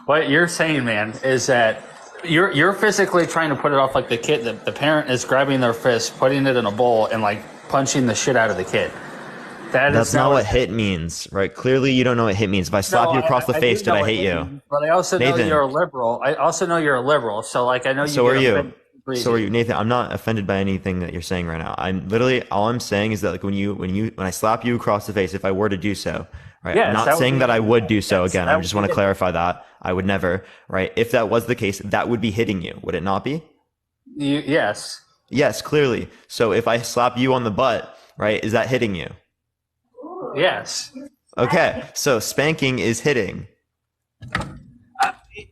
What you're saying, man, is that you're physically trying to put it off like the kid. The parent is grabbing their fist, putting it in a bowl, and like punching the shit out of the kid. That's not what hit means, right? Clearly, you don't know what hit means. If I slap you across the face, did I hate you? But I also know Nathan, you're a liberal. I also know you're a liberal. So like I know you. so are get you. offended So are you, Nathan? I'm not offended by anything that you're saying right now. I'm literally all I'm saying is that like when I slap you across the face, if I were to do so, right? Yes, I'm not saying that I would do so again. I just want to it. clarify that I would never, right? If that was the case, that would be hitting you, would it not be? Yes. Yes, clearly. So if I slap you on the butt, right, is that hitting you? Yes. Okay, so spanking is hitting.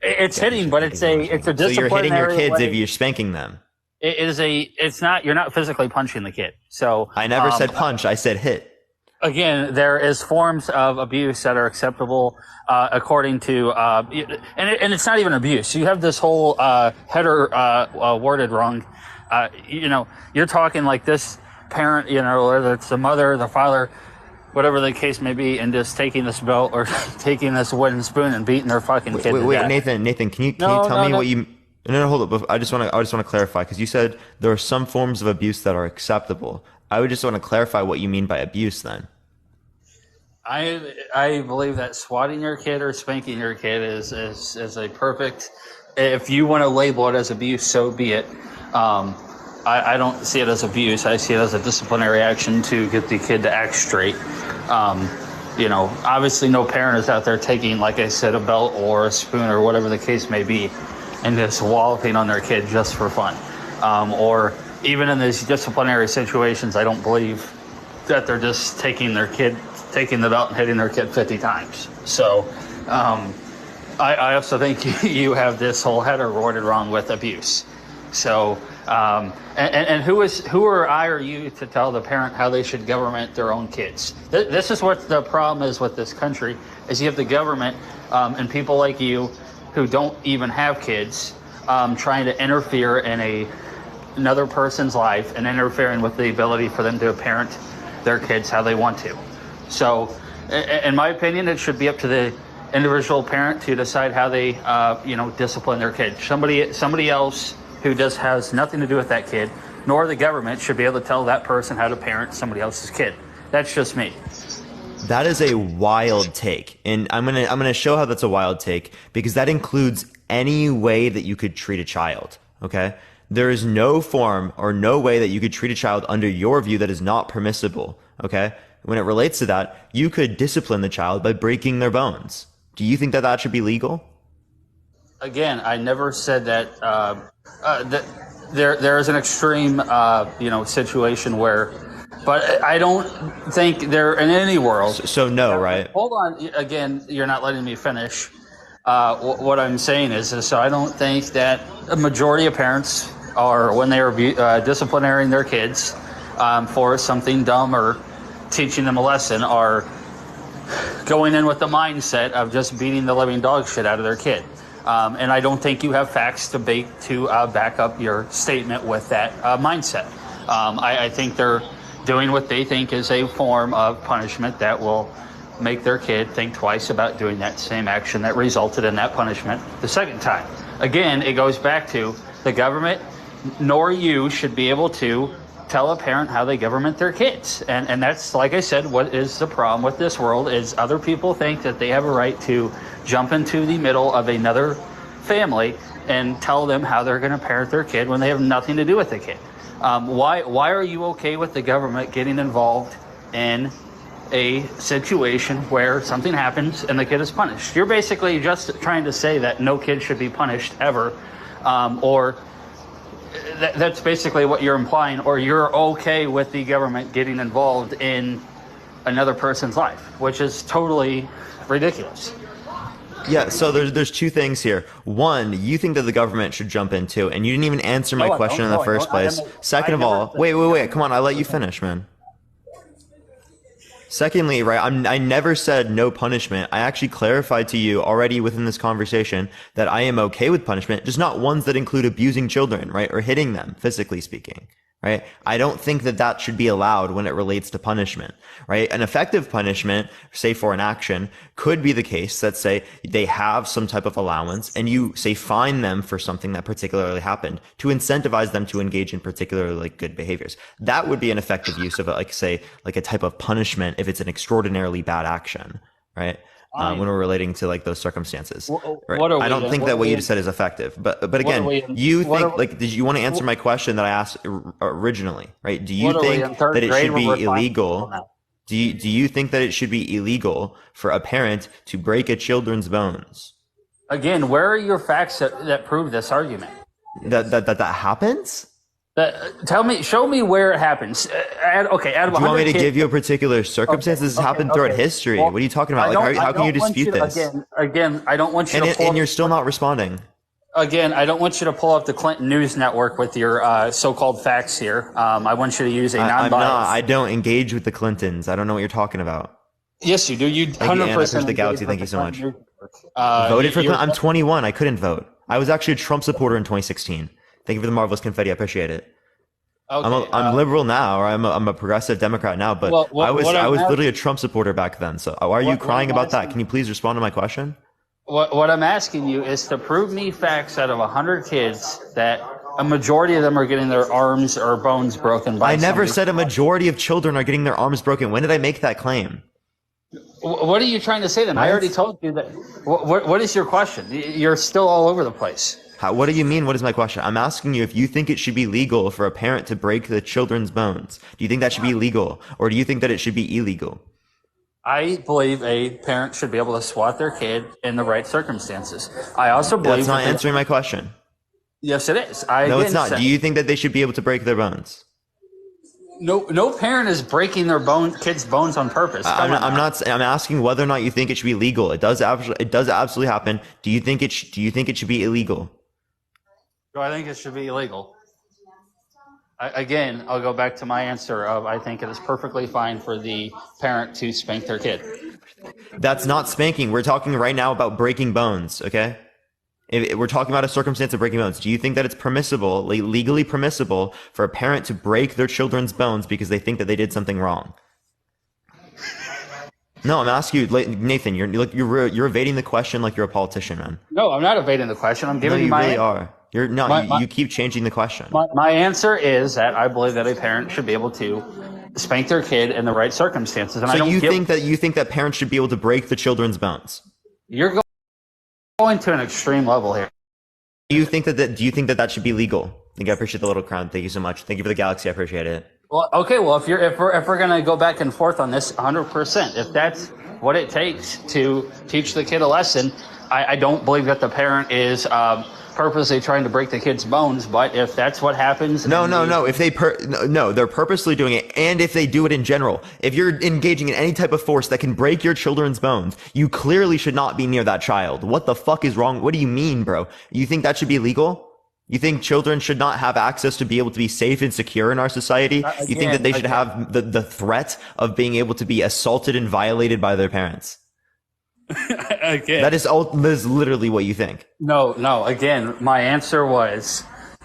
It's hitting, but it's a disciplinary. So you're hitting your kids way. if you're spanking them. It's not, you're not physically punching the kid. So I never said punch, I said hit. Again, there is forms of abuse that are acceptable, according to, and it's not even abuse. You have this whole, header, worded wrong. You're talking like this parent, whether it's the mother, the father, whatever the case may be, and just taking this belt or taking this wooden spoon and beating their fucking kid. Wait, Nathan, can you tell me what you? No, hold up. I just want to clarify because you said there are some forms of abuse that are acceptable. I would just want to clarify what you mean by abuse then. I believe that swatting your kid or spanking your kid is a perfect. If you want to label it as abuse, so be it. I don't see it as abuse. I see it as a disciplinary action to get the kid to act straight. Obviously no parent is out there taking, like I said, a belt or a spoon or whatever the case may be and just walloping on their kid just for fun. Or even in these disciplinary situations, I don't believe that they're just taking the belt and hitting their kid 50 times. So I also think you have this whole header worded wrong with abuse. So and who are I or you to tell the parent how they should government their own kids? This is what the problem is with this country, is you have the government and people like you who don't even have kids trying to interfere in another person's life and interfering with the ability for them to parent their kids how they want to. So in my opinion, it should be up to the individual parent to decide how they discipline their kid. Somebody else who just has nothing to do with that kid, nor the government, should be able to tell that person how to parent somebody else's kid. That's just me. That is a wild take, and I'm gonna show how that's a wild take because that includes any way that you could treat a child. Okay, there is no form or no way that you could treat a child under your view that is not permissible. Okay, when it relates to that, you could discipline the child by breaking their bones. Do you think that should be legal? Again, I never said that. That there is an extreme, situation where, but I don't think there in any world. So no, right? Hold on. Again, you're not letting me finish. What I'm saying is so I don't think that a majority of parents are, when they are disciplining their kids for something dumb or teaching them a lesson, are going in with the mindset of just beating the living dog shit out of their kid. And I don't think you have facts to back up your statement with that mindset. I think they're doing what they think is a form of punishment that will make their kid think twice about doing that same action that resulted in that punishment the second time. Again, it goes back to the government, nor you should be able to tell a parent how they government their kids. And that's, like I said, what is the problem with this world is other people think that they have a right to jump into the middle of another family and tell them how they're going to parent their kid when they have nothing to do with the kid. Why are you okay with the government getting involved in a situation where something happens and the kid is punished? You're basically just trying to say that no kid should be punished ever, or that's basically what you're implying, or you're okay with the government getting involved in another person's life, which is totally ridiculous. Yeah, so there's two things here. One, you think that the government should jump in too, and you didn't even answer my question in the first place. Second of all, wait, come on, I let you finish, man. Secondly, right, I never said no punishment. I actually clarified to you already within this conversation that I am okay with punishment, just not ones that include abusing children, right, or hitting them, physically speaking, right? I don't think that that should be allowed when it relates to punishment, right? An effective punishment, say for an action, could be the case that say they have some type of allowance and you say fine them for something that particularly happened to incentivize them to engage in particularly like good behaviors. That would be an effective use of like say like a type of punishment if it's an extraordinarily bad action, right? When we're relating to like those circumstances, right? I don't think that what you just said is effective, but again, you think like, did you want to answer my question that I asked originally, right? Do you think that it should be illegal? Do you think that it should be illegal for a parent to break a children's bones? Again, where are your facts that prove this argument? That happens? Show me where it happens. Okay, out of 100 Do you want me to kids, give you a particular circumstance? This has happened throughout history. Well, what are you talking about? Like, how can you dispute this? Again, I don't want you to pull and you're still not responding. Again, I don't want you to pull up the Clinton News Network with your so-called facts here. I want you to use a non-biased. I'm not. I don't engage with the Clintons. I don't know what you're talking about. Yes, you do. You 100%. The Galaxy. Thank you so much. Voted for Clinton. I'm 21. I couldn't vote. I was actually a Trump supporter in 2016. Thank you for the marvelous confetti. I appreciate it. Okay, I'm liberal now, or I'm a progressive Democrat now, but I was literally a Trump supporter back then. So why are you crying about that? Can you please respond to my question? What I'm asking you is to prove me facts out of 100 kids that a majority of them are getting their arms or bones broken by I never said a majority of children are getting their arms broken. When did I make that claim? What are you trying to say then? I already told you that. What is your question? You're still all over the place. What do you mean? What is my question? I'm asking you if you think it should be legal for a parent to break the children's bones. Do you think that should be legal, or do you think that it should be illegal? I believe a parent should be able to swat their kid in the right circumstances. I also believe that's not answering my question. Yes, it is. No, it's not. Do you think that they should be able to break their bones? No parent is breaking their kids' bones on purpose. I'm asking whether or not you think it should be legal. It does absolutely happen. Do you think it should be illegal? Do I think it should be illegal? I'll go back to my answer of I think it is perfectly fine for the parent to spank their kid. That's not spanking. We're talking right now about breaking bones, okay? We're talking about a circumstance of breaking bones. Do you think that it's permissible, legally permissible, for a parent to break their children's bones because they think that they did something wrong? No, I'm asking you, Nathan. You're evading the question like you're a politician, man. No, I'm not evading the question. I'm giving you my. You really are. You keep changing the question. My answer is that I believe that a parent should be able to spank their kid in the right circumstances. And so you think that parents should be able to break the children's bones? You're going to an extreme level here. Do you think that should be legal? I think I appreciate the little crown. Thank you so much. Thank you for the Galaxy. I appreciate it. Well, okay. Well, if we're gonna go back and forth on this 100%, if that's what it takes to teach the kid a lesson, I don't believe that the parent is purposely trying to break the kid's bones. But if that's what happens, no. If they're purposely doing it, and if they do it in general, if you're engaging in any type of force that can break your children's bones, you clearly should not be near that child. What the fuck is wrong? What do you mean, bro? You think that should be legal? You think children should not have access to be able to be safe and secure in our society? You think that they should have the threat of being able to be assaulted and violated by their parents? That is literally what you think. No. Again, my answer was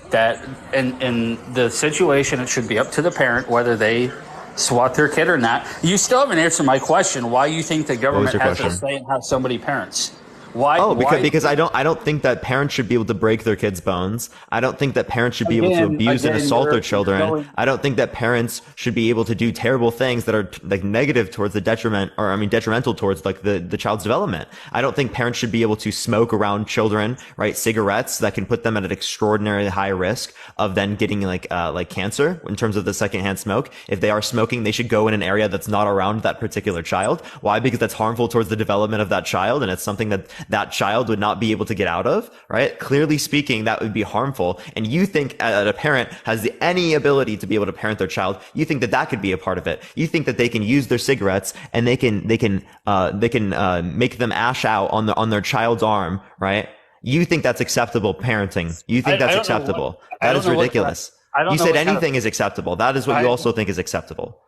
that in the situation, it should be up to the parent whether they swat their kid or not. You still haven't answered my question. Why you think the government has to say and have so many parents? Why? Because I don't think that parents should be able to break their kids' bones. I don't think that parents should be able to abuse and assault their children. I don't think that parents should be able to do terrible things that are like negative towards the detrimental towards like the child's development. I don't think parents should be able to smoke around children, right? Cigarettes that can put them at an extraordinarily high risk of then getting like cancer in terms of the secondhand smoke. If they are smoking, they should go in an area that's not around that particular child. Why? Because that's harmful towards the development of that child, and it's something that child would not be able to get out of, right? Clearly speaking, that would be harmful. And you think that a parent has any ability to be able to parent their child, you think that could be a part of it. You think that they can use their cigarettes and they can make them ash out on their child's arm, right? You think that's acceptable parenting. You think that's acceptable. That is ridiculous. You said anything is acceptable. That is what you also think is acceptable.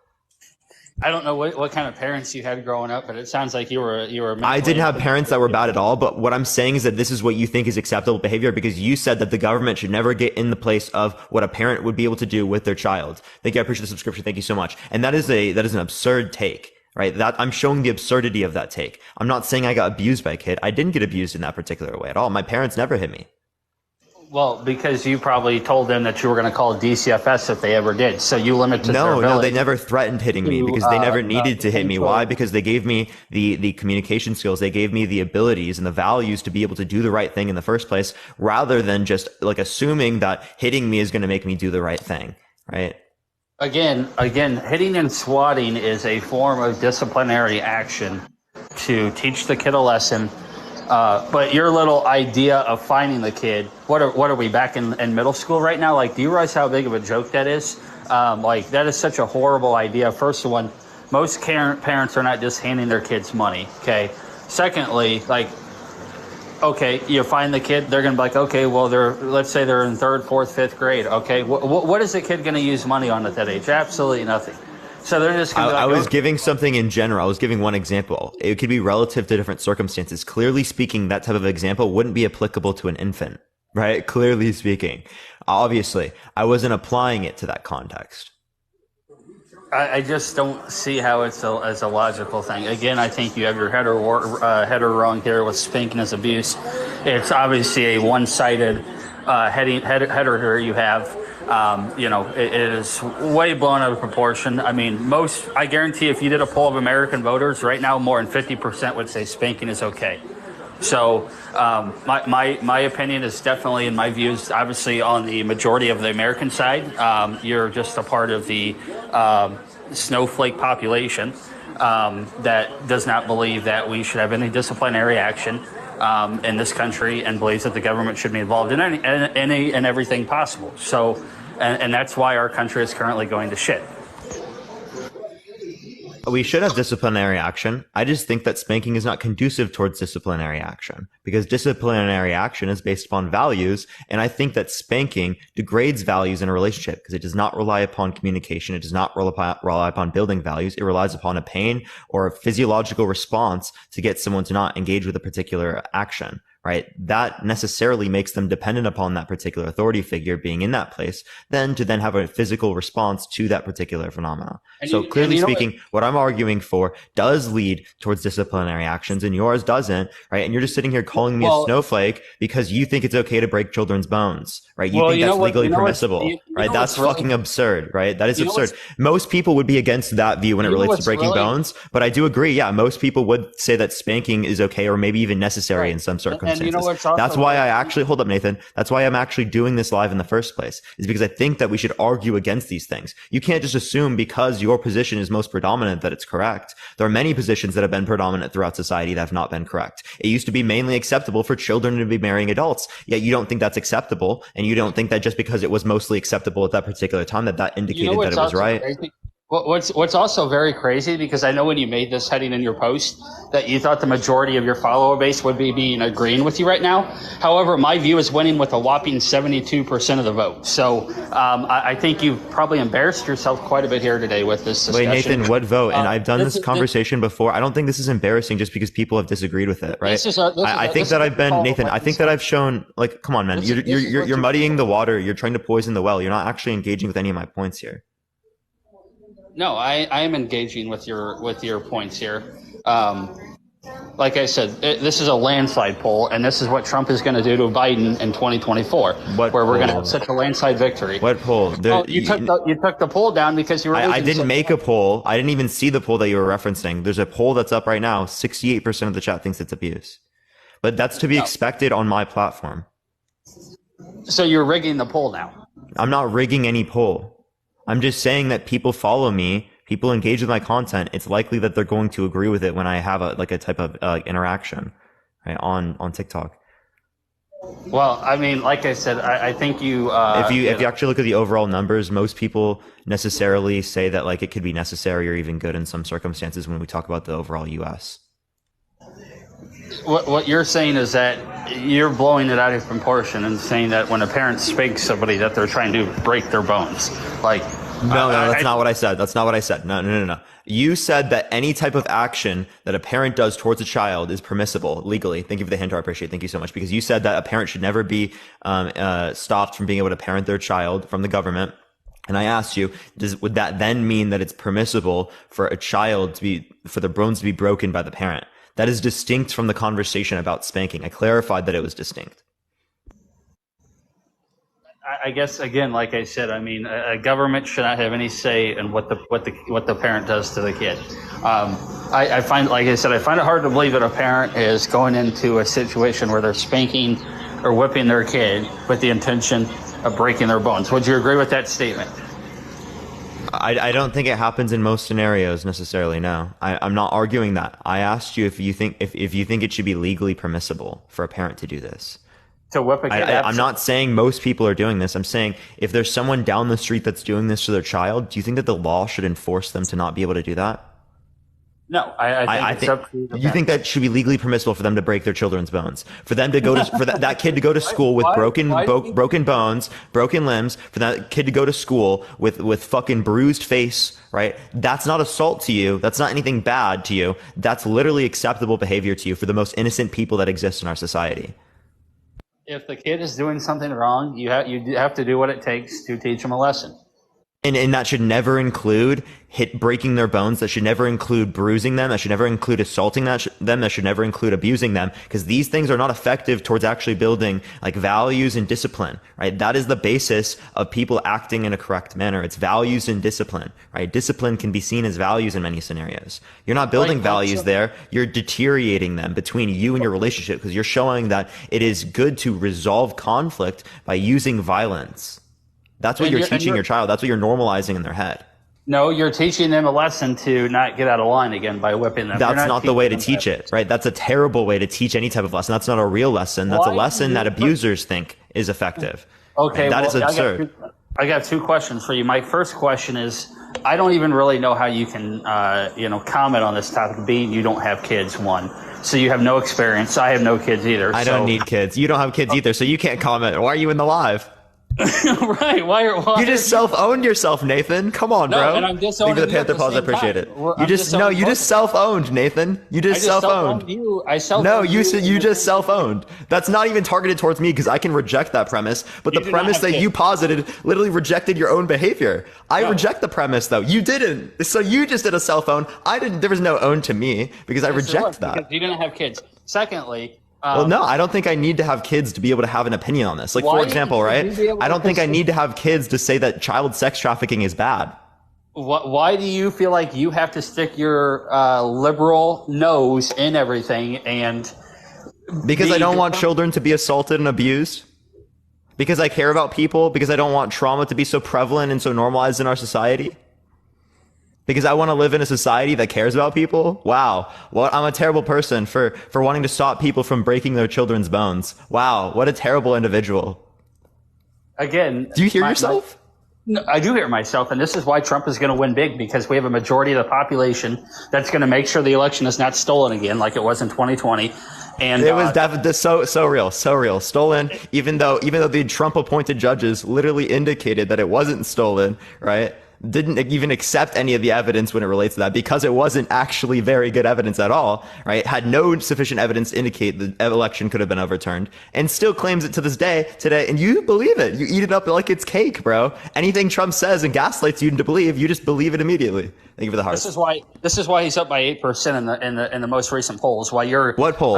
I don't know what kind of parents you had growing up, but it sounds like you were I didn't have mentally. parents that were bad at all, but what I'm saying is that this is what you think is acceptable behavior because you said that the government should never get in the place of what a parent would be able to do with their child. Thank you. I appreciate the subscription. Thank you so much. And that is an absurd take, right? That I'm showing the absurdity of that take. I'm not saying I got abused by a kid. I didn't get abused in that particular way at all. My parents never hit me. Well, because you probably told them that you were going to call DCFS if they ever did, so you limited their ability. No, they never threatened hitting me because they never needed to hit me. Why? Because they gave me the communication skills. They gave me the abilities and the values to be able to do the right thing in the first place, rather than just like assuming that hitting me is going to make me do the right thing, right? Again, hitting and swatting is a form of disciplinary action to teach the kid a lesson. But your little idea of finding the kid, what are we back in middle school right now? Like, do you realize how big of a joke that is? Like, that is such a horrible idea. First of all, most parents are not just handing their kids money, okay? Secondly, like, okay, you find the kid, they're going to be like, okay, well, let's say they're in 3rd, 4th, 5th grade, okay? What is the kid going to use money on at that age? Absolutely nothing. So they're just going to be like, I was giving something in general. I was giving one example. It could be relative to different circumstances. Clearly speaking, that type of example wouldn't be applicable to an infant, right? Clearly speaking. Obviously, I wasn't applying it to that context. I just don't see how it's a logical thing. Again, I think you have your header wrong here with spanking as abuse. It's obviously a one-sided header here you have. It is way blown out of proportion. I mean, I guarantee if you did a poll of American voters right now, more than 50% would say spanking is okay. So my opinion is definitely, in my views, obviously on the majority of the American side. You're just a part of the snowflake population that does not believe that we should have any disciplinary action in this country and believes that the government should be involved in any and everything possible. So, and that's why our country is currently going to shit. We should have disciplinary action. I just think that spanking is not conducive towards disciplinary action because disciplinary action is based upon values. And I think that spanking degrades values in a relationship because it does not rely upon communication. It does not rely upon building values. It relies upon a pain or a physiological response to get someone to not engage with a particular action. Right? That necessarily makes them dependent upon that particular authority figure being in that place, then to then have a physical response to that particular phenomena. So clearly speaking, what I'm arguing for does lead towards disciplinary actions and yours doesn't, right? And you're just sitting here calling me a snowflake because you think it's okay to break children's bones, right? You think that's legally permissible, right? That's fucking absurd, right? That is absurd. Most people would be against that view when it relates to breaking bones, but I do agree. Yeah, most people would say that spanking is okay or maybe even necessary in some circumstances. And you know what's that's why I actually hold up, Nathan. That's why I'm actually doing this live in the first place, is because I think that we should argue against these things. You can't just assume because your position is most predominant that it's correct. There are many positions that have been predominant throughout society that have not been correct. It used to be mainly acceptable for children to be marrying adults, yet you don't think that's acceptable, and you don't think that just because it was mostly acceptable at that particular time that indicated that it was right. Crazy? What's also very crazy, because I know when you made this heading in your post that you thought the majority of your follower base would be agreeing with you right now. However, my view is winning with a whopping 72% of the vote. So I think you've probably embarrassed yourself quite a bit here today with this discussion. Wait, Nathan, what vote? And I've done this conversation before. I don't think this is embarrassing just because people have disagreed with it, right? I think that I've shown, like, come on, man, you're muddying the water. You're trying to poison the well. You're not actually engaging with any of my points here. No, I am engaging with your points here. Like I said, this is a landslide poll, and this is what Trump is going to do to Biden in 2024, where we're going to have such a landslide victory. What poll? You took the poll down because you were. I didn't make a poll. I didn't even see the poll that you were referencing. There's a poll that's up right now. 68% of the chat thinks it's abuse, but that's to be expected on my platform. So you're rigging the poll now. I'm not rigging any poll. I'm just saying that people follow me, people engage with my content. It's likely that they're going to agree with it when I have a type of interaction, right, on TikTok. Well, I mean, like I said, I think you. If you actually look at the overall numbers, most people necessarily say that like it could be necessary or even good in some circumstances when we talk about the overall U.S. What you're saying is that you're blowing it out of proportion and saying that when a parent spanks somebody that they're trying to break their bones. Like, No, that's not what I said. That's not what I said. No. You said that any type of action that a parent does towards a child is permissible legally. Thank you for the hint. I appreciate it. Thank you so much. Because you said that a parent should never be stopped from being able to parent their child from the government. And I asked you, would that then mean that it's permissible for for the bones to be broken by the parent? That is distinct from the conversation about spanking. I clarified that it was distinct. I guess, again, like I said, I mean, a government should not have any say in what the parent does to the kid. I find, like I said, I find it hard to believe that a parent is going into a situation where they're spanking or whipping their kid with the intention of breaking their bones. Would you agree with that statement? I don't think it happens in most scenarios necessarily. No, I'm not arguing that. I asked you if you think it should be legally permissible for a parent to do this. To whip a kid? I'm not saying most people are doing this. I'm saying if there's someone down the street that's doing this to their child, do you think that the law should enforce them to not be able to do that? No, I think it's up to you think that should be legally permissible for them to break their children's bones, for them to go to for that kid to go to school with broken bones, broken limbs, for that kid to go to school with fucking bruised face, right? That's not assault to you. That's not anything bad to you. That's literally acceptable behavior to you for the most innocent people that exist in our society. If the kid is doing something wrong, you have to do what it takes to teach them a lesson. And that should never include breaking their bones. That should never include bruising them. That should never include assaulting them. That should never include abusing them, because these things are not effective towards actually building like values and discipline, right? That is the basis of people acting in a correct manner. It's values and discipline, right? Discipline can be seen as values in many scenarios. You're not building values there. You're deteriorating them between you and your relationship, because you're showing that it is good to resolve conflict by using violence. That's what you're teaching your child. That's what you're normalizing in their head. No, you're teaching them a lesson to not get out of line again by whipping them. That's not the way to teach it, right? That's a terrible way to teach any type of lesson. That's not a real lesson. That's a lesson that abusers think is effective. Okay, that is absurd. I got two questions for you. My first question is, I don't even really know how you can, comment on this topic, being you don't have kids, one. So you have no experience. I have no kids either. I don't need kids. You don't have kids either, so you can't comment. Why are you in the live? Right. Why you just self-owned yourself, Nathan. Come on, bro. And I'm disowning you for the Panther pause. I appreciate it. You just self-owned, Nathan. You just self-owned. You just self-owned. That's not even targeted towards me, because I can reject that premise. But the premise that you posited literally rejected your own behavior. I reject the premise, though. You didn't. So you just did a self-own. I didn't. There was no own to me, because I reject that. Because you didn't have kids. Secondly. Well, no, I don't think I need to have kids to be able to have an opinion on this. Like, for example, right? I don't think I need to have kids to say that child sex trafficking is bad. Why do you feel like you have to stick your liberal nose in everything? And because I don't want children to be assaulted and abused. Because I care about people. Because I don't want trauma to be so prevalent and so normalized in our society. Because I want to live in a society that cares about people? Wow. Well, I'm a terrible person for wanting to stop people from breaking their children's bones. Wow. What a terrible individual. Again. Do you hear yourself? No, I do hear myself, and this is why Trump is going to win big, because we have a majority of the population that's going to make sure the election is not stolen again like it was in 2020. And it was definitely so real, stolen, even though the Trump appointed judges literally indicated that it wasn't stolen, right? Didn't even accept any of the evidence when it relates to that, because it wasn't actually very good evidence at all, right? Had no sufficient evidence to indicate the election could have been overturned, and still claims it to this day today. And you believe it. You eat it up like it's cake, bro. Anything Trump says and gaslights you into believe, you just believe it immediately. Thank you for the heart. This is why he's up by 8% in the most recent polls. Why you're what poll?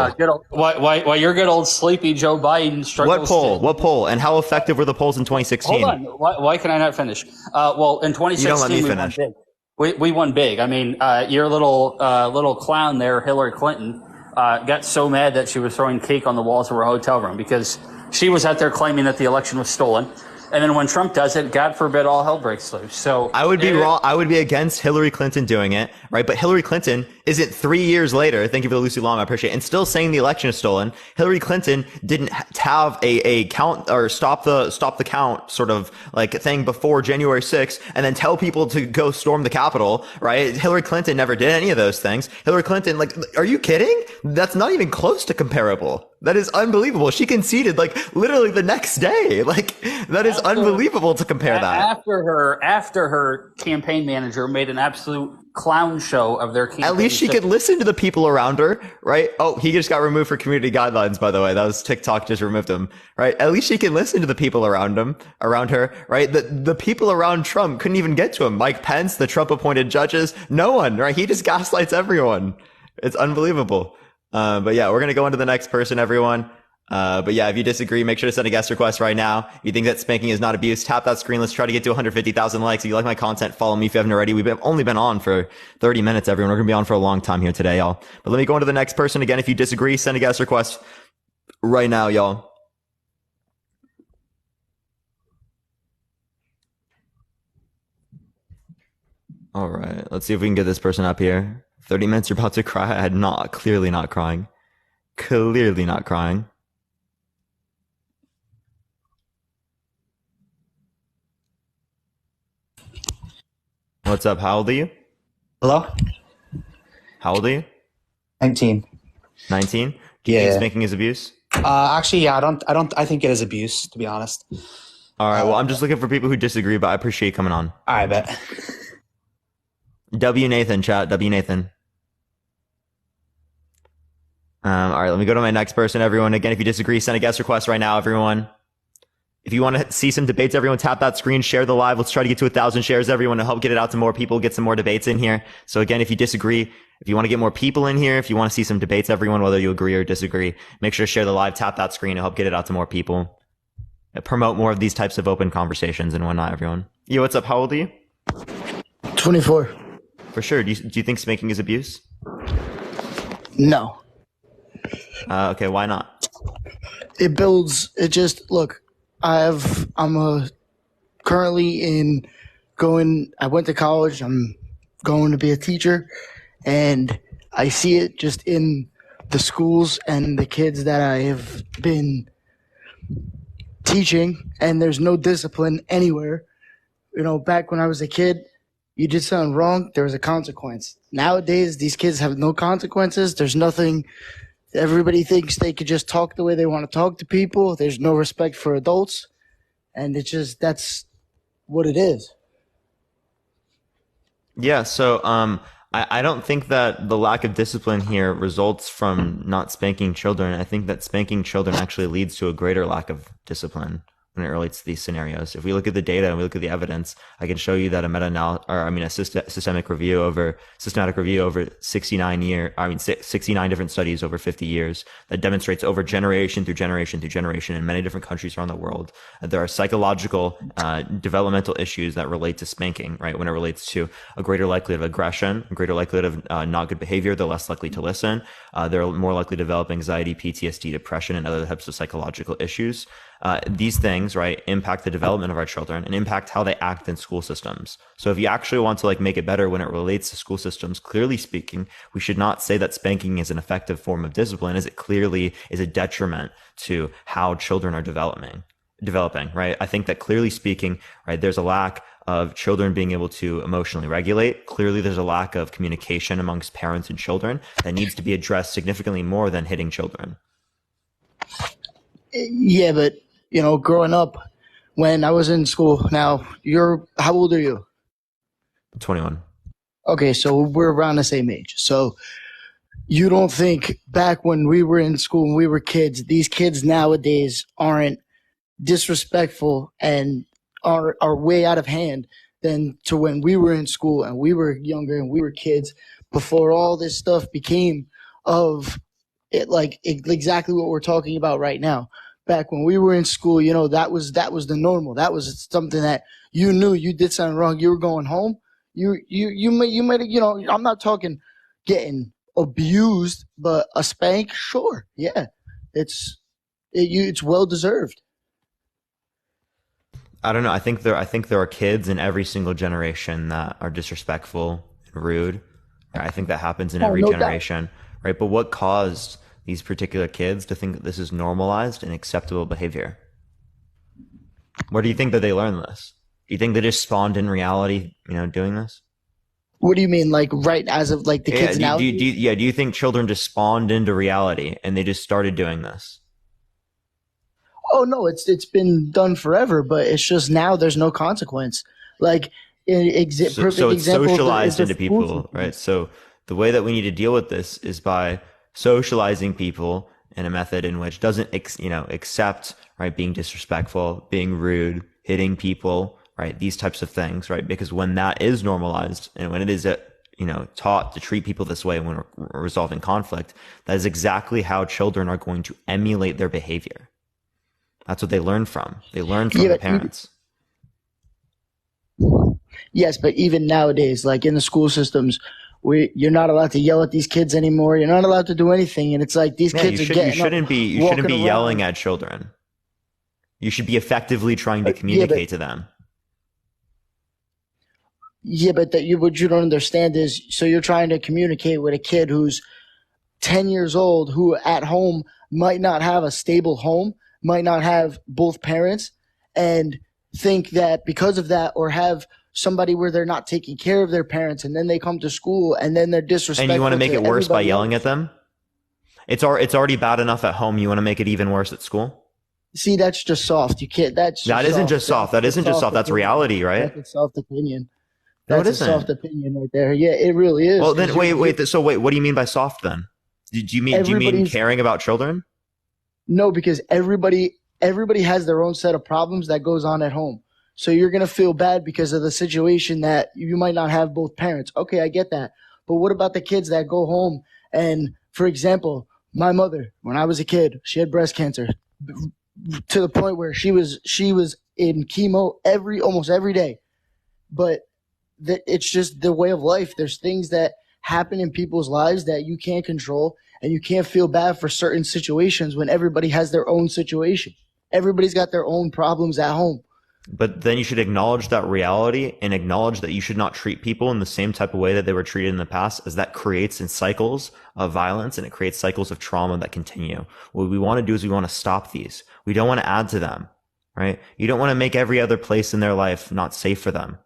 Why your good old sleepy Joe Biden struggles. What poll? And how effective were the polls in 2016? Hold on. Why can I not finish? Well, in 2016 you don't let me finish. We won big. I mean, your little clown there, Hillary Clinton, got so mad that she was throwing cake on the walls of her hotel room because she was out there claiming that the election was stolen. And then when Trump does it, God forbid, all hell breaks loose. So I would be wrong. I would be against Hillary Clinton doing it, right? But Hillary Clinton isn't 3 years later, thank you for the Lucy Long, I appreciate it, and still saying the election is stolen. Hillary Clinton didn't have a count or stop the count sort of like thing before January 6th and then tell people to go storm the Capitol, right? Hillary Clinton never did any of those things. Hillary Clinton, like, are you kidding? That's not even close to comparable. That is unbelievable. She conceded like literally the next day. Like, that is unbelievable to compare that. After her campaign manager made an absolute clown show of their campaign. At least she could listen to the people around her, right? Oh, he just got removed for community guidelines, by the way. That was TikTok just removed him, right? At least she can listen to the people around her, right? The people around Trump couldn't even get to him. Mike Pence, the Trump appointed judges, no one, right? He just gaslights everyone. It's unbelievable. But yeah, we're going to go on to the next person, everyone. But yeah, if you disagree, make sure to send a guest request right now. If you think that spanking is not abuse, tap that screen. Let's try to get to 150,000 likes. If you like my content, follow me if you haven't already. We've only been on for 30 minutes, everyone. We're going to be on for a long time here today, y'all. But let me go on to the next person. Again, if you disagree, send a guest request right now, y'all. All right, let's see if we can get this person up here. 30 minutes, you're about to cry. Clearly not crying. Clearly not crying. What's up? How old are you? Hello? How old are you? 19. 19? Do you think spanking is abuse? Actually, yeah, I think it is abuse, to be honest. All right, well, I'm just looking for people who disagree, but I appreciate you coming on. All right, bet. W Nathan, chat. W Nathan. All right, let me go to my next person, everyone. Again, if you disagree, send a guest request right now, everyone. If you want to see some debates, everyone, tap that screen, share the live. Let's try to get to 1,000 shares, everyone, to help get it out to more people, get some more debates in here. So again, if you disagree, if you want to get more people in here, if you want to see some debates, everyone, whether you agree or disagree, make sure to share the live, tap that screen to help get it out to more people. Promote more of these types of open conversations and whatnot, everyone. Yo, what's up? How old are you? 24. For sure. Do you think spanking is abuse? No. Okay, why not? It builds, it just, look, currently I went to college, I'm going to be a teacher, and I see it just in the schools and the kids that I have been teaching, and there's no discipline anywhere. You know, back when I was a kid, you did something wrong, there was a consequence. Nowadays, these kids have no consequences. There's nothing. Everybody thinks they could just talk the way they want to talk to people. There's no respect for adults. And that's what it is. Yeah, so I don't think that the lack of discipline here results from not spanking children. I think that spanking children actually leads to a greater lack of discipline when it relates to these scenarios. If we look at the data and we look at the evidence, I can show you that a systematic review over 69 different studies over 50 years that demonstrates over generation through generation through generation in many different countries around the world, there are psychological, developmental issues that relate to spanking, right? When it relates to a greater likelihood of aggression, a greater likelihood of not good behavior, they're less likely to listen. They're more likely to develop anxiety, PTSD, depression, and other types of psychological issues. These things, right, impact the development of our children and impact how they act in school systems. So if you actually want to make it better when it relates to school systems, clearly speaking, we should not say that spanking is an effective form of discipline, as it clearly is a detriment to how children are developing, right? I think that clearly speaking, right, there's a lack of children being able to emotionally regulate. Clearly, there's a lack of communication amongst parents and children that needs to be addressed significantly more than hitting children. Yeah, but growing up, when I was in school, now how old are you? 21. Okay, so we're around the same age. So you don't think back when we were in school, when we were kids, these kids nowadays aren't disrespectful and are way out of hand than to when we were in school and we were younger and we were kids before all this stuff became of it, exactly what we're talking about right now. Back when we were in school, that was the normal. That was something that you knew you did something wrong. You were going home. You might, I'm not talking getting abused, but a spank, sure. Yeah. It's well deserved. I don't know. I think there are kids in every single generation that are disrespectful and rude, I think that happens in Oh, every no doubt. generation, right? But what caused these particular kids to think that this is normalized and acceptable behavior? Where do you think that they learn this? Do you think they just spawned in reality, doing this? What do you mean, like right as of like the Yeah, kids now? do you think children just spawned into reality and they just started doing this? Oh no, it's been done forever, but it's just now there's no consequence. Like So perfect it's example is socialized the into school people, system. right? So the way that we need to deal with this is by socializing people in a method in which doesn't, accept, right, being disrespectful, being rude, hitting people, right? These types of things, right? Because when that is normalized and when it is, taught to treat people this way when we're resolving conflict, that is exactly how children are going to emulate their behavior. That's what they learn from. They learn from Yeah, the but parents. yes, but even nowadays, like in the school systems, you're not allowed to yell at these kids anymore. You're not allowed to do anything, and it's like these Yeah, kids are getting up, you shouldn't walking be yelling around. at children. You should be effectively trying to Yeah, but communicate to them. what you don't understand is, so you're trying to communicate with a kid who's 10 years old, who at home might not have a stable home, might not have both parents, and think that because of that, or have somebody where they're not taking care of their parents, and then they come to school and then they're And you want to disrespectful make it to worse by everybody yelling at else. them? It's already bad enough at home. You want to make it even worse at school? See, that's just soft. You can't. That's That just isn't soft. just soft. That That's a isn't just soft soft. That's opinion. reality, right? That's a soft opinion. No, it That's a soft isn't. opinion right there. Yeah, it really is. Well, then 'Cause wait. So wait, what do you mean by soft then? Do you mean everybody's caring about children? no, because everybody has their own set of problems that goes on at home. So you're gonna feel bad because of the situation that you might not have both parents. Okay, I get that. But what about the kids that go home and, for example, my mother, when I was a kid, she had breast cancer to the point where she was in chemo almost every day. But it's just the way of life. There's things that happen in people's lives that you can't control, and you can't feel bad for certain situations when everybody has their own situation. Everybody's got their own problems at home. But then you should acknowledge that reality and acknowledge that you should not treat people in the same type of way that they were treated in the past, as that creates in cycles of violence and it creates cycles of trauma that continue. What we want to do is we want to stop these. We don't want to add to them, right? You don't want to make every other place in their life not safe for them,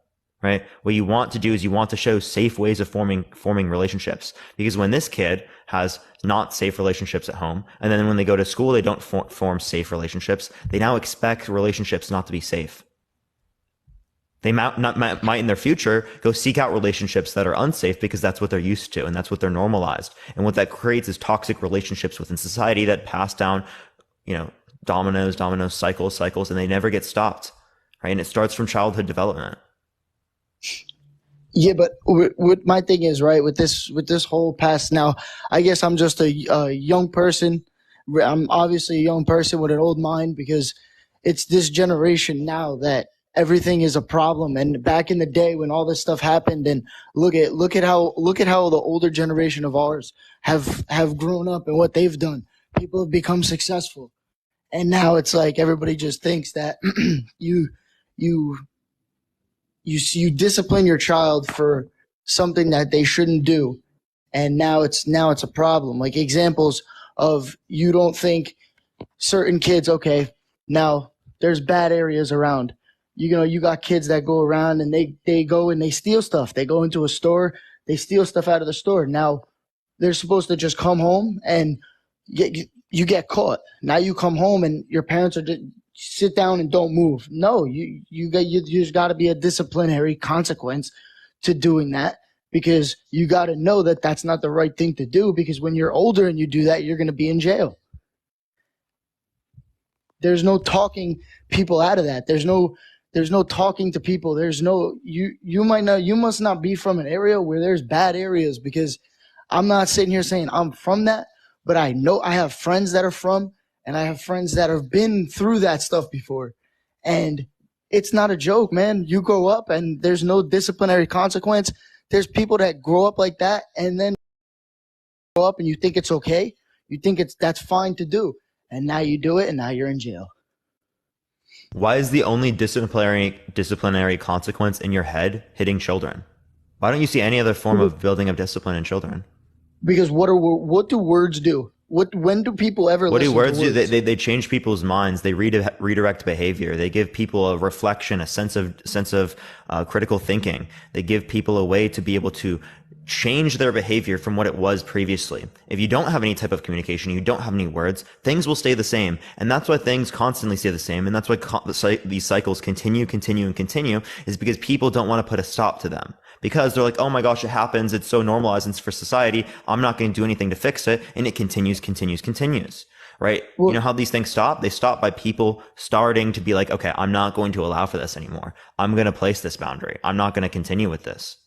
right? What you want to do is you want to show safe ways of forming relationships. Because when this kid has not safe relationships at home, and then when they go to school, they don't form safe relationships, they now expect relationships not to be safe. They might in their future go seek out relationships that are unsafe because that's what they're used to and that's what they're normalized. And what that creates is toxic relationships within society that pass down, dominoes, cycles, and they never get stopped, right? And it starts from childhood development. Yeah, but what my thing is, right, with this whole past now, I guess I'm just a young person. I'm obviously a young person with an old mind, because it's this generation now that everything is a problem. And back in the day when all this stuff happened, and look at how the older generation of ours have grown up and what they've done. People have become successful, and now it's like everybody just thinks that you you you discipline your child for something that they shouldn't do, and now it's a problem. Like examples of, you don't think certain kids, okay, now there's bad areas around. You got kids that go around and they go and they steal stuff. They go into a store, they steal stuff out of the store. Now they're supposed to just come home and you get caught. Now you come home and your parents are just, sit down and don't move. No, there's got to be a disciplinary consequence to doing that, because you got to know that that's not the right thing to do, because when you're older and you do that, you're going to be in jail. There's no talking people out of that. There's no talking to people. There's no, you must not be from an area where there's bad areas, because I'm not sitting here saying I'm from that, but I know I have friends that are from, and I have friends that have been through that stuff before. And it's not a joke, man. You grow up and there's no disciplinary consequence. There's people that grow up like that and then grow up and you think it's okay. You think that's fine to do. And now you do it and now you're in jail. Why is the only disciplinary consequence in your head hitting children? Why don't you see any other form of building of discipline in children? Because what do words do? When do people ever What do listen words to do? words? They change people's minds. They redirect behavior. They give people a reflection, a sense of critical thinking. They give people a way to be able to change their behavior from what it was previously. If you don't have any type of communication, you don't have any words, things will stay the same. And that's why things constantly stay the same. And that's why these cycles continue, is because people don't want to put a stop to them. Because they're like, oh my gosh, it happens. It's so normalized for society. I'm not going to do anything to fix it. And it continues. Right? Well, you know how these things stop? They stop by people starting to be like, okay, I'm not going to allow for this anymore. I'm going to place this boundary. I'm not going to continue with this.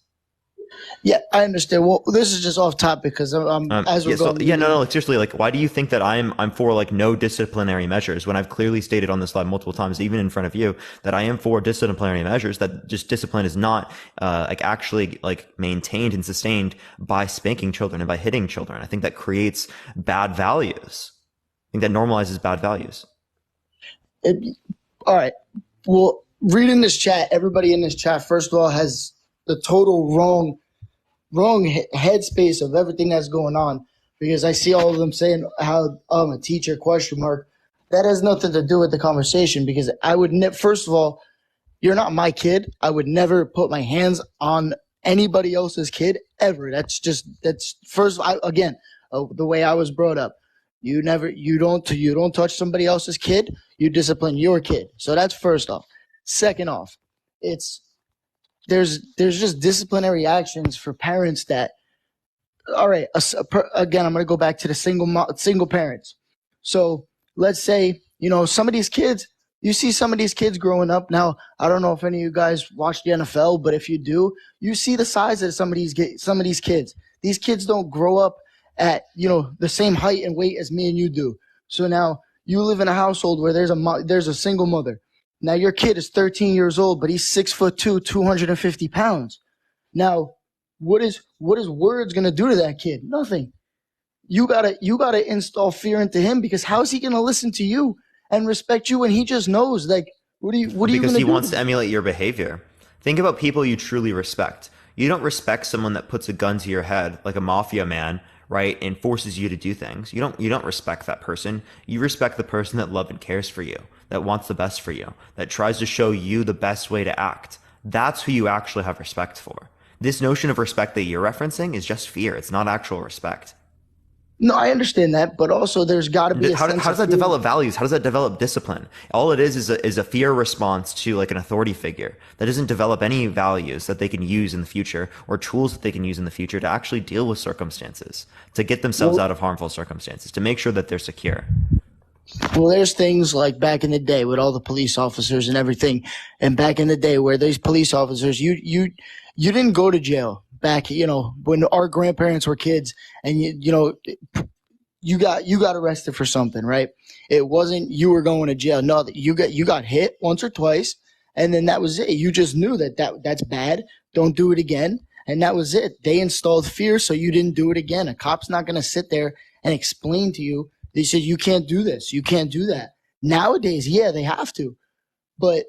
yeah, I understand. Well, this is just off topic because as we're going. No, seriously, like, why do you think that I'm for like no disciplinary measures when I've clearly stated on this live multiple times, even in front of you, that I am for disciplinary measures, that just discipline is not, like actually like maintained and sustained by spanking children and by hitting children. I think that creates bad values. I think that normalizes bad values. All right. Well, reading this chat, everybody in this chat, first of all, has the total wrong headspace of everything that's going on, because I see all of them saying how I'm a teacher ? That has nothing to do with the conversation, because I would first of all, you're not my kid. I would never put my hands on anybody else's kid ever. That's first. Again, the way I was brought up. You don't touch somebody else's kid. You discipline your kid. So that's first off. Second off, there's just disciplinary actions for parents that, all right, again, I'm going to go back to the single parents. So let's say, some of these kids, you see some of these kids growing up. Now, I don't know if any of you guys watch the NFL, but if you do, you see the size of some of these kids. These kids don't grow up at, the same height and weight as me and you do. So now you live in a household where there's a single mother. Now your kid is 13 years old, but he's 6'2", 250 pounds. Now, what is words gonna do to that kid? Nothing. You gotta install fear into him, because how's he gonna listen to you and respect you when he just knows, like, what are you gonna do? Because he wants to emulate your behavior. Think about people you truly respect. You don't respect someone that puts a gun to your head like a mafia man, right, and forces you to do things. You don't respect that person. You respect the person that loves and cares for you, that wants the best for you, that tries to show you the best way to act. That's who you actually have respect for. This notion of respect that you're referencing is just fear. It's not actual respect. No, I understand that, but also there's got to be how does that develop values? How does that develop discipline? All it is a fear response to like an authority figure that doesn't develop any values that they can use in the future, or tools that they can use in the future to actually deal with circumstances, to get themselves out of harmful circumstances, to make sure that they're secure. Well, there's things like back in the day with all the police officers and everything, and back in the day where these police officers, you didn't go to jail. Back, when our grandparents were kids, and you got arrested for something, right? It wasn't you were going to jail. No, you got hit once or twice, and then that was it. You just knew that's bad. Don't do it again, and that was it. They installed fear, so you didn't do it again. A cop's not going to sit there and explain to you. They said you can't do this, you can't do that. Nowadays, yeah, they have to, but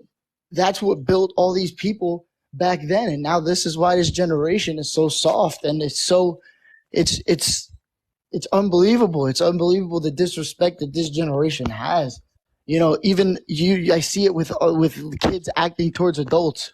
that's what built all these people back then, and now this is why this generation is so soft, and it's unbelievable. It's unbelievable the disrespect that this generation has. Even I see it with kids acting towards adults.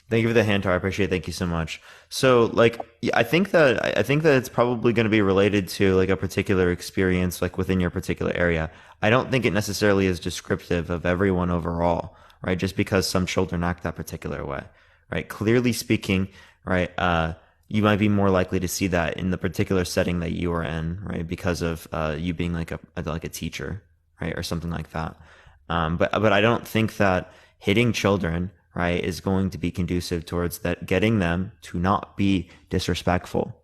Thank you for the hand, Tar. I appreciate it. Thank you so much. So, like, I think that it's probably going to be related to like a particular experience, like within your particular area. I don't think it necessarily is descriptive of everyone overall, right? Just because some children act that particular way, right? Clearly speaking, right? You might be more likely to see that in the particular setting that you are in, right? Because of you being like a teacher, right, or something like that. But I don't think that hitting children, right, is going to be conducive towards that, getting them to not be disrespectful,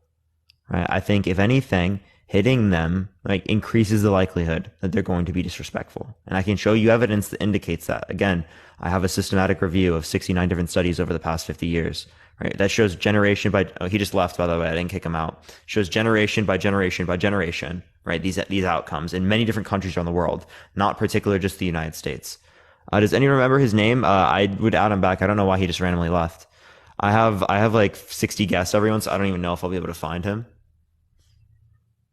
right? I think if anything, hitting them like increases the likelihood that they're going to be disrespectful. And I can show you evidence that indicates that. Again, I have a systematic review of 69 different studies over the past 50 years, right? That shows generation by, he just left, by the way, I didn't kick him out. Shows generation by generation by generation, right? These outcomes in many different countries around the world, not particular just the United States. Does anyone remember his name? I would add him back. I don't know why he just randomly left. I have like 60 guests, everyone, so I don't even know if I'll be able to find him.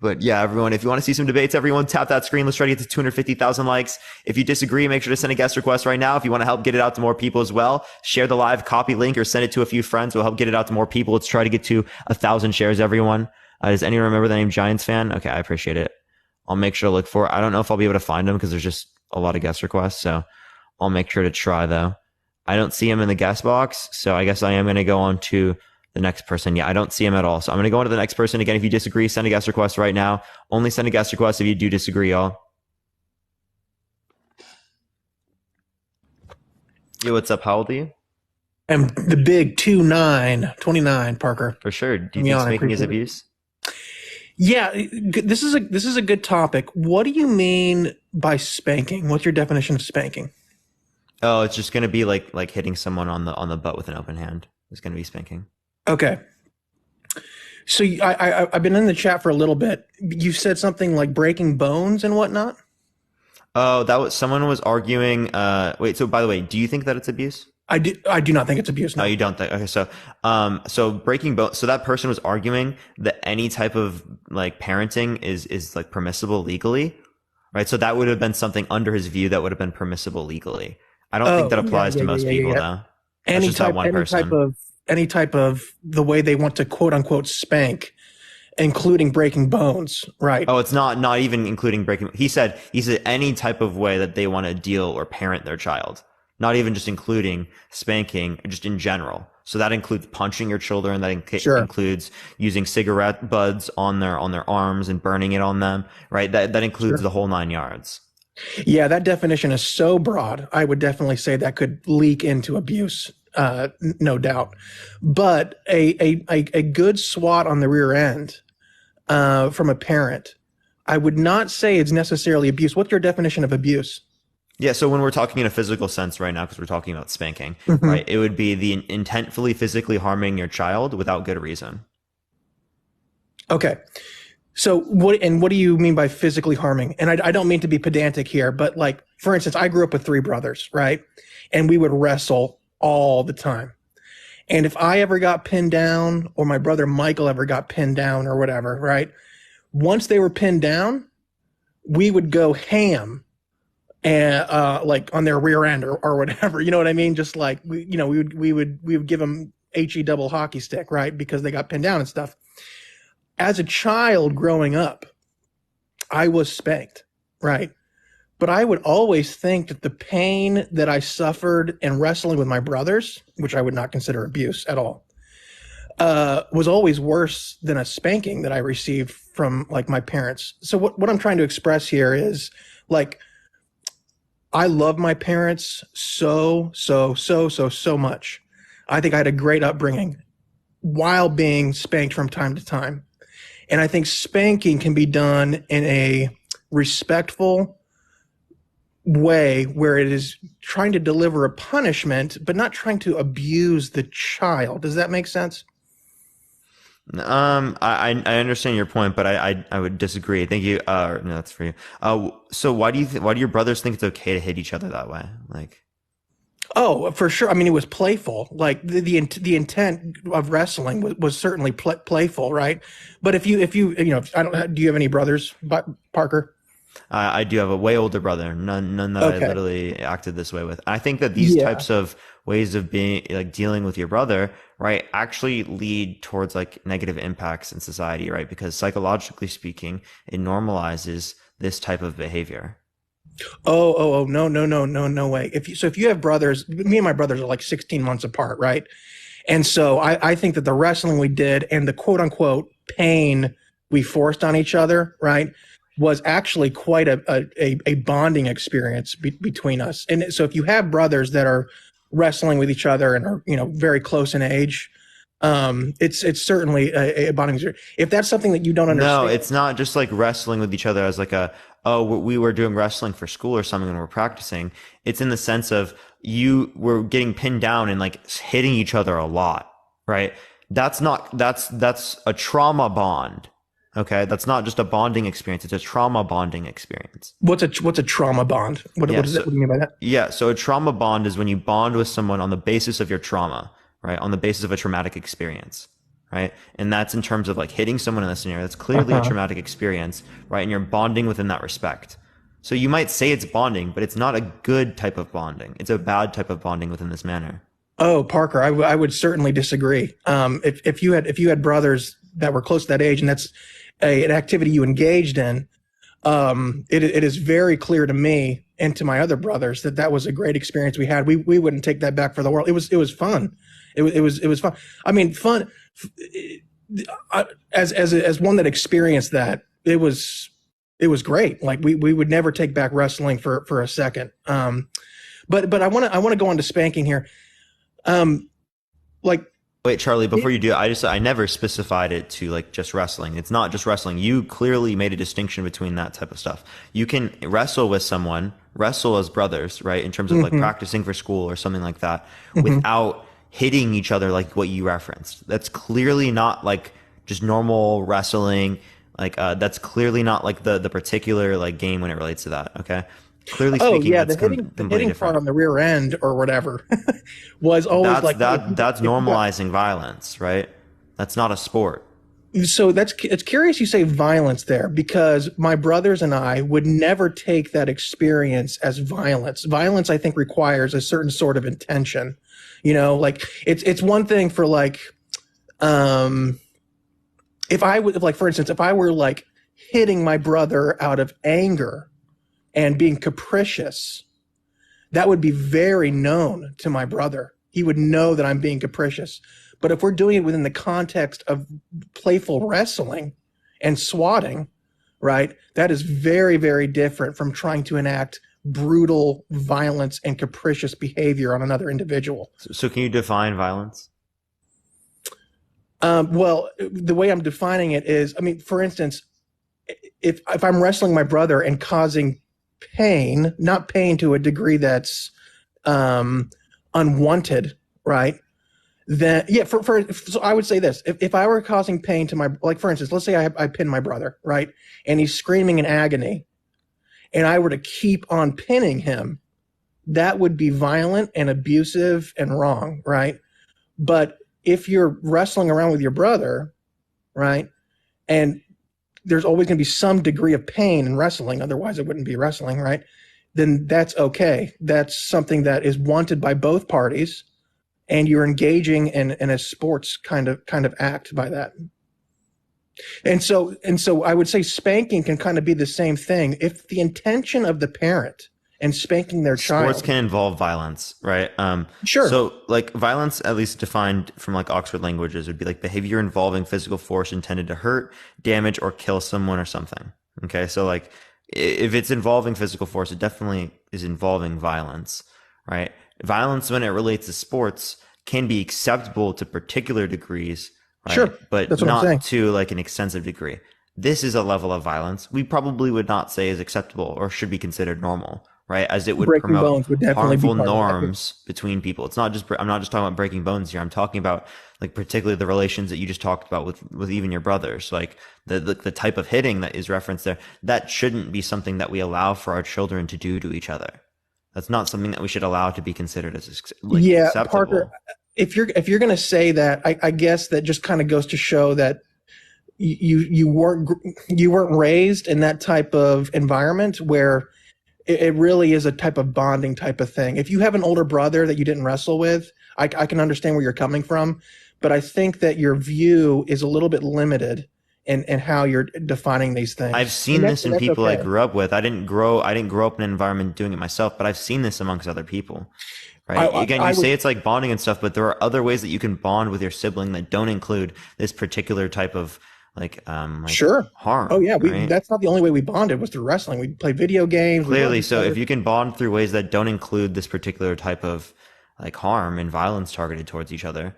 But yeah, everyone, if you want to see some debates, everyone tap that screen. Let's try to get to 250,000 likes. If you disagree, make sure to send a guest request right now. If you want to help get it out to more people as well, share the live copy link or send it to a few friends. We'll help get it out to more people. Let's try to get to 1,000 shares, everyone. Does anyone remember the name Giants fan? Okay, I appreciate it. I'll make sure to look for it. I don't know if I'll be able to find him because there's just a lot of guest requests. So I'll make sure to try though. I don't see him in the guest box. So I guess I am going to go on to the next person. Yeah, I don't see him at all. So I'm going to go on to the next person. Again, if you disagree, send a guest request right now. Only send a guest request if you do disagree, y'all. Yo, what's up? How old are you? I'm the big 29, Parker. For sure. Do you think spanking is abuse? Yeah, this is a good topic. What do you mean by spanking? What's your definition of spanking? Oh, it's just going to be like hitting someone on the butt with an open hand. It's going to be spanking. Okay. So I've been in the chat for a little bit. You said something like breaking bones and whatnot. Oh, someone was arguing. Wait. So by the way, do you think that it's abuse? I do not think it's abuse. No, you don't think. Okay, so breaking bones. So that person was arguing that any type of like parenting is like permissible legally, right? So that would have been something under his view that would have been permissible legally. I don't think that applies to most people though. Any type of the way they want to quote unquote spank, including breaking bones, right? Oh, it's not even including breaking. He said any type of way that they want to deal or parent their child. Not even just including spanking, just in general. So that includes punching your children. That includes using cigarette butts on their arms and burning it on them. Right. That includes the whole 9 yards. Yeah, that definition is so broad. I would definitely say that could leak into abuse, no doubt. But a good swat on the rear end from a parent, I would not say it's necessarily abuse. What's your definition of abuse? Yeah, so when we're talking in a physical sense right now, because we're talking about spanking, right, it would be the intentfully physically harming your child without good reason. Okay. So what do you mean by physically harming? And I don't mean to be pedantic here, but like, for instance, I grew up with 3 brothers, right? And we would wrestle all the time. And if I ever got pinned down or my brother Michael ever got pinned down or whatever, right? Once they were pinned down, we would go ham. And like on their rear end or whatever, you know what I mean? Just like we would give them HE double hockey stick, right? Because they got pinned down and stuff. As a child growing up, I was spanked, right? But I would always think that the pain that I suffered in wrestling with my brothers, which I would not consider abuse at all, was always worse than a spanking that I received from like my parents. So what I'm trying to express here is like, I love my parents so much. I think I had a great upbringing while being spanked from time to time. And I think spanking can be done in a respectful way where it is trying to deliver a punishment, but not trying to abuse the child. Does that make sense? I understand your point, but I would disagree. Thank you. No, that's for you. So why do your brothers think it's okay to hit each other that way? Like, oh, for sure. I mean, it was playful. Like the intent of wrestling was certainly playful, right? But if you do you have any brothers, Parker? I do have a way older brother. None that I literally acted this way with. I think that these types of ways of being like dealing with your brother, right, actually lead towards like negative impacts in society, right? Because psychologically speaking, it normalizes this type of behavior. Oh, no way. If you have brothers, me and my brothers are like 16 months apart, right? And so I think that the wrestling we did and the quote unquote pain we forced on each other, right, was actually quite a bonding experience between us. And so if you have brothers that are wrestling with each other and are, very close in age, it's certainly a bonding experience. If that's something that you don't understand. No, it's not just like wrestling with each other as like we were doing wrestling for school or something and we're practicing. It's in the sense of you were getting pinned down and like hitting each other a lot, right? That's a trauma bond. Okay, that's not just a bonding experience; it's a trauma bonding experience. What's a trauma bond? What Yeah, is that? What do you mean by that? Yeah, so a trauma bond is when you bond with someone on the basis of your trauma, right? On the basis of a traumatic experience, right? And that's in terms of like hitting someone in this scenario. That's clearly a traumatic experience, right? And you're bonding within that respect. So you might say it's bonding, but it's not a good type of bonding. It's a bad type of bonding within this manner. Oh, Parker, I would certainly disagree. If you had brothers that were close to that age, and that's an activity you engaged in, it is very clear to me and to my other brothers that was a great experience we had. We wouldn't take that back for the world. It was fun. It was fun. I mean, fun. As one that experienced that, it was great. Like we would never take back wrestling for a second. But I want to go on to spanking here. Wait, Charlie, before you do, I never specified it to like just wrestling. It's not just wrestling. You clearly made a distinction between that type of stuff. You can wrestle with someone, wrestle as brothers, right? In terms of like practicing for school or something like that, without hitting each other like what you referenced. That's clearly not like just normal wrestling. Like that's clearly not like the particular like game when it relates to that. Okay. Clearly speaking, the that's hitting different. part on the rear end or whatever was always that's normalizing violence, right? That's not a sport. So it's curious you say violence there, because my brothers and I would never take that experience as violence. Violence, I think, requires a certain sort of intention. You know, like it's one thing for like, if I would, like, for instance, if I were like hitting my brother out of anger and being capricious, that would be very known to my brother. He would know that I'm being capricious. But if we're doing it within the context of playful wrestling and swatting, right, that is very, very different from trying to enact brutal violence and capricious behavior on another individual. So can you define violence? Well, the way I'm defining it is, I mean, for instance, if I'm wrestling my brother and causing pain, not pain to a degree that's unwanted, right? Then, yeah, so I would say this. If I were causing pain to my, like, for instance, let's say I pin my brother, right? And he's screaming in agony, and I were to keep on pinning him, that would be violent and abusive and wrong, right? But if you're wrestling around with your brother, right, and there's always going to be some degree of pain in wrestling, otherwise it wouldn't be wrestling, right? Then that's okay. That's something that is wanted by both parties, and you're engaging in a sports kind of act by that. And so I would say spanking can kind of be the same thing. If the intention of the parent and spanking their child, sports can involve violence, right? Sure. So like violence, at least defined from like Oxford languages, would be like behavior involving physical force intended to hurt, damage, or kill someone or something. Okay. So like if it's involving physical force, it definitely is involving violence, right? Violence, when it relates to sports, can be acceptable to particular degrees, right? Sure. But That's what I'm saying. not to like an extensive degree. This is a level of violence we probably would not say is acceptable or should be considered normal, right? As it would Breaking promote bones would definitely be harmful part of that. norms between people. It's not just, I'm not just talking about breaking bones here. I'm talking about like particularly the relations that you just talked about with even your brothers, like the type of hitting that is referenced there. That shouldn't be something that we allow for our children to do to each other. That's not something that we should allow to be considered as like, acceptable. Parker, if you're going to say that, I guess that just kind of goes to show that you weren't raised in that type of environment where it really is a type of bonding type of thing. If you have an older brother that you didn't wrestle with, I can understand where you're coming from, but I think that your view is a little bit limited in how you're defining these things. I've seen this in people I grew up with. I didn't grow up in an environment doing it myself, but I've seen this amongst other people. Right. Again, you say it's like bonding and stuff, but there are other ways that you can bond with your sibling that don't include this particular type of sure harm. Oh yeah, right? That's not the only way we bonded was through wrestling. We played video games. Clearly, so if you can bond through ways that don't include this particular type of like harm and violence targeted towards each other,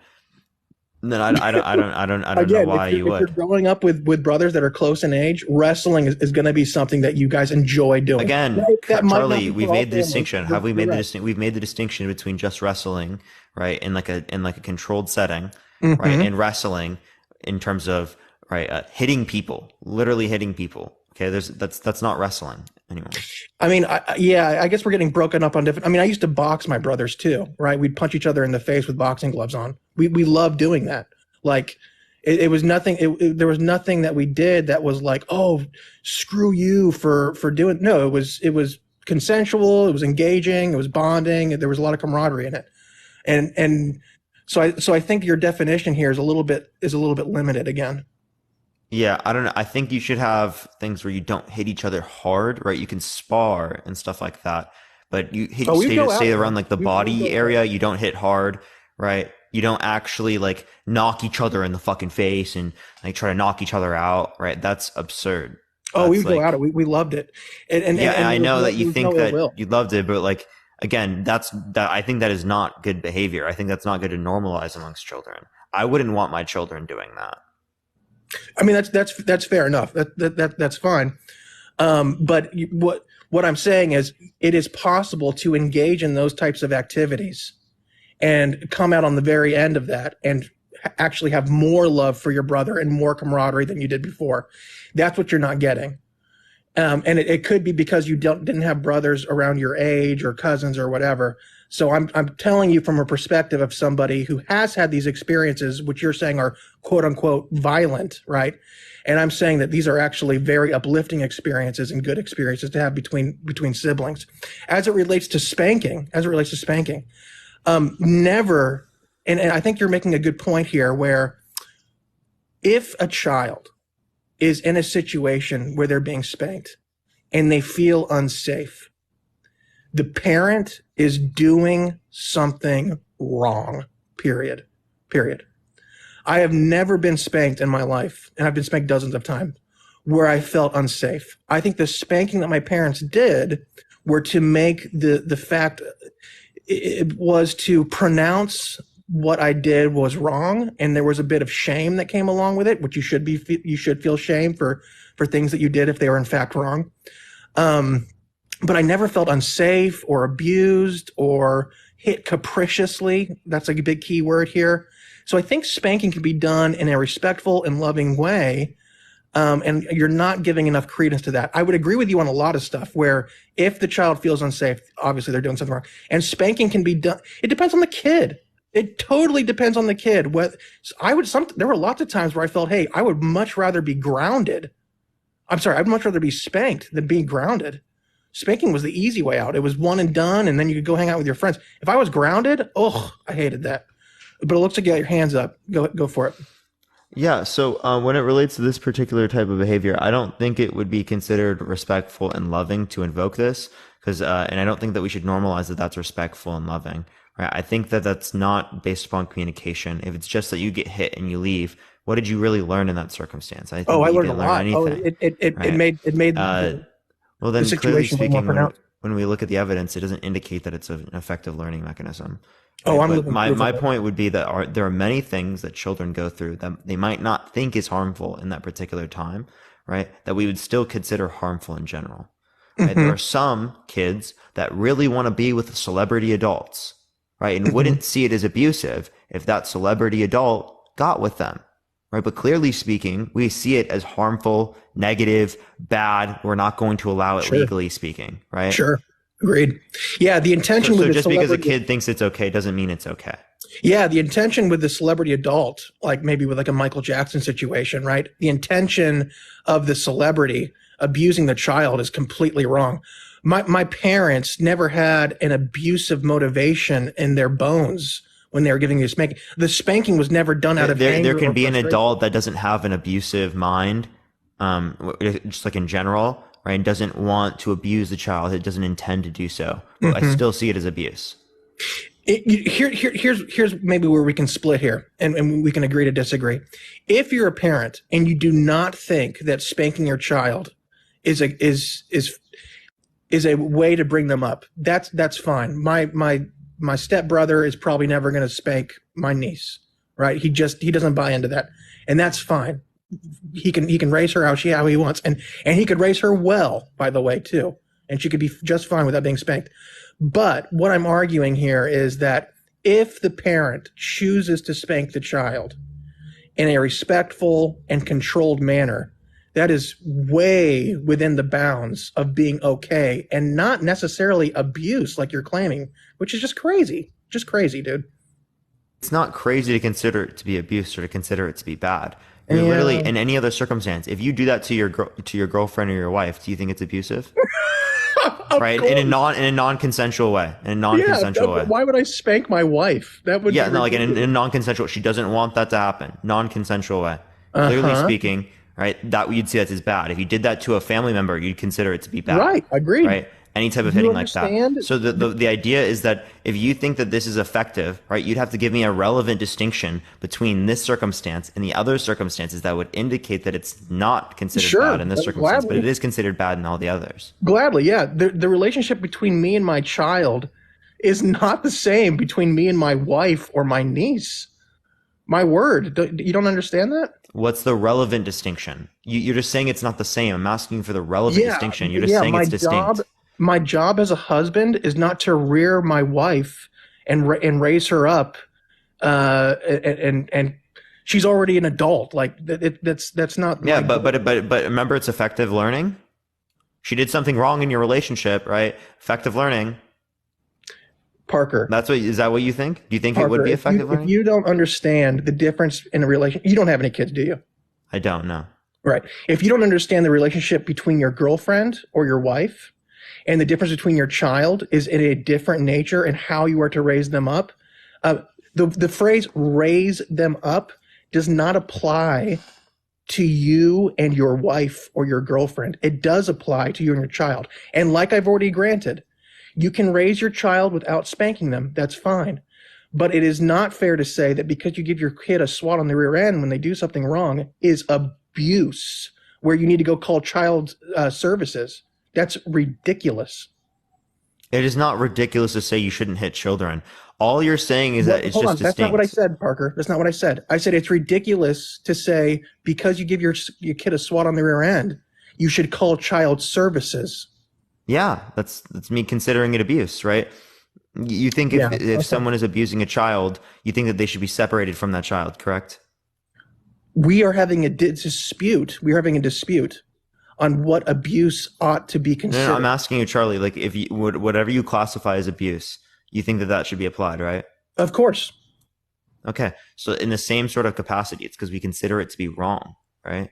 then I don't know why you would. If you're growing up with brothers that are close in age, wrestling is going to be something that you guys enjoy doing. Again, Charlie, we've made the distinction. Have we made the distinction? We've made the distinction between just wrestling, right, in like a controlled setting, right, and wrestling in terms of right? Hitting people, literally hitting people. Okay, that's not wrestling anymore. I mean, I guess we're getting broken up on different. I mean, I used to box my brothers too, right? We'd punch each other in the face with boxing gloves on. We loved doing that. Like, it was nothing. There was nothing that we did that was like, oh, screw you for doing. No, it was consensual. It was engaging. It was bonding. There was a lot of camaraderie in it, and so I think your definition here is a little bit limited again. Yeah, I don't know. I think you should have things where you don't hit each other hard, right? You can spar and stuff like that, but you hit, stay around like the body area. You don't hit hard, right? You don't actually like knock each other in the fucking face and like try to knock each other out, right? That's absurd. Oh, we would go at it. We loved it. And I know that you think that you loved it, but like, again, I think that is not good behavior. I think that's not good to normalize amongst children. I wouldn't want my children doing that. I mean, that's fair enough. That's fine. But what I'm saying is, it is possible to engage in those types of activities and come out on the very end of that and actually have more love for your brother and more camaraderie than you did before. That's what you're not getting. And it could be because you didn't have brothers around your age or cousins or whatever. So I'm telling you from a perspective of somebody who has had these experiences, which you're saying are quote unquote violent, right? And I'm saying that these are actually very uplifting experiences and good experiences to have between siblings. As it relates to spanking, never, and I think you're making a good point here, where if a child is in a situation where they're being spanked and they feel unsafe, the parent is doing something wrong, period. I have never been spanked in my life, and I've been spanked dozens of times, where I felt unsafe. I think the spanking that my parents did were to make the fact, it was to pronounce what I did was wrong, and there was a bit of shame that came along with it, which you should feel shame for things that you did if they were in fact wrong. But I never felt unsafe or abused or hit capriciously. That's a big key word here. So I think spanking can be done in a respectful and loving way. And you're not giving enough credence to that. I would agree with you on a lot of stuff where if the child feels unsafe, obviously they're doing something wrong. And spanking can be done. It depends on the kid. It totally depends on the kid. There were lots of times where I felt, hey, I would much rather be grounded. I'd much rather be spanked than being grounded. Spanking was the easy way out. It was one and done, and then you could go hang out with your friends. If I was grounded, I hated that. But it looks like you got your hands up. Go for it. Yeah, so when it relates to this particular type of behavior, I don't think it would be considered respectful and loving to invoke this, and I don't think that we should normalize that that's respectful and loving. Right? I think that that's not based upon communication. If it's just that you get hit and you leave, what did you really learn in that circumstance? I learned a lot. It made well, then the clearly situation speaking, more when we look at the evidence, it doesn't indicate that it's an effective learning mechanism. My point would be that there are many things that children go through that they might not think is harmful in that particular time, right? That we would still consider harmful in general. Right? There are some kids that really want to be with celebrity adults, right? And wouldn't see it as abusive if that celebrity adult got with them, right? But clearly speaking, we see it as harmful, negative, bad. We're not going to allow it legally speaking, right? Sure. Agreed. Yeah, the intention with just because a kid thinks it's okay doesn't mean it's okay. Yeah, the intention with the celebrity adult, like maybe with like a Michael Jackson situation, right? The intention of the celebrity abusing the child is completely wrong. My parents never had an abusive motivation in their bones when they were giving you a spanking. The spanking was never done out of anger. There can be an adult that doesn't have an abusive mind, just like in general, right? And doesn't want to abuse the child. It doesn't intend to do so. But I still see it as abuse. Here's maybe where we can split here, and we can agree to disagree. If you're a parent and you do not think that spanking your child is a way to bring them up, that's fine. My stepbrother is probably never going to spank my niece, right? He doesn't buy into that, and that's fine. He can raise her how he wants, and he could raise her well, by the way, too, and she could be just fine without being spanked. But what I'm arguing here is that if the parent chooses to spank the child in a respectful and controlled manner, that is way within the bounds of being okay and not necessarily abuse like you're claiming, which is just crazy. Just crazy, dude. It's not crazy to consider it to be abuse or to consider it to be bad. You're literally, in any other circumstance, if you do that to your girlfriend or your wife, do you think it's abusive? Right? In a non-consensual way. In a non-consensual way. Why would I spank my wife? That would be like in a non-consensual. She doesn't want that to happen. Non-consensual way. Clearly speaking, right? That you'd see that as bad. If you did that to a family member, you'd consider it to be bad. Right. Agreed. Right. Any type of hitting like that. So the idea is that if you think that this is effective, right, you'd have to give me a relevant distinction between this circumstance and the other circumstances that would indicate that it's not considered bad in this circumstance, but it is considered bad in all the others. Gladly, yeah. The relationship between me and my child is not the same between me and my wife or my niece. My word. You don't understand that? What's the relevant distinction? You're just saying it's not the same. I'm asking for the relevant distinction. You're just saying it's distinct. My job as a husband is not to rear my wife and raise her up, and she's already an adult. Like that's not. Yeah, but remember, it's effective learning. She did something wrong in your relationship, right? Effective learning. Parker, is that what you think? Do you think Parker, it would be effective learning? If you don't understand the difference in a relationship, you don't have any kids, do you? I don't know. Right. If you don't understand the relationship between your girlfriend or your wife, and the difference between your child is in a different nature and how you are to raise them up. The phrase raise them up does not apply to you and your wife or your girlfriend. It does apply to you and your child. And like I've already granted, you can raise your child without spanking them. That's fine. But it is not fair to say that because you give your kid a swat on the rear end when they do something wrong is abuse, where you need to go call child services. That's ridiculous. It is not ridiculous to say you shouldn't hit children. All you're saying is that it's just distinct. That's not what I said, Parker. That's not what I said. I said it's ridiculous to say because you give your kid a swat on the rear end, you should call child services. Yeah, that's me considering it abuse, right? You think if someone is abusing a child, you think that they should be separated from that child, correct? We are having a dispute. We're having a dispute on what abuse ought to be considered. No, I'm asking you, Charlie, like if you whatever you classify as abuse, you think that should be applied, right? Of course. Okay. So in the same sort of capacity, it's because we consider it to be wrong, right?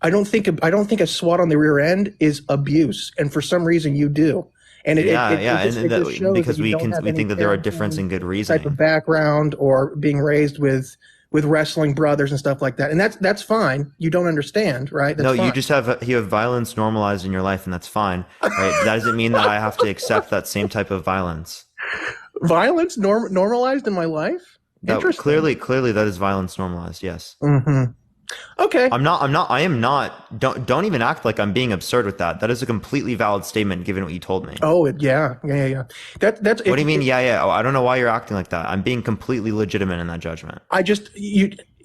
I don't think a swat on the rear end is abuse, and for some reason you do. And because we think that there are difference in good reasoning. Type of background or being raised with wrestling brothers and stuff like that. And that's fine. You don't understand, right? That's fine. You just have violence normalized in your life, and that's fine, right? That doesn't mean that I have to accept that same type of violence. Violence normalized in my life? Clearly that is violence normalized, yes. Mm-hmm. Okay. I am not. Don't even act like I'm being absurd with that. That is a completely valid statement given what you told me. Oh, yeah. That's. What do you mean? Yeah. Oh, I don't know why you're acting like that. I'm being completely legitimate in that judgment.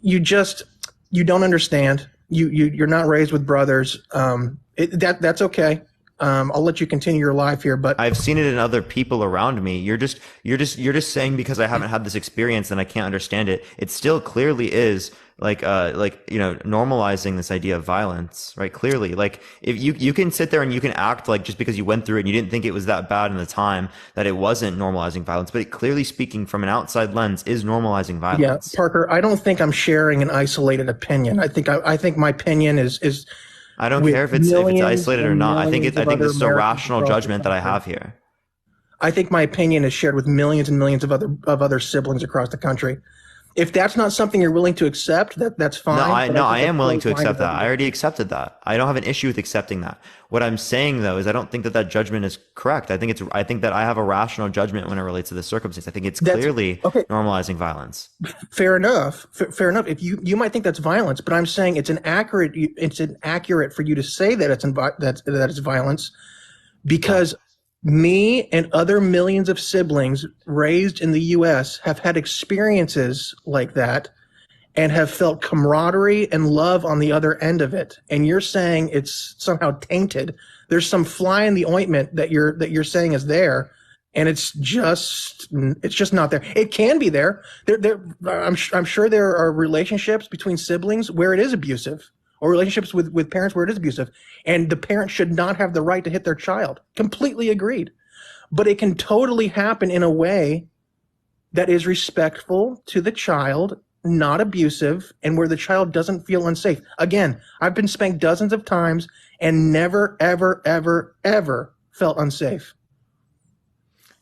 You don't understand. You're not raised with brothers. That's okay. I'll let you continue your life here, but I've seen it in other people around me. You're just saying because I haven't had this experience and I can't understand it. It still clearly is normalizing this idea of violence, right? Clearly, like if you can sit there and you can act like just because you went through it and you didn't think it was that bad in the time that it wasn't normalizing violence, but it clearly speaking from an outside lens is normalizing violence. Yeah, Parker, I don't think I'm sharing an isolated opinion. I think my opinion is I don't care if it's isolated or not. I think this is a rational judgment that I have here. I think my opinion is shared with millions and millions of other siblings across the country. If that's not something you're willing to accept, that's fine. I am willing to accept that. I already accepted that. I don't have an issue with accepting that. What I'm saying though is I don't think that judgment is correct. I think that I have a rational judgment when it relates to this circumstance. I think it's clearly normalizing violence. Fair enough. Fair enough. If you might think that's violence, but I'm saying it's inaccurate for you to say that it's violence because me and other millions of siblings raised in the U.S. have had experiences like that and have felt camaraderie and love on the other end of it. And you're saying it's somehow tainted. There's some fly in the ointment that you're saying is there. and it's just not there. It can be there. I'm sure there are relationships between siblings where it is abusive, or relationships with parents where it is abusive, and the parent should not have the right to hit their child. Completely agreed. But it can totally happen in a way that is respectful to the child, not abusive, and where the child doesn't feel unsafe. Again, I've been spanked dozens of times and never, ever, ever, ever felt unsafe.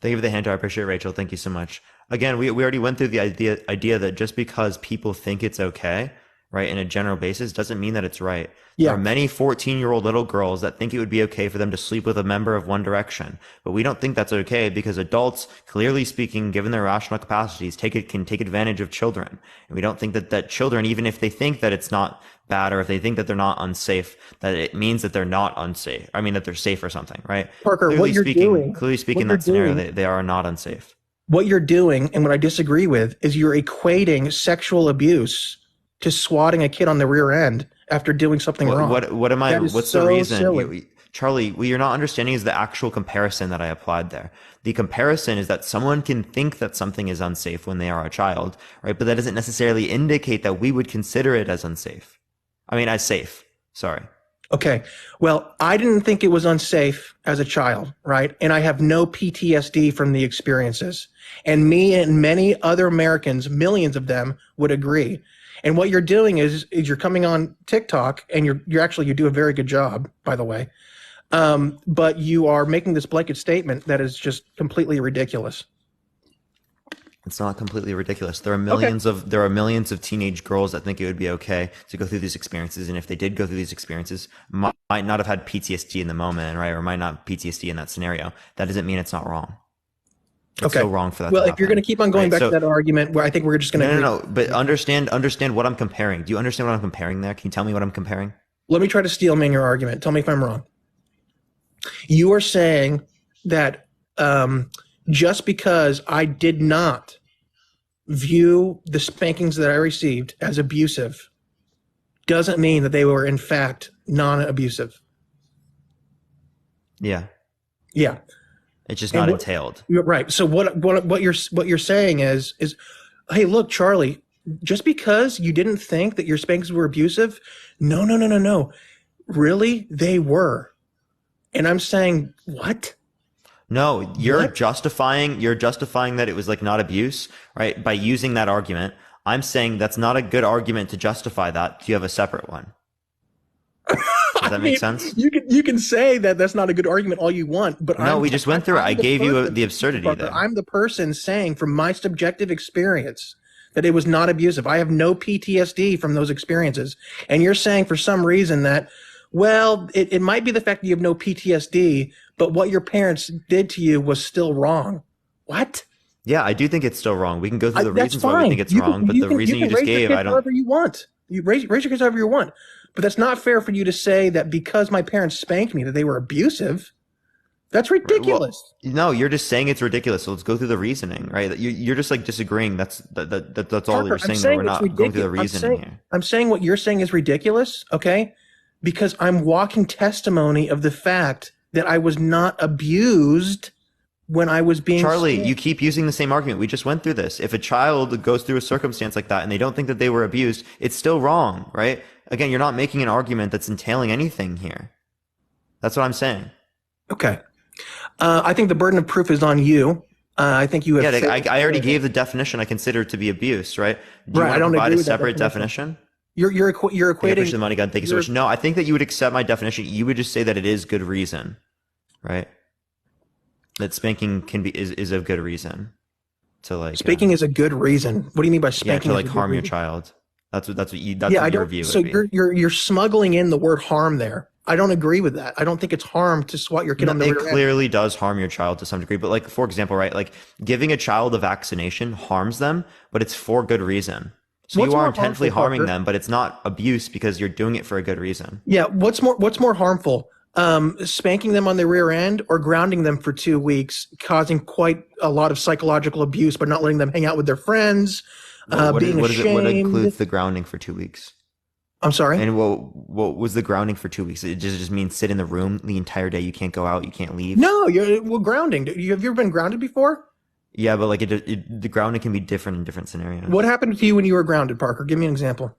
Thank you for the hand. I appreciate it, Rachel. Thank you so much. Again, we already went through the idea that just because people think it's okay, right, in a general basis, doesn't mean that it's right. Yeah. There are many 14-year-old little girls that think it would be okay for them to sleep with a member of One Direction, but we don't think that's okay because adults, clearly speaking, given their rational capacities, can take advantage of children. And we don't think that children, even if they think that it's not bad or if they think that they're not unsafe, that it means that they're not unsafe. I mean, that they're safe or something, right? Parker, clearly what you're doing, clearly speaking, in that scenario, they are not unsafe. What you're doing, and what I disagree with, is you're equating sexual abuse to swatting a kid on the rear end after doing something wrong. What am I? What's so the reason? silly. Charlie, what you're not understanding is the actual comparison that I applied there. The comparison is that someone can think that something is unsafe when they are a child, right? But that doesn't necessarily indicate that we would consider it as unsafe. I mean, as safe. Sorry. Okay. Well, I didn't think it was unsafe as a child, right? And I have no PTSD from the experiences. And me and many other Americans, millions of them, would agree. And what you're doing is you're coming on TikTok, and you do a very good job, by the way. But you are making this blanket statement that is just completely ridiculous. It's not completely ridiculous. There are millions of teenage girls that think it would be okay to go through these experiences, and if they did go through these experiences, might not have had PTSD in the moment, right, or might not have PTSD in that scenario. That doesn't mean it's not wrong. It's still wrong for that. Well, to if happen, you're going to keep on going right? back to that argument, where I think we're just going to no. But understand what I'm comparing. Do you understand what I'm comparing there? Can you tell me what I'm comparing? Let me try to steel man your argument. Tell me if I'm wrong. You are saying that just because I did not view the spankings that I received as abusive doesn't mean that they were in fact non-abusive. Yeah. Yeah. It's just not entailed. Right. So what you're saying is, hey, look, Charlie, just because you didn't think that your spankings were abusive, no. Really, they were. And I'm saying, what? No, you're justifying that it was like not abuse, right? By using that argument. I'm saying that's not a good argument to justify that. Do you have a separate one? Does that make sense? You can say that that's not a good argument all you want, but no, we just went through it. I gave you the absurdity there. I'm the person saying from my subjective experience that it was not abusive. I have no PTSD from those experiences. And you're saying for some reason that, well, it might be the fact that you have no PTSD, but what your parents did to you was still wrong. What? Yeah, I do think it's still wrong. We can go through the reasons why we think it's wrong, but the reason you just gave, I don't. However you want. You raise your kids however you want. But that's not fair for you to say that because my parents spanked me that they were abusive. That's ridiculous. Well, no, you're just saying it's ridiculous. So let's go through the reasoning, right? You're just like disagreeing. That's all Parker, you're saying. That we're not going through the reasoning here. I'm saying what you're saying is ridiculous, okay? Because I'm walking testimony of the fact that I was not abused when I was being Charlie, spanked. you keep using the same argument. We just went through this. If a child goes through a circumstance like that and they don't think that they were abused, it's still wrong, right? Again, you're not making an argument that's entailing anything here. That's what I'm saying. Okay. I think the burden of proof is on you. I think you have. Yeah, I already gave the definition I consider to be abuse, right? Do you right. want I don't to provide agree a with separate that definition. definition? You're equating. The money gun. Thank you so much. No, I think that you would accept my definition. You would just say that it is good reason, right? That spanking is a good reason to like. Spanking is a good reason. What do you mean by spanking? Yeah, to like harm your child. That's what your view would so be. you're smuggling in the word harm there. I don't agree with that. I don't think it's harm to swat your kid on the rear end. It clearly does harm your child to some degree. But like, for example, right, like giving a child a vaccination harms them, but it's for good reason. So you are intentionally harming them, but it's not abuse because you're doing it for a good reason. Yeah. What's more harmful? Spanking them on the rear end or grounding them for 2 weeks, causing quite a lot of psychological abuse, but not letting them hang out with their friends, being ashamed. What includes the grounding for 2 weeks? I'm sorry. And what was the grounding for 2 weeks? It just means sit in the room the entire day. You can't go out. You can't leave. No, grounding. Have you ever been grounded before? Yeah, but like the grounding can be different in different scenarios. What happened to you when you were grounded, Parker? Give me an example.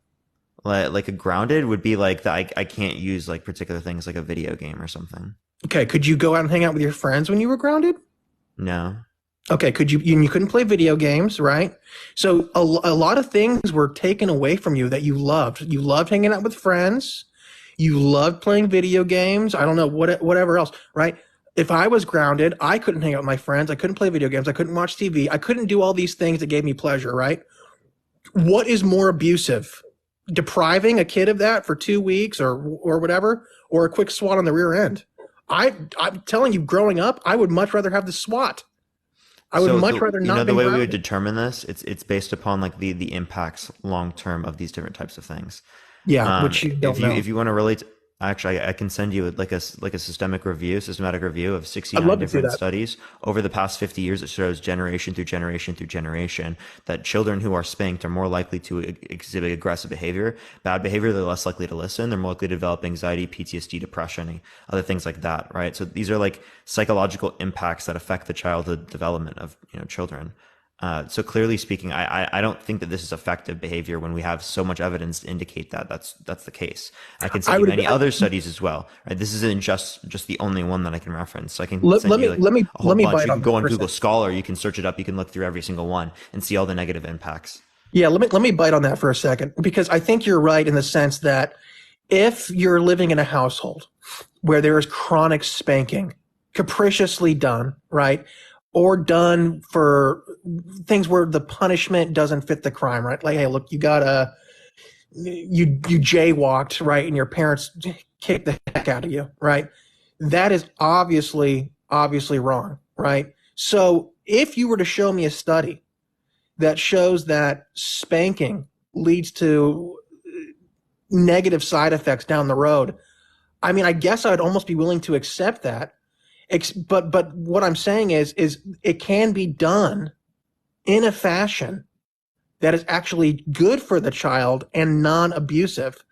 Like a grounded would be like that. I can't use like particular things like a video game or something. Okay, could you go out and hang out with your friends when you were grounded? No. Okay, you couldn't play video games, right? So a lot of things were taken away from you that you loved. You loved hanging out with friends. You loved playing video games. I don't know, whatever else, right? If I was grounded, I couldn't hang out with my friends. I couldn't play video games. I couldn't watch TV. I couldn't do all these things that gave me pleasure, right? What is more abusive? Depriving a kid of that for 2 weeks or whatever, or a quick swat on the rear end? I'm telling you, growing up, I would much rather have the swat. I would much rather not. You know, the way grounded. we would determine this, it's based upon like the impacts long term of these different types of things. Yeah, which you don't know. If you want to relate, actually, I can send you like a systematic review of 69 love to see different that. studies over the past 50 years. It shows generation through generation through generation that children who are spanked are more likely to exhibit aggressive behavior, bad behavior. They're less likely to listen. They're more likely to develop anxiety, PTSD, depression, other things like that. Right. So these are like psychological impacts that affect the childhood development of children. So clearly speaking, I don't think that this is effective behavior when we have so much evidence to indicate that that's the case. I can send you many other studies as well. Right? This isn't just the only one that I can reference. So I can send you a whole bunch. You can go on Google Scholar, you can search it up, you can look through every single one and see all the negative impacts. Yeah, let me bite on that for a second, because I think you're right in the sense that if you're living in a household where there is chronic spanking, capriciously done, right? Or done for things where the punishment doesn't fit the crime, right? Like, hey, look, you jaywalked, right? And your parents kicked the heck out of you, right? That is obviously wrong, right? So if you were to show me a study that shows that spanking leads to negative side effects down the road, I mean, I guess I'd almost be willing to accept that. But what I'm saying is it can be done in a fashion that is actually good for the child and non-abusive.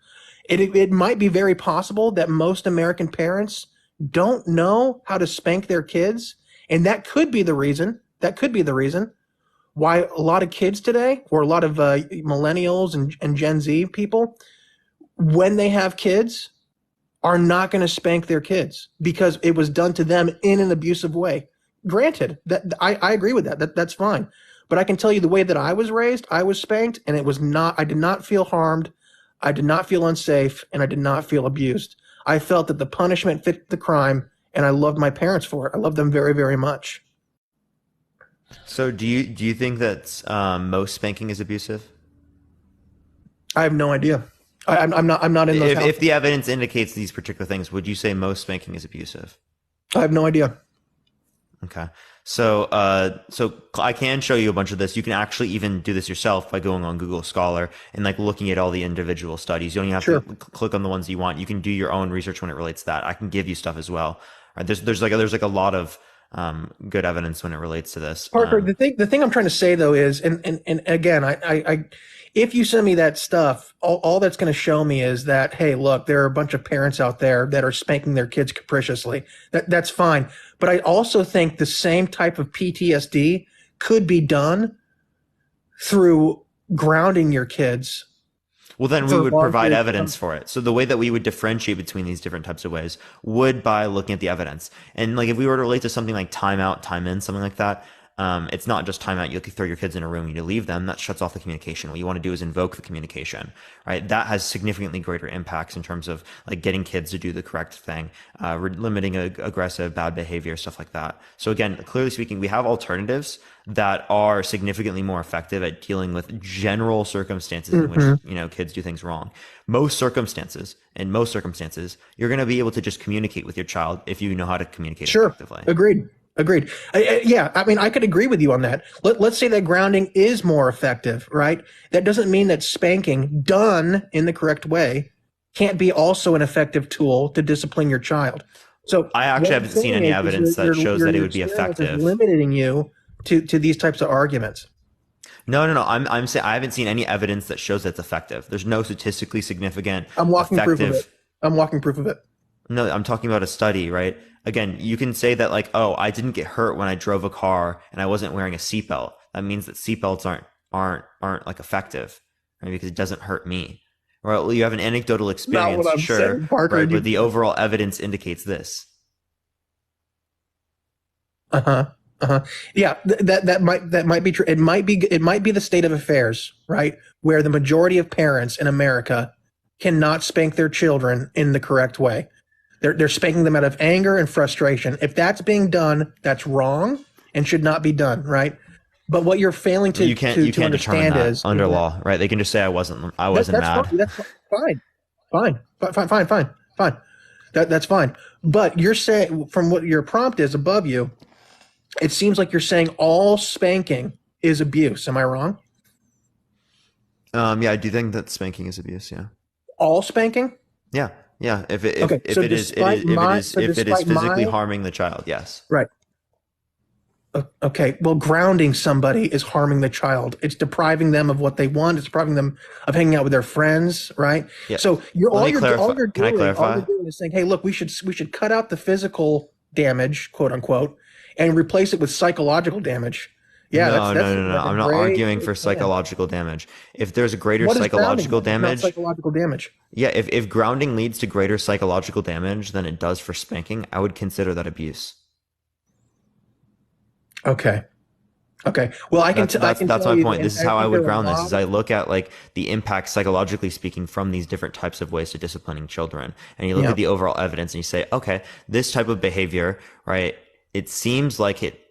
It might be very possible that most American parents don't know how to spank their kids, and that could be the reason. That could be the reason why a lot of kids today, or a lot of millennials and Gen Z people, when they have kids, are not going to spank their kids because it was done to them in an abusive way. Granted, that I agree with that. That's fine. But I can tell you the way that I was raised, I was spanked, and I did not feel harmed, I did not feel unsafe, and I did not feel abused. I felt that the punishment fit the crime, and I loved my parents for it. I loved them very, very much. So do you think that most spanking is abusive? I have no idea. I'm not in those. If the evidence indicates these particular things, would you say most spanking is abusive? I have no idea. Okay. So I can show you a bunch of this. You can actually even do this yourself by going on Google Scholar and like looking at all the individual studies. You don't even have to click on the ones you want. You can do your own research when it relates to that. I can give you stuff as well. Right? There's like a lot of good evidence when it relates to this. Parker, the thing I'm trying to say though is, and again, I if you send me that stuff, all that's going to show me is that, hey, look, there are a bunch of parents out there that are spanking their kids capriciously. That's fine. But I also think the same type of PTSD could be done through grounding your kids. Well, then we would provide evidence for it. So the way that we would differentiate between these different types of ways would by looking at the evidence. And like if we were to relate to something like time out, time in, something like that, it's not just time out. You throw your kids in a room, you leave them. That shuts off the communication. What you want to do is invoke the communication, right? That has significantly greater impacts in terms of like getting kids to do the correct thing, limiting aggressive, bad behavior, stuff like that. So again, clearly speaking, we have alternatives that are significantly more effective at dealing with general circumstances in which, kids do things wrong. Most circumstances, you're going to be able to just communicate with your child if you know how to communicate effectively. Agreed. Yeah, I mean, I could agree with you on that. Let's say that grounding is more effective, right? That doesn't mean that spanking done in the correct way can't be also an effective tool to discipline your child. So I actually haven't seen any evidence that shows that it would be effective. Limiting you to these types of arguments. No. I'm saying I haven't seen any evidence that shows that's effective. There's no statistically significant I'm walking proof of it. effective. I'm walking proof of it. No, I'm talking about a study, right? Again, you can say that like, oh, I didn't get hurt when I drove a car and I wasn't wearing a seatbelt. That means that seatbelts aren't like effective, right? Because it doesn't hurt me. Well, you have an anecdotal experience, Not what I'm sure, saying, Parker. right? But the overall evidence indicates this. Uh-huh. Uh-huh. Yeah, that might be true. It might be the state of affairs, right? Where the majority of parents in America cannot spank their children in the correct way. They're spanking them out of anger and frustration. If that's being done, that's wrong and should not be done, right? But what you're failing to You can't determine understand that is under law, right? They can just say I wasn't mad. That's fine. That's fine. But you're saying, from what your prompt is above you, it seems like you're saying all spanking is abuse. Am I wrong? Yeah, I do think that spanking is abuse. Yeah. All spanking? Yeah. If it is physically harming the child, yes. Right. Okay. Well, grounding somebody is harming the child. It's depriving them of what they want. It's depriving them of hanging out with their friends. Right. Yeah. So all you're doing is saying, hey, look, we should cut out the physical damage, quote unquote, and replace it with psychological damage. Yeah. No. I'm not arguing for psychological damage. If there's a greater psychological damage, psychological damage. Yeah. If grounding leads to greater psychological damage than it does for spanking, I would consider that abuse. Okay. Well, that's my point. This is how I would ground this. Is I look at like the impact psychologically speaking from these different types of ways to disciplining children, and you look at the overall evidence, and you say, okay, this type of behavior, right? It seems like it,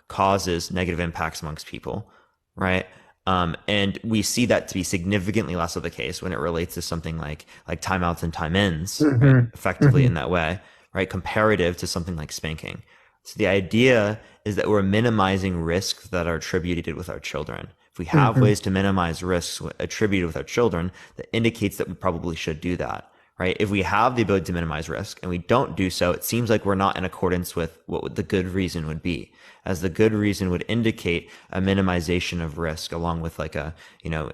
causes negative impacts amongst people, right? And we see that to be significantly less of the case when it relates to something like timeouts and time ins, right? Effectively in that way, right? Comparative to something like spanking. So the idea is that we're minimizing risks that are attributed with our children. If we have ways to minimize risks attributed with our children, that indicates that we probably should do that, right? If we have the ability to minimize risk and we don't do so, it seems like we're not in accordance with what the good reason would be, as the good reason would indicate a minimization of risk along with like a,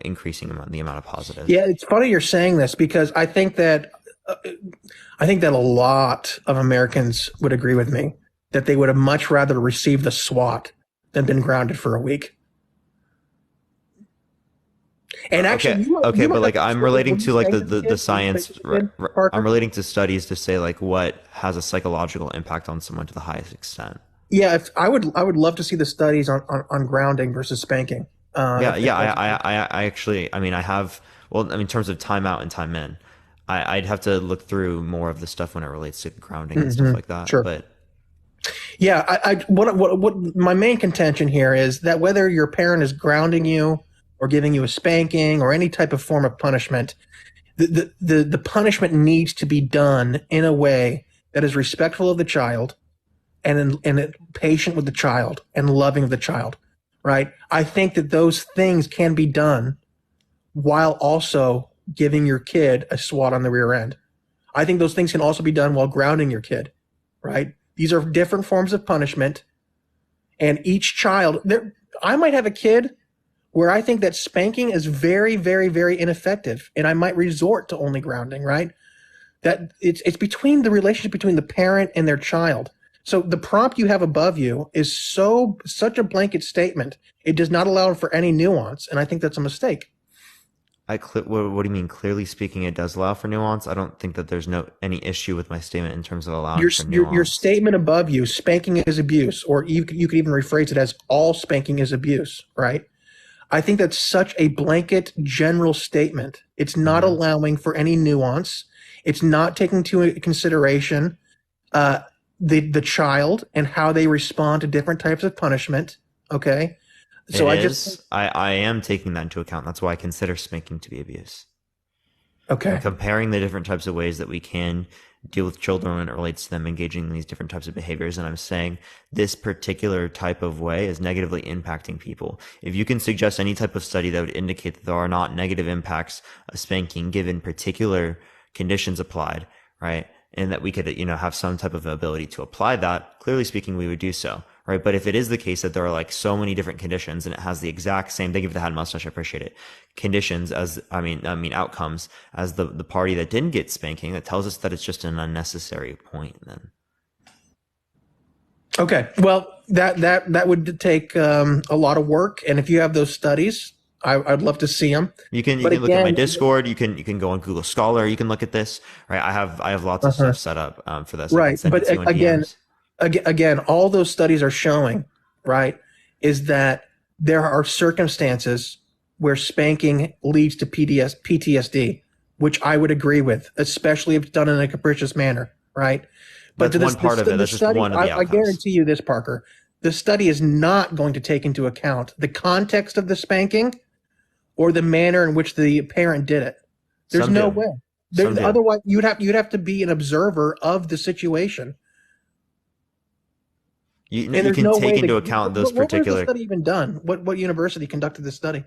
increasing the amount of positives. Yeah, it's funny you're saying this because I think that a lot of Americans would agree with me that they would have much rather received the SWAT than been grounded for a week. And actually, but like I'm relating to like the science. I'm relating to studies to say like what has a psychological impact on someone to the highest extent. Yeah, I would love to see the studies on grounding versus spanking. I actually, I have. Well, in terms of timeout and time in, I'd have to look through more of the stuff when it relates to grounding and stuff like that. Sure. But yeah, what my main contention here is that whether your parent is grounding you or giving you a spanking or any type of form of punishment, the punishment needs to be done in a way that is respectful of the child and patient with the child and loving of the child, right? I think that those things can be done while also giving your kid a swat on the rear end. I think those things can also be done while grounding your kid, right? These are different forms of punishment. And each child, I might have a kid where I think that spanking is very, very, very ineffective. And I might resort to only grounding, right? That it's between the relationship between the parent and their child. So the prompt you have above you is such a blanket statement. It does not allow for any nuance. And I think that's a mistake. What do you mean? Clearly speaking, it does allow for nuance. I don't think that there's any issue with my statement in terms of allowing for nuance. Your statement above you, spanking is abuse, or you could even rephrase it as all spanking is abuse, right? I think that's such a blanket general statement. It's not allowing for any nuance. It's not taking into consideration the child and how they respond to different types of punishment. Okay. So I am taking that into account. That's why I consider spanking to be abuse. Okay. I'm comparing the different types of ways that we can deal with children when it relates to them engaging in these different types of behaviors. And I'm saying this particular type of way is negatively impacting people. If you can suggest any type of study that would indicate that there are not negative impacts of spanking given particular conditions applied, right? And that we could, have some type of ability to apply that, clearly speaking, we would do so, right? But if it is the case that there are like so many different conditions and it has the exact same, thank you for the hat and mustache, I appreciate it, conditions as, outcomes as the party that didn't get spanking, that tells us that it's just an unnecessary point then. Okay. Well, that would take a lot of work. And if you have those studies, I'd love to see them. You can look at my Discord. You can go on Google Scholar. You can look at this. Right. I have lots of stuff set up for this. Right. But again, all those studies are showing, right, is that there are circumstances where spanking leads to PTSD, which I would agree with, especially if it's done in a capricious manner, right? But that's one part of it. That's just one of the outcomes. I guarantee you this, Parker. The study is not going to take into account the context of the spanking or the manner in which the parent did it. There's no way. Otherwise, you'd have to be an observer of the situation. You can take into account those particular. Where's the study even done? What university conducted this study?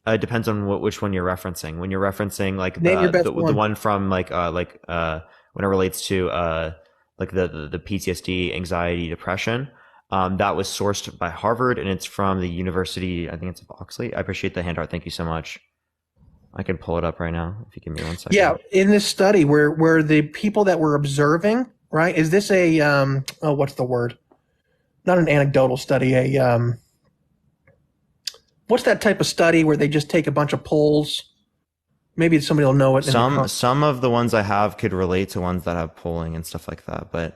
It depends on which one you're referencing. When you're referencing like the one from when it relates to like the PTSD, anxiety, depression, that was sourced by Harvard and it's from the University, I think it's of Oxley. I appreciate the handout. Thank you so much. I can pull it up right now if you give me 1 second. Yeah, in this study where the people that were observing, right? Is this a what's the word? Not an anecdotal study, what's that type of study where they just take a bunch of polls? Maybe somebody will know it. Some of the ones I have could relate to ones that have polling and stuff like that, but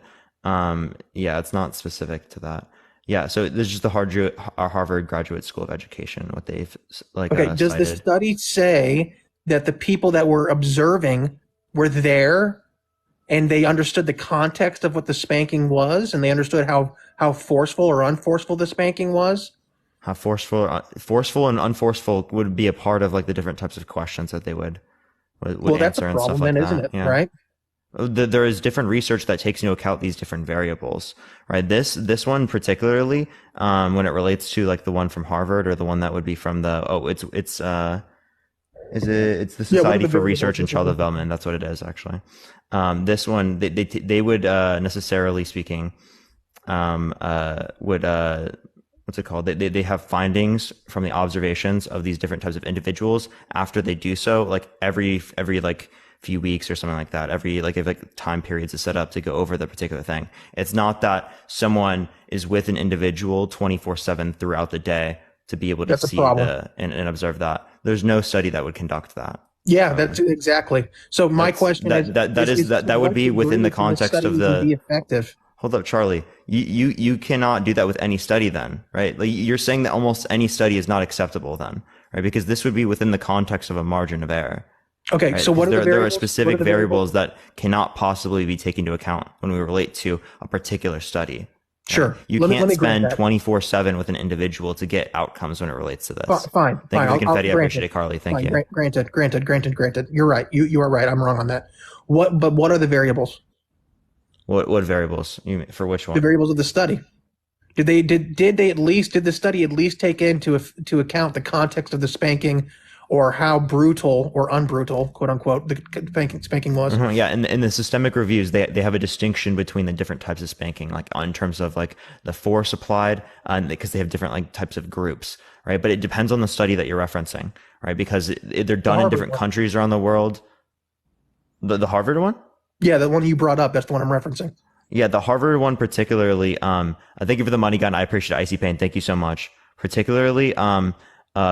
yeah, it's not specific to that. Yeah, so this is the Harvard Graduate School of Education, what they've like. Okay, does the study say that the people that were observing were there and they understood the context of what the spanking was and they understood how forceful or unforceful the spanking was? How forceful and unforceful would be a part of like the different types of questions that they would well, that's answer a problem, and stuff like then, that. Isn't it? Yeah. Right. There is different research that takes into account these different variables, right? This one particularly, when it relates to like the one from Harvard or the one that would be from it's the Society for Research in Child Development. That's what it is actually. This one, they would, necessarily speaking, what's it called? They have findings from the observations of these different types of individuals after they do so, like every like few weeks or something like that. If time periods is set up to go over the particular thing. It's not that someone is with an individual 24/7 throughout the day to be able to see and observe that. There's no study that would conduct that. Yeah, that's exactly. So my question is that would be within the context of the be effective. Hold up, Charlie. You cannot do that with any study then, right? Like you're saying that almost any study is not acceptable then, right? Because this would be within the context of a margin of error. Okay, right? So what are there are specific variables that cannot possibly be taken into account when we relate to a particular study. Sure. Right? You can't spend 24/7 with an individual to get outcomes when it relates to this. Fine. Thank you for the confetti. I appreciate it, Carly. Thank you. Granted. You're right. You are right. I'm wrong on that. What are the variables? What variables? You mean, for which one? The variables of the study. Did the study at least take into account the context of the spanking, or how brutal or unbrutal, quote unquote, the spanking was? Mm-hmm, yeah, in the systemic reviews, they have a distinction between the different types of spanking, like in terms of like the force applied, because they have different like types of groups, right? But it depends on the study that you're referencing, right? Because they're done in different countries around the world. The Harvard one? Yeah, the one you brought up. That's the one I'm referencing. Yeah, the Harvard one particularly. Thank you for the money gun. I appreciate it. Icy Pain. Thank you so much. Particularly,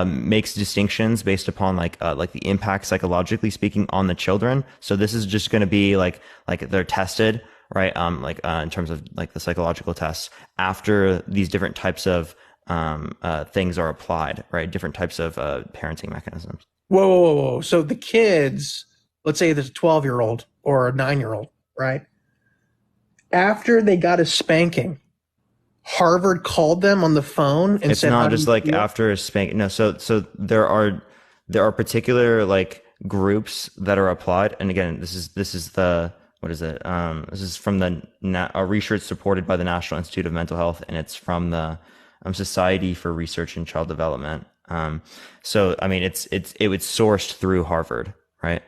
makes distinctions based upon like the impact psychologically speaking on the children. So this is just going to be like they're tested, right? In terms of like the psychological tests after these different types of things are applied, right? Different types of parenting mechanisms. Whoa. So the kids, let's say there's a 12-year-old or a 9-year-old, right? After they got a spanking, Harvard called them on the phone and it's said, not just like after a spanking. No, so there are particular like groups that are applied. And again, this is the, what is it? This is from the research supported by the National Institute of Mental Health, and it's from the Society for Research in Child Development. So I mean, it was sourced through Harvard, right?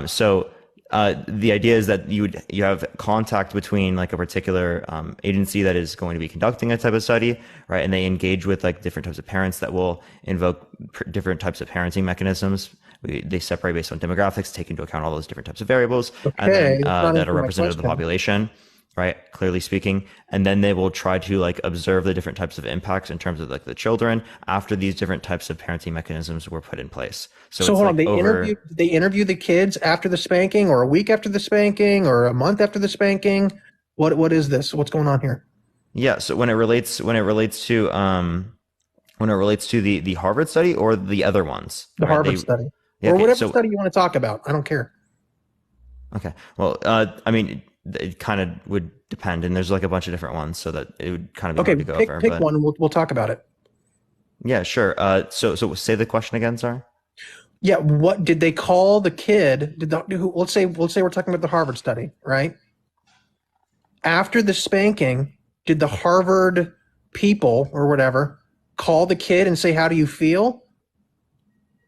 So the idea is that you have contact between like a particular agency that is going to be conducting a type of study, right? And they engage with like different types of parents that will invoke different types of parenting mechanisms. They separate based on demographics, take into account all those different types of variables, and then that are representative of the population, right? Clearly speaking, and then they will try to like observe the different types of impacts in terms of like the children after these different types of parenting mechanisms were put in place. So hold on, they interview the kids after the spanking, or a week after the spanking, or a month after the spanking. What is this? What's going on here? Yeah. So when it relates to the Harvard study or the other ones, The Harvard study, or whatever study you want to talk about. I don't care. Okay. Well, I mean, it kind of would depend, and there's like a bunch of different ones, so that it would kind of be hard to go over. Pick one, and we'll talk about it. Yeah, sure. So say the question again, sorry. Yeah, what did they call the kid? Let's say we're talking about the Harvard study, right? After the spanking, did the Harvard people or whatever call the kid and say, "How do you feel?"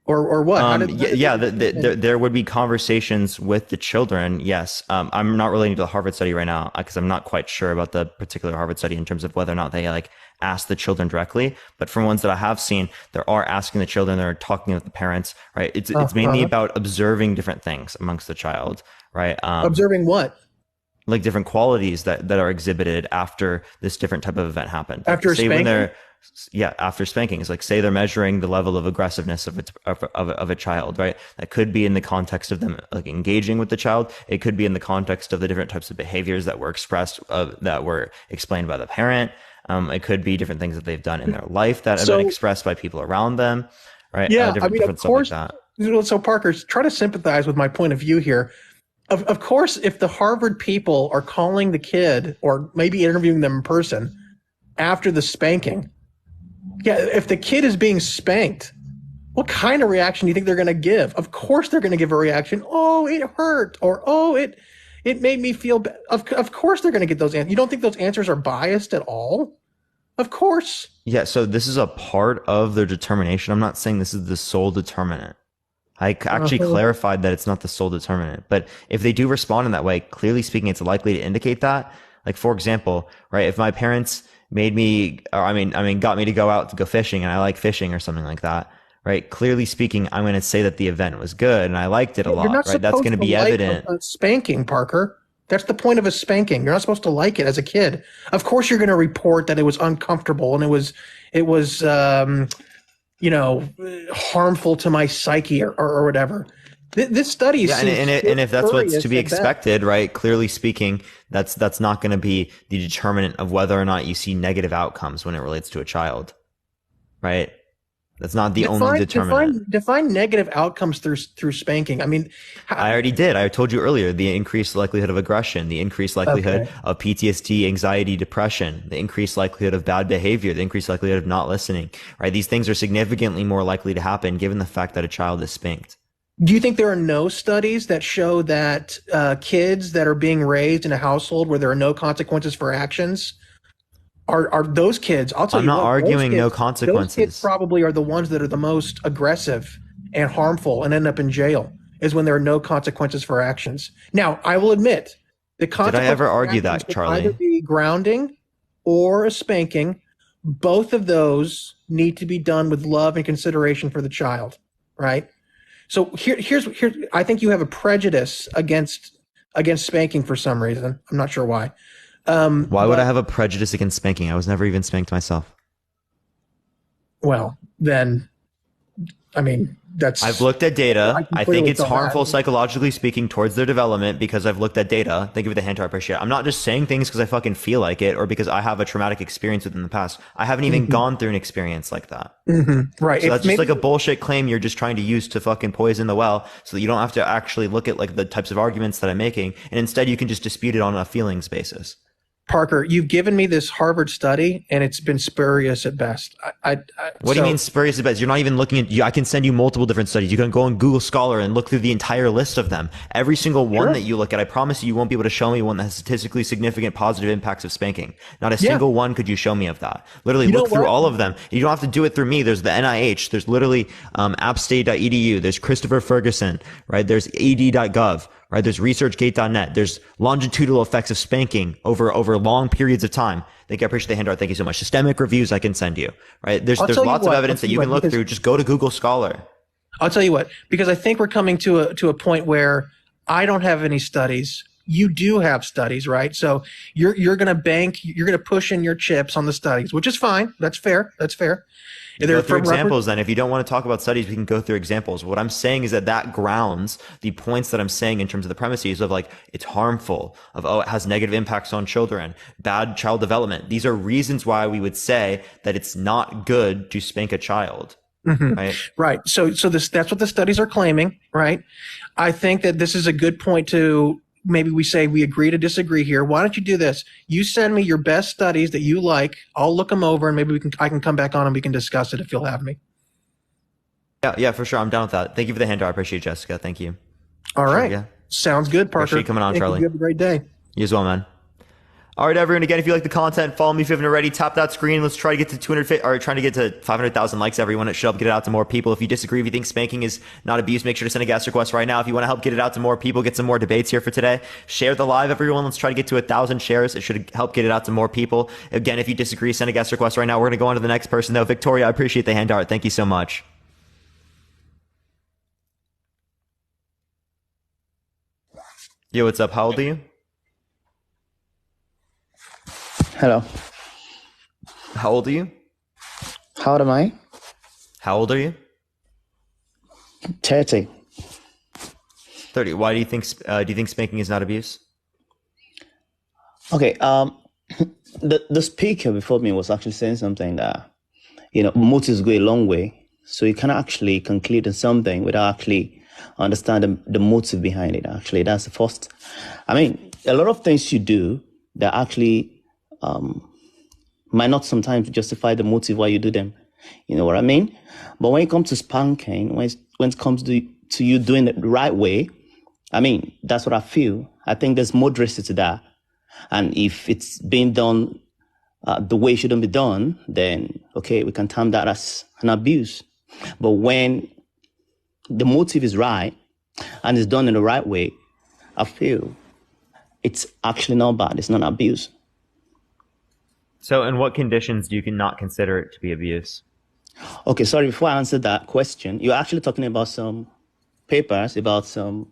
Or what? There would be conversations with the children. Yes. I'm not relating to the Harvard study right now because I'm not quite sure about the particular Harvard study in terms of whether or not they like ask the children directly. But from ones that I have seen, they are asking the children, they're talking with the parents, right? It's mainly about observing different things amongst the child, right? Observing what? Like different qualities that are exhibited after this different type of event happened. After spanking? After spanking. It's like, say they're measuring the level of aggressiveness of a child, right? That could be in the context of them like engaging with the child. It could be in the context of the different types of behaviors that were expressed, that were explained by the parent. It could be different things that they've done in their life that have been expressed by people around them, right? Yeah, of course. Like that. So Parker, try to sympathize with my point of view here. Of course, if the Harvard people are calling the kid or maybe interviewing them in person after the spanking, yeah, if the kid is being spanked, what kind of reaction do you think they're going to give? Of course, they're going to give a reaction. Oh, it hurt, or oh, it made me feel bad. Of course, they're going to get those answers. You don't think those answers are biased at all? Of course. Yeah. So this is a part of their determination. I'm not saying this is the sole determinant. I actually clarified that it's not the sole determinant. But if they do respond in that way, clearly speaking, it's likely to indicate that. Like, for example, right, if my parents got me to go out to go fishing and I like fishing or something like that, right? Clearly speaking, I'm going to say that the event was good and I liked it a lot, right? That's going to be evident. Spanking, Parker. That's the point of a spanking. You're not supposed to like it as a kid. Of course, you're going to report that it was uncomfortable and it was harmful to my psyche or whatever. This study, and if that's what's to be expected, right? Clearly speaking, that's not going to be the determinant of whether or not you see negative outcomes when it relates to a child, right? That's not the only determinant. Define negative outcomes through spanking. I mean, I already did. I told you earlier the increased likelihood of aggression, the increased likelihood of PTSD, anxiety, depression, the increased likelihood of bad behavior, the increased likelihood of not listening, right? These things are significantly more likely to happen given the fact that a child is spanked. Do you think there are no studies that show that kids that are being raised in a household where there are no consequences for actions are those kids? I'll tell you. I'm not arguing no consequences. Those kids probably are the ones that are the most aggressive and harmful and end up in jail. Is when there are no consequences for actions. Now, I will admit the consequences. Did I ever argue that, Charlie? Either be grounding or a spanking. Both of those need to be done with love and consideration for the child, right? So here's I think you have a prejudice against spanking for some reason. I'm not sure why. Why would I have a prejudice against spanking? I was never even spanked myself. Well, then, I mean, I've looked at data. I think it's harmful psychologically speaking towards their development because I've looked at data. Thank you for the hint. I appreciate it. I'm not just saying things because I fucking feel like it or because I have a traumatic experience within the past. I haven't even gone through an experience like that. Right. So that's just like a bullshit claim you're just trying to use to fucking poison the well so that you don't have to actually look at like the types of arguments that I'm making. And instead you can just dispute it on a feelings basis. Parker, you've given me this Harvard study, and it's been spurious at best. What do you mean spurious at best? You're not even looking at. I can send you multiple different studies. You can go on Google Scholar and look through the entire list of them. Every single one that you look at, I promise you won't be able to show me one that has statistically significant positive impacts of spanking. Not a single one could you show me of that. Literally look through all of them. You don't have to do it through me. There's the NIH. There's literally appstate.edu. There's Christopher Ferguson, right? There's ed.gov. right? There's researchgate.net. There's longitudinal effects of spanking over long periods of time. I appreciate the handout. Thank you so much. Systemic reviews I can send you, right? There's lots of evidence that you can look through. Just go to Google Scholar. I'll tell you what, because I think we're coming to a point where I don't have any studies. You do have studies, right? So you're going to push in your chips on the studies, which is fine. That's fair. Go through examples then. If you don't want to talk about studies, we can go through examples. What I'm saying is that grounds the points that I'm saying in terms of the premises of like, it's harmful, of, it has negative impacts on children, bad child development. These are reasons why we would say that it's not good to spank a child. Mm-hmm. Right. So that's what the studies are claiming, right? I think that this is a good point to maybe we say we agree to disagree here. Why don't you do this? You send me your best studies that you like. I'll look them over and maybe I can come back on and we can discuss it if you'll have me. Yeah, for sure. I'm down with that. Thank you for the handout. I appreciate it, Jessica. Thank you. All right. Yeah. Sounds good, Parker. Appreciate you coming on, Charlie. You have a great day. You as well, man. All right, everyone. Again, if you like the content, follow me if you haven't already. Tap that screen. Let's try to get to 500,000 likes, everyone. It should help get it out to more people. If you disagree, if you think spanking is not abuse, make sure to send a guest request right now. If you want to help get it out to more people, get some more debates here for today, share the live, everyone. Let's try to get to 1,000 shares. It should help get it out to more people. Again, if you disagree, send a guest request right now. We're going to go on to the next person, though. Victoria, I appreciate the handout. Thank you so much. Yo, what's up? How old are you? Hello. How old are you? How old am I? How old are you? 30. 30. Why do you think spanking is not abuse? Okay. The speaker before me was actually saying something that, motives go a long way. So you cannot actually conclude on something without actually understanding the motive behind it. Actually, that's the first. I mean, a lot of things you do that actually might not sometimes justify the motive why you do them. You know what I mean? But when it comes to spanking, when it comes to you doing it the right way, I mean, that's what I feel. I think there's moderacy to that. And if it's being done the way it shouldn't be done, then, okay, we can term that as an abuse. But when the motive is right and it's done in the right way, I feel it's actually not bad. It's not abuse. So in what conditions do you not consider it to be abuse? Okay, sorry, before I answer that question, you're actually talking about some papers, about some,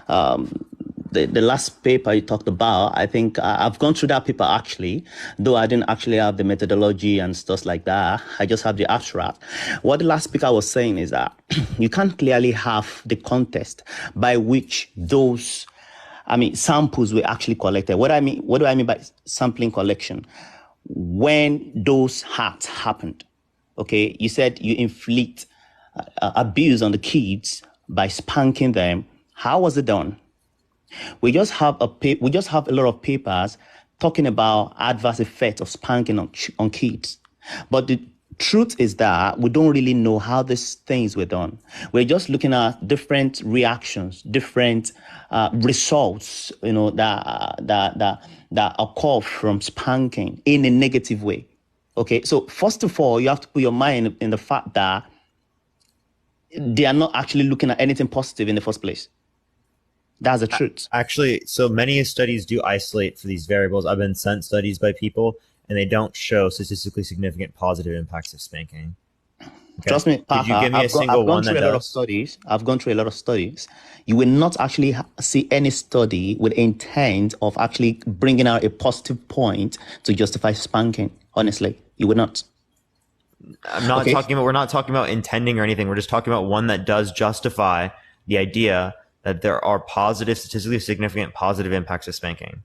the last paper you talked about. I think I've gone through that paper actually, though I didn't actually have the methodology and stuff like that. I just have the abstract. What the last speaker was saying is that you can't clearly have the context by which those, samples were actually collected. What do I mean by sampling collection? When those acts happened, okay, you said you inflict abuse on the kids by spanking them. How was it done? We just have a lot of papers talking about adverse effects of spanking on kids, but the truth is that we don't really know how these things were done. We're just looking at different reactions, different results, that occur from spanking in a negative way. Okay, so first of all, you have to put your mind in the fact that they are not actually looking at anything positive in the first place. That's the truth. Actually, so many studies do isolate for these variables. I've been sent studies by people, and they don't show statistically significant positive impacts of spanking. Okay. Trust me, Parker, could you give me a single one that does? I've gone through a lot of studies. You will not actually see any study with intent of actually bringing out a positive point to justify spanking. Honestly, you will not. We're not talking about intending or anything. We're just talking about one that does justify the idea that there are statistically significant positive impacts of spanking.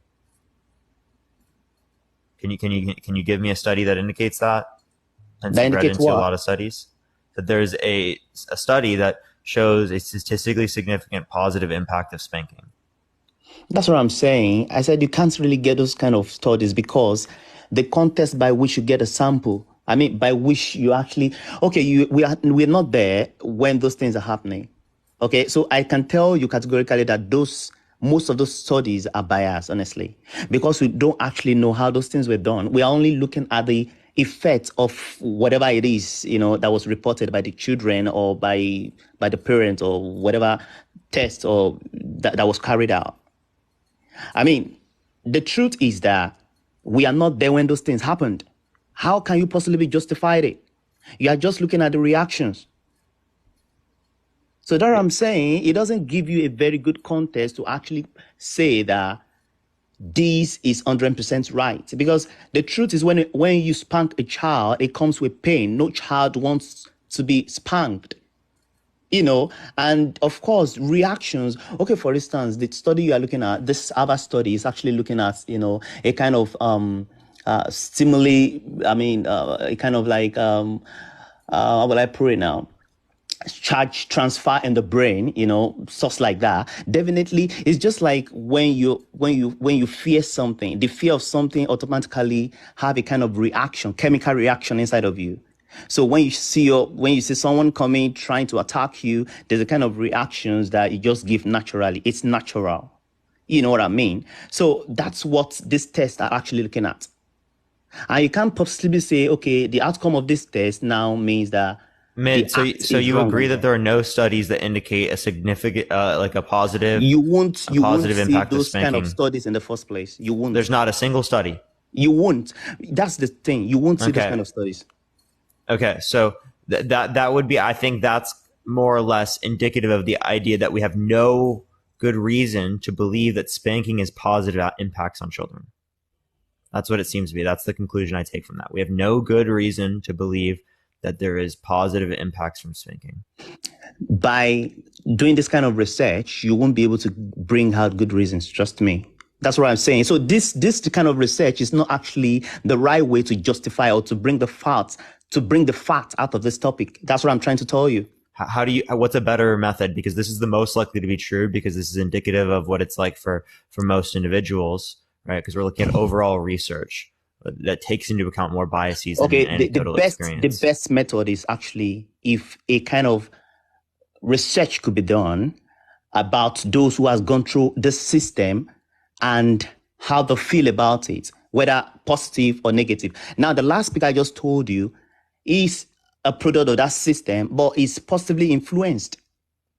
Can you give me a study that indicates that? And that indicates what? A lot of studies. That there's a study that shows a statistically significant positive impact of spanking. That's what I'm saying. I said you can't really get those kind of studies because the context by which you get a sample, by which you actually, we're not there when those things are happening. Okay, so I can tell you categorically that most of those studies are biased, honestly, because we don't actually know how those things were done. We are only looking at the effect of whatever it is, that was reported by the children or by the parent or whatever test or that was carried out. I mean, the truth is that we are not there when those things happened. How can you possibly justify it? You are just looking at the reactions. So that's what I'm saying. It doesn't give you a very good context to actually say that this is 100% right. Because the truth is when you spank a child, it comes with pain. No child wants to be spanked. And of course, reactions. Okay, for instance, the study you are looking at, this Harvard study is actually looking at, a kind of stimuli. I mean, a kind of like, how will I put it now? Charge transfer in the brain, stuff like that. Definitely, it's just like when you fear something, the fear of something automatically have a kind of reaction, chemical reaction inside of you. So when you see someone coming trying to attack you, there's a kind of reactions that you just give naturally. It's natural. You know what I mean? So that's what these tests are actually looking at. And you can't possibly say, okay, the outcome of this test now means that so you agree that there are no studies that indicate a significant, like a positive, you won't impact see those of spanking. kind of studies in the first place. You won't. There's not a single study. You won't. That's the thing. You won't see those kind of studies. Okay, so that would be. I think that's more or less indicative of the idea that we have no good reason to believe that spanking has positive impacts on children. That's what it seems to be. That's the conclusion I take from that. We have no good reason to believe that there is positive impacts from spanking. By doing this kind of research, you won't be able to bring out good reasons. Trust me. That's what I'm saying. So this kind of research is not actually the right way to justify or to bring the facts out of this topic. That's what I'm trying to tell you. What's a better method? Because this is the most likely to be true, because this is indicative of what it's like for most individuals, right? Because we're looking at overall research that takes into account more biases and anecdotal experience. The best method is actually if a kind of research could be done about those who has gone through this system and how they feel about it, whether positive or negative. Now, the last speaker I just told you is a product of that system, but is positively influenced.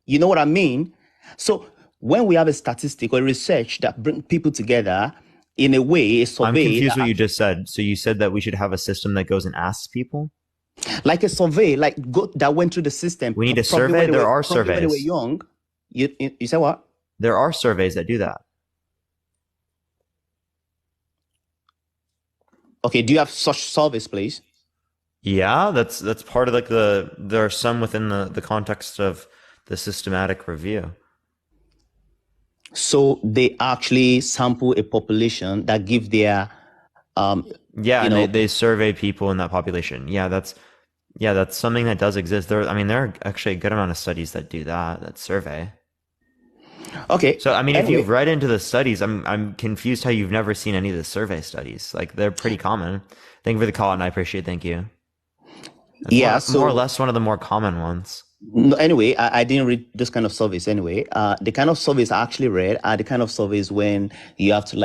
You know what I mean? So when we have a statistic or research that bring people together in a way, a survey. I'm confused what you just said. So you said that we should have a system that goes and asks people? Like a survey, that went through the system. We need a survey? There are surveys. When they were young. You said what? There are surveys that do that. Okay, do you have such surveys, please? Yeah, that's part of there are some within the context of the systematic review. So they actually sample a population that give their they survey people in that population. That's something that does exist. There are actually a good amount of studies that do that survey. Okay. So anyway, if you've read into the studies, I'm confused how you've never seen any of the survey studies. Like, they're pretty common. Thank you for the call, and I appreciate. Thank you. That's more or less one of the more common ones. No, anyway, I didn't read this kind of surveys anyway. The kind of surveys I actually read are the kind of surveys when you have to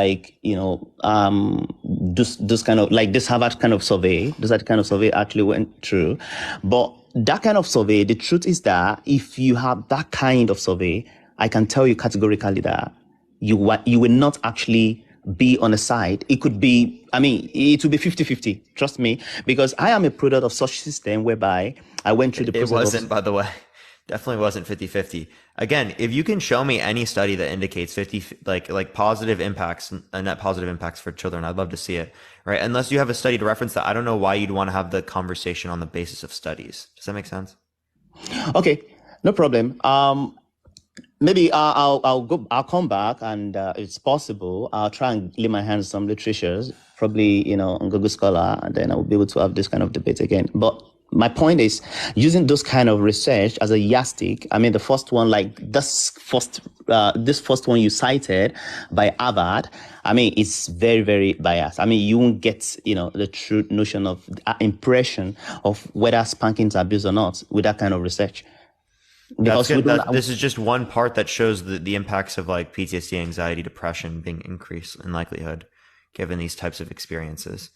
this kind of like this Harvard kind of survey. This are the kind of survey I actually went through. But that kind of survey, the truth is that if you have that kind of survey, I can tell you categorically that you will not actually be on a side. It could be, it will be 50-50. Trust me, because I am a product of such system whereby I went through the process. It wasn't, by the way. Definitely wasn't 50-50. Again, if you can show me any study that indicates 50, like positive impacts, net positive impacts for children, I'd love to see it, right? Unless you have a study to reference that, I don't know why you'd want to have the conversation on the basis of studies. Does that make sense? Okay, no problem. Maybe I'll come back, and it's possible I'll try and lay my hands on some literatures, probably on Google Scholar, and then I will be able to have this kind of debate again. But my point is, using those kind of research as a yardstick. The first one, like this first one you cited by Harvard, it's very, very biased. You won't get, the true notion of impression of whether spankings are abused or not with that kind of research. Because this is just one part that shows the impacts of like PTSD, anxiety, depression being increased in likelihood given these types of experiences.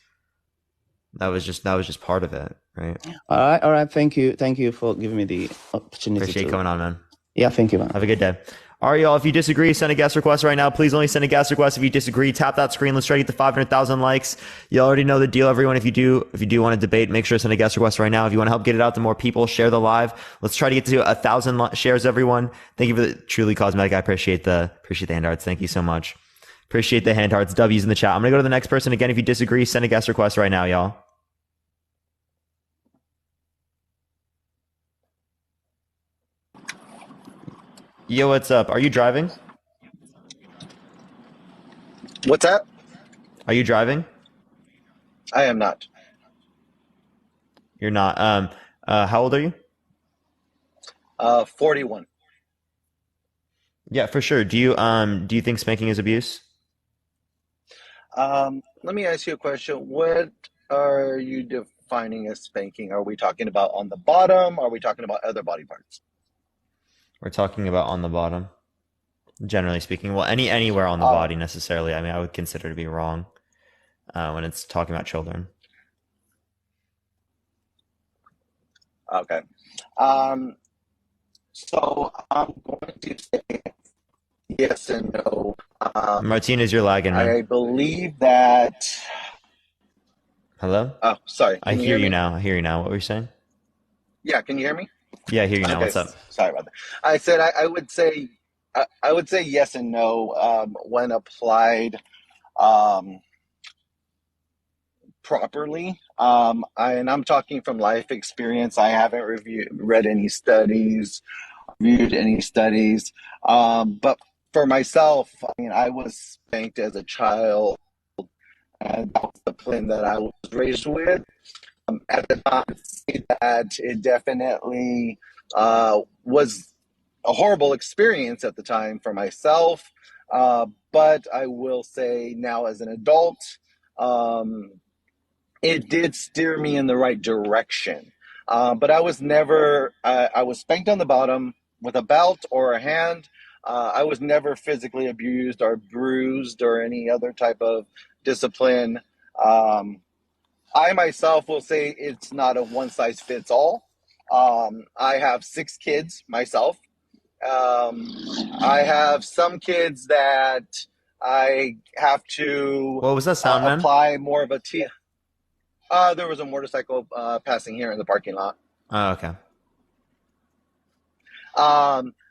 That was just part of it, right? All right. Thank you for giving me the opportunity. Appreciate you coming on, man. Yeah, thank you, man. Have a good day. All right, y'all. If you disagree, send a guest request right now. Please only send a guest request if you disagree. Tap that screen. Let's try to get to 500,000 likes. You already know the deal, everyone. If you do want to debate, make sure to send a guest request right now. If you want to help get it out to more people, share the live. Let's try to get to 1,000 shares, everyone. Thank you for the truly cosmetic. I appreciate the hand hearts. Thank you so much. Appreciate the hand hearts. W's in the chat. I'm gonna go to the next person again. If you disagree, send a guest request right now, y'all. Yo, what's up? Are you driving? What's that? Are you driving? I am not. You're not. How old are you? 41. Yeah, for sure. Do you think spanking is abuse? Let me ask you a question. What are you defining as spanking? Are we talking about on the bottom? Are we talking about other body parts? We're talking about on the bottom, generally speaking. Well, anywhere on the body necessarily. I mean, I would consider to be wrong when it's talking about children. Okay. So I'm going to say yes and no. Martinez, you're lagging, man. I believe that. Hello? Oh, sorry. I hear you now. What were you saying? Yeah, can you hear me? Yeah, I hear you now. Okay, What's up? sorry about that. I said I would say yes and no when applied properly. And I'm talking from life experience. I haven't read any studies, reviewed any studies. But for myself, I mean, I was spanked as a child, and that was the plan that I was raised with. At the time, I'd say that it definitely was a horrible experience at the time for myself. But I will say now, as an adult, it did steer me in the right direction. But I was never, I was spanked on the bottom with a belt or a hand. I was never physically abused or bruised or any other type of discipline. I myself will say it's not a one size fits all. I have 6 kids myself. I have some kids that I have to What was that sound, man? apply more of a there was a motorcycle passing here in the parking lot. Oh, okay.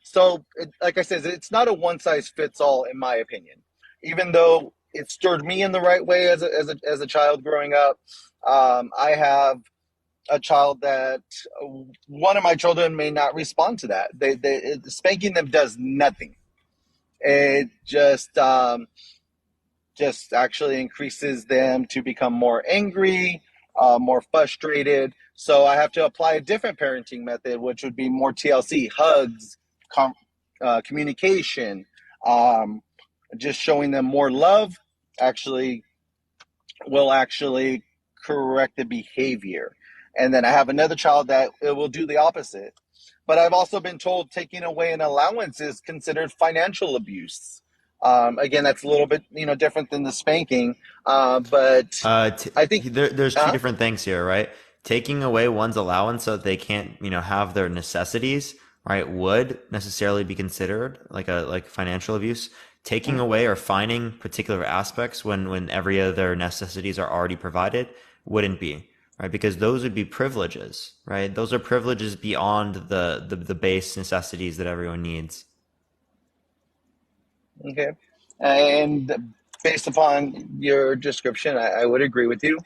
So, like I said, it's not a one size fits all, in my opinion. Even though it stirred me in the right way as a child growing up, I have a child that one of my children may not respond to that. Spanking them does nothing. It just actually increases them to become more angry, more frustrated. So I have to apply a different parenting method, which would be more TLC, hugs, communication, just showing them more love. Actually, will actually correct the behavior. And then I have another child that it will do the opposite. But I've also been told taking away an allowance is considered financial abuse. Again, that's a little bit different than the spanking, but I think there's two different things here, right? Taking away one's allowance so that they can't have their necessities, right, would necessarily be considered like financial abuse. Taking away or fining particular aspects when every other necessities are already provided wouldn't be, right? Because those would be privileges, right? Those are privileges beyond the base necessities that everyone needs. Okay. And based upon your description, I would agree with you.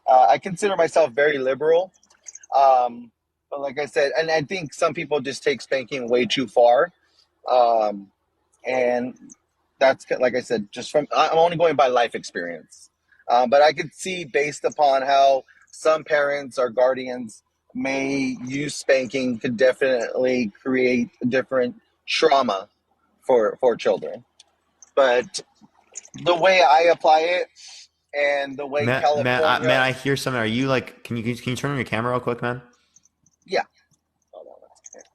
I consider myself very liberal. But like I said, and I think some people just take spanking way too far. And that's, like I said, I'm only going by life experience. But I could see, based upon how some parents or guardians may use spanking, could definitely create different trauma for children. But the way I apply it and the way California, man, I hear something. Are you like? Can you turn on your camera real quick, man? yeah. Hold on one second.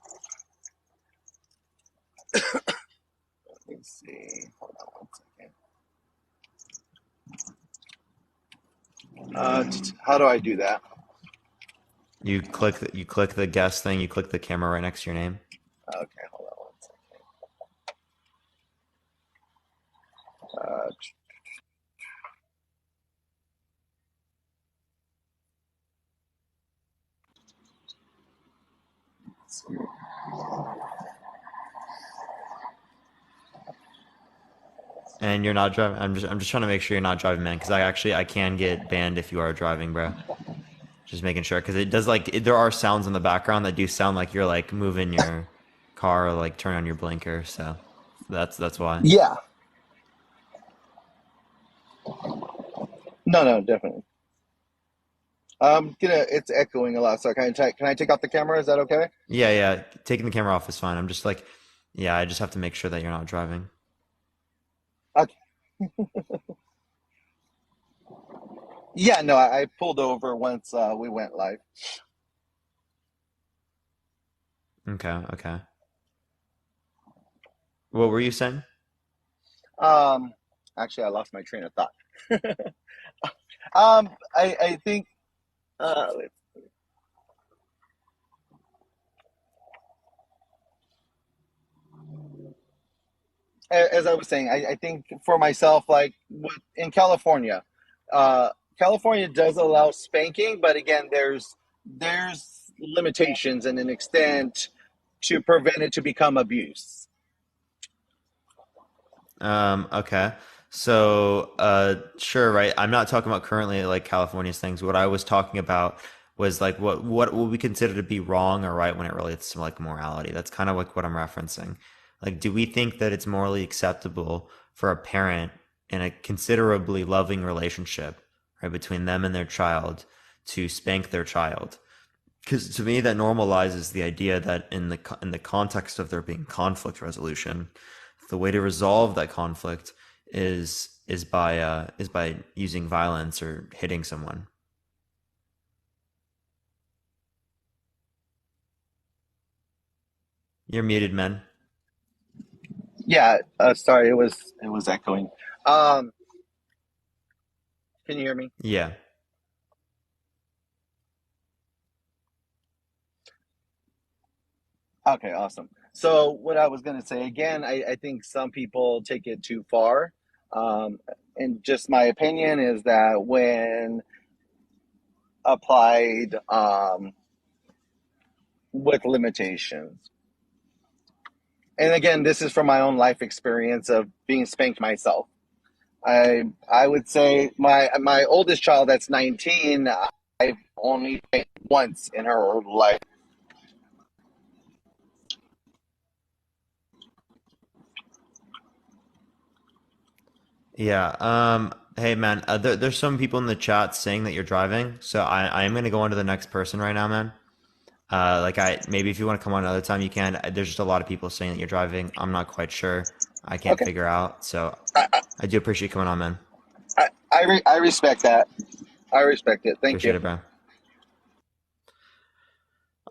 Let me see. Hold on one second. How do I do that? You click the guest thing. You click the camera right next to your name. Okay, hold on 1 second. And you're not driving. I'm just trying to make sure you're not driving, man, because I can get banned if you are driving, bro. Just making sure, because it does there are sounds in the background that do sound like you're like moving your car or like turn on your blinker. So that's why. Yeah. No, definitely. It's echoing a lot. So can I take off the camera? Is that okay? Yeah. Taking the camera off is fine. I'm just like, yeah, I just have to make sure that you're not driving. Okay. Yeah, no, I pulled over once we went live. Okay. What were you saying? Um, Actually, I lost my train of thought. I think uh, as I was saying, I think for myself, like in California, uh, California does allow spanking, but again, there's limitations and an extent to prevent it to become abuse. Okay. So, sure, right. I'm not talking about currently like California's things. What I was talking about was like what would we consider to be wrong or right when it relates to like morality. That's kind of like what I'm referencing. Like, do we think that it's morally acceptable for a parent in a considerably loving relationship, right, between them and their child to spank their child? Because to me, that normalizes the idea that in the context of there being conflict resolution, the way to resolve that conflict is by using violence or hitting someone. You're muted, man. Yeah, sorry, it was echoing. Um, can you hear me? Yeah. Okay, awesome. So what I was going to say again, I think some people take it too far. Um, and just my opinion is that when applied with limitations, and again, this is from my own life experience of being spanked myself. I would say my oldest child that's 19, I've only spanked once in her life. Yeah. Hey, man. There's some people in the chat saying that you're driving, so I am gonna go on to the next person right now, man. Like maybe if you want to come on another time, you can. There's just a lot of people saying that you're driving. I'm not quite sure. I can't Okay, figure out. So I I do appreciate you coming on, man. I respect that. I respect it. Thank Appreciate you. it, bro.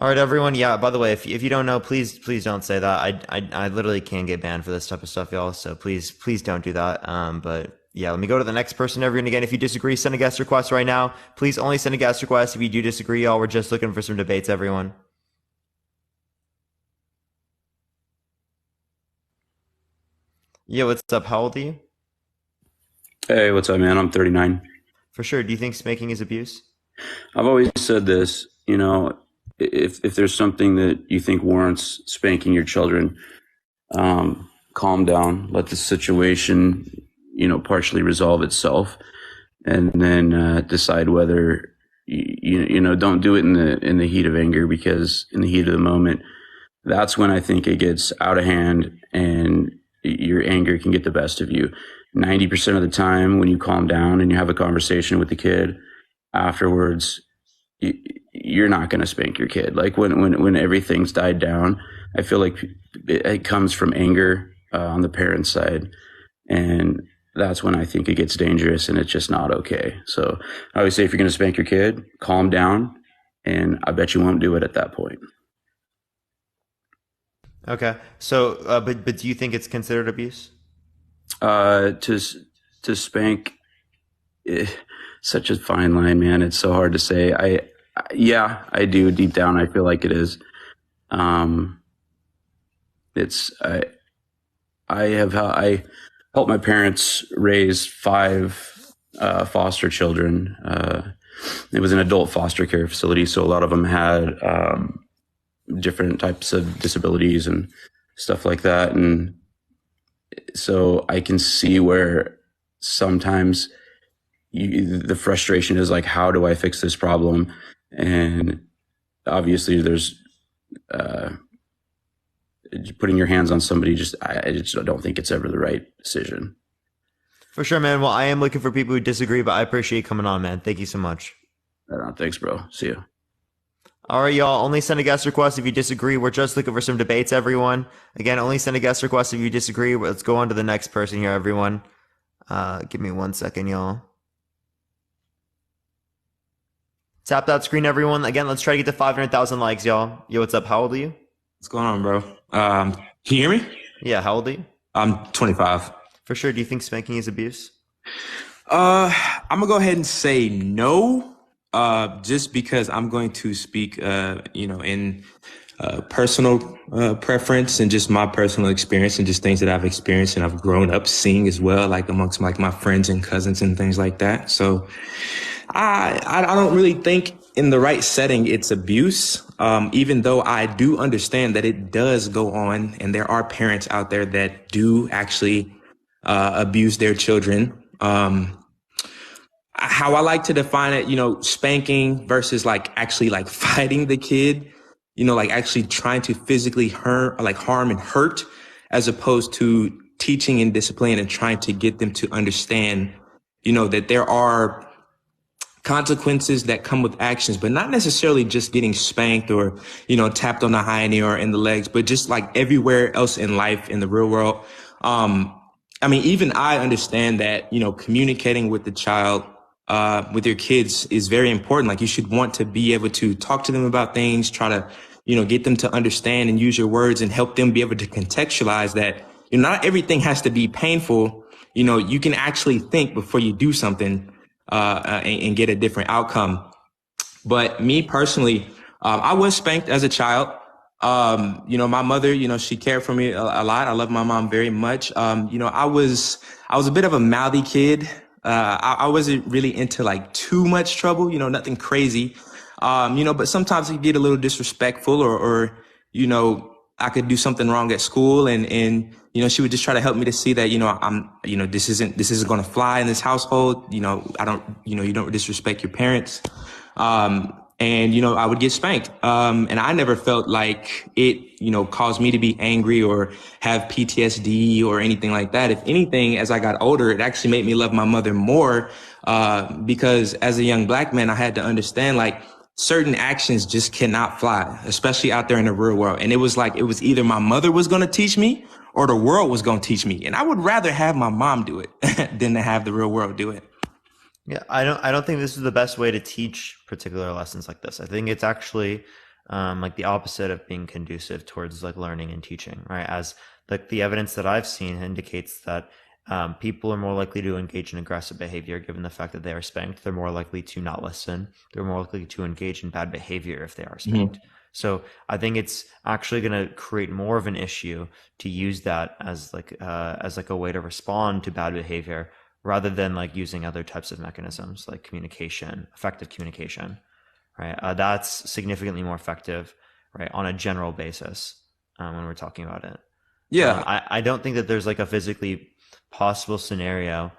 All right, everyone. Yeah. By the way, if you don't know, please don't say that. I literally can get banned for this type of stuff, y'all. So please don't do that. But yeah, let me go to the next person, everyone. Again, if you disagree, send a guest request right now. Please only send a guest request if you do disagree, y'all. We're just looking for some debates, everyone. Yeah, what's up? How old are you? Hey, what's up, man? I'm 39. For sure. Do you think spanking is abuse? I've always said this, if there's something that you think warrants spanking your children, calm down, let the situation, partially resolve itself, and then decide whether don't do it in the heat of anger, because in the heat of the moment, that's when I think it gets out of hand and your anger can get the best of you. 90% of the time, when you calm down and you have a conversation with the kid afterwards, you're not going to spank your kid. Like when everything's died down, I feel like it comes from anger on the parent's side. And that's when I think it gets dangerous and it's just not okay. So I always say, if you're going to spank your kid, calm down. And I bet you won't do it at that point. Okay. So, but do you think it's considered abuse? Uh, to to spank such a fine line, man. It's so hard to say. Yeah, I do deep down. I feel like it is. It's I helped my parents raise 5 foster children. It was an adult foster care facility, so a lot of them had different types of disabilities and stuff like that. And so I can see where sometimes the frustration is like, how do I fix this problem? And obviously there's putting your hands on somebody. I just don't think it's ever the right decision. For sure, man. Well, I am looking for people who disagree, but I appreciate you coming on, man. Thank you so much. Thanks, bro. See you. All right, y'all. Only send a guest request if you disagree. We're just looking for some debates, everyone. Again, only send a guest request if you disagree. Let's go on to the next person here, everyone. Give me 1 second, y'all. Tap that screen, everyone. Again, let's try to get to 500,000 likes, y'all. Yo, what's up? How old are you? What's going on, bro? Can you hear me? Yeah, how old are you? I'm 25. For sure. Do you think spanking is abuse? I'm gonna go ahead and say no. Just because I'm going to speak, in personal preference and just my personal experience and just things that I've experienced and I've grown up seeing as well, like amongst like my friends and cousins and things like that. So I don't really think in the right setting it's abuse, even though I do understand that it does go on and there are parents out there that do actually abuse their children. How I like to define it, spanking versus like actually like fighting the kid, like actually trying to physically harm and hurt, as opposed to teaching and discipline and trying to get them to understand, that there are consequences that come with actions, but not necessarily just getting spanked or, tapped on the hiney or in the legs, but just like everywhere else in life, in the real world. Even I understand that, communicating with the child, with your kids is very important. Like you should want to be able to talk to them about things, try to, get them to understand and use your words and help them be able to contextualize that, not everything has to be painful. You can actually think before you do something, and get a different outcome. But me personally, I was spanked as a child. My mother, she cared for me a lot. I love my mom very much. I was a bit of a mouthy kid. I wasn't really into like too much trouble, nothing crazy. But sometimes it get a little disrespectful or, I could do something wrong at school and, she would just try to help me to see that, this isn't going to fly in this household. You don't disrespect your parents. I would get spanked. And I never felt like it, caused me to be angry or have PTSD or anything like that. If anything, as I got older, it actually made me love my mother more, because as a young black man, I had to understand like certain actions just cannot fly, especially out there in the real world. And it was either my mother was going to teach me or the world was going to teach me. And I would rather have my mom do it than to have the real world do it. Yeah, I don't think this is the best way to teach particular lessons like this. I think it's actually like the opposite of being conducive towards like learning and teaching, right? As like the evidence that I've seen indicates that people are more likely to engage in aggressive behavior given the fact that they are spanked. They're more likely to not listen. They're more likely to engage in bad behavior if they are spanked. Mm-hmm. So I think it's actually going to create more of an issue to use that as like a way to respond to bad behavior, rather than like using other types of mechanisms like communication, effective communication, right? That's significantly more effective, right, on a general basis when we're talking about it. Yeah. I don't think that there's like a physically possible scenario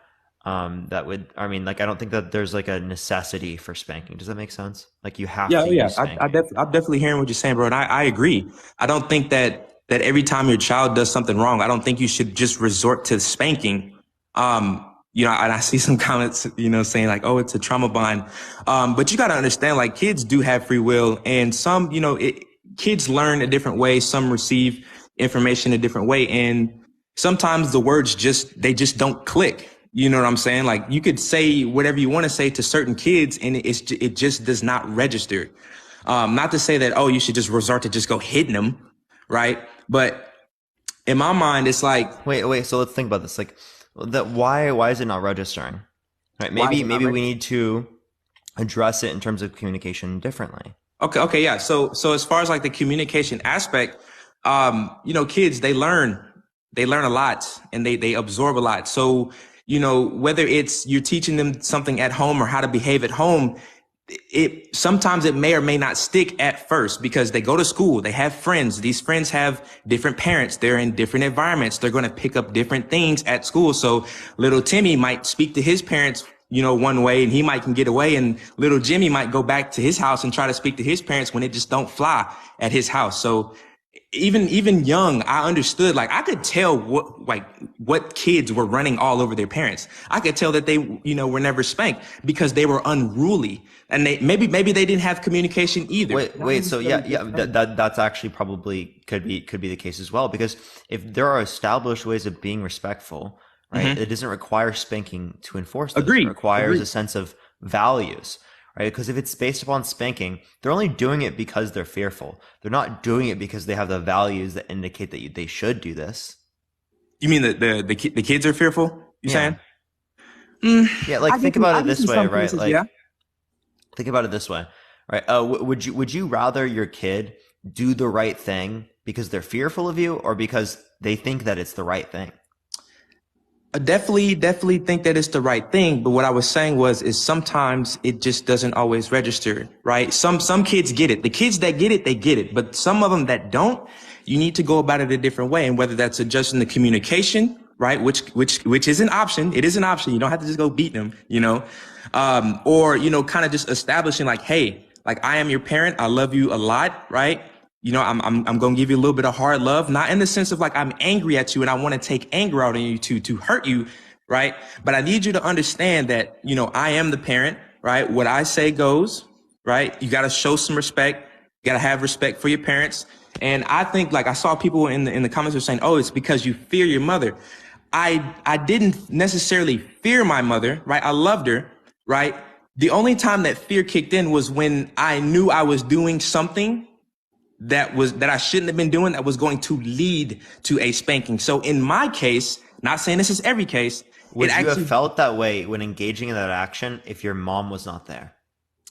that would, I don't think that there's like a necessity for spanking. Does that make sense? Like you have to use spanking. I'm definitely hearing what you're saying, bro. And I agree. I don't think that every time your child does something wrong, I don't think you should just resort to spanking. And I see some comments, saying like, oh, it's a trauma bond. But you got to understand, like, kids do have free will, and some, kids learn a different way. Some receive information a different way. And sometimes the words they just don't click. You know what I'm saying? Like you could say whatever you want to say to certain kids and it just does not register. Not to say that, oh, you should just resort to just go hitting them. Right. But in my mind, it's like, wait. So let's think about this. Like, why is it not registering? Right? Why is Maybe it not maybe right? we need to address it in terms of communication differently. Okay, yeah. So as far as like the communication aspect, kids they learn a lot and they absorb a lot. So, whether it's you're teaching them something at home or how to behave at home, it sometimes it may or may not stick at first because they go to school, they have friends. These friends have different parents. They're in different environments. They're going to pick up different things at school. So little Timmy might speak to his parents, one way, and he might can get away. And little Jimmy might go back to his house and try to speak to his parents when it just don't fly at his house. So even young, I understood, like I could tell what kids were running all over their parents. I could tell that they, were never spanked because they were unruly and they maybe they didn't have communication either. Wait. So that's actually probably could be the case as well, because if there are established ways of being respectful, right, it doesn't require spanking to enforce those. Agreed. It requires a sense of values. Right? Because if it's based upon spanking, they're only doing it because they're fearful. They're not doing it because they have the values that indicate that they should do this. You mean the kids are fearful? You saying? Yeah, like think about it this way, right? Cases, like yeah. think about it this way, right? Would you rather your kid do the right thing because they're fearful of you, or because they think that it's the right thing? I definitely think that it's the right thing. But what I was saying is sometimes it just doesn't always register, right? Some kids get it. The kids that get it, they get it. But some of them that don't, you need to go about it a different way. And whether that's adjusting the communication, right? Which is an option. It is an option. You don't have to just go beat them, or, kind of just establishing like, hey, like I am your parent. I love you a lot, right? I'm going to give you a little bit of hard love, not in the sense of like, I'm angry at you and I want to take anger out on you to hurt you. Right. But I need you to understand that, I am the parent, right? What I say goes, right? You got to show some respect. You got to have respect for your parents. And I think like I saw people in the comments were saying, oh, it's because you fear your mother. I didn't necessarily fear my mother, right? I loved her, right? The only time that fear kicked in was when I knew I was doing something that I shouldn't have been doing, that was going to lead to a spanking. So in my case, not saying this is every case, would you have felt that way when engaging in that action if your mom was not there?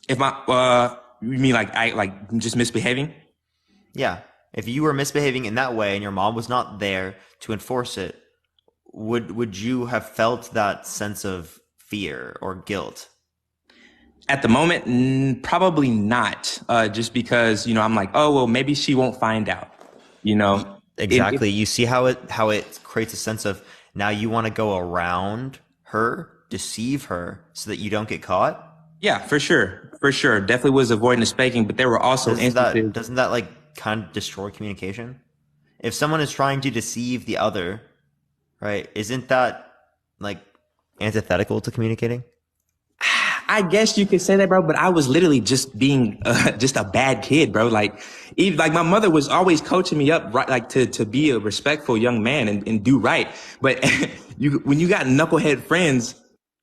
If you mean like I just misbehaving? Yeah. If you were misbehaving in that way and your mom was not there to enforce it, would you have felt that sense of fear or guilt? At the moment, probably not. Just because, I'm like, oh, well, maybe she won't find out, Exactly. You see how it creates a sense of now you want to go around her, deceive her so that you don't get caught? Yeah, for sure. For sure. Definitely was avoiding the spanking, but there were also instances. Doesn't that like kind of destroy communication? If someone is trying to deceive the other, right, isn't that like antithetical to communicating? I guess you could say that, bro, but I was literally just being just a bad kid, bro. Like my mother was always coaching me up, right, like to be a respectful young man and do right. But when you got knucklehead friends,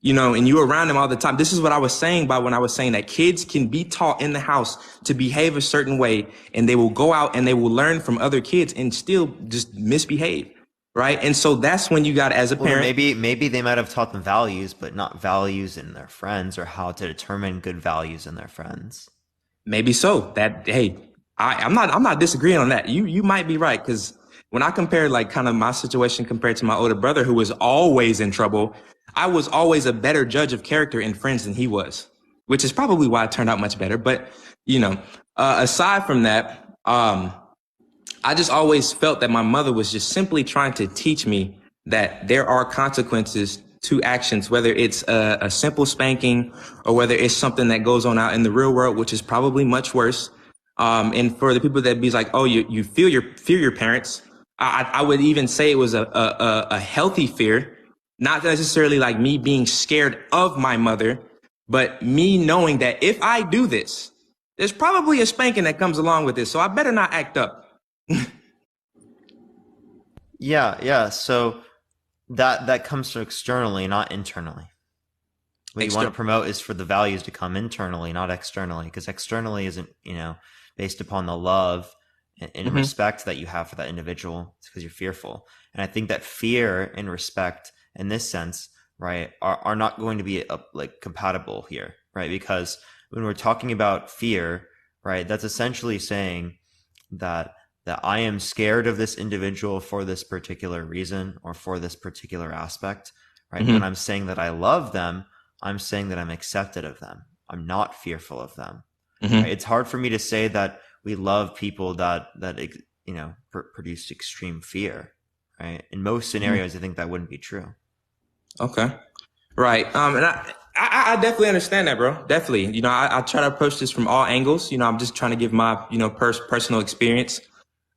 and you're around them all the time, this is what I was saying when I was saying that kids can be taught in the house to behave a certain way, and they will go out and they will learn from other kids and still just misbehave. Right. And so that's when you got, as a parent, maybe they might have taught them values, but not values in their friends, or how to determine good values in their friends. Maybe so. I'm not disagreeing on that. You might be right. Because when I compare like kind of my situation compared to my older brother, who was always in trouble, I was always a better judge of character in friends than he was, which is probably why it turned out much better. But, aside from that, I just always felt that my mother was just simply trying to teach me that there are consequences to actions, whether it's a simple spanking or whether it's something that goes on out in the real world, which is probably much worse. And for the people that be like, oh, you fear your parents, I would even say it was a healthy fear, not necessarily like me being scared of my mother, but me knowing that if I do this, there's probably a spanking that comes along with this. So I better not act up. Yeah. So that comes from externally, not internally. What you want to promote is for the values to come internally, not externally, because externally isn't, based upon the love and respect that you have for that individual. It's because you're fearful. And I think that fear and respect in this sense, right, are not going to be like compatible here, right? Because when we're talking about fear, right, that's essentially saying that I am scared of this individual for this particular reason or for this particular aspect, right? Mm-hmm. When I'm saying that I love them, I'm saying that I'm accepted of them. I'm not fearful of them. Mm-hmm. Right? It's hard for me to say that we love people that produce extreme fear, right? In most scenarios, I think that wouldn't be true. Okay. Right. And I definitely understand that, bro. Definitely. You know, I try to approach this from all angles. You know, I'm just trying to give my, you know, personal experience.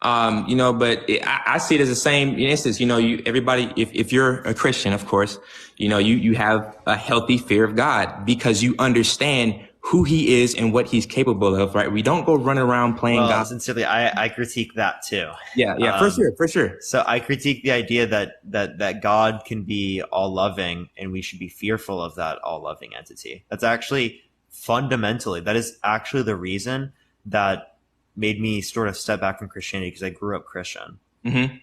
You know, but I see it as the same instance. You know, everybody, if you're a Christian, of course, you know, you have a healthy fear of God because you understand who he is and what he's capable of, right? We don't go running around playing God. Sincerely, I critique that too. Yeah, for sure. So I critique the idea that God can be all loving and we should be fearful of that all loving entity. That's actually that is actually the reason that made me sort of step back from Christianity, because I grew up Christian. Mm-hmm.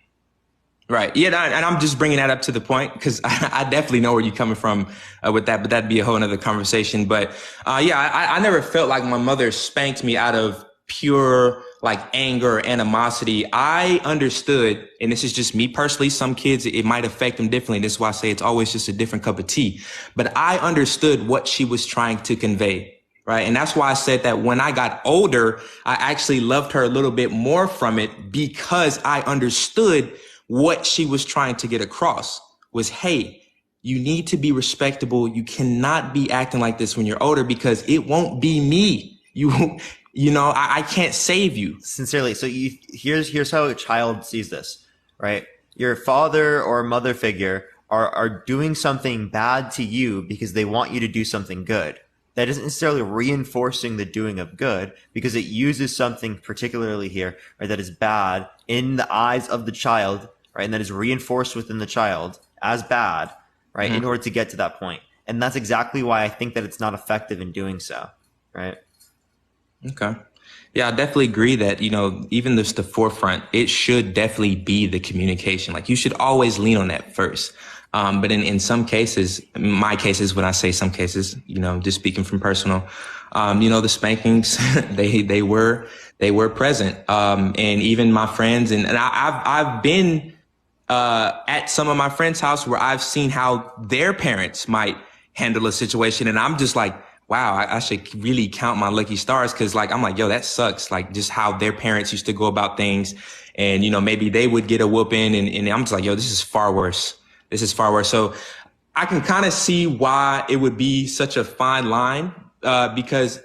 Right. Yeah. And I'm just bringing that up to the point because I definitely know where you're coming from with that, but that'd be a whole nother conversation. But I never felt like my mother spanked me out of pure like anger or animosity. I understood, and this is just me personally, some kids, it might affect them differently. This is why I say it's always just a different cup of tea. But I understood what she was trying to convey. Right. And that's why I said that when I got older, I actually loved her a little bit more from it because I understood what she was trying to get across was, hey, you need to be respectable. You cannot be acting like this when you're older because it won't be me. You know, I can't save you. Sincerely. So here's how a child sees this, right? Your father or mother figure are doing something bad to you because they want you to do something good. That isn't necessarily reinforcing the doing of good because it uses something particularly here, right, that is bad in the eyes of the child, right, and that is reinforced within the child as bad, right, in order to get to that point. And that's exactly why I think that it's not effective in doing so, right? Okay. Yeah, I definitely agree that, you know, even just the forefront, it should definitely be the communication. Like you should always lean on that first. But in some cases, my cases, when I say some cases, you know, just speaking from personal, you know, the spankings, they were present. And even my friends and I've been, at some of my friends' house where I've seen how their parents might handle a situation. And I'm just like, wow, I should really count my lucky stars. Cause like, I'm like, yo, that sucks. Like just how their parents used to go about things. And, you know, maybe they would get a whooping and I'm just like, yo, this is far worse. This is far worse. So I can kind of see why it would be such a fine line, because,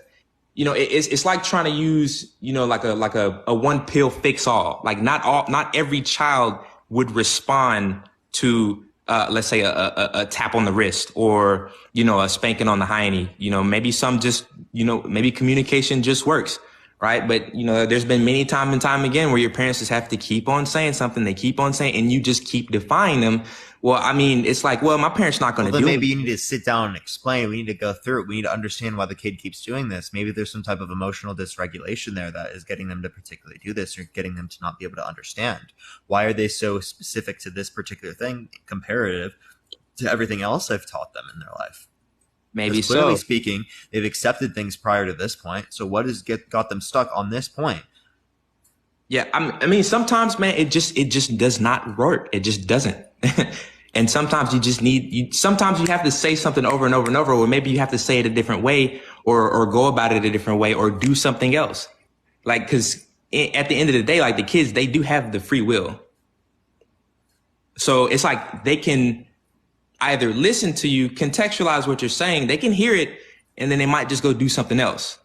you know, it's like trying to use, you know, like a one pill fix all. Like not every child would respond to, let's say a tap on the wrist or, you know, a spanking on the hiney. You know, maybe some just, you know, maybe communication just works. Right. But, you know, there's been many time and time again where your parents just have to keep on saying something. They keep on saying, and you just keep defying them. Well, I mean, it's like, well, my parents not going to do it. Maybe you need to sit down and explain. We need to go through it. We need to understand why the kid keeps doing this. Maybe there's some type of emotional dysregulation there that is getting them to particularly do this or getting them to not be able to understand. Why are they so specific to this particular thing comparative to everything else I've taught them in their life? Maybe so. Clearly speaking, they've accepted things prior to this point. So what has got them stuck on this point? Yeah, I mean, sometimes, man, it just does not work. It just doesn't. And sometimes you just sometimes you have to say something over and over and over, or maybe you have to say it a different way or go about it a different way or do something else. Like, cause at the end of the day, like the kids, they do have the free will. So it's like they can either listen to you, contextualize what you're saying, they can hear it, and then they might just go do something else.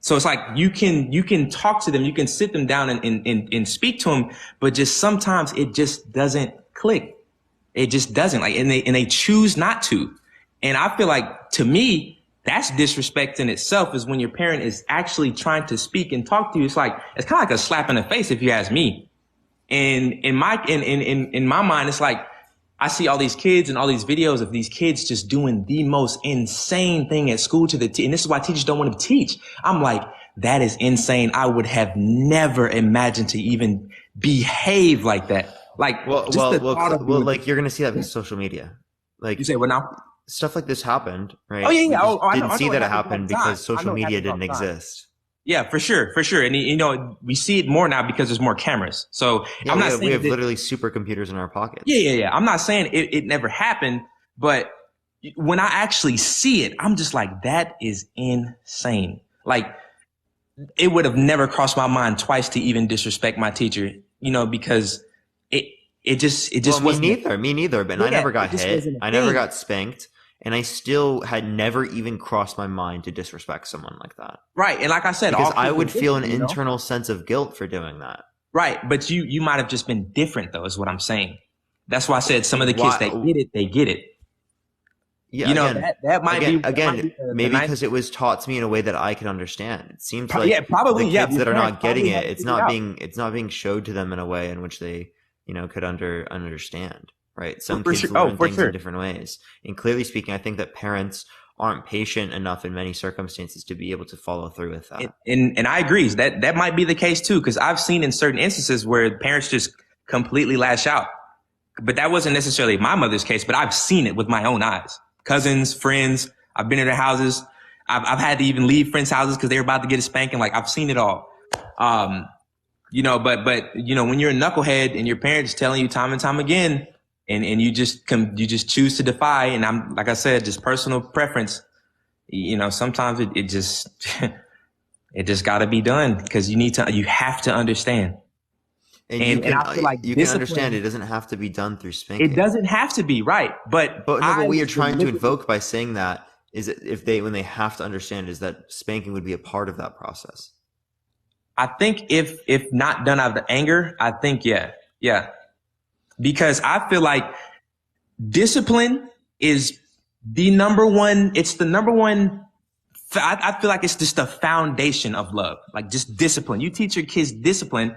So it's like you can talk to them, you can sit them down and speak to them, but just sometimes it just doesn't click. It just doesn't, like, and they choose not to. And I feel like, to me, that's disrespect in itself, is when your parent is actually trying to speak and talk to you. It's kind of like a slap in the face, if you ask me. And in my mind, it's like, I see all these kids and all these videos of these kids just doing the most insane thing at school and this is why teachers don't want to teach. I'm like, that is insane. I would have never imagined to even behave like that. Like, like you're going to see that with social media. Like You say what now? stuff like this happened, right? Oh yeah, We yeah. just I didn't know see it that it happens all happened the time. because I social know it media happens all didn't the time. exist. Yeah, for sure, for sure. And you know, we see it more now because there's more cameras. So Yeah, I'm not we saying have that, literally supercomputers in our pockets. yeah. I'm not saying it never happened, but when I actually see it, I'm just like, that is insane. Like, it would have never crossed my mind twice to even disrespect my teacher, you know, because it just Well, wasn't. me neither. But I Yeah, never got it just hit. wasn't a I never thing. got spanked, and I still had never even crossed my mind to disrespect someone like that. Right. And like I said, Because all kids I are would feel an different, you know? internal sense of guilt for doing that. Right. But you might have just been different though, is what I'm saying. That's why I said some of the kids Why? that get it, they get it. Yeah, You know, again, that might be maybe nice, because it was taught to me in a way that I could understand. It seems like yeah, probably, the yeah. kids Your that are parents not getting probably had it, it figured out. it's not being showed to them in a way in which they, could understand, right? Some For kids sure. learn For things sure. in different ways. And clearly speaking, I think that parents aren't patient enough in many circumstances to be able to follow through with that. And I agree that might be the case too, because I've seen in certain instances where parents just completely lash out. But that wasn't necessarily my mother's case, but I've seen it with my own eyes. Cousins, friends, I've been to their houses. I've had to even leave friends' houses because they were about to get a spanking. Like, I've seen it all. You know, but you know, when you're a knucklehead and your parents telling you time and time again, and you just choose to defy, and I'm, like I said, just personal preference, you know, sometimes it just it just got to be done because you have to understand. And I feel like you can understand it doesn't have to be done through spanking. It doesn't have to be, right. But what you're trying to invoke by saying that is that when they have to understand is that spanking would be a part of that process. I think if not done out of anger, I think yeah. Because I feel like discipline is the number one. It's the number one. I feel like it's just the foundation of love. Like, just discipline. You teach your kids discipline,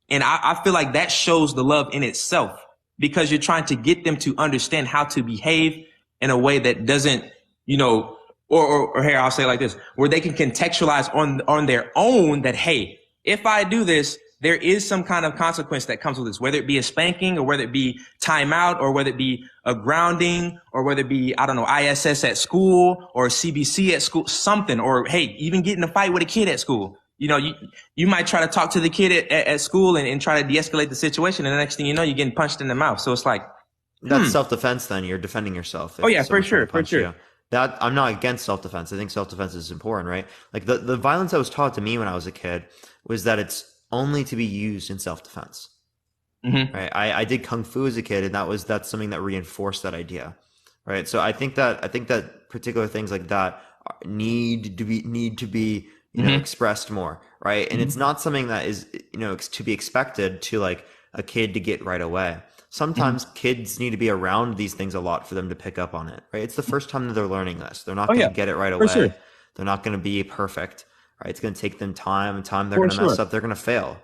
and I feel like that shows the love in itself, because you're trying to get them to understand how to behave in a way that doesn't, you know, or here, I'll say it like this, where they can contextualize on their own that, hey, if I do this, there is some kind of consequence that comes with this, whether it be a spanking or whether it be timeout or whether it be a grounding or whether it be, I don't know, ISS at school or CBC at school, something, or hey, even getting a fight with a kid at school. You know, you might try to talk to the kid at school and try to de-escalate the situation, and the next thing you know, you're getting punched in the mouth. So it's like, that's self-defense. Then you're defending yourself. Oh yeah, for sure. That I'm not against self-defense. I think self-defense is important, right? Like the violence that was taught to me when I was a kid was that it's only to be used in self-defense. Mm-hmm. Right? I did kung fu as a kid, and that's something that reinforced that idea, right? So I think that particular things like that need to be expressed more, right? And it's not something that is to be expected to like a kid to get right away. Sometimes kids need to be around these things a lot for them to pick up on it, right? It's the first time that they're learning this. They're not going to get it right away. Sure. They're not going to be perfect, right? It's going to take them time. They're going to mess up. They're going to fail,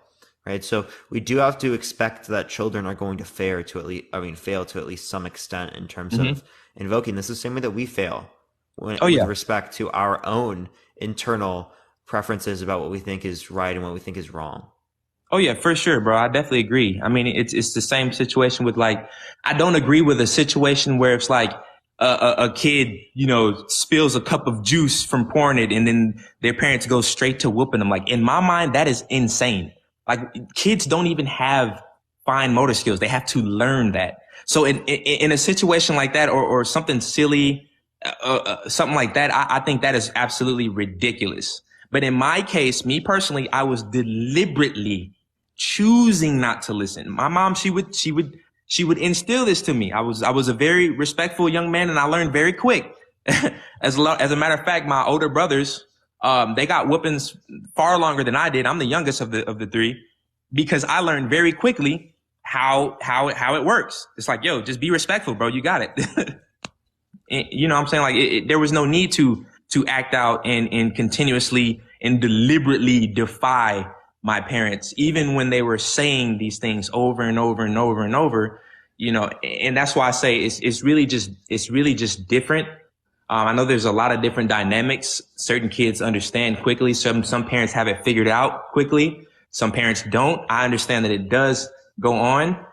right? So we do have to expect that children are going to fail to at least some extent in terms of invoking this. The same way that we fail with respect to our own internal preferences about what we think is right and what we think is wrong. Oh yeah, for sure, bro. I definitely agree. I mean, it's the same situation with, like, I don't agree with a situation where it's like a kid, you know, spills a cup of juice from pouring it, and then their parents go straight to whooping them. Like, in my mind, that is insane. Like, kids don't even have fine motor skills. They have to learn that. So in a situation like that, or something silly, something like that, I think that is absolutely ridiculous. But in my case, me personally, I was deliberately choosing not to listen. My mom, she would instill this to me. I was a very respectful young man, and I learned very quick. As a matter of fact, my older brothers, they got whoopings far longer than I did. I'm the youngest of the three, because I learned very quickly how it works. It's like, yo, just be respectful, bro. You got it. You know what I'm saying? Like, there was no need to act out and continuously and deliberately defy my parents, even when they were saying these things over and over and over and over, you know. And that's why I say it's really just different. I know there's a lot of different dynamics. Certain kids understand quickly. Some parents have it figured out quickly. Some parents don't. I understand that it does go on.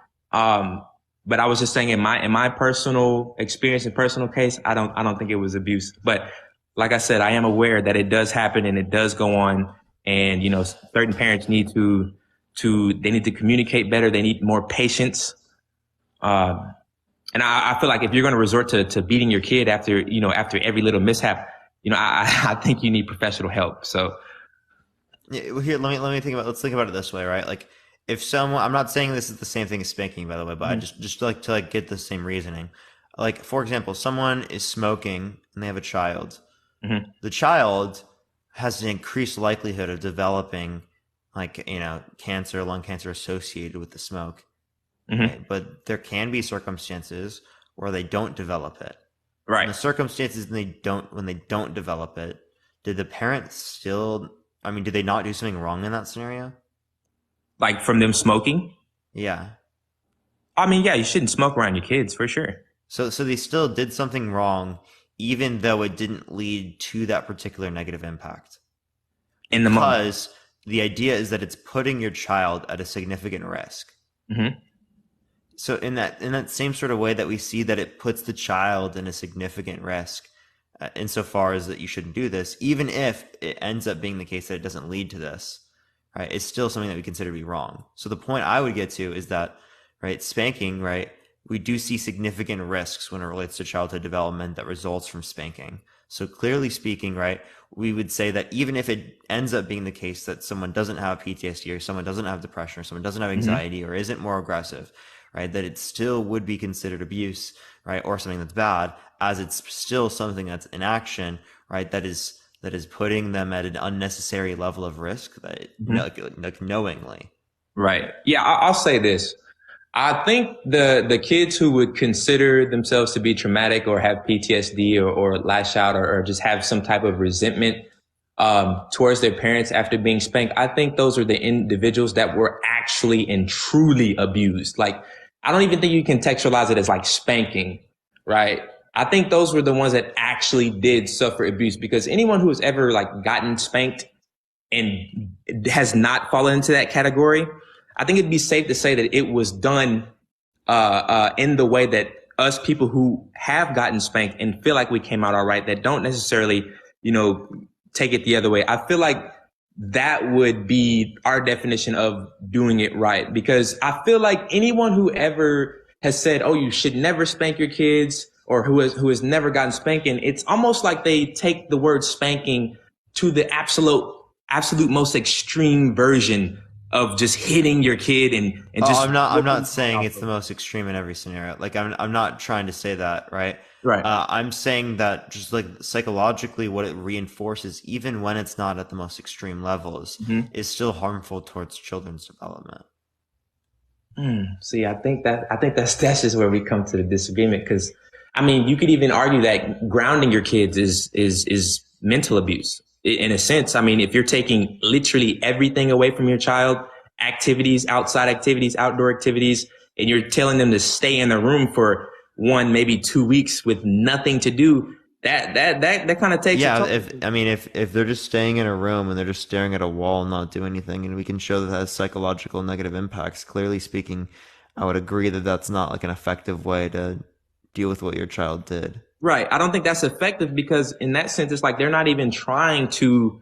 But I was just saying in my personal experience and personal case, I don't think it was abuse. But like I said, I am aware that it does happen and it does go on. And, you know, certain parents need they need to communicate better. They need more patience. And I feel like if you're going to resort to beating your kid after every little mishap, you know, I think you need professional help. So Yeah, well, here, let's think about it this way, right? Like, if someone, I'm not saying this is the same thing as spanking, by the way, but I just like to get the same reasoning. Like, for example, someone is smoking and they have a child. The child has an increased likelihood of developing, like, you know, cancer, lung cancer associated with the smoke. Right? But there can be circumstances where they don't develop it. right. In the circumstances when they don't develop it, did the parents still? I mean, did they not do something wrong in that scenario? Like from them smoking? Yeah. I mean, yeah, you shouldn't smoke around your kids for sure. So they still did something wrong, even though it didn't lead to that particular negative impact. In the moment. Because the idea is that it's putting your child at a significant risk. So in that same sort of way that we see that it puts the child in a significant risk, insofar as that you shouldn't do this, even if it ends up being the case that it doesn't lead to this, right? It's still something that we consider to be wrong. So the point I would get to is that, right, spanking, right, we do see significant risks when it relates to childhood development that results from spanking. So clearly speaking, right, we would say that even if it ends up being the case that someone doesn't have PTSD or someone doesn't have depression or someone doesn't have anxiety or isn't more aggressive, right, that it still would be considered abuse, right, or something that's bad, as it's still something that's in action, right, that is putting them at an unnecessary level of risk, that like knowingly. Right. Yeah, I'll say this. I think the kids who would consider themselves to be traumatic or have PTSD or lash out or just have some type of resentment towards their parents after being spanked, I think those are the individuals that were actually and truly abused. Like, I don't even think you can contextualize it as like spanking, right? I think those were the ones that actually did suffer abuse, because anyone who has ever like gotten spanked and has not fallen into that category, I think it'd be safe to say that it was done in the way that us people who have gotten spanked and feel like we came out all right, that don't necessarily, you know, take it the other way. I feel like that would be our definition of doing it right, because I feel like anyone who ever has said, oh, you should never spank your kids, or who has never gotten spanking, it's almost like they take the word spanking to the absolute most extreme version of just hitting your kid and just. I'm not saying it's the most extreme in every scenario. Like, I'm not trying to say that, right? Right. I'm saying that just like psychologically, what it reinforces, even when it's not at the most extreme levels, is still harmful towards children's development. See, I think that's just where we come to the disagreement, because I mean, you could even argue that grounding your kids is mental abuse in a sense. I mean, if you're taking literally everything away from your child, activities, outside activities, outdoor activities, and you're telling them to stay in the room for 1, maybe 2 weeks with nothing to do, that kind of takes. Yeah, if they're just staying in a room and they're just staring at a wall and not doing anything, and we can show that has psychological negative impacts, clearly speaking, I would agree that that's not like an effective way to deal with what your child did. Right. I don't think that's effective, because in that sense, it's like they're not even trying to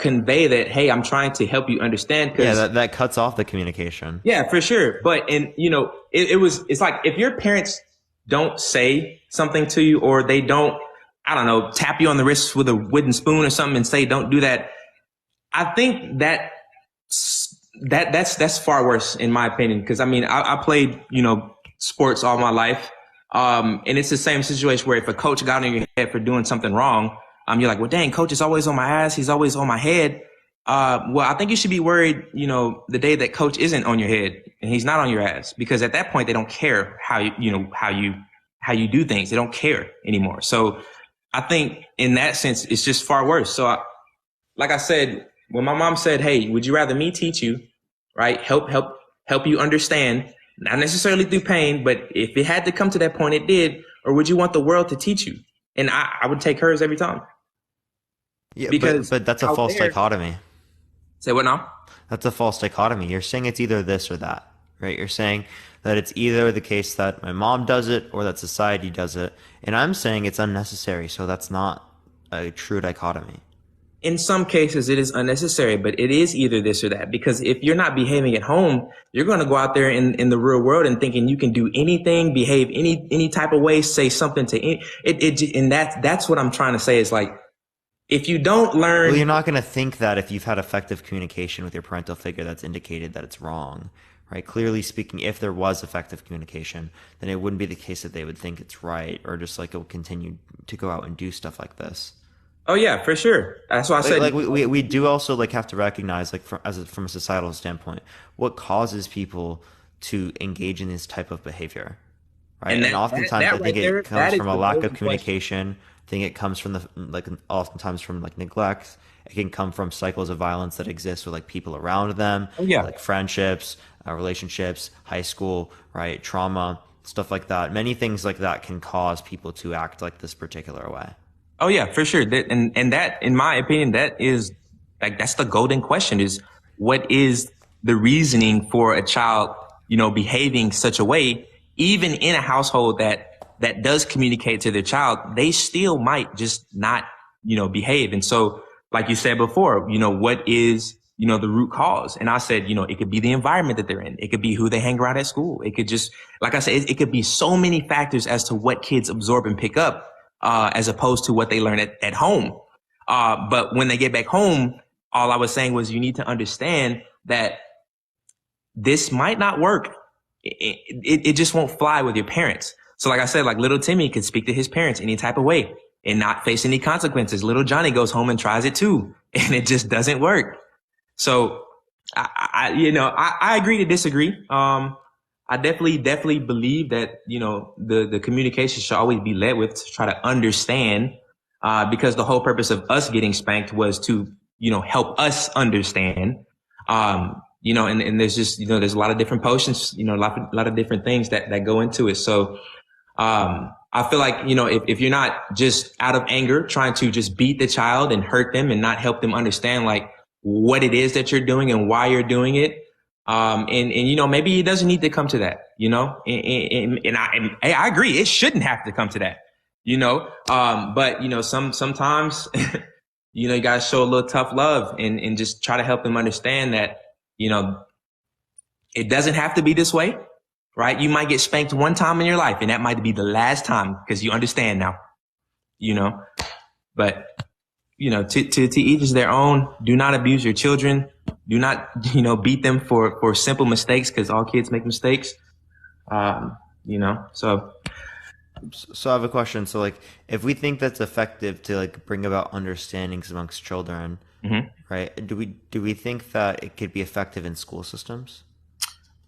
convey that, hey, I'm trying to help you understand. Yeah, that cuts off the communication. Yeah, for sure. But, and you know, it's like if your parents don't say something to you, or they don't, I don't know, tap you on the wrist with a wooden spoon or something and say, don't do that, I think that's far worse in my opinion. Because I mean, I played, you know, sports all my life. And it's the same situation where if a coach got on your head for doing something wrong, you're like, well, dang, coach is always on my ass. He's always on my head. Well, I think you should be worried, you know, the day that coach isn't on your head and he's not on your ass, because at that point, they don't care how you do things. They don't care anymore. So I think in that sense, it's just far worse. So like I said, when my mom said, hey, would you rather me teach you, right? Help you understand, not necessarily through pain, but if it had to come to that point, it did. Or would you want the world to teach you? And I would take hers every time. Yeah, because but that's a false dichotomy. Say what now? That's a false dichotomy. You're saying it's either this or that. right? You're saying that it's either the case that my mom does it or that society does it. And I'm saying it's unnecessary. So that's not a true dichotomy. In some cases, it is unnecessary, but it is either this or that. Because if you're not behaving at home, you're going to go out there in the real world and thinking you can do anything, behave any type of way, say something to and that's what I'm trying to say is like, if you don't learn, well, you're not going to think that if you've had effective communication with your parental figure, that's indicated that it's wrong, right? Clearly speaking, if there was effective communication, then it wouldn't be the case that they would think it's right or just like it will continue to go out and do stuff like this. Oh yeah, for sure. That's why I said like we do also like have to recognize like from a societal standpoint what causes people to engage in this type of behavior, right? And oftentimes I think it comes from a lack of communication. I think it comes from oftentimes from like neglect. It can come from cycles of violence that exist with like people around them, like friendships, relationships, high school, right? Trauma, stuff like that. Many things like that can cause people to act like this particular way. Oh yeah, for sure. And that, in my opinion, that is like, that's the golden question is what is the reasoning for a child, behaving such a way, even in a household that does communicate to their child, they still might just not, behave. And so, like you said before, what is, the root cause? And I said, it could be the environment that they're in. It could be who they hang around at school. It could just, like I said, it could be so many factors as to what kids absorb and pick up. As opposed to what they learn at home. But when they get back home, all I was saying was you need to understand that this might not work. It just won't fly with your parents. So like I said, like little Timmy can speak to his parents any type of way and not face any consequences. Little Johnny goes home and tries it too, and it just doesn't work. So I agree to disagree. I definitely believe that, the communication should always be led with to try to understand, because the whole purpose of us getting spanked was to, help us understand, and there's just, there's a lot of different potions, a lot of different things that go into it. So, I feel like, if you're not just out of anger trying to just beat the child and hurt them and not help them understand like what it is that you're doing and why you're doing it, and maybe it doesn't need to come to that, and I agree, it shouldn't have to come to that, but sometimes, you gotta show a little tough love and just try to help them understand that, it doesn't have to be this way, right? You might get spanked one time in your life and that might be the last time because you understand now, but, to each is their own. Do not abuse your children. Do not, beat them for simple mistakes because all kids make mistakes. So. So I have a question. So like, if we think that's effective to like bring about understandings amongst children, right? Do we think that it could be effective in school systems?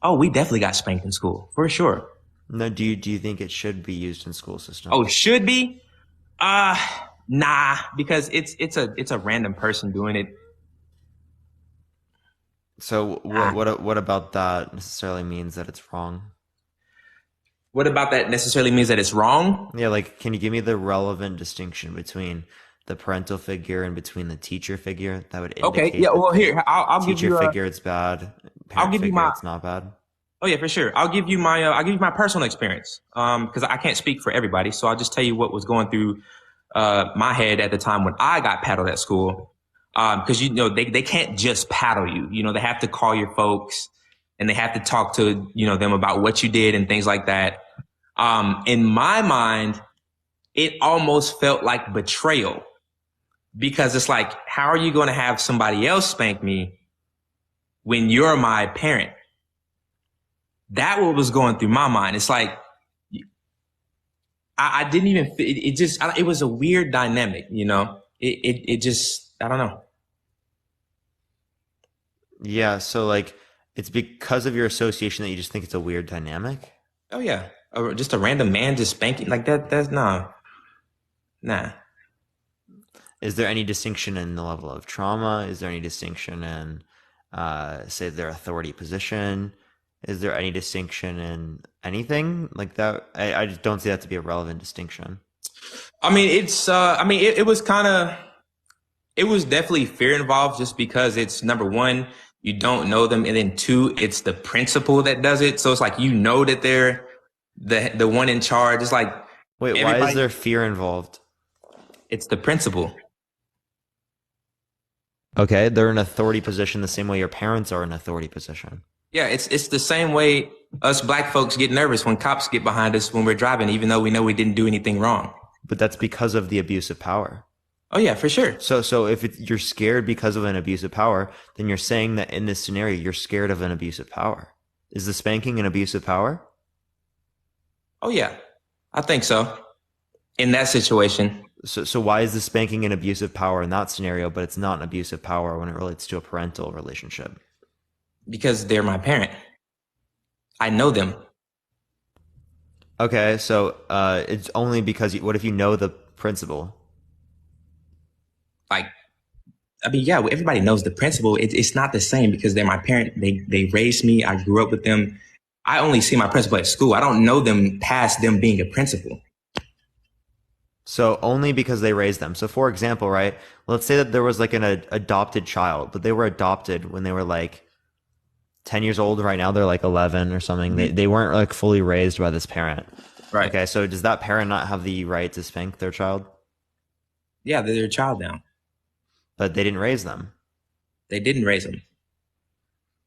Oh, we definitely got spanked in school for sure. No, do you think it should be used in school systems? Oh, should be? Nah, because it's a random person doing it. So what about that necessarily means that it's wrong? What about that necessarily means that it's wrong? Yeah, like can you give me the relevant distinction between the parental figure and between the teacher figure that would indicate? Okay, yeah. Well, here I'll give you teacher figure. It's bad. I'll give you my. It's not bad. Oh yeah, for sure. I'll give you my personal experience. Because I can't speak for everybody, so I'll just tell you what was going through my head at the time when I got paddled at school. Because they can't just paddle you. They have to call your folks and they have to talk to them about what you did and things like that. In my mind, it almost felt like betrayal because it's like, how are you going to have somebody else spank me when you're my parent? That what was going through my mind. It's like I didn't even. It was a weird dynamic. It just I don't know. Yeah, so like it's because of your association that you just think it's a weird dynamic? Oh yeah. Just a random man just spanking like that. That's nah. Is there any distinction in the level of trauma? Is there any distinction in, say, their authority position? Is there any distinction in anything like that? I just don't see that to be a relevant distinction. I mean, it was definitely fear involved just because it's number one, you don't know them, and then two, it's the principal that does it. So it's like you know that they're the one in charge. It's like Wait, why is there fear involved? It's the principal. Okay, they're in an authority position the same way your parents are in an authority position. Yeah, it's the same way us black folks get nervous when cops get behind us when we're driving, even though we know we didn't do anything wrong. But that's because of the abuse of power. Oh yeah, for sure. So if you're scared because of an abuse of power, then you're saying that in this scenario you're scared of an abuse of power. Is the spanking an abuse of power? Oh yeah, I think so. In that situation. So why is the spanking an abuse of power in that scenario, but it's not an abuse of power when it relates to a parental relationship? Because they're my parent. I know them. Okay, so it's only because what if you know the principal? Like, I mean, yeah, everybody knows the principal. It's not the same because they're my parent. They raised me. I grew up with them. I only see my principal at school. I don't know them past them being a principal. So only because they raised them. So for example, right, let's say that there was like an adopted child, but they were adopted when they were like 10 years old. Right now they're like 11 or something. Mm-hmm. They weren't like fully raised by this parent. Right. Okay, so does that parent not have the right to spank their child? Yeah, they're their child now. But they didn't raise them. They didn't raise them.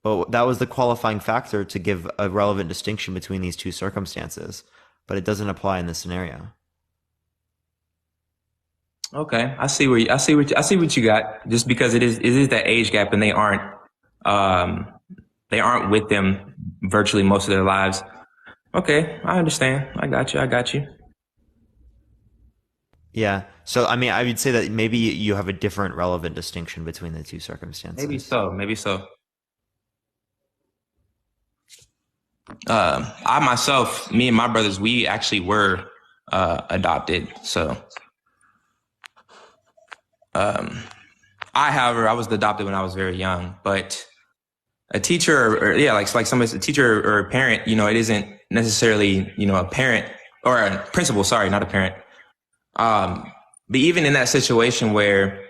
But that was the qualifying factor to give a relevant distinction between these two circumstances. But it doesn't apply in this scenario. Okay, I see what you got. Just because it is that age gap, and they aren't with them virtually most of their lives. Okay, I understand. I got you. Yeah. So I mean, I would say that maybe you have a different relevant distinction between the two circumstances. Maybe so. I myself, me and my brothers, we actually were adopted. So. I was adopted when I was very young, but a teacher a teacher or a parent, it isn't necessarily, a parent or a principal, sorry, not a parent. But even in that situation where,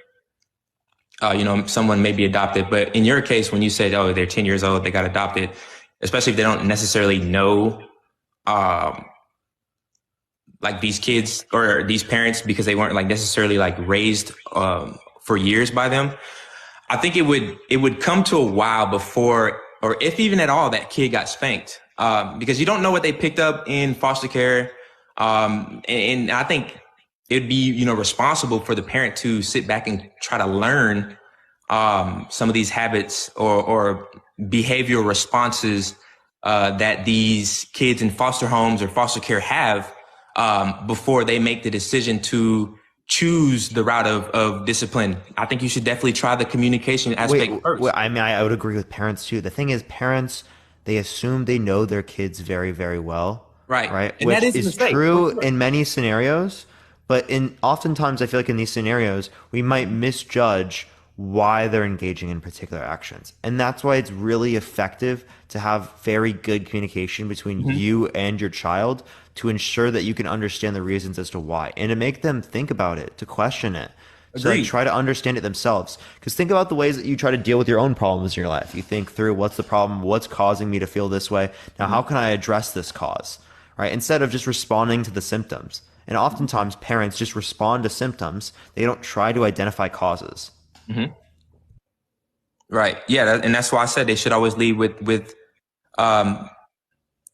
someone may be adopted, but in your case, when you said, oh, they're 10 years old, they got adopted, especially if they don't necessarily know, like these kids or these parents, because they weren't like necessarily like raised for years by them. I think it would come to a while before, or if even at all, that kid got spanked, because you don't know what they picked up in foster care, and I think it'd be responsible for the parent to sit back and try to learn some of these habits or behavioral responses that these kids in foster homes or foster care have. Before they make the decision to choose the route of discipline. I think you should definitely try the communication aspect first. I mean, I would agree with parents too. The thing is, parents, they assume they know their kids very, very well. Right. And which that is true in many scenarios. But oftentimes, I feel like in these scenarios, we might misjudge why they're engaging in particular actions. And that's why it's really effective to have very good communication between you and your child to ensure that you can understand the reasons as to why and to make them think about it, to question it. So like, try to understand it themselves. Because think about the ways that you try to deal with your own problems in your life. You think through what's the problem, what's causing me to feel this way. Now, how can I address this cause? Right? Instead of just responding to the symptoms. And oftentimes parents just respond to symptoms. They don't try to identify causes. Mm-hmm. Right. Yeah. And that's why I said they should always lead with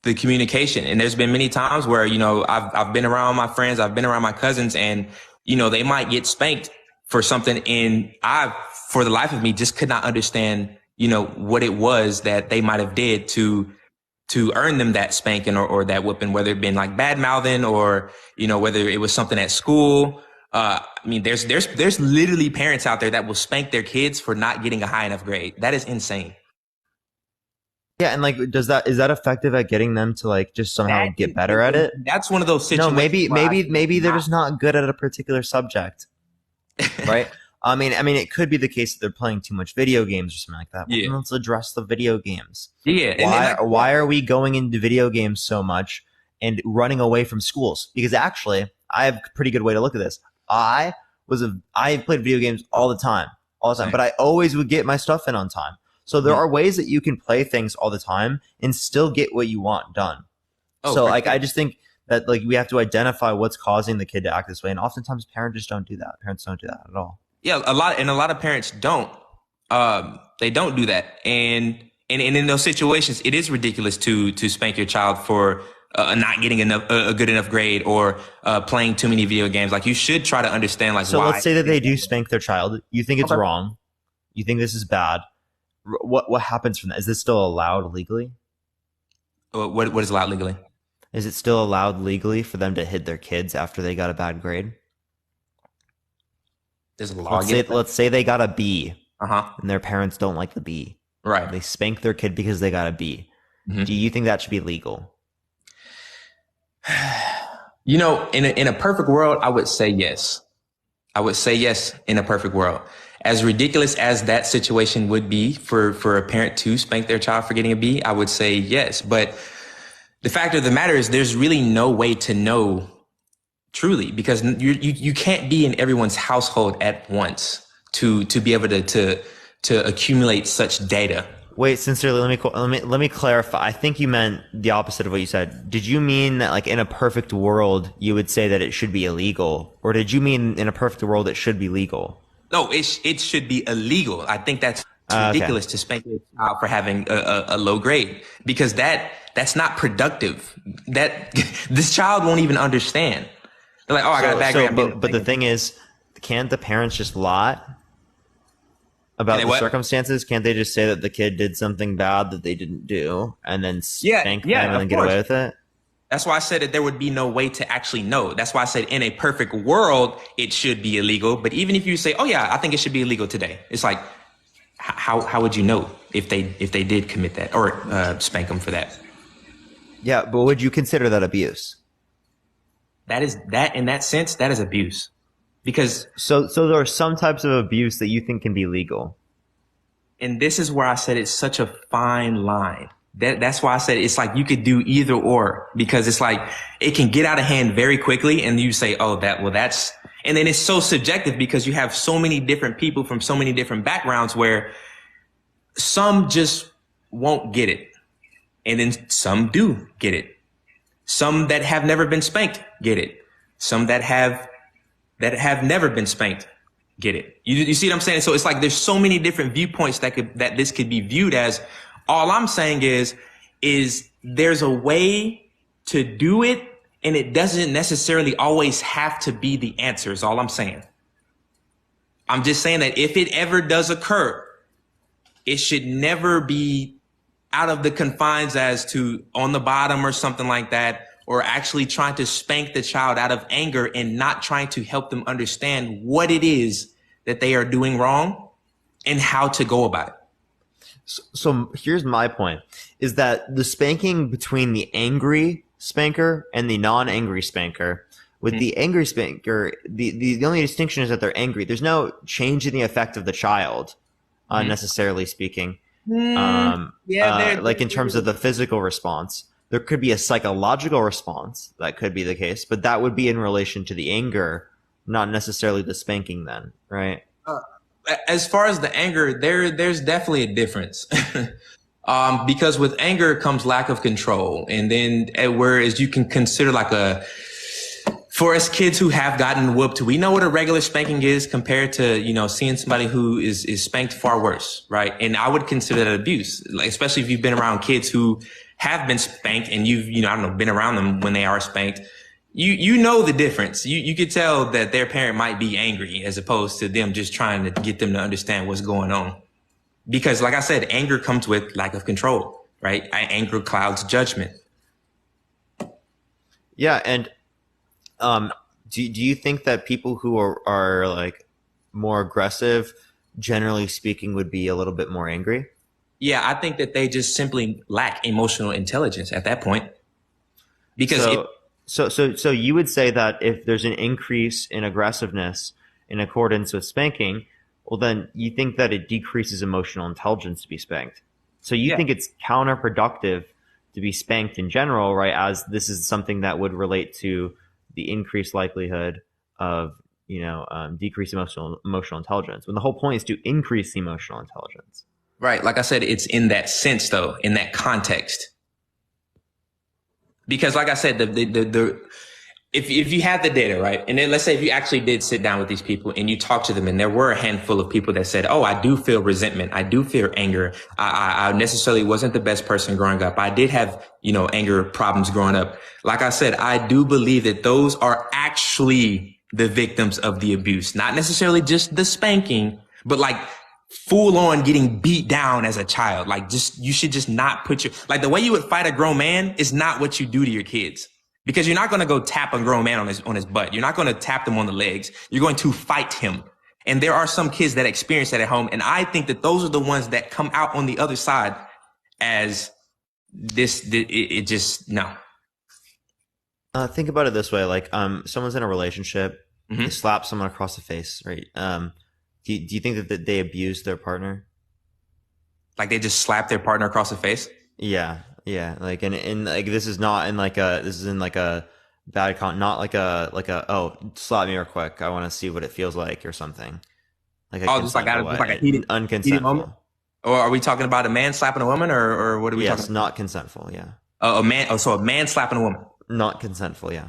the communication. And there's been many times where, I've been around my friends, I've been around my cousins, and, they might get spanked for something. And I, for the life of me, just could not understand, what it was that they might have did to earn them that spanking or that whipping, whether it been like bad mouthing or, whether it was something at school. I mean, there's literally parents out there that will spank their kids for not getting a high enough grade. That is insane. Yeah, and like, is that effective at getting them to like just somehow get better at it? That's one of those situations. No, maybe they're just not good at a particular subject, right? I mean, it could be the case that they're playing too much video games or something like that. Yeah. Let's address the video games. Yeah. Why are we going into video games so much and running away from schools? Because actually, I have a pretty good way to look at this. I played video games all the time, but I always would get my stuff in on time. So there are ways that you can play things all the time and still get what you want done. So like, I just think that like we have to identify what's causing the kid to act this way. And oftentimes parents just don't do that. Parents don't do that at all. Yeah, a lot of parents don't. They don't do that, and in those situations, it is ridiculous to spank your child for not getting a good enough grade or playing too many video games. Like, you should try to understand like so why. let's say that they do spank their child. You think it's wrong. You think this is bad. What happens from that? Is this still allowed legally? What is allowed legally? Is it still allowed legally for them to hit their kids after they got a bad grade? There's a law. Let's say they got a B, and their parents don't like the B. Right. They spank their kid because they got a B. Mm-hmm. Do you think that should be legal? You know, in a perfect world, I would say yes. I would say yes in a perfect world. As ridiculous as that situation would be for a parent to spank their child for getting a B, I would say yes. But the fact of the matter is there's really no way to know truly, because you can't be in everyone's household at once to be able to accumulate such data. Wait, sincerely, let me clarify. I think you meant the opposite of what you said. Did you mean that, like, in a perfect world, you would say that it should be illegal, or did you mean in a perfect world it should be legal? No, it should be illegal. I think that's ridiculous to spank a child for having a low grade, because that's not productive. That this child won't even understand. They're like, oh, I got a bad grade. But the thing is, can't the parents just lie about the circumstances? Can't they just say that the kid did something bad that they didn't do and then spank them and then get away with it? That's why I said that there would be no way to actually know. That's why I said in a perfect world, it should be illegal. But even if you say, oh yeah, I think it should be illegal today, it's like, how would you know if they did commit that or spank them for that? Yeah, but would you consider that abuse? In that sense, that is abuse. Because so there are some types of abuse that you think can be legal. And this is where I said it's such a fine line. That's why I said it's like you could do either or, because it's like it can get out of hand very quickly and you say, oh, that's, and then it's so subjective because you have so many different people from so many different backgrounds where some just won't get it. And then some do get it. Some that have never been spanked get it. Some that have never been spanked get it. You see what I'm saying? So it's like there's so many different viewpoints that this could be viewed as. All I'm saying is there's a way to do it, and it doesn't necessarily always have to be the answer, is all I'm saying. I'm just saying that if it ever does occur, it should never be out of the confines as to on the bottom or something like that, or actually trying to spank the child out of anger and not trying to help them understand what it is that they are doing wrong and how to go about it. So here's my point, is that the spanking between the angry spanker and the non-angry spanker, with the angry spanker, the only distinction is that they're angry. There's no change in the effect of the child, necessarily speaking. Like in terms of the physical response, there could be a psychological response. That could be the case, but that would be in relation to the anger, not necessarily the spanking then, right? As far as the anger, there's definitely a difference. Because with anger comes lack of control. And then whereas you can consider for us kids who have gotten whooped, we know what a regular spanking is compared to, seeing somebody who is spanked far worse, right? And I would consider that abuse, like, especially if you've been around kids who have been spanked and you've, been around them when they are spanked. You know the difference. You could tell that their parent might be angry as opposed to them just trying to get them to understand what's going on. Because like I said, anger comes with lack of control, right? Anger clouds judgment. Yeah. And do you think that people who are like more aggressive, generally speaking, would be a little bit more angry? Yeah, I think that they just simply lack emotional intelligence at that point. Because So you would say that if there's an increase in aggressiveness in accordance with spanking, well, then you think that it decreases emotional intelligence to be spanked. So you think it's counterproductive to be spanked in general, right? As this is something that would relate to the increased likelihood of, decreased emotional intelligence, when the whole point is to increase the emotional intelligence. Right. Like I said, it's in that sense though, in that context. Because like I said, if you have the data, right, and then let's say if you actually did sit down with these people and you talk to them, and there were a handful of people that said, "Oh, I do feel resentment, I do feel anger. I necessarily wasn't the best person growing up. I did have, anger problems growing up." Like I said, I do believe that those are actually the victims of the abuse, not necessarily just the spanking, but like full on getting beat down as a child. Like you should just not like the way you would fight a grown man is not what you do to your kids. Because you're not going to go tap a grown man on his butt. You're not going to tap them on the legs. You're going to fight him. And there are some kids that experience that at home. And I think that those are the ones that come out on the other side as it just, no. Think about it this way. Like, someone's in a relationship, Mm-hmm. they slap someone across the face, right? Do you think that they abuse their partner? Like they just slap their partner across the face? Yeah. Yeah, like and like this is not in like a bad not like a oh, slap me real quick, I want to see what it feels like or something. Like just like a heated unconsentful moment? Or are we talking about a man slapping a woman, or what are we talking about? Yes, not consentful, yeah. So a man slapping a woman. Not consentful, yeah.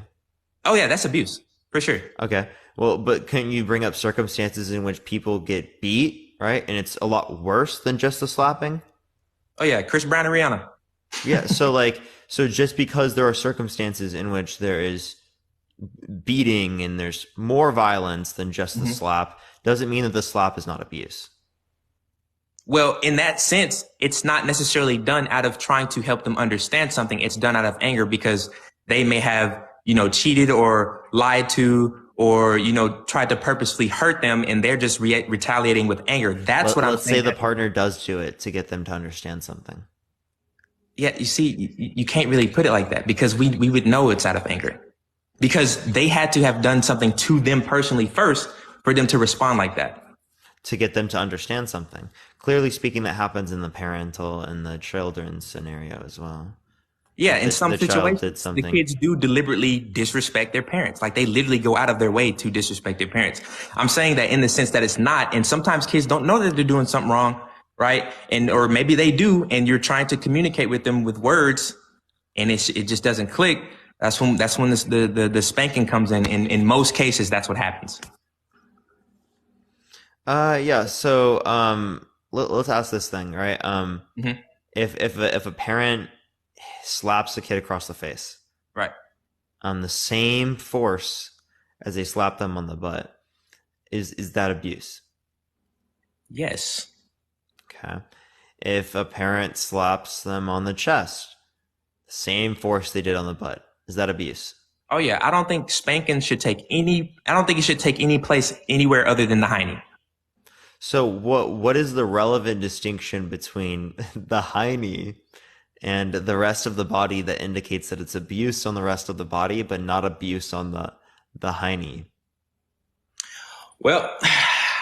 Oh yeah, that's abuse for sure. Okay, well, but can you bring up circumstances in which people get beat, right? And it's a lot worse than just the slapping. Oh yeah, Chris Brown and Rihanna. Yeah, so just because there are circumstances in which there is beating and there's more violence than just the slap, doesn't mean that the slap is not abuse. Well, in that sense, it's not necessarily done out of trying to help them understand something. It's done out of anger because they may have, cheated or lied to or, tried to purposefully hurt them, and they're just retaliating with anger. That's what I'm saying. Let's say the partner does do it to get them to understand something. Yeah, you see, you can't really put it like that because we would know it's out of anger because they had to have done something to them personally first for them to respond like that. To get them to understand something. Clearly speaking, that happens in the parental and the children's scenario as well. Yeah, in some situations, the kids do deliberately disrespect their parents. Like they literally go out of their way to disrespect their parents. I'm saying that in the sense that it's not, and sometimes kids don't know that they're doing something wrong. Right. Or maybe they do, and you're trying to communicate with them with words and it just doesn't click. That's when the spanking comes in. In most cases, that's what happens. Yeah. So, let's ask this thing, right? If a parent slaps a kid across the face, right, on the same force as they slap them on the butt, is that abuse? Yes. Okay. If a parent slaps them on the chest, the same force they did on the butt, is that abuse? Oh yeah, I don't think spanking should take any place anywhere other than the hiney. So what is the relevant distinction between the hiney and the rest of the body that indicates that it's abuse on the rest of the body, but not abuse on the hiney? Well,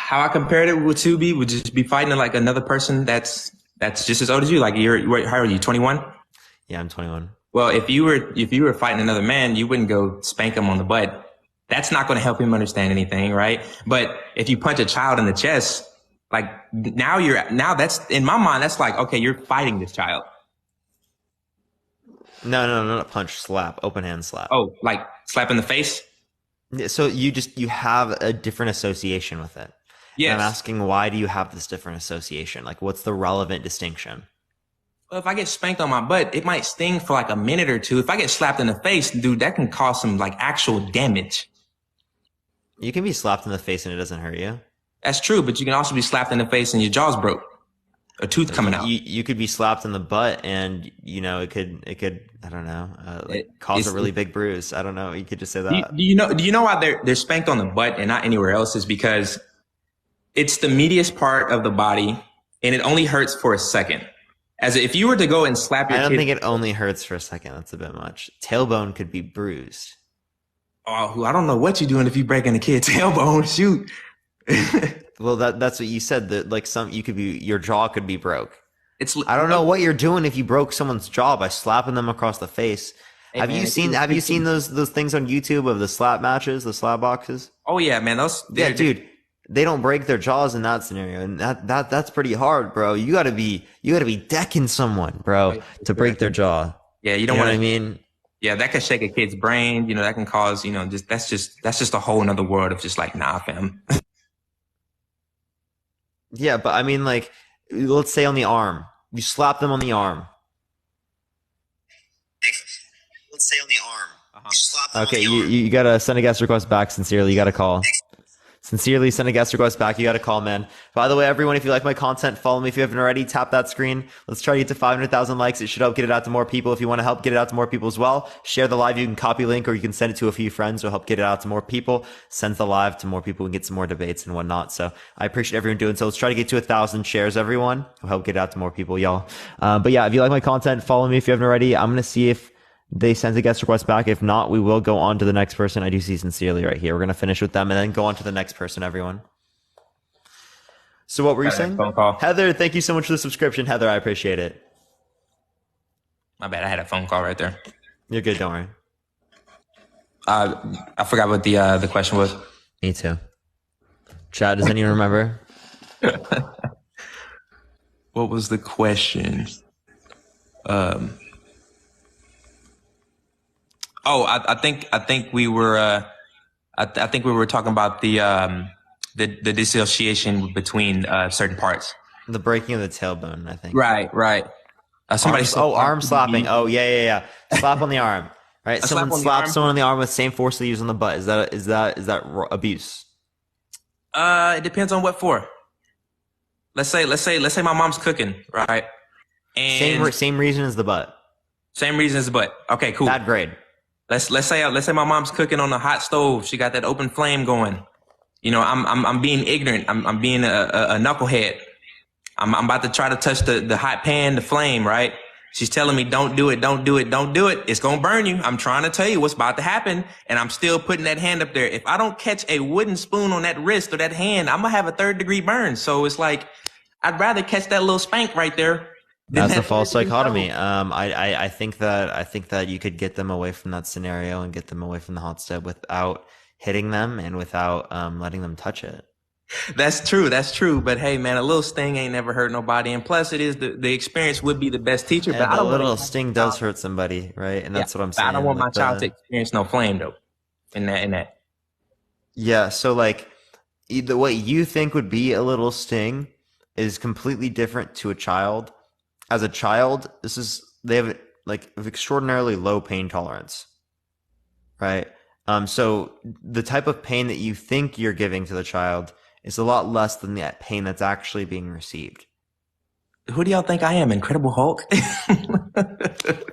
how I compared it would just be fighting like another person that's just as old as you. Like how are you, 21? Yeah, I'm 21. Well, if you were fighting another man, you wouldn't go spank him on the butt. That's not going to help him understand anything, right? But if you punch a child in the chest, like now that's in my mind, that's like, okay, you're fighting this child. No, not punch, slap, open hand slap. Oh, like slap in the face? So you have a different association with it. Yes. And I'm asking, why do you have this different association? Like, what's the relevant distinction? Well, if I get spanked on my butt, it might sting for like a minute or two. If I get slapped in the face, dude, that can cause some like actual damage. You can be slapped in the face and it doesn't hurt you. That's true, but you can also be slapped in the face and your jaw's broke. A tooth coming out. You could be slapped in the butt and, it could I don't know, cause a really big bruise. I don't know. You could just say that. Do you know why they're spanked on the butt and not anywhere else? Is because it's the medius part of the body and it only hurts for a second. As if you were to go and slap your kid. I don't think it only hurts for a second. That's a bit much. Tailbone could be bruised. Oh, I don't know what you're doing if you breaking a kid's tailbone. Shoot. Well, that's what you said. That like your jaw could be broke. I don't know what you're doing if you broke someone's jaw by slapping them across the face. Hey, have you seen those things on YouTube of the slap matches, the slap boxes? Oh yeah, man. Dude. they don't break their jaws in that scenario, and that's pretty hard, bro. You gotta be decking someone, bro, to break their jaw. Yeah, you don't know want what I mean. Yeah, that can shake a kid's brain. That can cause, that's just a whole nother world of just like, nah, fam. Yeah, but I mean, like, let's say on the arm, you slap them on the arm. Let's say on the arm. You slap them okay, on the arm. You gotta send a guest request back. Sincerely, you gotta call. Sincerely, send a guest request back. You got to call, man. By the way, everyone, if you like my content, follow me. If you haven't already, tap that screen. Let's try to get to 500,000 likes. It should help get it out to more people. If you want to help get it out to more people as well, share the live. You can copy link or you can send it to a few friends. It'll help get it out to more people. Send the live to more people and get some more debates and whatnot. So I appreciate everyone doing so. Let's try to get to 1,000 shares, everyone. It'll help get it out to more people, y'all. But yeah, if you like my content, follow me. If you haven't already, I'm going to see if they send a guest request back. If not, we will go on to the next person. I do see Sincerely right here. We're going to finish with them and then go on to the next person, everyone. So what were you saying? Phone call. Heather, thank you so much for the subscription. Heather, I appreciate it. My bad. I had a phone call right there. You're good. Don't worry. I forgot what the question was. Me too. Chad, does anyone remember? What was the question? I think we were I think we were talking about the dissociation between certain parts. The breaking of the tailbone, I think. Right. Arm slapping. Oh, yeah. Slap on the arm. Right? Someone slaps someone on the arm with the same force they use on the butt. Is that abuse? It depends on what for. Let's say my mom's cooking, right? And same reason as the butt. Same reason as the butt. Okay, cool. Bad grade. Let's say my mom's cooking on a hot stove. She got that open flame going. I'm being ignorant. I'm being a knucklehead. I'm about to try to touch the hot pan, the flame, right? She's telling me, don't do it. It's going to burn you. I'm trying to tell you what's about to happen. And I'm still putting that hand up there. If I don't catch a wooden spoon on that wrist or that hand, I'm going to have a 3rd-degree burn. So it's like, I'd rather catch that little spank right there. That's a false dichotomy. I think that you could get them away from that scenario and get them away from the hot stove without hitting them and without letting them touch it. That's true. But hey, man, a little sting ain't never hurt nobody. And plus, it is the experience would be the best teacher. Yeah, but a little sting does hurt somebody, right? And that's what I'm saying. I don't want my child to experience no flame though. In that. Yeah. So like, what you think would be a little sting is completely different to a child. As a child, they have like extraordinarily low pain tolerance, right? So the type of pain that you think you're giving to the child is a lot less than that pain that's actually being received. Who do y'all think I am, Incredible Hulk?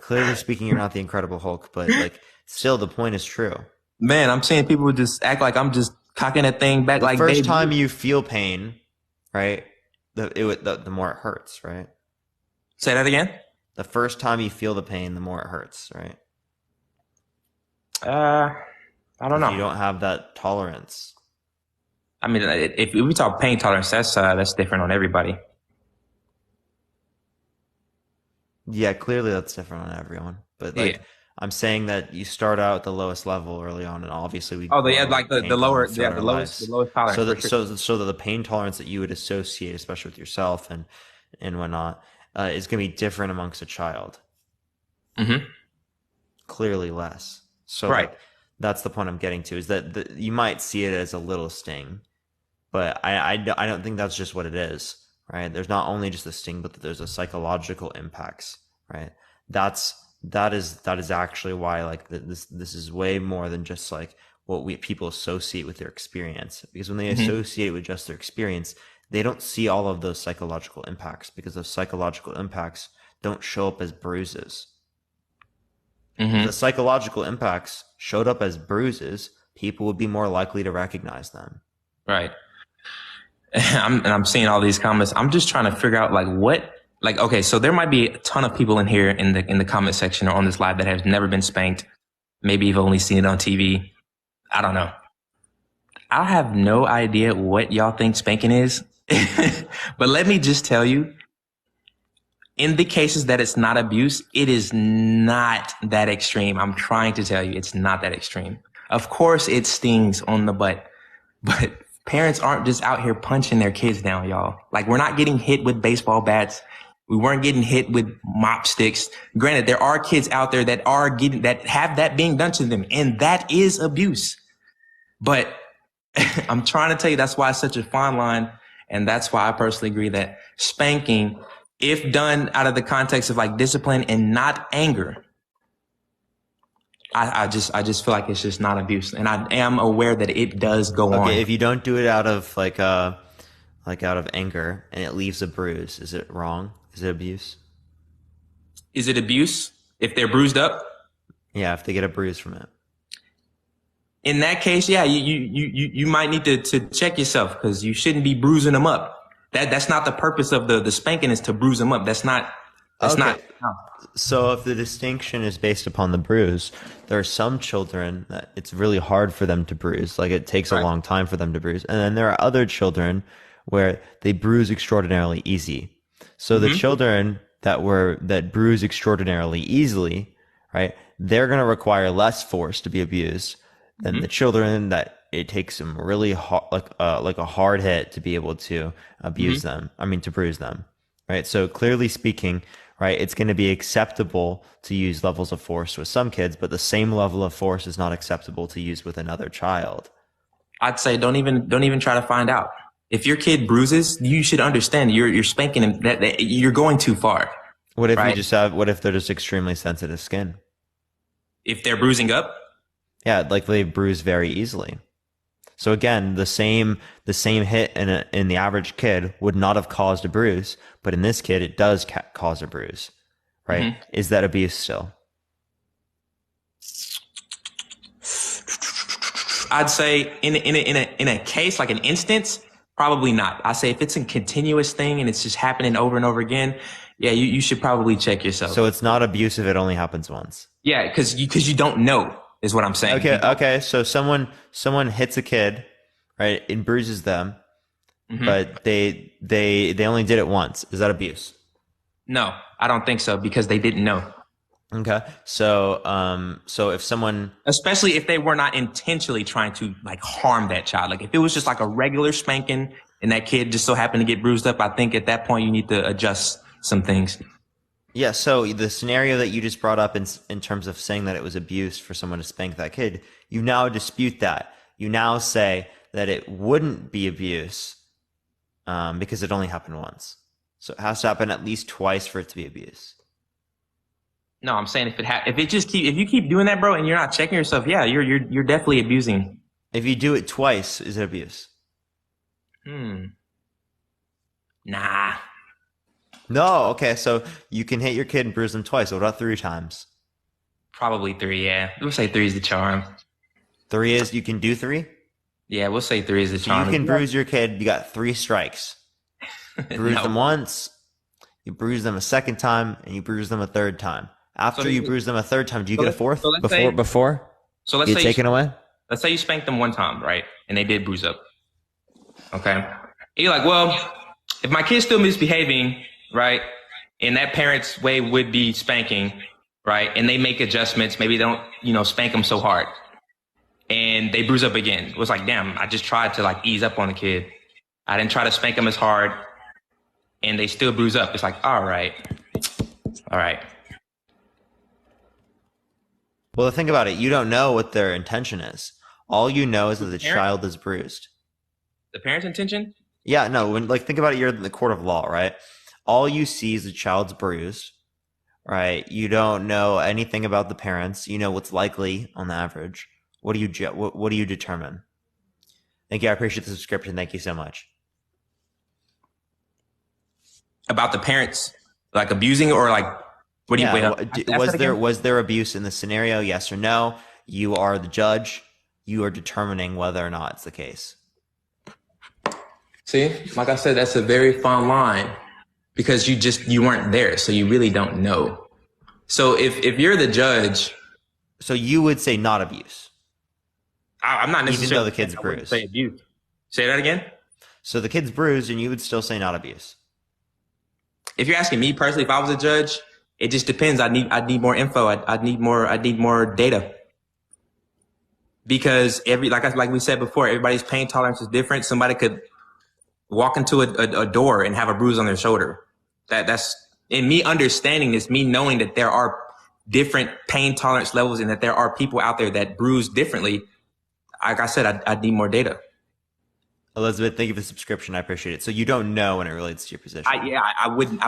Clearly speaking, you're not the Incredible Hulk, but like still the point is true. Man, I'm seeing people just act like I'm just cocking that thing back like the first time you feel pain, right? The more it hurts, right? Say that again? The first time you feel the pain, the more it hurts, right? I don't know. You don't have that tolerance. I mean, if we talk pain tolerance, that's different on everybody. Yeah, clearly that's different on everyone. But like, I'm saying that you start out at the lowest level early on, and obviously we. Oh, like the lowest tolerance. So that the pain tolerance that you would associate, especially with yourself and whatnot, is going to be different amongst a child. Mm-hmm. Clearly less. So right. That's the point I'm getting to, is that you might see it as a little sting, but I don't think that's just what it is, right? There's not only just a sting, but there's a psychological impacts, right? That is actually why like this is way more than just like what people associate with their experience, because when they associate with just their experience, they don't see all of those psychological impacts, because those psychological impacts don't show up as bruises. If the psychological impacts showed up as bruises, people would be more likely to recognize them. Right. I'm seeing all these comments. I'm just trying to figure out okay, so there might be a ton of people in here in the comment section or on this live that have never been spanked. Maybe you've only seen it on TV. I don't know. I have no idea what y'all think spanking is. But let me just tell you, in the cases that it's not abuse, it is not that extreme. I'm trying to tell you, it's not that extreme. Of course, it stings on the butt, but parents aren't just out here punching their kids down, y'all. Like, we're not getting hit with baseball bats. We weren't getting hit with mop sticks. Granted, there are kids out there that have that being done to them, and that is abuse. But I'm trying to tell you, that's why it's such a fine line. And that's why I personally agree that spanking, if done out of the context of like discipline and not anger, I just feel like it's just not abuse. And I am aware that it does go on. Okay, if you don't do it out of out of anger and it leaves a bruise, is it wrong? Is it abuse? Is it abuse if they're bruised up? Yeah, if they get a bruise from it. In that case, yeah, you might need to check yourself, because you shouldn't be bruising them up. That's not the purpose of the spanking, is to bruise them up. That's not. No. So if the distinction is based upon the bruise, there are some children that it's really hard for them to bruise. Like, it takes a long time for them to bruise. And then there are other children where they bruise extraordinarily easy. So the children that bruise extraordinarily easily, right, they're going to require less force to be abused than the children that it takes them really hard, like a hard hit to be able to abuse them. I mean, to bruise them, right? So clearly speaking, right, it's going to be acceptable to use levels of force with some kids, but the same level of force is not acceptable to use with another child. I'd say don't even try to find out. If your kid bruises, you should understand you're spanking him. That you're going too far. What if what if they're just extremely sensitive skin? If they're bruising up? Yeah, like they bruise very easily. So again, the same hit in the average kid would not have caused a bruise, but in this kid, it does cause a bruise, right? Is that abuse still? I'd say in a case, like an instance, probably not. I say if it's a continuous thing and it's just happening over and over again, yeah, you should probably check yourself. So it's not abuse if it only happens once. Yeah, because you don't know. Is what I'm saying. Okay. So someone hits a kid, right, and bruises them, but they only did it once. Is that abuse? No, I don't think so, because they didn't know. Okay. So if someone, especially if they were not intentionally trying to like harm that child, like if it was just like a regular spanking and that kid just so happened to get bruised up, I think at that point you need to adjust some things. Yeah, so the scenario that you just brought up in terms of saying that it was abuse for someone to spank that kid, you now dispute that. You now say that it wouldn't be abuse because it only happened once. So it has to happen at least twice for it to be abuse. No, I'm saying if you keep doing that, bro, and you're not checking yourself, yeah, you're definitely abusing. If you do it twice, is it abuse? Nah. No, okay, so you can hit your kid and bruise them twice. What about 3 times? Probably 3, yeah. We'll say 3 is the charm. 3 is, you can do 3? Yeah, we'll say 3 is the charm. So you can bruise your kid, you got 3 strikes. Bruise them once, you bruise them a second time, and you bruise them a third time. After you bruise them a third time, do you get a fourth before? So let's say taken away? Let's say you spanked them one time, right? And they did bruise up. Okay. And you're like, well, if my kid's still misbehaving, right, and that parent's way would be spanking, right, and they make adjustments, maybe they don't, spank them so hard, and they bruise up again. It was like, damn, I just tried to like ease up on the kid. I didn't try to spank them as hard, and they still bruise up. It's like, all right. Well, think about it. You don't know what their intention is. All you know is that the child is bruised. The parent's intention? Yeah, no, think about it, you're in the court of law, right? All you see is the child's bruised, right? You don't know anything about the parents. You know what's likely on the average. What do you determine? Thank you. I appreciate the subscription. Thank you so much. About the parents, like abusing, or like, what do you? Was there abuse in the scenario? Yes or no? You are the judge. You are determining whether or not it's the case. See, like I said, that's a very fine line, because you weren't there, so you really don't know. So if you're the judge, so you would say not abuse. I'm not necessarily, even though the kid's bruised. Say abuse. Say that again. So the kid's bruised, and you would still say not abuse. If you're asking me personally, if I was a judge, it just depends. I need more info. I need more data. because like we said before, everybody's pain tolerance is different. Somebody could walk into a door and have a bruise on their shoulder. That's in me understanding this, me knowing that there are different pain tolerance levels and that there are people out there that bruise differently. Like I said, I'd need more data. Elizabeth, thank you for the subscription. I appreciate it. So you don't know when it relates to your position. I wouldn't.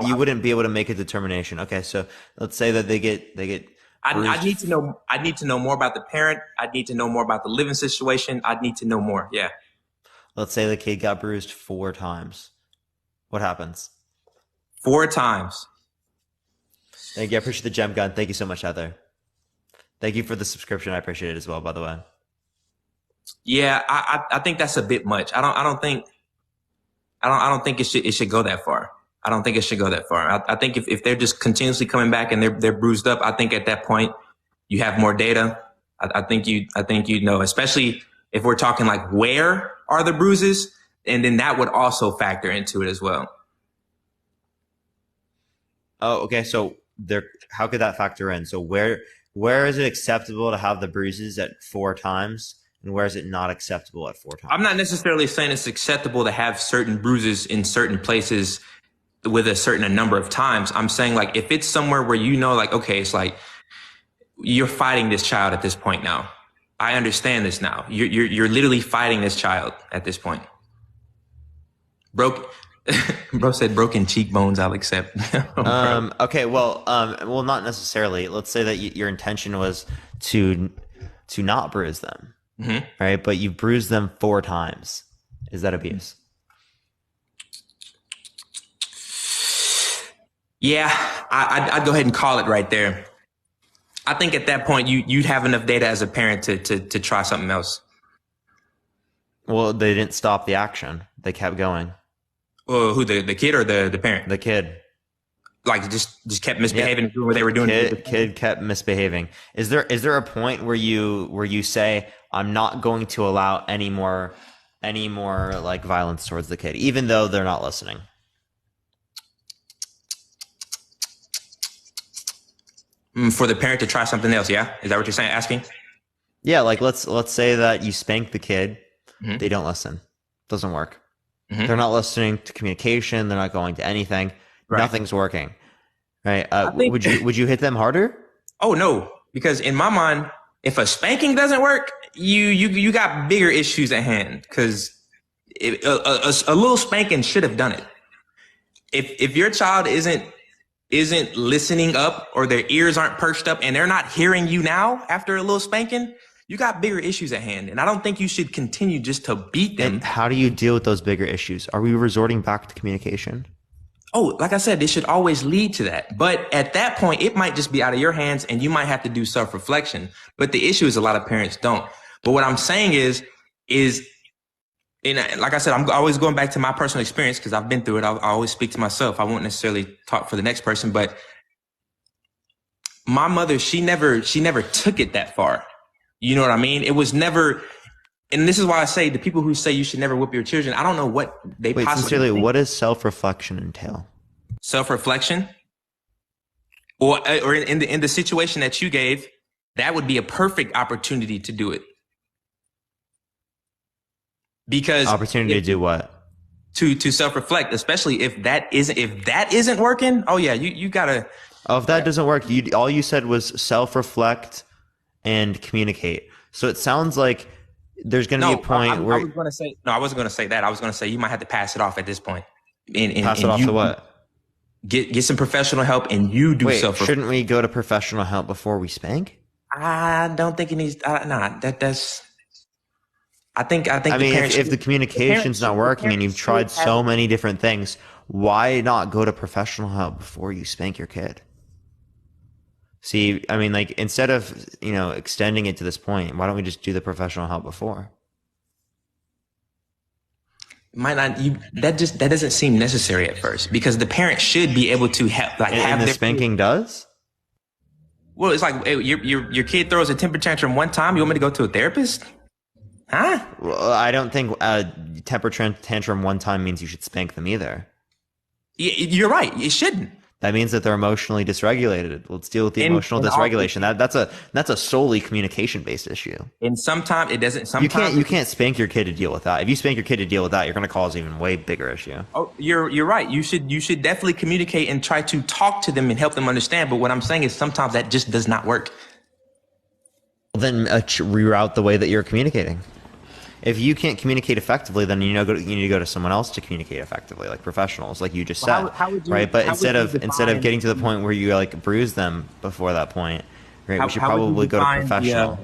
You wouldn't be able to make a determination. Okay, so let's say that they get. I need to know. I need to know more about the parent. I need to know more about the living situation. I need to know more. Yeah. Let's say the kid got bruised 4 times. What happens? 4 times. Thank you. I appreciate the gem gun. Thank you so much, Heather. Thank you for the subscription. I appreciate it as well, by the way. Yeah, I think that's a bit much. I don't think it should go that far. I don't think it should go that far. I think if they're just continuously coming back and they're bruised up, I think at that point you have more data. I think you know, especially if we're talking like where are the bruises, and then that would also factor into it as well. Oh, okay. So how could that factor in? So where is it acceptable to have the bruises at 4 times? And where is it not acceptable at 4 times? I'm not necessarily saying it's acceptable to have certain bruises in certain places with a certain number of times. I'm saying like if it's somewhere where you know, like, okay, it's like you're fighting this child at this point now. I understand this now. You're literally fighting this child at this point. Bro said broken cheekbones, I'll accept. Okay, well, not necessarily. Let's say that your intention was to not bruise them. Mm-hmm. Right, but you bruised them 4 times. Is that abuse? Yeah, I'd go ahead and call it right there. I think at that point you'd have enough data as a parent to try something else. Well, they didn't stop the action; they kept going. Who, the kid or the parent? The kid. Like just kept misbehaving and doing what they were doing. Kid kept misbehaving. Is there a point where you say, I'm not going to allow any more like violence towards the kid, even though they're not listening? For the parent to try something else, yeah? Is that what you're saying? Asking? Yeah, like let's say that you spank the kid, Mm-hmm. they don't listen, doesn't work. Mm-hmm. They're not listening to communication. They're not going to anything. Right. Nothing's working. Right? Would you hit them harder? Oh no, because in my mind, if a spanking doesn't work, you got bigger issues at hand. Because a little spanking should have done it. If your child isn't listening up, or their ears aren't perched up and they're not hearing you now after a little spanking, you got bigger issues at hand. And I don't think you should continue just to beat them. And how do you deal with those bigger issues? Are we resorting back to communication? Oh, like I said, this should always lead to that. But at that point, it might just be out of your hands and you might have to do self-reflection. But the issue is a lot of parents don't. But what I'm saying is, like I said, I'm always going back to my personal experience because I've been through it. I always speak to myself. I won't necessarily talk for the next person, but my mother, she never took it that far. You know what I mean? It was never, and this is why I say the people who say you should never whip your children, I don't know what they possibly sincerely, think. what does self-reflection entail? Self-reflection? Or in the situation that you gave, that would be a perfect opportunity to do it. Because opportunity to do what? To self-reflect, especially if that isn't working. Oh yeah, you gotta. Oh, if that doesn't work, all you said was self-reflect and communicate. So it sounds like there's going to be a point where I was going to say no. I wasn't going to say that. I was going to say you might have to pass it off at this point. Pass it off to what? Get some professional help, and you do self-reflect. Shouldn't we go to professional help before we spank? I don't think it needs. That's. I think. I mean, if the communication's not working and you've tried so many different things, why not go to professional help before you spank your kid? See, I mean, like, instead of, extending it to this point, why don't we just do the professional help before? Might not. That doesn't seem necessary at first because the parent should be able to have And the spanking does? Well, it's like your kid throws a temper tantrum one time. You want me to go to a therapist? Huh? Well, I don't think temper tantrum one time means you should spank them either. You're right. It shouldn't. That means that they're emotionally dysregulated. Let's deal with the emotional dysregulation. That's a solely communication based issue. And sometimes it doesn't. Sometimes You can't spank your kid to deal with that. If you spank your kid to deal with that, you're going to cause an even way bigger issue. Oh, you're right. You should definitely communicate and try to talk to them and help them understand. But what I'm saying is sometimes that just does not work. Then reroute the way that you're communicating. If you can't communicate effectively, then you need to go to someone else to communicate effectively, like professionals, like you just said, right? But instead of getting to the point where you like bruise them before that point, right? We should probably go to professional.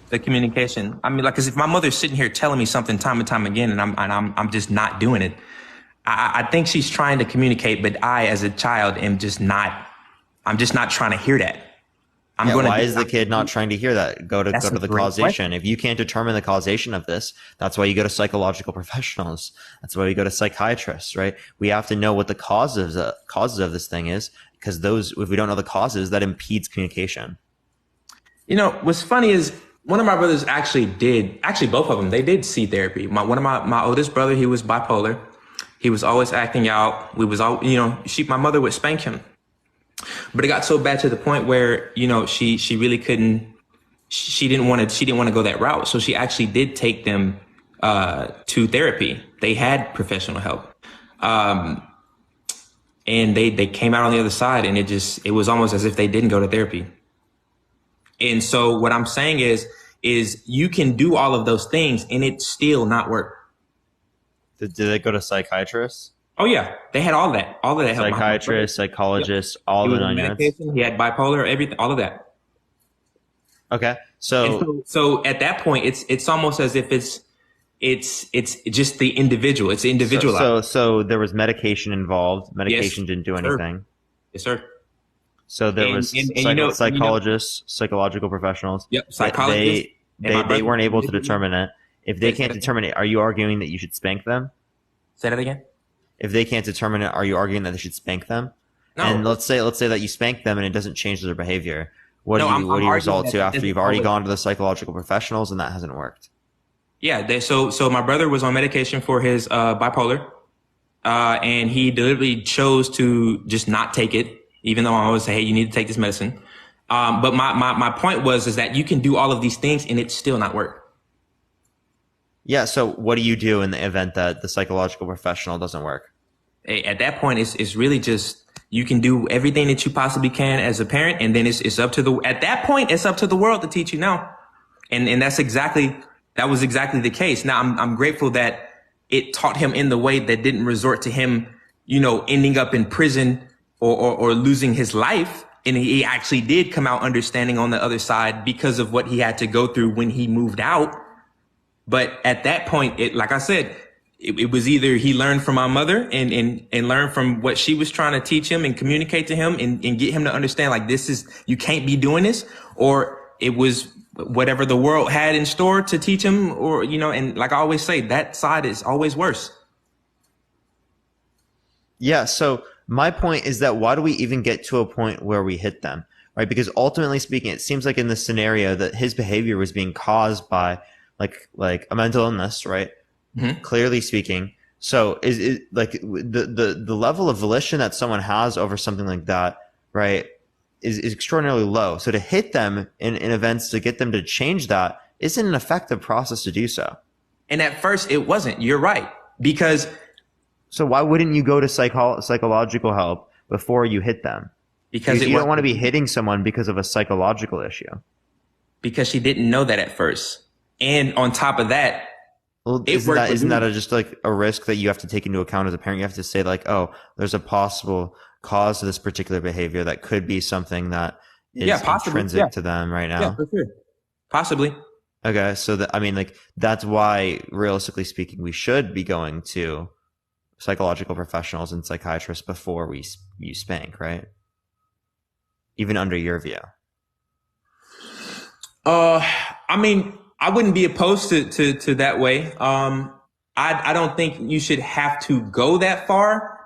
The communication. I mean, like, because if my mother's sitting here telling me something time and time again, and I'm just not doing it, I think she's trying to communicate, but I, as a child, am just not. I'm just not trying to hear that. Why is the kid not trying to hear that? Go to the causation. Question. If you can't determine the causation of this, that's why you go to psychological professionals. That's why we go to psychiatrists, right? We have to know what the causes of this thing is, because if we don't know the causes, that impedes communication. You know, what's funny is one of my brothers both of them, they did see therapy. My oldest brother, he was bipolar. He was always acting out. We was all, my mother would spank him. But it got so bad to the point where, she really couldn't, she didn't want to go that route. So she actually did take them to therapy. They had professional help. And they came out on the other side, and it was almost as if they didn't go to therapy. And so what I'm saying is you can do all of those things and it still not work. Did they go to psychiatrists? Oh yeah, they had all that help. Psychiatrists, psychologists, all the 9 yards. He had bipolar, everything, all of that. Okay, so at that point, it's almost as if it's just the individual. It's individualized. So there was medication involved. Medication didn't do anything. Yes, sir. So there was psychologists, psychological professionals. Yep, psychologists. They weren't able to determine it. If they can't determine it, are you arguing that you should spank them? Say that again. If they can't determine it, are you arguing that they should spank them? No. And let's say that you spank them and it doesn't change their behavior. What do you result to after you've already gone to the psychological professionals and that hasn't worked? Yeah. So my brother was on medication for his bipolar, and he deliberately chose to just not take it, even though I always say, hey, you need to take this medicine. But my point is that you can do all of these things and it's still not work. Yeah. So what do you do in the event that the psychological professional doesn't work? At that point, it's really just, you can do everything that you possibly can as a parent. And then it's up to at that point, it's up to the world to teach you now. And that was exactly the case. Now I'm grateful that it taught him in the way that didn't resort to him, ending up in prison or losing his life. And he actually did come out understanding on the other side because of what he had to go through when he moved out. But at that point, like I said, it was either he learned from my mother and learned from what she was trying to teach him and communicate to him and get him to understand, like, you can't be doing this, or it was whatever the world had in store to teach him, or, and like I always say, that side is always worse. Yeah. So my point is that why do we even get to a point where we hit them, right? Because ultimately speaking, it seems like in this scenario that his behavior was being caused by like a mental illness, right? Mm-hmm. Clearly speaking. So is it like the level of volition that someone has over something like that, right, is extraordinarily low. So to hit them in events to get them to change that isn't an effective process to do so. And at first it wasn't. You're right. So why wouldn't you go to psychological help before you hit them? Because you don't want to be hitting someone because of a psychological issue. Because she didn't know that at first. And on top of that, well, isn't that just like a risk that you have to take into account as a parent? You have to say like, oh, there's a possible cause to this particular behavior that could be something that is intrinsic to them right now. Yeah, for sure. Possibly. Okay. So that's why, realistically speaking, we should be going to psychological professionals and psychiatrists before you spank, right? Even under your view. I wouldn't be opposed to that way. I don't think you should have to go that far.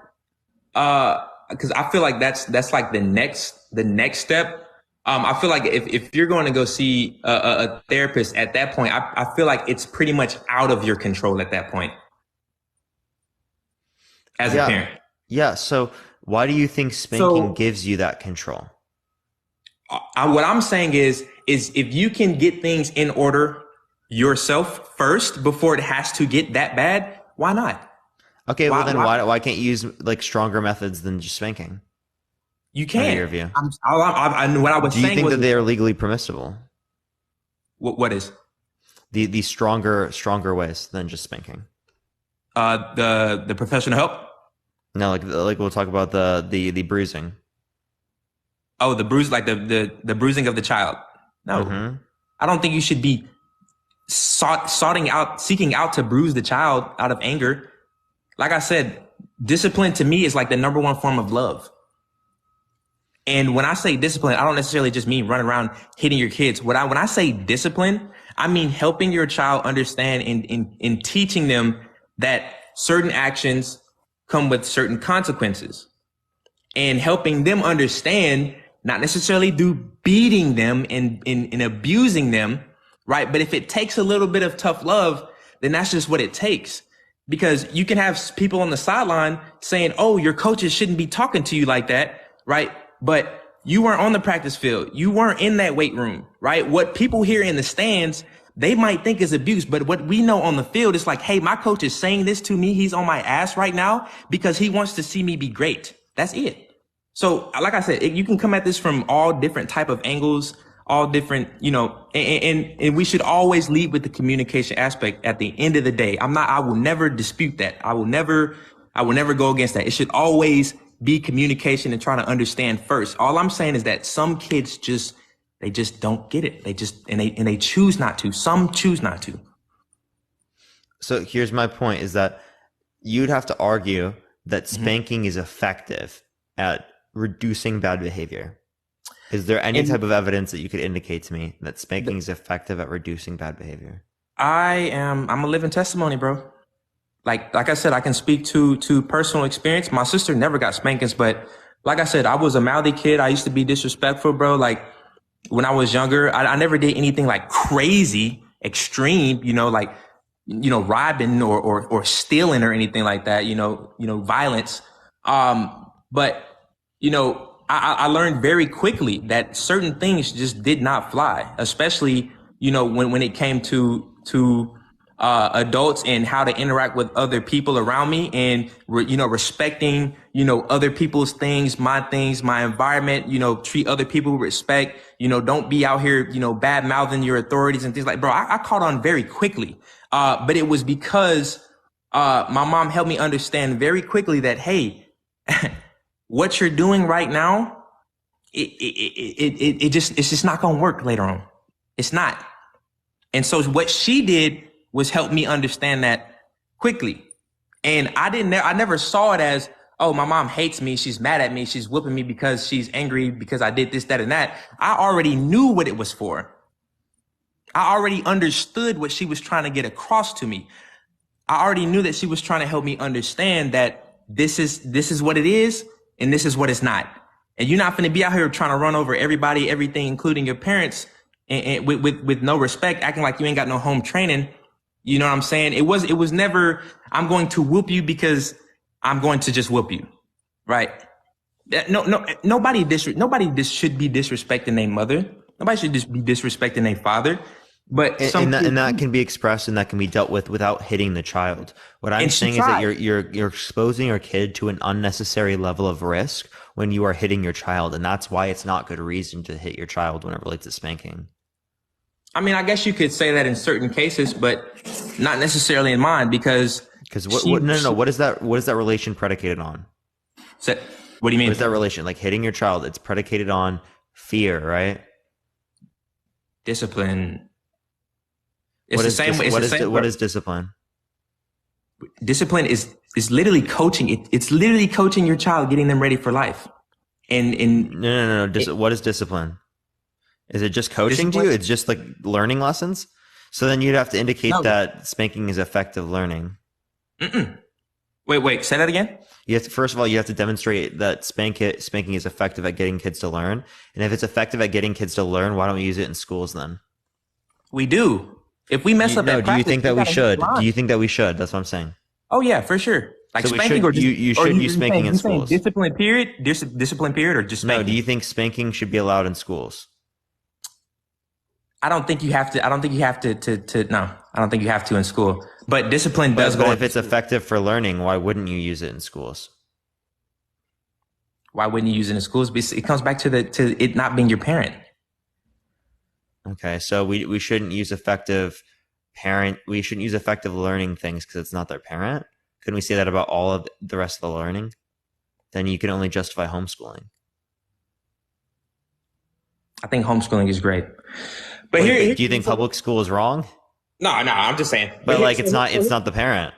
Cause I feel like that's like the next step. I feel like if you're going to go see a therapist at that point, I feel like it's pretty much out of your control at that point as a parent. Yeah. So Why do you think spanking So gives you that control? what I'm saying is if you can get things in order yourself first before it has to get that bad, why not? Okay, well then why can't you use like stronger methods than just spanking? You can. Under your view. What I was Do you saying think was that they are legally permissible? what is The stronger ways than just spanking? the professional help? No, like we'll talk about the bruising. Oh, the bruise, like the bruising of the child. No, Mm-hmm. I don't think you should be seeking out to bruise the child out of anger. Like I said, discipline to me is like the number one form of love. And when I say discipline, I don't necessarily just mean running around hitting your kids. When I say discipline, I mean helping your child understand and teaching them that certain actions come with certain consequences, and helping them understand, not necessarily do beating them and abusing them, right? But if it takes a little bit of tough love, then that's just what it takes. Because you can have people on the sideline saying, oh, your coaches shouldn't be talking to you like that, right? But you weren't on the practice field. You weren't in that weight room, right? What people hear in the stands, they might think is abuse, but what we know on the field is like, hey, my coach is saying this to me. He's on my ass right now because he wants to see me be great. That's it. So like I said, you can come at this from all different type of angles, all different, and we should always lead with the communication aspect at the end of the day. I will never dispute that. I will never go against that. It should always be communication and trying to understand first. All I'm saying is that some kids they just don't get it. They choose not to. Some choose not to. So here's my point is that you'd have to argue that spanking is effective at reducing bad behavior. Is there any type of evidence that you could indicate to me that spanking is effective at reducing bad behavior? I'm a living testimony, bro. Like I said, I can speak to personal experience. My sister never got spankings, but like I said, I was a mouthy kid. I used to be disrespectful, bro. Like when I was younger, I never did anything like crazy, extreme, robbing or stealing or anything like that, violence. But I learned very quickly that certain things just did not fly, especially, when it came to adults and how to interact with other people around me and, respecting, other people's things, my environment, treat other people with respect, don't be out here, bad mouthing your authorities and things like, bro, I caught on very quickly. But it was because, my mom helped me understand very quickly that, hey, what you're doing right now, it's just not going to work later on. It's not. And so what she did was help me understand that quickly. And I never saw it as, oh, my mom hates me. She's mad at me. She's whooping me because she's angry because I did this, that, and that. I already knew what it was for. I already understood what she was trying to get across to me. I already knew that she was trying to help me understand that this is what it is and this is what it's not. And you're not going to be out here trying to run over everybody, everything, including your parents, and with no respect, acting like you ain't got no home training. You know what I'm saying? It was never, I'm going to whoop you because I'm going to just whoop you. Right? Nobody should be disrespecting their mother. Nobody should just be disrespecting their father. But and that can be expressed and that can be dealt with without hitting the child. What I'm saying is that you're exposing your kid to an unnecessary level of risk when you are hitting your child, and that's why it's not good reason to hit your child when it relates to spanking. I mean, I guess you could say that in certain cases, but not necessarily in mine because what is that relation predicated on? So, what do you mean? What is that relation? Like hitting your child, it's predicated on fear, right? Discipline. It's What is discipline? Discipline is literally coaching. It's literally coaching your child, getting them ready for life. No. What is discipline? Is it just coaching to you? It's just like learning lessons? So then you'd have to indicate that spanking is effective learning. Mm-mm. Wait, say that again? First of all, you have to demonstrate that spanking is effective at getting kids to learn. And if it's effective at getting kids to learn, why don't we use it in schools then? We do. If we mess up that practice, do you think that we should? Do you think that we should? That's what I'm saying. Oh yeah, for sure. Like So spanking, or just you or should use spanking in you saying schools. discipline period, discipline period, or just No, spanking? do you think spanking should be allowed in schools? I don't think you have to. I don't think you have to. No, I don't think you have to in school. But discipline does But go. if it's effective for learning, why wouldn't you use it in schools? Why wouldn't you use it in schools? Because it comes back to it not being your parent. Okay, so we shouldn't use effective we shouldn't use effective learning things because it's not their parent. Couldn't we say that about all of the rest of the learning? Then you can only justify homeschooling. I think homeschooling is great. But Wait, do you think public school is wrong? No, I'm just saying. But like it's not the parent.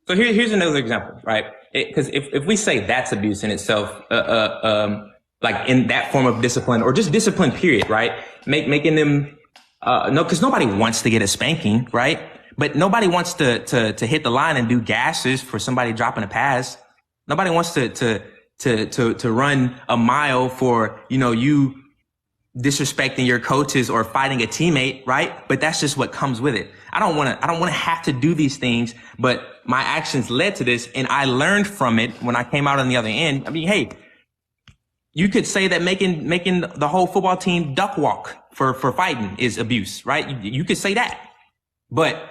So here's another example, right? Because if we say that's abuse in itself, like in that form of discipline or just discipline period, right? Making them, no, because nobody wants to get a spanking, right? But nobody wants to hit the line and do gases for somebody dropping a pass. Nobody wants to run a mile for, you disrespecting your coaches or fighting a teammate, right? But that's just what comes with it. I don't want to have to do these things, but my actions led to this and I learned from it when I came out on the other end. I mean, hey, you could say that making the whole football team duck walk for fighting is abuse, right? You could say that. But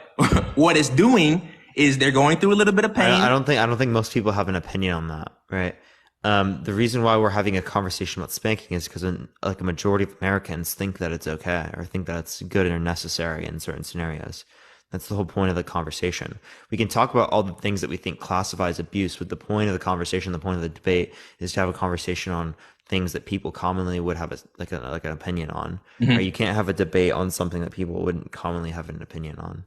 what it's doing is they're going through a little bit of pain. I don't think most people have an opinion on that, right? The reason why we're having a conversation about spanking is because like a majority of Americans think that it's okay or think that it's good or necessary in certain scenarios. That's the whole point of the conversation. We can talk about all the things that we think classifies abuse, but the point of the conversation, the point of the debate is to have a conversation on things that people commonly would have like an opinion on. Mm-hmm. Right? You can't have a debate on something that people wouldn't commonly have an opinion on.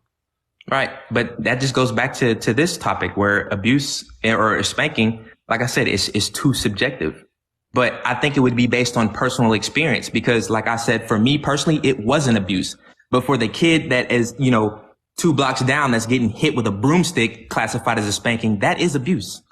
Right. But that just goes back to this topic where abuse or spanking, like I said, is too subjective. But I think it would be based on personal experience because, like I said, for me personally, it wasn't abuse. But for the kid that is, 2 blocks down that's getting hit with a broomstick classified as a spanking, that is abuse.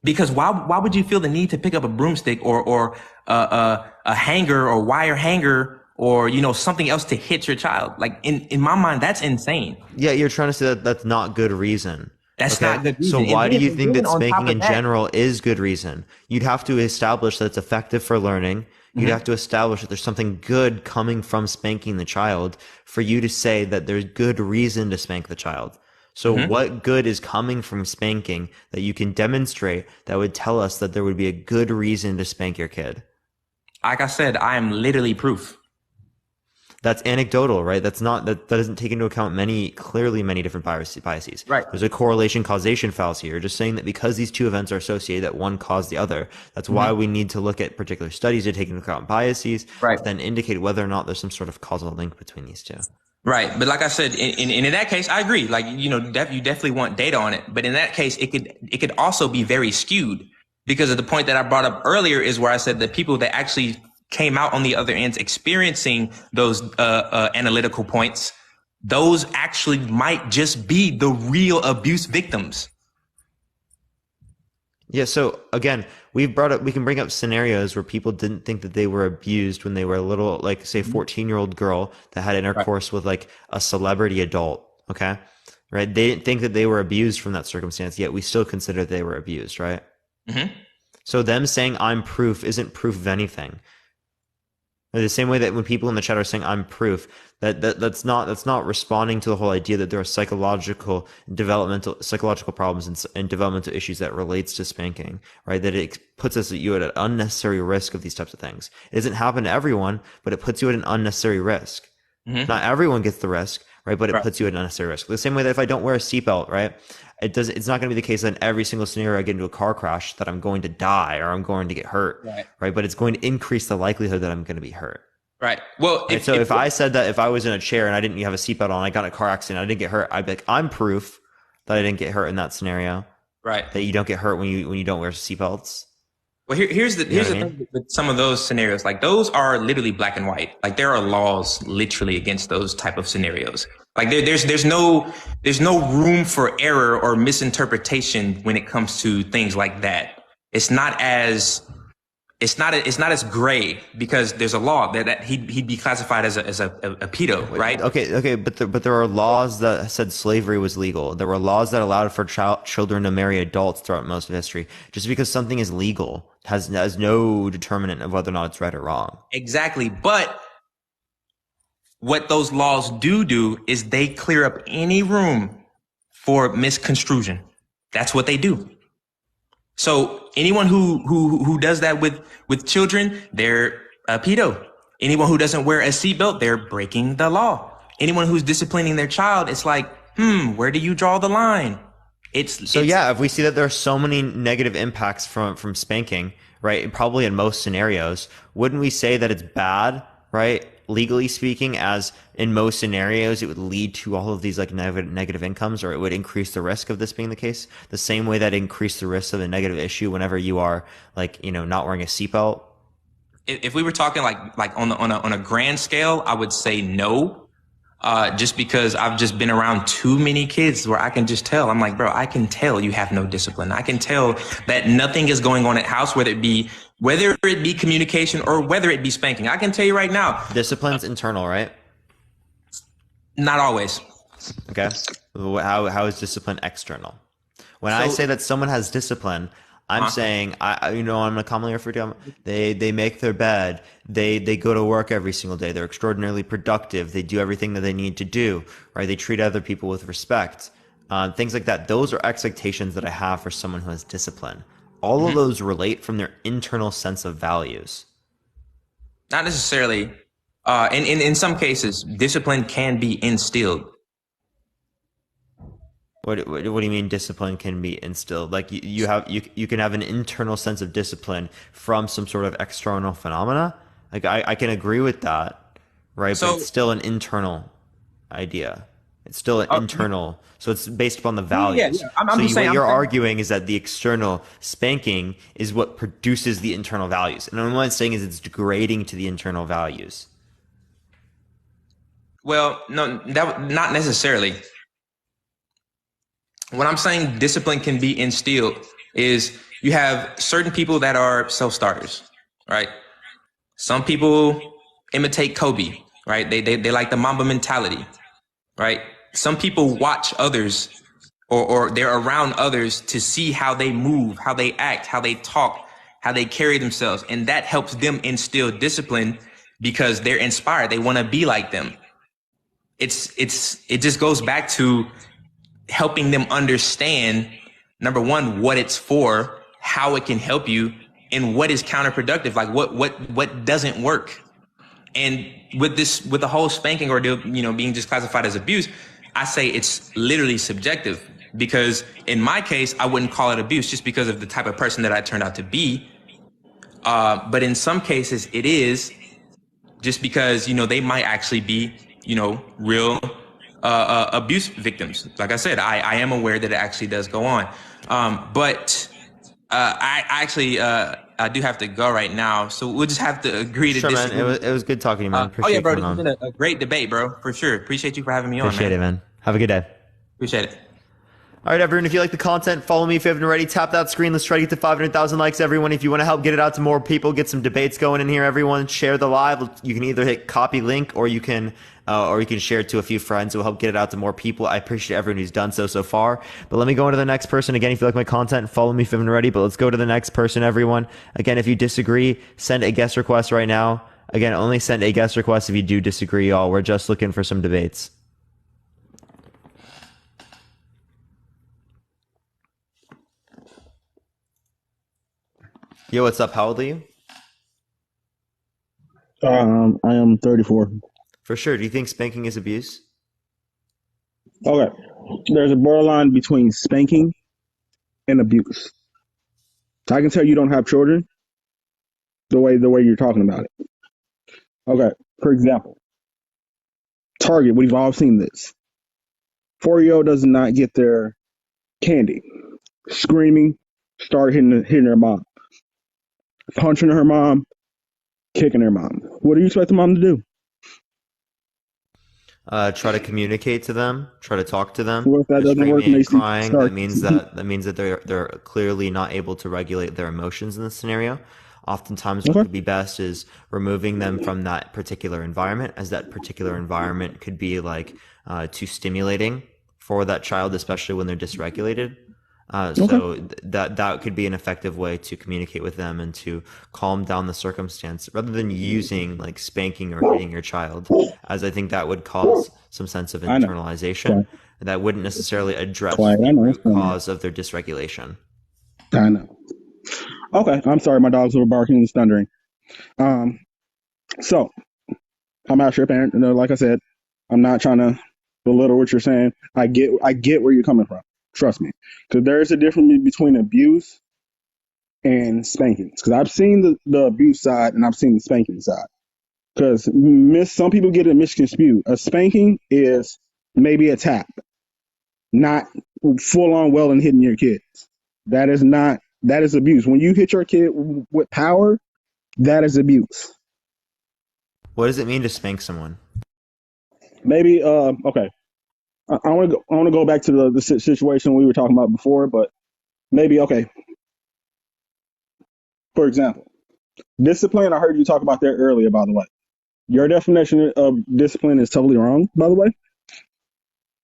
Because why would you feel the need to pick up a broomstick or a hanger or wire hanger or, something else to hit your child? Like in my mind, that's insane. Yeah, you're trying to say that that's not good reason. That's not good reason. So why do you think that on top spanking of in that- general is good reason? You'd have to establish that it's effective for learning. You'd have to establish that there's something good coming from spanking the child for you to say that there's good reason to spank the child. So what good is coming from spanking that you can demonstrate that would tell us that there would be a good reason to spank your kid? Like I said, I am literally proof. That's anecdotal, right? That doesn't take into account many different biases. Right. There's a correlation causation fallacy here, just saying that because these two events are associated, that one caused the other. That's why we need to look at particular studies to take into account biases, right, to then indicate whether or not there's some sort of causal link between these two. Right. But like I said, in that case, I agree. Like, you definitely want data on it. But in that case, it could also be very skewed because of the point that I brought up earlier is where I said that people that actually came out on the other ends experiencing those analytical points, those actually might just be the real abuse victims. Yeah, so again, we can bring up scenarios where people didn't think that they were abused when they were a little, like say 14-year-old girl that had intercourse with like a celebrity adult, okay? Right? They didn't think that they were abused from that circumstance, yet we still consider they were abused, right? Mm-hmm. So them saying I'm proof isn't proof of anything. The same way that when people in the chat are saying I'm proof, that's not responding to the whole idea that there are psychological problems and developmental issues that relates to spanking, right? That it puts you at an unnecessary risk of these types of things. It doesn't happen to everyone, but it puts you at an unnecessary risk. Mm-hmm. Not everyone gets the risk, right? But it puts you at an unnecessary risk. The same way that if I don't wear a seatbelt, right? It's not going to be the case that in every single scenario I get into a car crash that I'm going to die or I'm going to get hurt, right? But it's going to increase the likelihood that I'm going to be hurt. Right. Well, if I said that if I was in a chair and I didn't have a seatbelt on, I got in a car accident, I didn't get hurt, I'd be like, I'm proof that I didn't get hurt in that scenario. Right. That you don't get hurt when you don't wear seatbelts. Well, here's the thing with some of those scenarios. Like those are literally black and white. Like there are laws literally against those type of scenarios. Like there's no room for error or misinterpretation when it comes to things like that. It's not as it's not as gray because there's a law that he'd be classified as a pedo, right? Okay, but there are laws that said slavery was legal. There were laws that allowed for children to marry adults throughout most of history. Just because something is legal has no determinant of whether or not it's right or wrong. Exactly, but what those laws do is they clear up any room for misconstruction. That's what they do. So anyone who does that with children, they're a pedo. Anyone who doesn't wear a seatbelt, they're breaking the law. Anyone who's disciplining their child, it's like, where do you draw the line? If we see that there are so many negative impacts from spanking, right? Probably in most scenarios, wouldn't we say that it's bad, right? Legally speaking, as in most scenarios, it would lead to all of these like negative incomes, or it would increase the risk of this being the case. The same way that increased the risk of a negative issue whenever you are like, not wearing a seatbelt. If we were talking like on a grand scale, I would say no. Just because I've just been around too many kids where I can just tell. I'm like, bro, I can tell you have no discipline. I can tell that nothing is going on at house, whether it be communication or whether it be spanking. I can tell you right now. Discipline's internal, right? Not always. Okay. How is discipline external? When I say that someone has discipline, I'm saying, I'm gonna commonly refer to them. They make their bed. They go to work every single day. They're extraordinarily productive. They do everything that they need to do, right? They treat other people with respect. Things like that. Those are expectations that I have for someone who has discipline. All of those relate from their internal sense of values. Not necessarily. In some cases, discipline can be instilled. What do you mean discipline can be instilled? Like you can have an internal sense of discipline from some sort of external phenomena? Like I can agree with that, right? But it's still an internal idea. It's still an internal. So it's based upon the values. Yeah. What you're arguing is that the external spanking is what produces the internal values. And what I'm saying is it's degrading to the internal values. Well, no, not necessarily. What I'm saying discipline can be instilled is you have certain people that are self-starters, right? Some people imitate Kobe, right? They like the Mamba mentality, right? Some people watch others or they're around others to see how they move, how they act, how they talk, how they carry themselves. And that helps them instill discipline because they're inspired. They want to be like them. It just goes back to helping them understand, number one, what it's for, how it can help you, and what is counterproductive, like what doesn't work. And with the whole spanking ordeal, being just classified as abuse, I say it's literally subjective, because in my case, I wouldn't call it abuse just because of the type of person that I turned out to be. But in some cases it is, just because, they might actually be, real abuse victims. Like I said, I am aware that it actually does go on. But I actually I do have to go right now, so we'll just have to agree to disagree. Man. It was good talking to you, man. Appreciate bro, this has been a great debate, bro, for sure. Appreciate you for having me on, man. Appreciate it, man. Have a good day. Appreciate it. All right, everyone, if you like the content, follow me if you haven't already. Tap that screen. Let's try to get to 500,000 likes, everyone. If you want to help get it out to more people, get some debates going in here, everyone, share the live. You can either hit copy link or you can share it to a few friends. It will help get it out to more people. I appreciate everyone who's done so far. But let me go into the next person. Again, if you like my content, follow me if you haven't already. But let's go to the next person, everyone. Again, if you disagree, send a guest request right now. Again, only send a guest request if you do disagree, y'all. We're just looking for some debates. Yo, what's up? How old are you? I am 34. For sure. Do you think spanking is abuse? Okay. There's a borderline between spanking and abuse. I can tell you don't have children the way you're talking about it. Okay. For example, Target, we've all seen this. 4-year-old does not get their candy. Screaming, start hitting her mom. Punching her mom, kicking her mom. What do you expect the mom to do? Try to communicate to them. Try to talk to them. Well, if that doesn't work, and crying. That means that they're clearly not able to regulate their emotions in this scenario. Oftentimes what would be best is removing them from that particular environment, as that particular environment could be like too stimulating for that child, especially when they're dysregulated. So that could be an effective way to communicate with them and to calm down the circumstance, rather than using like spanking or hitting your child, as I think that would cause some sense of internalization that wouldn't necessarily address the root cause of their dysregulation. I know. Okay, I'm sorry, my dogs were barking and thundering. So I'm not your parent. Like I said, I'm not trying to belittle what you're saying. I get where you're coming from. Trust me, because there is a difference between abuse and spankings. Because I've seen the abuse side and I've seen the spanking side. Because some people get it misconstrued. A spanking is maybe a tap, not full on well and hitting your kids. That is abuse. When you hit your kid with power, that is abuse. What does it mean to spank someone? Maybe okay. I want to go back to the situation we were talking about before, but maybe okay. For example, discipline. I heard you talk about that earlier. By the way, your definition of discipline is totally wrong. By the way,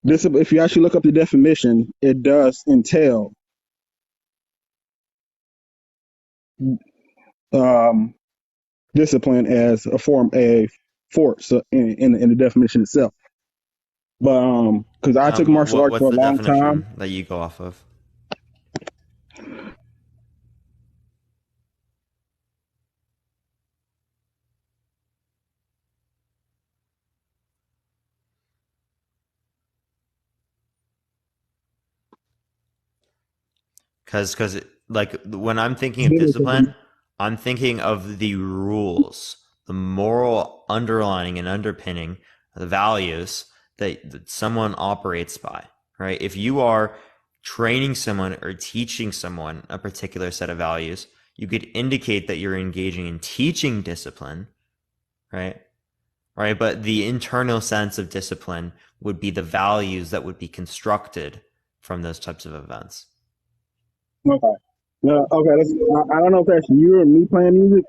if you actually look up the definition, it does entail discipline as a force in the definition itself. But because I took martial arts for a long time. That you go off of? Because like when I'm thinking of discipline, I'm thinking of the rules, the moral underlining and underpinning the values that someone operates by, right? If you are training someone or teaching someone a particular set of values, you could indicate that you're engaging in teaching discipline, right? Right. But the internal sense of discipline would be the values that would be constructed from those types of events. Okay. Okay. I don't know if that's you or me playing music.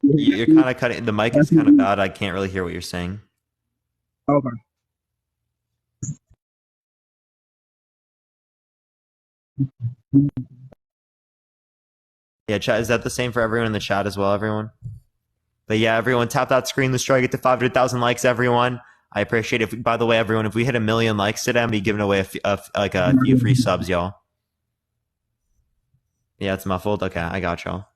You're kind of cutting. The mic is kind of bad. I can't really hear what you're saying. Okay. Yeah, chat. Is that the same for everyone in the chat as well, everyone? But yeah, everyone, tap that screen. Let's try to get to 500,000 likes, everyone. I appreciate it. By the way, everyone, if we hit 1 million likes today, I'm be giving away a few free subs, y'all. Yeah, it's muffled. Okay, I got y'all.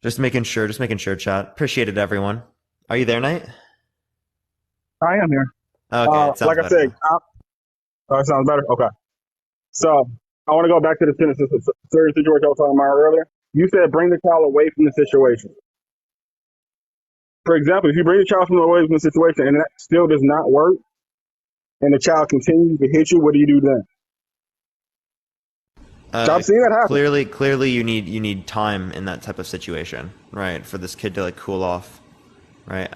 Just making sure, chat. Appreciate it, everyone. Are you there, Knight? I am here. Okay, it sounds like I said, it sounds better. Okay. So I want to go back to the certain situation I was talking about earlier. You said bring the child away from the situation. For example, if you bring the child away from the situation and that still does not work, and the child continues to hit you, what do you do then? I've seen that happen. Clearly, you need time in that type of situation, right? For this kid to like cool off, right?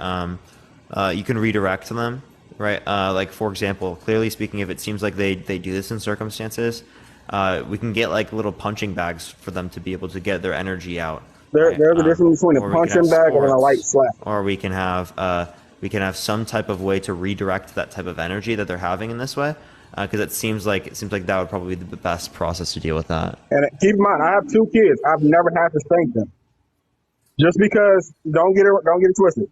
You can redirect them, right? Like for example, clearly speaking, if it seems like they do this in circumstances, we can get like little punching bags for them to be able to get their energy out. There's a difference between a punching bag and a light slap. Or we can have some type of way to redirect that type of energy that they're having in this way, because it seems like that would probably be the best process to deal with that. And keep in mind, I have 2 kids. I've never had to spank them. Just because, don't get it twisted.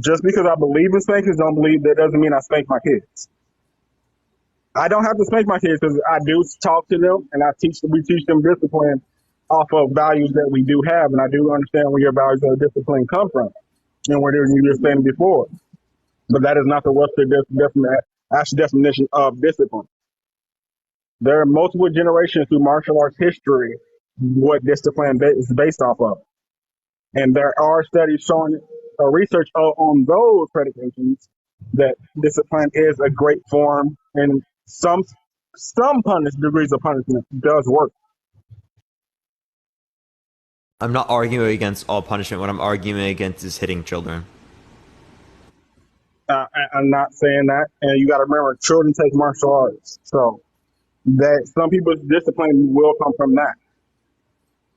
Just because I believe in spankings, that doesn't mean I spank my kids. I don't have to spank my kids because I do talk to them and we teach them discipline off of values that we do have, and I do understand where your values of discipline come from and where you were saying before. But that is not the Western definition of discipline. There are multiple generations through martial arts history what discipline is based off of. And there are studies showing research on those predications that discipline is a great form, and some degrees of punishment does work. I'm not arguing against all punishment. What I'm arguing against is hitting children. I'm not saying that. And you got to remember, children take martial arts. So that some people's discipline will come from that.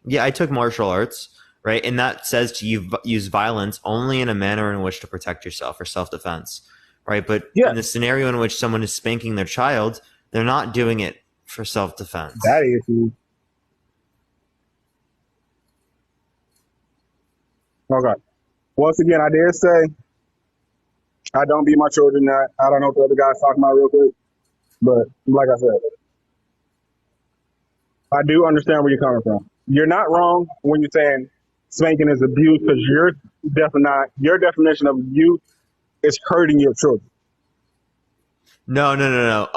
Yeah, I took martial arts, right? And that says to use violence only in a manner in which to protect yourself or self-defense, right? But Yeah, in the scenario in which someone is spanking their child, they're not doing it for self-defense. that is. Okay. Once again, I did say I don't beat my children. That I don't know what the other guys talking about real quick, but like I said, I do understand where you're coming from. You're not wrong when you're saying spanking is abuse because your definition of abuse is hurting your children. No.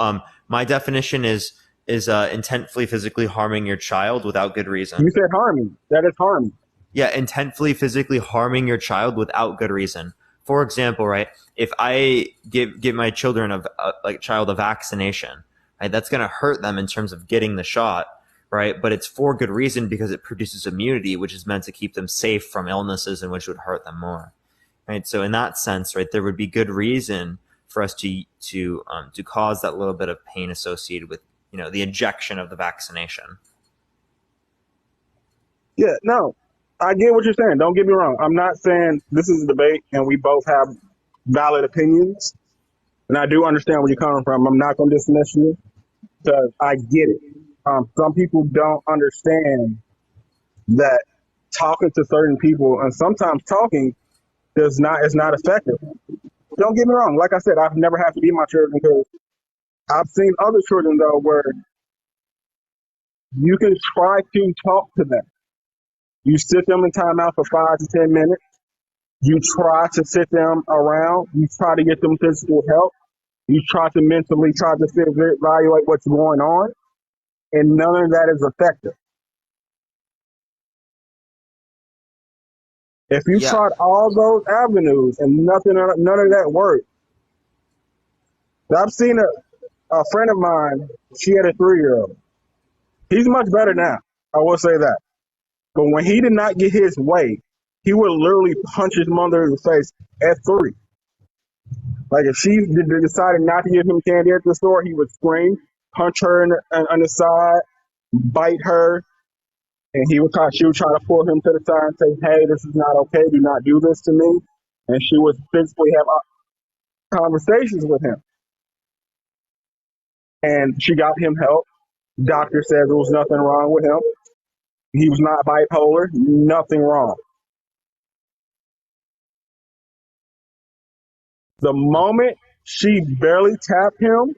My definition is intentfully physically harming your child without good reason. You said harming. That is harming. Yeah, intentfully physically harming your child without good reason. For example, right, if I give my children child a vaccination, right, that's going to hurt them in terms of getting the shot, right? But it's for good reason because it produces immunity, which is meant to keep them safe from illnesses and which would hurt them more, right? So in that sense, right, there would be good reason for us to cause that little bit of pain associated with the injection of the vaccination. Yeah, no, I get what you're saying. Don't get me wrong. I'm not saying this is a debate and we both have valid opinions. And I do understand where you're coming from. I'm not going to dismiss you because I get it. Some people don't understand that talking to certain people and sometimes talking is not effective. Don't get me wrong. Like I said, I've never had to beat my children because I've seen other children though where you can try to talk to them. You sit them in timeout for 5 to 10 minutes. You try to sit them around. You try to get them physical help. You try to mentally evaluate what's going on. And none of that is effective. If you Yeah. tried all those avenues and none of that worked. I've seen a friend of mine, she had a 3-year-old. He's much better now. I will say that. But when he did not get his way, he would literally punch his mother in the face at 3. Like if she decided not to give him candy at the store, he would scream, punch her on the side, bite her, and she would try to pull him to the side and say, "Hey, this is not okay. Do not do this to me." And she would physically have conversations with him. And she got him help. Doctor said there was nothing wrong with him. He was not bipolar, nothing wrong. The moment she barely tapped him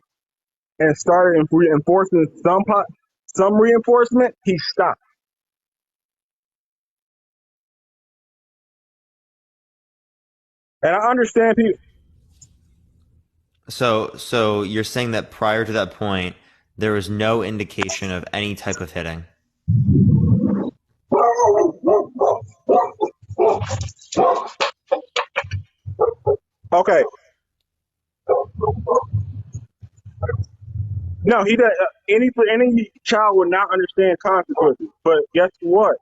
and started reinforcing some reinforcement, he stopped. And I understand people. So you're saying that prior to that point, there was no indication of any type of hitting? Okay. No, he does. Any child would not understand consequences. But guess what?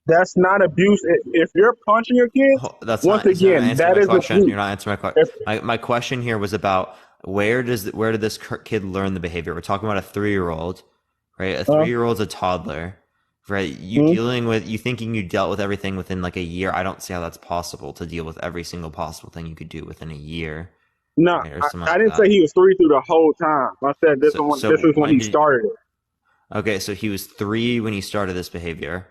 That's not abuse. If you're punching your kid, once again, that is abuse. You're not answering my question. My question here was about where did this kid learn the behavior? We're talking about a 3-year-old, right? A 3-year-old's a toddler, right? You thinking you dealt with everything within like a year. I don't see how that's possible to deal with every single possible thing you could do within a year. No, right, I didn't say he was 3 through the whole time. I said this is when he started it. Okay, so he was 3 when he started this behavior,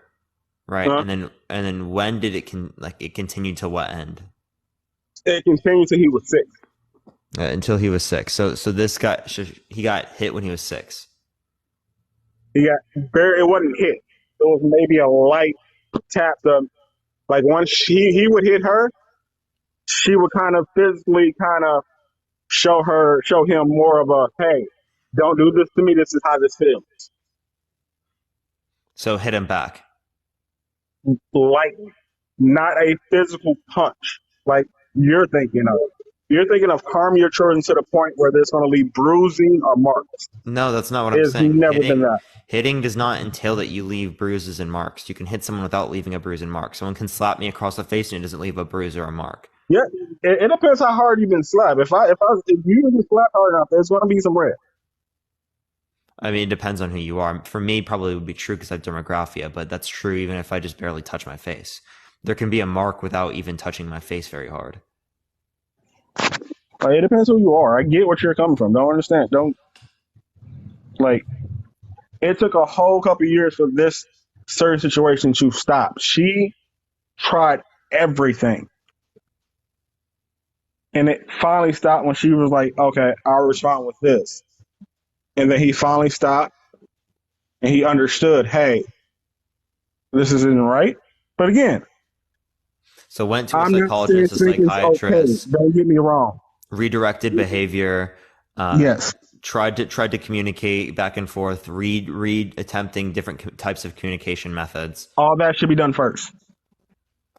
right? And then when did it continue to what end? It continued till he was 6. Until he was 6. So this guy, he got hit when he was 6. It wasn't hit. It was maybe a light tap. Like once he would hit her, she would kind of physically show him more of a, hey, don't do this to me. This is how this feels. So hit him back. Lightly, not a physical punch like you're thinking of. You're thinking of harm your children to the point where there's going to leave bruising or marks. No, that's not what I'm saying. It's never been that. Hitting does not entail that you leave bruises and marks. You can hit someone without leaving a bruise and mark. Someone can slap me across the face and it doesn't leave a bruise or a mark. Yeah, it depends how hard you've been slapped. If you been slapped hard enough, there's going to be some red. I mean, it depends on who you are. For me, probably would be true because I have dermographia, but that's true even if I just barely touch my face. There can be a mark without even touching my face very hard. Like, it depends who you are. I get what you're coming from. Don't understand. Don't like. It took a whole couple years for this certain situation to stop. She tried everything, and it finally stopped when she was like, "Okay, I'll respond with this." And then he finally stopped, and he understood, "Hey, this isn't right." But again, So went to a I'm not saying psychologist, a spanking's okay. psychiatrist, Don't get me wrong. redirected behavior, Yes, tried to communicate back and forth, attempting different types of communication methods. all that should be done first.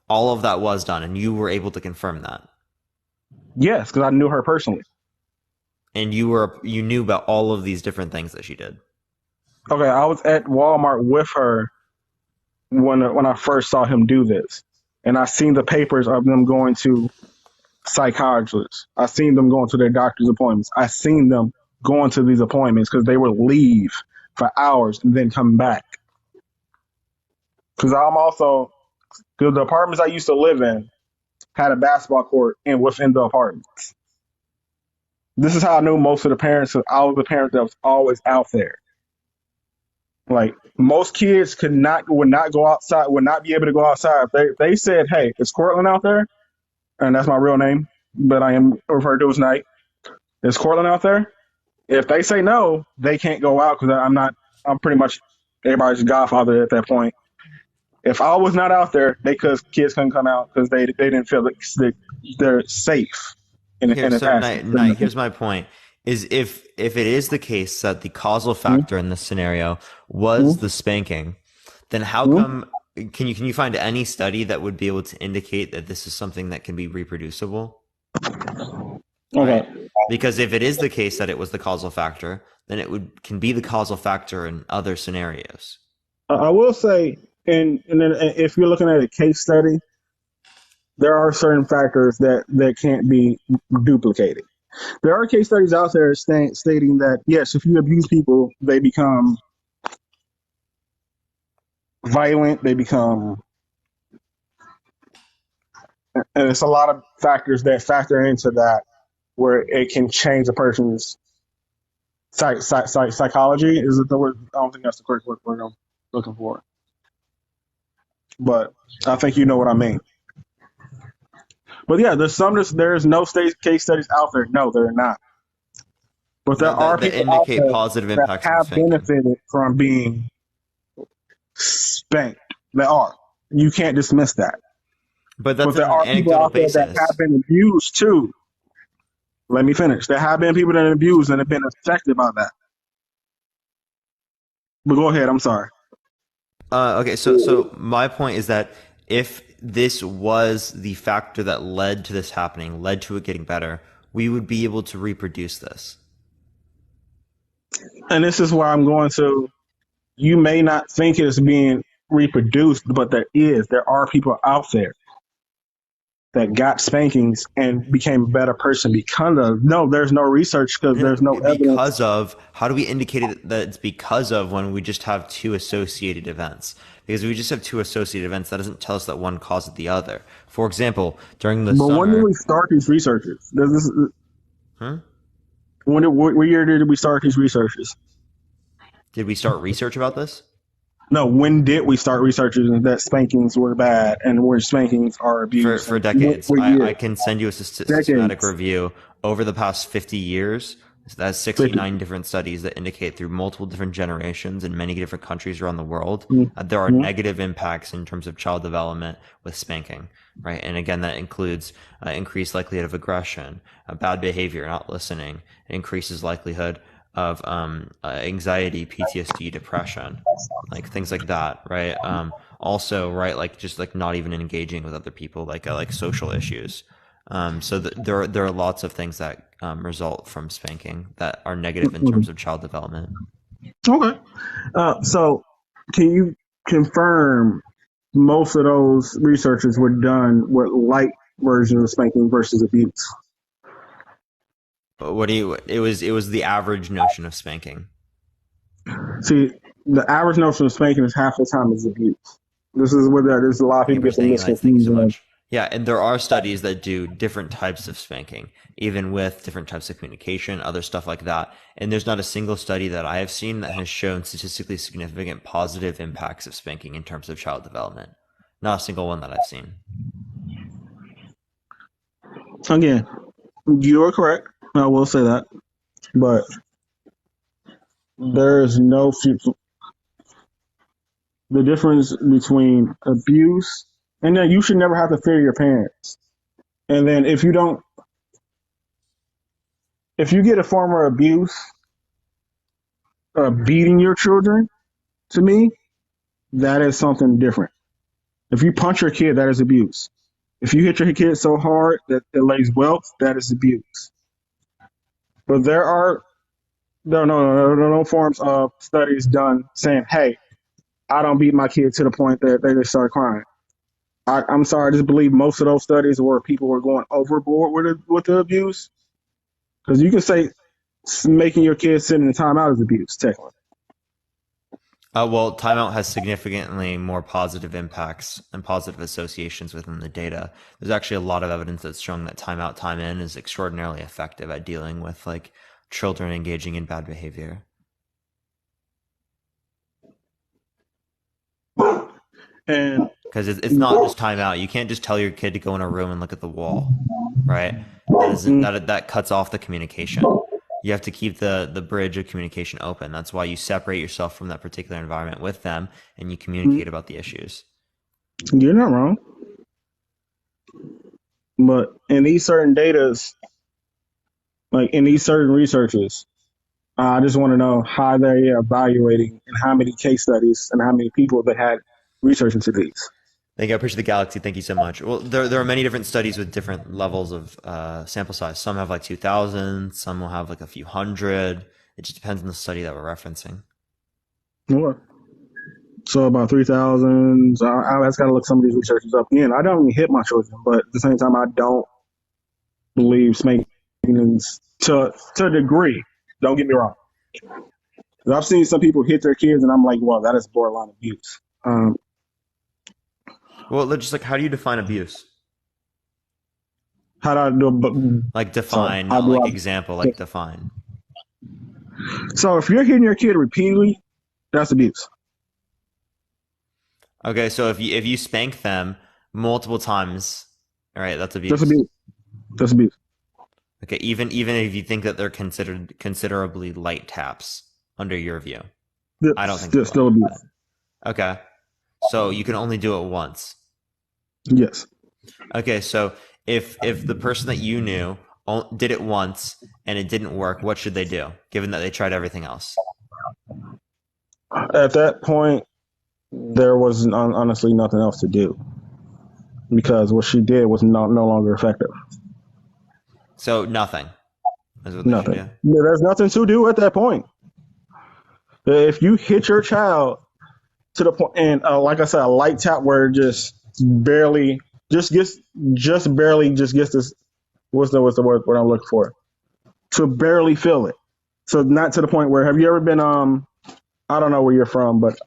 All of that was done, and you were able to confirm that. Yes, because I knew her personally. And you knew about all of these different things that she did. Okay, I was at Walmart with her when I first saw him do this, and I seen the papers of them going to psychiatrists. I seen them going to their doctor's appointments. I seen them going to these appointments because they would leave for hours and then come back. Because the apartments I used to live in had a basketball court and within the apartments. This is how I knew most of the parents. I was the parent that was always out there. Like most kids would not go outside, would not be able to go outside. They said, "Hey, is Cortland out there?" And that's my real name, but I am referred to as Knight. Is Cortland out there? If they say no, they can't go out because I'm not. I'm pretty much everybody's godfather at that point. If I was not out there, kids couldn't come out because they didn't feel like they're safe. Here's my point: is if it is the case that the causal factor in this scenario was the spanking, then how come? Can you find any study that would be able to indicate that this is something that can be reproducible? Okay. Right? Because if it is the case that it was the causal factor, then can be the causal factor in other scenarios. I will say, and then if you're looking at a case study, there are certain factors that can't be duplicated. There are case studies out there stating that yes, if you abuse people, they become violent, they become, and it's a lot of factors that factor into that, where it can change a person's psychology. Is it the word? I don't think that's the correct word I'm looking for, but I think you know what I mean. But yeah, there's no case studies out there. No, there are not. But there are that people out indicate there positive that impacts have benefited from being spanked. There are. You can't dismiss that. But that's there on are an people anecdotal out there basis. that have been abused too. Let me finish. There have been people that have been abused and have been affected by that. But go ahead. I'm sorry. Okay, so my point is that if this was the factor that led to this happening, led to it getting better, we would be able to reproduce this. And this is where I'm going to. You may not think it's being reproduced, but there are people out there that got spankings and became a better person because of. No, there's no research because there's no evidence. Because of, how do we indicate that it's because of when we just have two associated events? Because if we just have two associated events, that doesn't tell us that one caused the other. For example, during the summer. But when did we start these researches? What year did we start these researches? Did we start research about this? No, when did we start researching that spankings were bad and where spankings are abused? For decades. I can send you a systematic review over the past 50 years. So that's 69 different studies that indicate through multiple different generations in many different countries around the world, there are negative impacts in terms of child development with spanking, right? And again, that includes increased likelihood of aggression, bad behavior, not listening. It increases likelihood of anxiety, PTSD, depression, like things like that, right? Also, right, like just like not even engaging with other people, like social issues. So there are lots of things that result from spanking that are negative in terms of child development. Okay. So can you confirm most of those researches were done with light versions of spanking versus abuse? It was the average notion of spanking. See, the average notion of spanking is half the time is abuse. This is where there's a lot of Thank you people for get the staying nice. Thank you so misconfusion. much. Yeah, and there are studies that do different types of spanking, even with different types of communication, other stuff like that. And there's not a single study that I have seen that has shown statistically significant positive impacts of spanking in terms of child development. Not a single one that I've seen. Again, you are correct. I will say that, but there is no the difference between abuse and then you should never have to fear your parents. And then if you get a form of abuse, beating your children, to me, that is something different. If you punch your kid, that is abuse. If you hit your kid so hard that it lays welts, that is abuse. But there are no forms of studies done saying, hey, I don't beat my kid to the point that they just start crying. I'm sorry, I just believe most of those studies where people were going overboard with the abuse. Because you can say making your kid sit in a timeout is abuse, technically. Well, timeout has significantly more positive impacts and positive associations within the data. There's actually a lot of evidence that's showing that timeout, time in is extraordinarily effective at dealing with like children engaging in bad behavior. And because it's not just timeout. You can't just tell your kid to go in a room and look at the wall, right? That cuts off the communication. You have to keep the bridge of communication open. That's why you separate yourself from that particular environment with them and you communicate about the issues. You're not wrong. But in these certain datas, like in these certain researches, I just want to know how they're evaluating and how many case studies and how many people that had research into these. Thank you. I appreciate the galaxy. Thank you so much. Well, there are many different studies with different levels of sample size. Some have like 2,000. Some will have like a few hundred. It just depends on the study that we're referencing. Okay. So about 3,000. So I just got to look some of these researchers up again. I don't even hit my children, but at the same time, I don't believe spanking is to a degree. Don't get me wrong. I've seen some people hit their kids, and I'm like, well, that is borderline abuse. Well, just like, how do you define abuse? How do I do? Like define, not like example, like define. So if you're hitting your kid repeatedly, that's abuse. Okay, so if you spank them multiple times, all right, that's abuse. That's abuse. Okay, even if you think that they're considered considerably light taps under your view, I don't think it's still abuse. Okay, so you can only do it once. Yes. Okay, so if the person that you knew did it once and it didn't work, what should they do, given that they tried everything else? At that point, there was honestly nothing else to do because what she did was no longer effective. So nothing. Nothing. There's nothing to do at that point. If you hit your child to the point, and like I said, a light tap where it just barely gets this. What's the word? What I'm looking for? To barely feel it. So not to the point where. Have you ever been? I don't know where you're from, but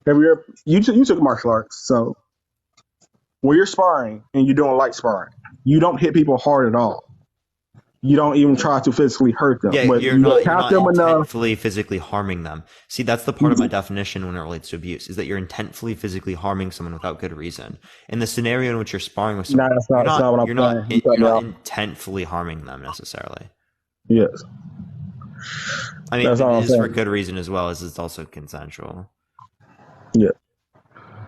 have you ever? You took martial arts, so when you're sparring and you're doing light sparring, you don't hit people hard at all. You don't even try to physically hurt them. Yeah, but you're not intentfully physically harming them. See, that's the part of my definition when it relates to abuse, is that you're intentfully physically harming someone without good reason. In the scenario in which you're sparring with someone, you're not intentfully harming them necessarily. Yes. I mean, it is for good reason as well as it's also consensual. Yeah.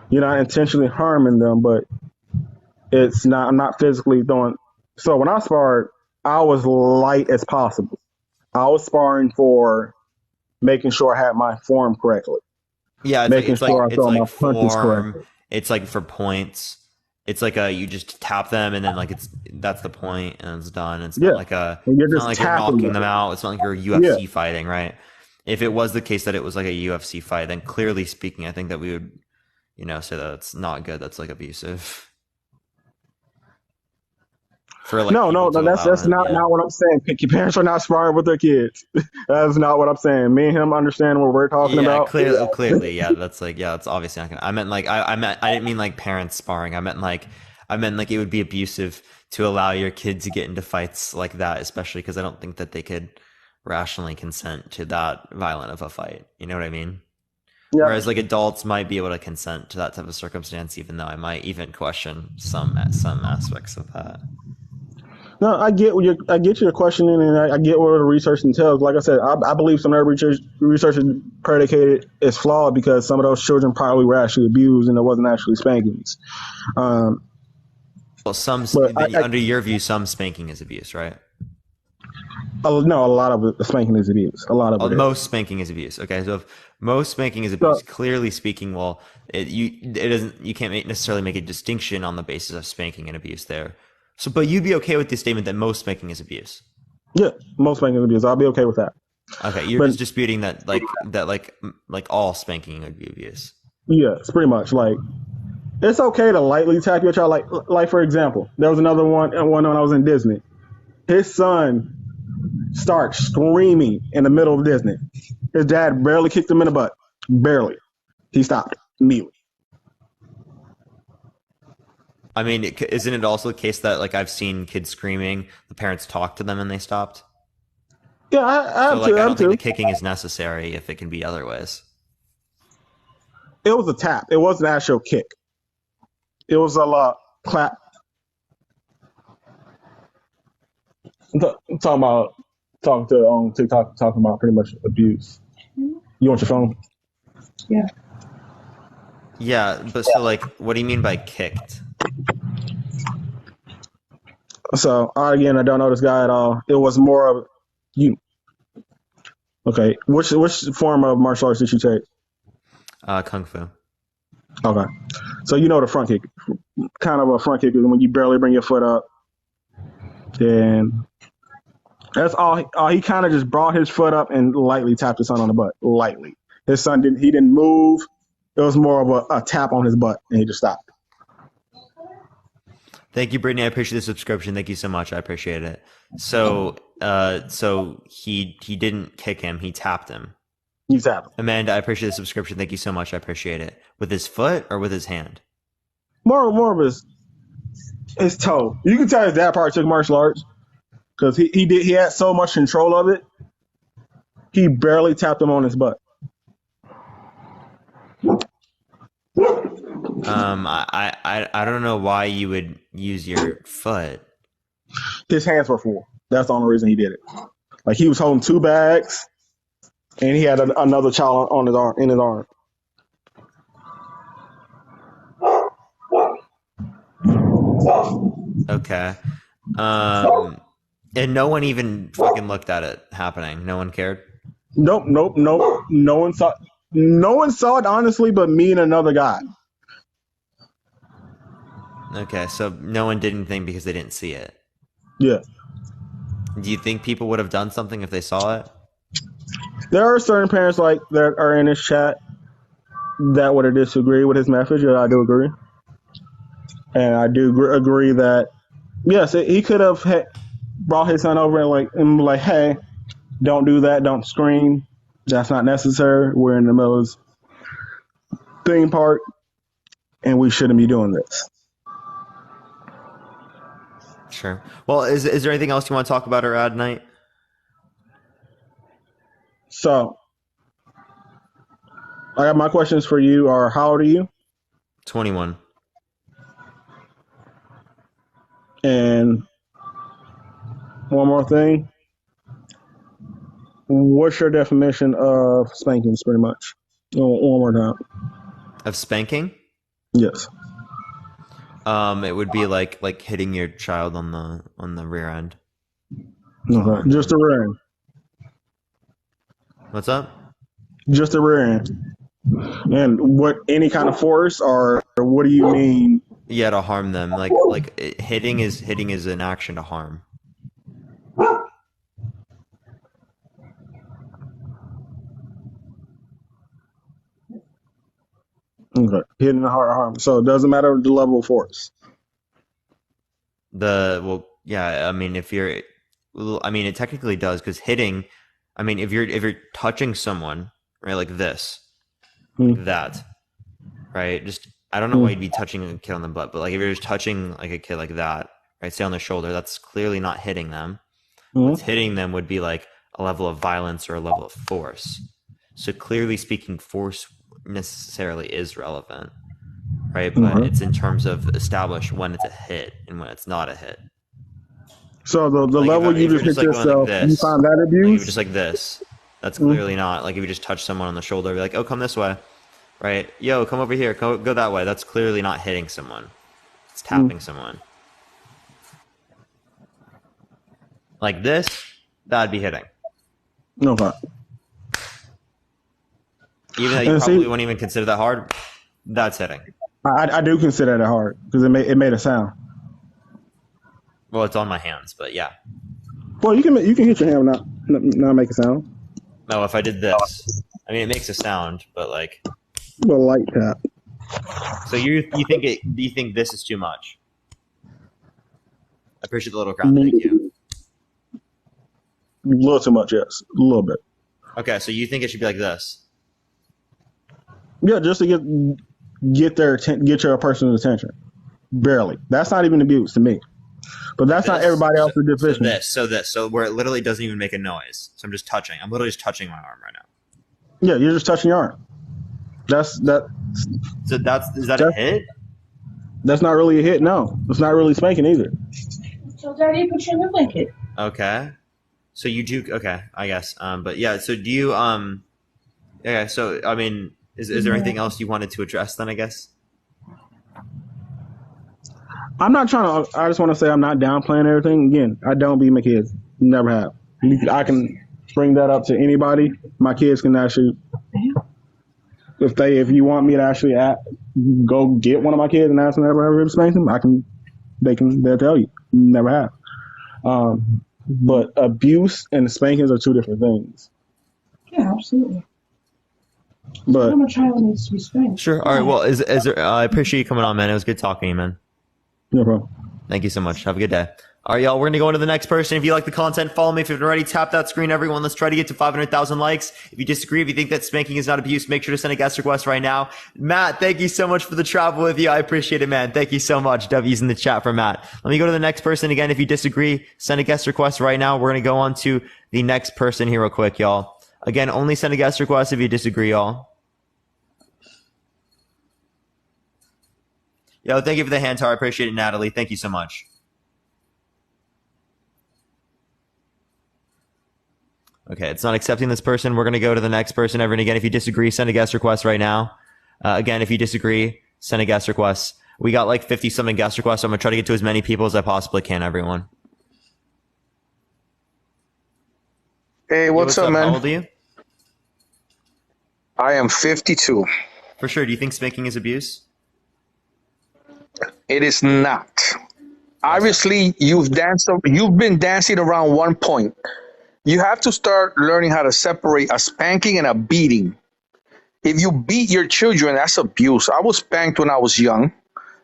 You're not intentionally harming them, but I'm not physically doing. So when I sparred, I was light as possible. I was sparring for making sure I had my form correctly. Yeah, it's like form. It's like for points. It's like you just tap them and then that's the point and it's done. It's not like you're knocking them out. It's not like you're UFC fighting, right? If it was the case that it was like a UFC fight, then clearly speaking, I think that we would, say that it's not good. That's like abusive. for like No, people to allow that's him. Yeah. not what I'm saying. Your parents are not sparring with their kids. That's not what I'm saying. Me and him understand what we're talking Yeah, about. clearly, yeah. That's like, yeah, it's obviously not gonna. I meant like, I didn't mean like parents sparring. I meant like it would be abusive to allow your kid to get into fights like that, especially because I don't think that they could rationally consent to that violent of a fight. You know what I mean? Yeah. Whereas like adults might be able to consent to that type of circumstance, even though I might even question some aspects of that. No, I get your questioning, and I get what the research entails. Like I said, I believe some of the research is predicated is flawed because some of those children probably were actually abused and it wasn't actually spankings. Um, Well, but under your view, some spanking is abuse, right? no, a lot of the spanking is abuse. A lot of it. Most spanking is abuse. Okay, so if most spanking is abuse, clearly speaking, well, you can't necessarily make a distinction on the basis of spanking and abuse there. So, but you'd be okay with the statement that most spanking is abuse. Yeah, most spanking is abuse. I'll be okay with that. Okay, you're just disputing that, like all spanking would be abuse. Yeah, it's pretty much like it's okay to lightly tap your child. Like for example, there was another one when I was in Disney. His son starts screaming in the middle of Disney. His dad barely kicked him in the butt. Barely. He stopped immediately. I mean, isn't it also the case that like I've seen kids screaming, the parents talk to them and they stopped? Yeah, I don't think the kicking is necessary if it can be other ways. It was a tap. It wasn't an actual kick. It was a clap. I'm talking to on TikTok, talking about pretty much abuse. You want your phone? Yeah. Yeah, but so like, what do you mean by kicked? So again, I don't know this guy at all. It was more of you. Okay, which form of martial arts did you take? Kung Fu. Okay, so you know the front kick, kind of a front kick is when you barely bring your foot up, and that's all. He kind of just brought his foot up and lightly tapped his son on the butt. Lightly, his son didn't. He didn't move. It was more of a tap on his butt, and he just stopped. Thank you, Brittany. I appreciate the subscription. Thank you so much. I appreciate it. So, he didn't kick him. He tapped him. He tapped him. Amanda, I appreciate the subscription. Thank you so much. I appreciate it. With his foot or with his hand? More of his toe. You can tell his dad probably took martial arts because he had so much control of it. He barely tapped him on his butt. I don't know why you would use your foot. His hands were full. That's the only reason he did it. Like he was holding 2 bags, and he had another child on his arm in his arm. Okay. And no one even fucking looked at it happening. No one cared. Nope. No one saw. No one saw it honestly, but me and another guy. Okay, so no one did anything because they didn't see it. Yeah. Do you think people would have done something if they saw it? There are certain parents like that are in this chat that would disagree with his message. Yeah, I do agree, and I do agree that yes, he could have brought his son over and be like, hey, don't do that, don't scream. That's not necessary. We're in the middle of this theme park, and we shouldn't be doing this. Sure. Well, is there anything else you want to talk about or add tonight? So, I got my questions for you are, how old are you? 21. And one more thing. What's your definition of spankings, pretty much? One more time. Of spanking? Yes. It would be like hitting your child on the rear end. Okay. Just the rear end. What's up? Just the rear end. And what? Any kind of force, or what do you mean? Yeah, to harm them. Hitting is an action to harm. Okay. Hitting the heart harm. So it doesn't matter the level of force. Yeah, I mean, it technically does because hitting. I mean, if you're touching someone, right, like this, like that, right? Just I don't know why you'd be touching a kid on the butt, but like if you're just touching like a kid like that, right, say on the shoulder, that's clearly not hitting them. What's hitting them would be like a level of violence or a level of force. So clearly speaking, force necessarily is relevant, right? But it's in terms of establish when it's a hit and when it's not a hit. So the Like level you if you're just hit like going yourself, like you this, find that like if you're abuse? just like this, that's clearly not like if you just touch someone on the shoulder, be like, oh, come this way, right? Yo, come over here, go that way. That's clearly not hitting someone. It's tapping someone. Like this, that'd be hitting. Okay. Even though you probably wouldn't even consider that hard, that's hitting. I do consider that hard because it made a sound. Well, it's on my hands, but yeah. Well, you can hit your hand not make a sound. No, if I did this, I mean, it makes a sound, but like. Well, light tap. So you think do you think this is too much? I appreciate the little crown. Thank you. A little too much, yes, a little bit. Okay, so you think it should be like this? Yeah, just to get your person's attention. Barely. That's not even abuse to me. But that's not everybody else's definition. So where it literally doesn't even make a noise. So I'm just touching. I'm literally just touching my arm right now. Yeah, you're just touching your arm. Is that a hit? That's not really a hit. No, it's not really spanking either. So, Daddy, put you in the blanket. Okay. So you do. Okay, I guess. But yeah. So do you? Yeah. So I mean, is there anything else you wanted to address then? I guess. I'm not trying to. I just want to say I'm not downplaying everything. Again, I don't beat my kids. Never have. I can bring that up to anybody. My kids can actually. If you want me to actually go get one of my kids and ask them ever spank them, they'll tell you. Never have. But abuse and spankings are two different things. Yeah, absolutely. But I'm a child needs to be spanked. Sure. All right. Well, is there? I appreciate you coming on, man. It was good talking to you, man. No problem. Thank you so much. Have a good day. All right, y'all. We're gonna go into the next person. If you like the content, follow me. If you haven't already, tap that screen, everyone. Let's try to get to 500,000 likes. If you disagree, if you think that spanking is not abuse, make sure to send a guest request right now. Matt, thank you so much for the travel with you. I appreciate it, man. Thank you so much. W's in the chat for Matt. Let me go to the next person again. If you disagree, send a guest request right now. We're gonna go on to the next person here real quick, y'all. Again, only send a guest request if you disagree, y'all. Yo, thank you for the hand tower. I appreciate it, Natalie. Thank you so much. Okay, it's not accepting this person. We're going to go to the next person. Everyone, again, if you disagree, send a guest request right now. Again, if you disagree, send a guest request. We got like 50-something guest requests, so I'm going to try to get to as many people as I possibly can, everyone. Hey, what's up, man? How old are you? I am 52. For sure. Do you think spanking is abuse? It is not. Obviously, you've been dancing around one point. You have to start learning how to separate a spanking and a beating. If you beat your children, that's abuse. I was spanked when I was young.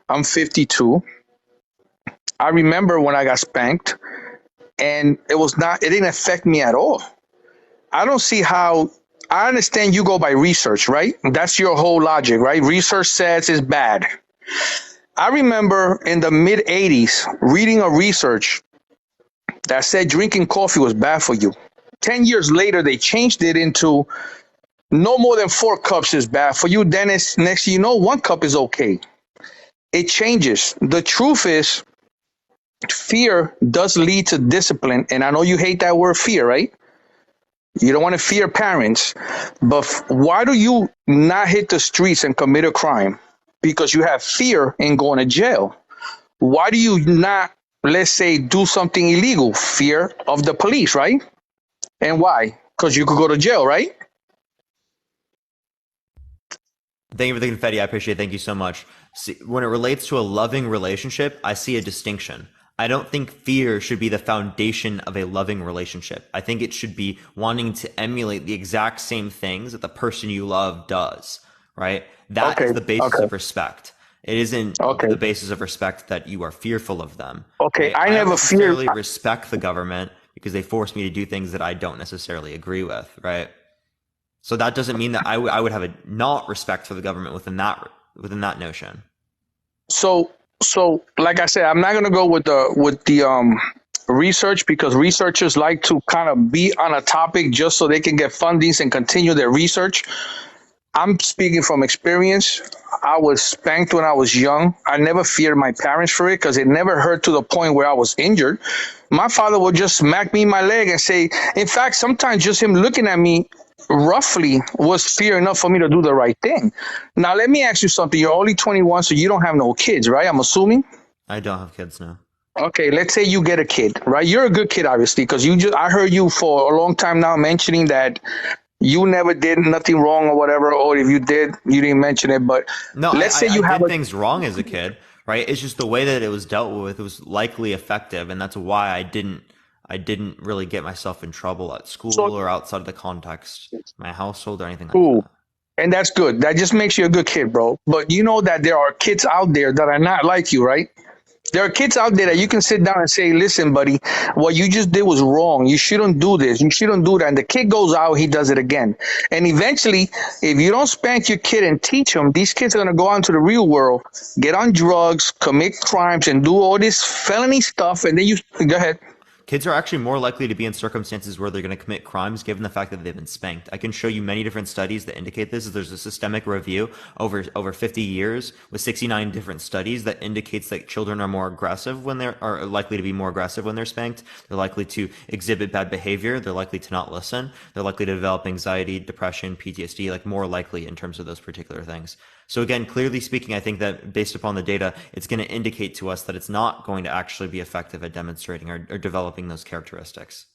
I'm 52. I remember when I got spanked, and it didn't affect me at all. I don't see how. I understand you go by research, right? That's your whole logic, right? Research says it's bad. I remember in the mid 80s reading a research that said drinking coffee was bad for you. 10 years later, they changed it into no more than 4 cups is bad for you. Then it's next thing you know, 1 cup is okay. It changes. The truth is, fear does lead to discipline. And I know you hate that word fear, right? You don't want to fear parents. But why do you not hit the streets and commit a crime? Because you have fear in going to jail. Why do you not, let's say, do something illegal? Fear of the police, right? And why? Because you could go to jail, right? Thank you for the confetti. I appreciate it. Thank you so much. See, when it relates to a loving relationship, I see a distinction. I don't think fear should be the foundation of a loving relationship. I think it should be wanting to emulate the exact same things that the person you love does, right? That is the basis of respect. It isn't Okay. the basis of respect that you are fearful of them. Okay. Right? I I don't never feared. necessarily respect the government because they force me to do things that I don't necessarily agree with, right? So that doesn't mean that I would have a not respect for the government within that notion. So, like I said, I'm not gonna go with the research, because researchers like to kind of be on a topic just so they can get fundings and continue their research. I'm speaking from experience. I was spanked when I was young. I never feared my parents for it because it never hurt to the point where I was injured. My father would just smack me in my leg and say, in fact, sometimes just him looking at me roughly was fear enough for me to do the right thing. Now, let me ask you something. You're only 21, so you don't have no kids, right? I'm assuming. I don't have kids now. Okay, let's say you get a kid, right? You're a good kid, obviously, because I heard you for a long time now mentioning that you never did nothing wrong or whatever, or if you did, you didn't mention it. But No, let's say you I have did things wrong as a kid, right? It's just the way that it was dealt with was likely effective, and that's why I didn't really get myself in trouble at school so or outside of the context of my household or anything like cool. that. And that's good. That just makes you a good kid, bro. But you know that there are kids out there that are not like you, right? There are kids out there that you can sit down and say, listen, buddy, what you just did was wrong. You shouldn't do this. You shouldn't do that. And the kid goes out, he does it again. And eventually, if you don't spank your kid and teach them, these kids are going to go out into the real world, get on drugs, commit crimes, and do all this felony stuff. And then you go ahead. Kids are actually more likely to be in circumstances where they're going to commit crimes given the fact that they've been spanked. I can show you many different studies that indicate this. There's a systemic review over 50 years with 69 different studies that indicates that children are more aggressive when are likely to be more aggressive when they're spanked. They're likely to exhibit bad behavior. They're likely to not listen. They're likely to develop anxiety, depression, PTSD, like more likely in terms of those particular things. So again, clearly speaking, I think that based upon the data, it's going to indicate to us that it's not going to actually be effective at demonstrating or developing those characteristics.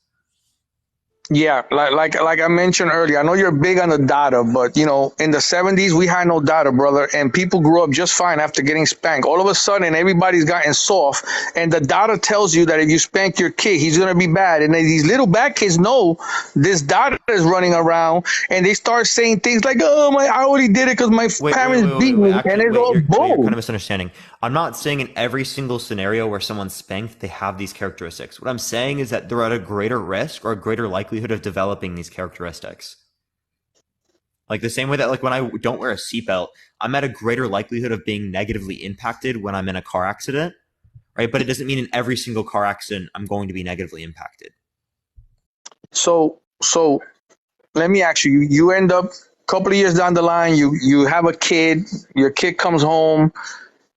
Yeah, like I mentioned earlier, I know you're big on the data, but you know, in the 70s we had no data, brother, and people grew up just fine after getting spanked. All of a sudden, everybody's gotten soft, and the data tells you that if you spank your kid, he's gonna be bad. And then these little bad kids know this data is running around, and they start saying things like, "Oh I only did it because my parents beat me," and it's all bull. You're kind of misunderstanding. I'm not saying in every single scenario where someone's spanked, they have these characteristics. What I'm saying is that they're at a greater risk or a greater likelihood of developing these characteristics. Like the same way that like when I don't wear a seatbelt, I'm at a greater likelihood of being negatively impacted when I'm in a car accident, right? But it doesn't mean in every single car accident I'm going to be negatively impacted. So let me ask you, you end up a couple of years down the line, you have a kid, your kid comes home,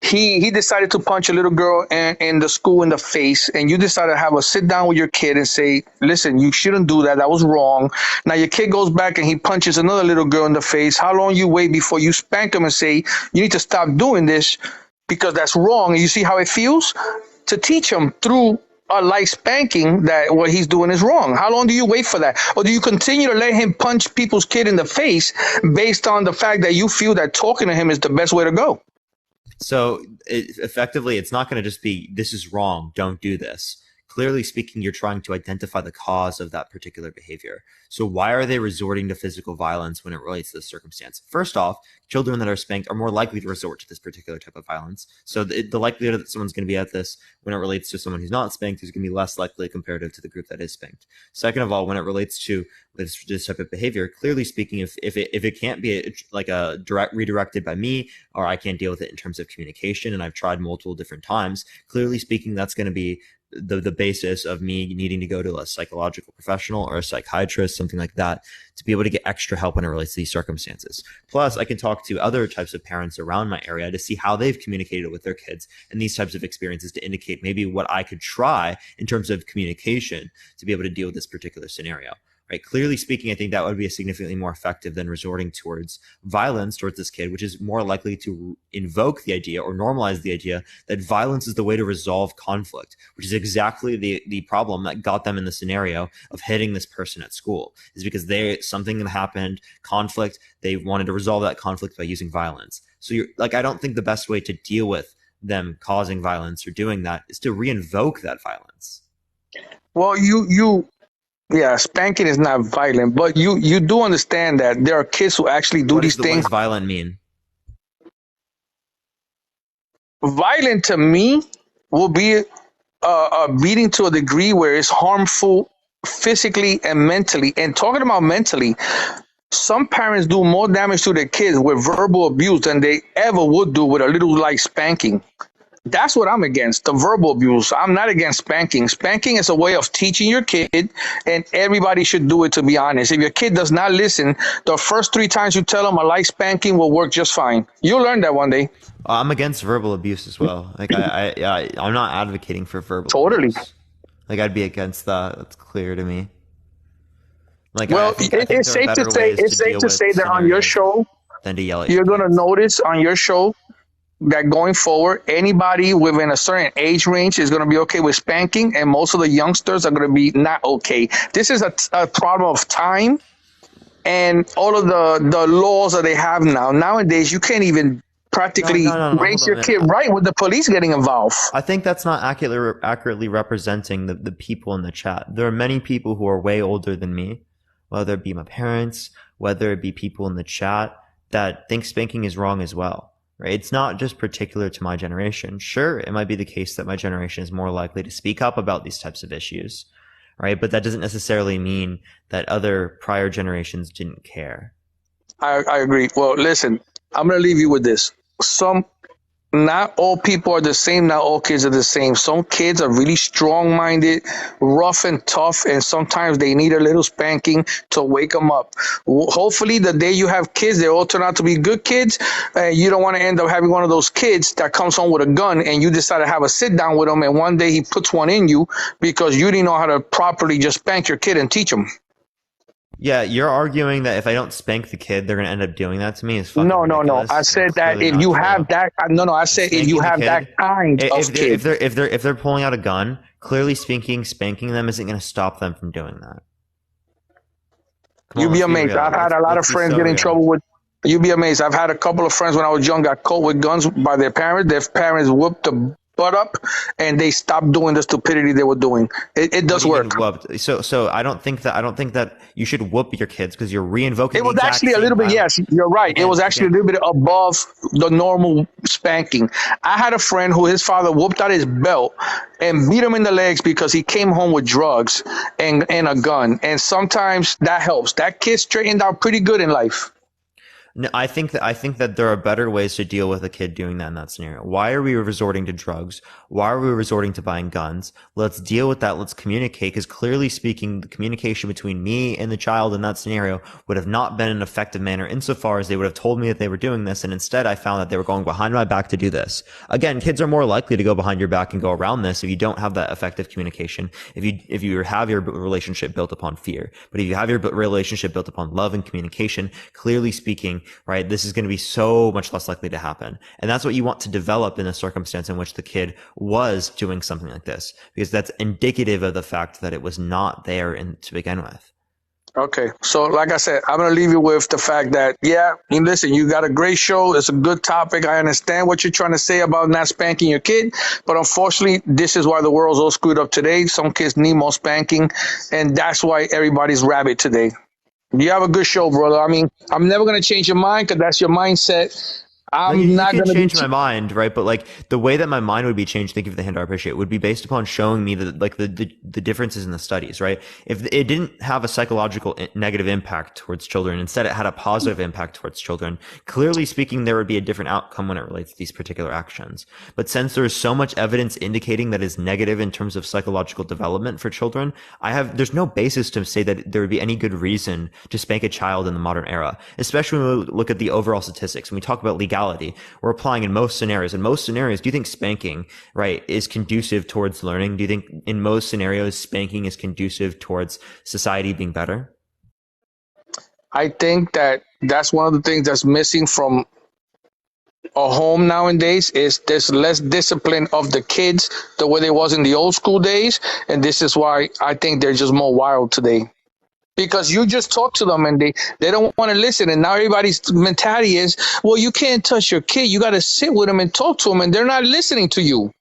he decided to punch a little girl in the school in the face, and you decided to have a sit down with your kid and say, listen, you shouldn't do that. That was wrong. Now your kid goes back and he punches another little girl in the face. How long you wait before you spank him and say, you need to stop doing this because that's wrong? And you see how it feels? To teach him through a light spanking that what he's doing is wrong. How long do you wait for that? Or do you continue to let him punch people's kid in the face based on the fact that you feel that talking to him is the best way to go? So effectively, it's not going to just be, this is wrong, don't do this. Clearly speaking, you're trying to identify the cause of that particular behavior. So why are they resorting to physical violence when it relates to this circumstance? First off, children that are spanked are more likely to resort to this particular type of violence. So the likelihood that someone's going to be at this when it relates to someone who's not spanked is going to be less likely comparative to the group that is spanked. Second of all, when it relates to this type of behavior, clearly speaking, if it can't be redirected by me, or I can't deal with it in terms of communication, and I've tried multiple different times, clearly speaking, that's going to be the basis of me needing to go to a psychological professional or a psychiatrist, something like that, to be able to get extra help when it relates to these circumstances. Plus, I can talk to other types of parents around my area to see how they've communicated with their kids and these types of experiences to indicate maybe what I could try in terms of communication to be able to deal with this particular scenario. Right. Clearly speaking, I think that would be significantly more effective than resorting towards violence towards this kid, which is more likely to invoke the idea or normalize the idea that violence is the way to resolve conflict, which is exactly the problem that got them in the scenario of hitting this person at school, is because something happened, conflict, they wanted to resolve that conflict by using violence. So I don't think the best way to deal with them causing violence or doing that is to reinvoke that violence. Well, yeah, spanking is not violent, but you do understand that there are kids who actually do these things. What does violent mean? Violent to me will be a beating to a degree where it's harmful physically and mentally. And talking about mentally, some parents do more damage to their kids with verbal abuse than they ever would do with a little like spanking. That's what I'm against, the verbal abuse. I'm not against spanking. Spanking is a way of teaching your kid, and everybody should do it, to be honest. If your kid does not listen, the first 3 times you tell them a light spanking will work just fine. You'll learn that one day. I'm against verbal abuse as well. Like I'm not advocating for verbal Totally. abuse. Like I'd be against that. That's clear to me. Like Well, I think there it's are safe better to say ways it's to safe deal to with say that on your scenarios show, than to yell at you're your going to kids. notice on your show that going forward, anybody within a certain age range is going to be okay with spanking, and most of the youngsters are going to be not okay. This is a problem of time and all of the laws that they have now. Nowadays, you can't even practically No. raise Hold on your a kid minute. right with the police getting involved. I think that's not accurately representing the people in the chat. There are many people who are way older than me, whether it be my parents, whether it be people in the chat that think spanking is wrong as well. Right? It's not just particular to my generation. Sure, it might be the case that my generation is more likely to speak up about these types of issues, right? But that doesn't necessarily mean that other prior generations didn't care. I agree. Well, listen, I'm going to leave you with this. Not all people are the same. Not all kids are the same. Some kids are really strong-minded, rough and tough, and sometimes they need a little spanking to wake them up. Hopefully, the day you have kids, they all turn out to be good kids, and you don't want to end up having one of those kids that comes home with a gun, and you decide to have a sit-down with him, and one day he puts one in you because you didn't know how to properly just spank your kid and teach him. Yeah, you're arguing that if I don't spank the kid, they're going to end up doing that to me. Is fucking No. ridiculous. I said that Clearly if not you true. have that, no. I said if you Spanking the have kid, that kind of kid. if they're pulling out a gun, clearly spanking them isn't going to stop them from doing that. Come on, You'd be let's be amazed. real. I've had a lot of Let's be friends so get in real. trouble with. You'd be amazed. I've had a couple of friends when I was young got caught with guns by their parents. Their parents whooped the butt up, and they stopped doing the stupidity they were doing. It does What do you work. mean whooped? So I don't think that you should whoop your kids because you're reinvoking. It was the exact actually a same little bit. violence. Yes, you're right. It was actually a little bit above the normal spanking. I had a friend who his father whooped out his belt and beat him in the legs because he came home with drugs and a gun. And sometimes that helps. That kid straightened out pretty good in life. No, I think that there are better ways to deal with a kid doing that in that scenario. Why are we resorting to drugs? Why are we resorting to buying guns? Let's deal with that. Let's communicate, because clearly speaking, the communication between me and the child in that scenario would have not been an effective manner insofar as they would have told me that they were doing this, and instead I found that they were going behind my back to do this. Again, kids are more likely to go behind your back and go around this if you don't have that effective communication, if you have your relationship built upon fear. But if you have your relationship built upon love and communication, clearly speaking, right, this is going to be so much less likely to happen. And that's what you want to develop in a circumstance in which the kid was doing something like this, because that's indicative of the fact that it was not there to begin with. Okay. So like I said, I'm going to leave you with the fact that, listen, you got a great show. It's a good topic. I understand what you're trying to say about not spanking your kid. But unfortunately, this is why the world's all screwed up today. Some kids need more spanking. And that's why everybody's rabid today. You have a good show, brother. I mean, I'm never going to change your mind because that's your mindset. I'm not You going can to change my mind, right? But like the way that my mind would be changed, thank you for the hand, I appreciate it, would be based upon showing me the differences in the studies, right? If it didn't have a psychological negative impact towards children, instead it had a positive impact towards children, clearly speaking, there would be a different outcome when it relates to these particular actions. But since there is so much evidence indicating that is negative in terms of psychological development for children, there's no basis to say that there would be any good reason to spank a child in the modern era, especially when we look at the overall statistics. When we talk about legality, we're applying in most scenarios. In most scenarios, do you think spanking, right, is conducive towards learning? Do you think in most scenarios spanking is conducive towards society being better? I think that that's one of the things that's missing from a home nowadays is there's less discipline of the kids the way there was in the old school days. And this is why I think they're just more wild today. Because you just talk to them and they don't want to listen. And now everybody's mentality is, well, you can't touch your kid. You got to sit with them and talk to them. And they're not listening to you.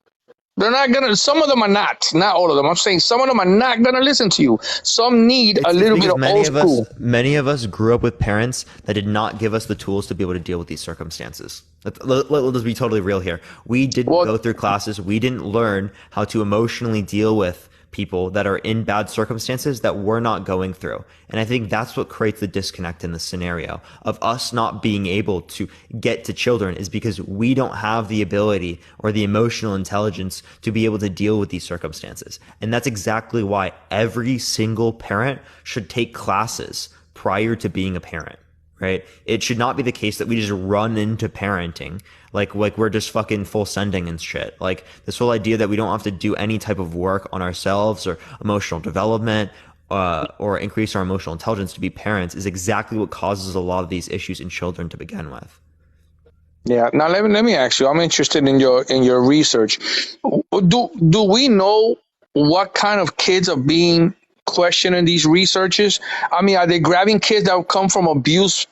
They're not gonna. Some of them are not all of them. I'm saying some of them are not gonna listen to you. Some need a little bit of old school. Many of us grew up with parents that did not give us the tools to be able to deal with these circumstances. Let's be totally real here. We didn't go through classes. We didn't learn how to emotionally deal with people that are in bad circumstances that we're not going through. And I think that's what creates the disconnect in the scenario of us not being able to get to children, is because we don't have the ability or the emotional intelligence to be able to deal with these circumstances. And that's exactly why every single parent should take classes prior to being a parent. Right? It should not be the case that we just run into parenting like we're just fucking full sending and shit. Like this whole idea that we don't have to do any type of work on ourselves or emotional development or increase our emotional intelligence to be parents is exactly what causes a lot of these issues in children to begin with. Yeah. Now let me ask you. I'm interested in your research. Do we know what kind of kids are being questioned in these researches? I mean, are they grabbing kids that come from abuse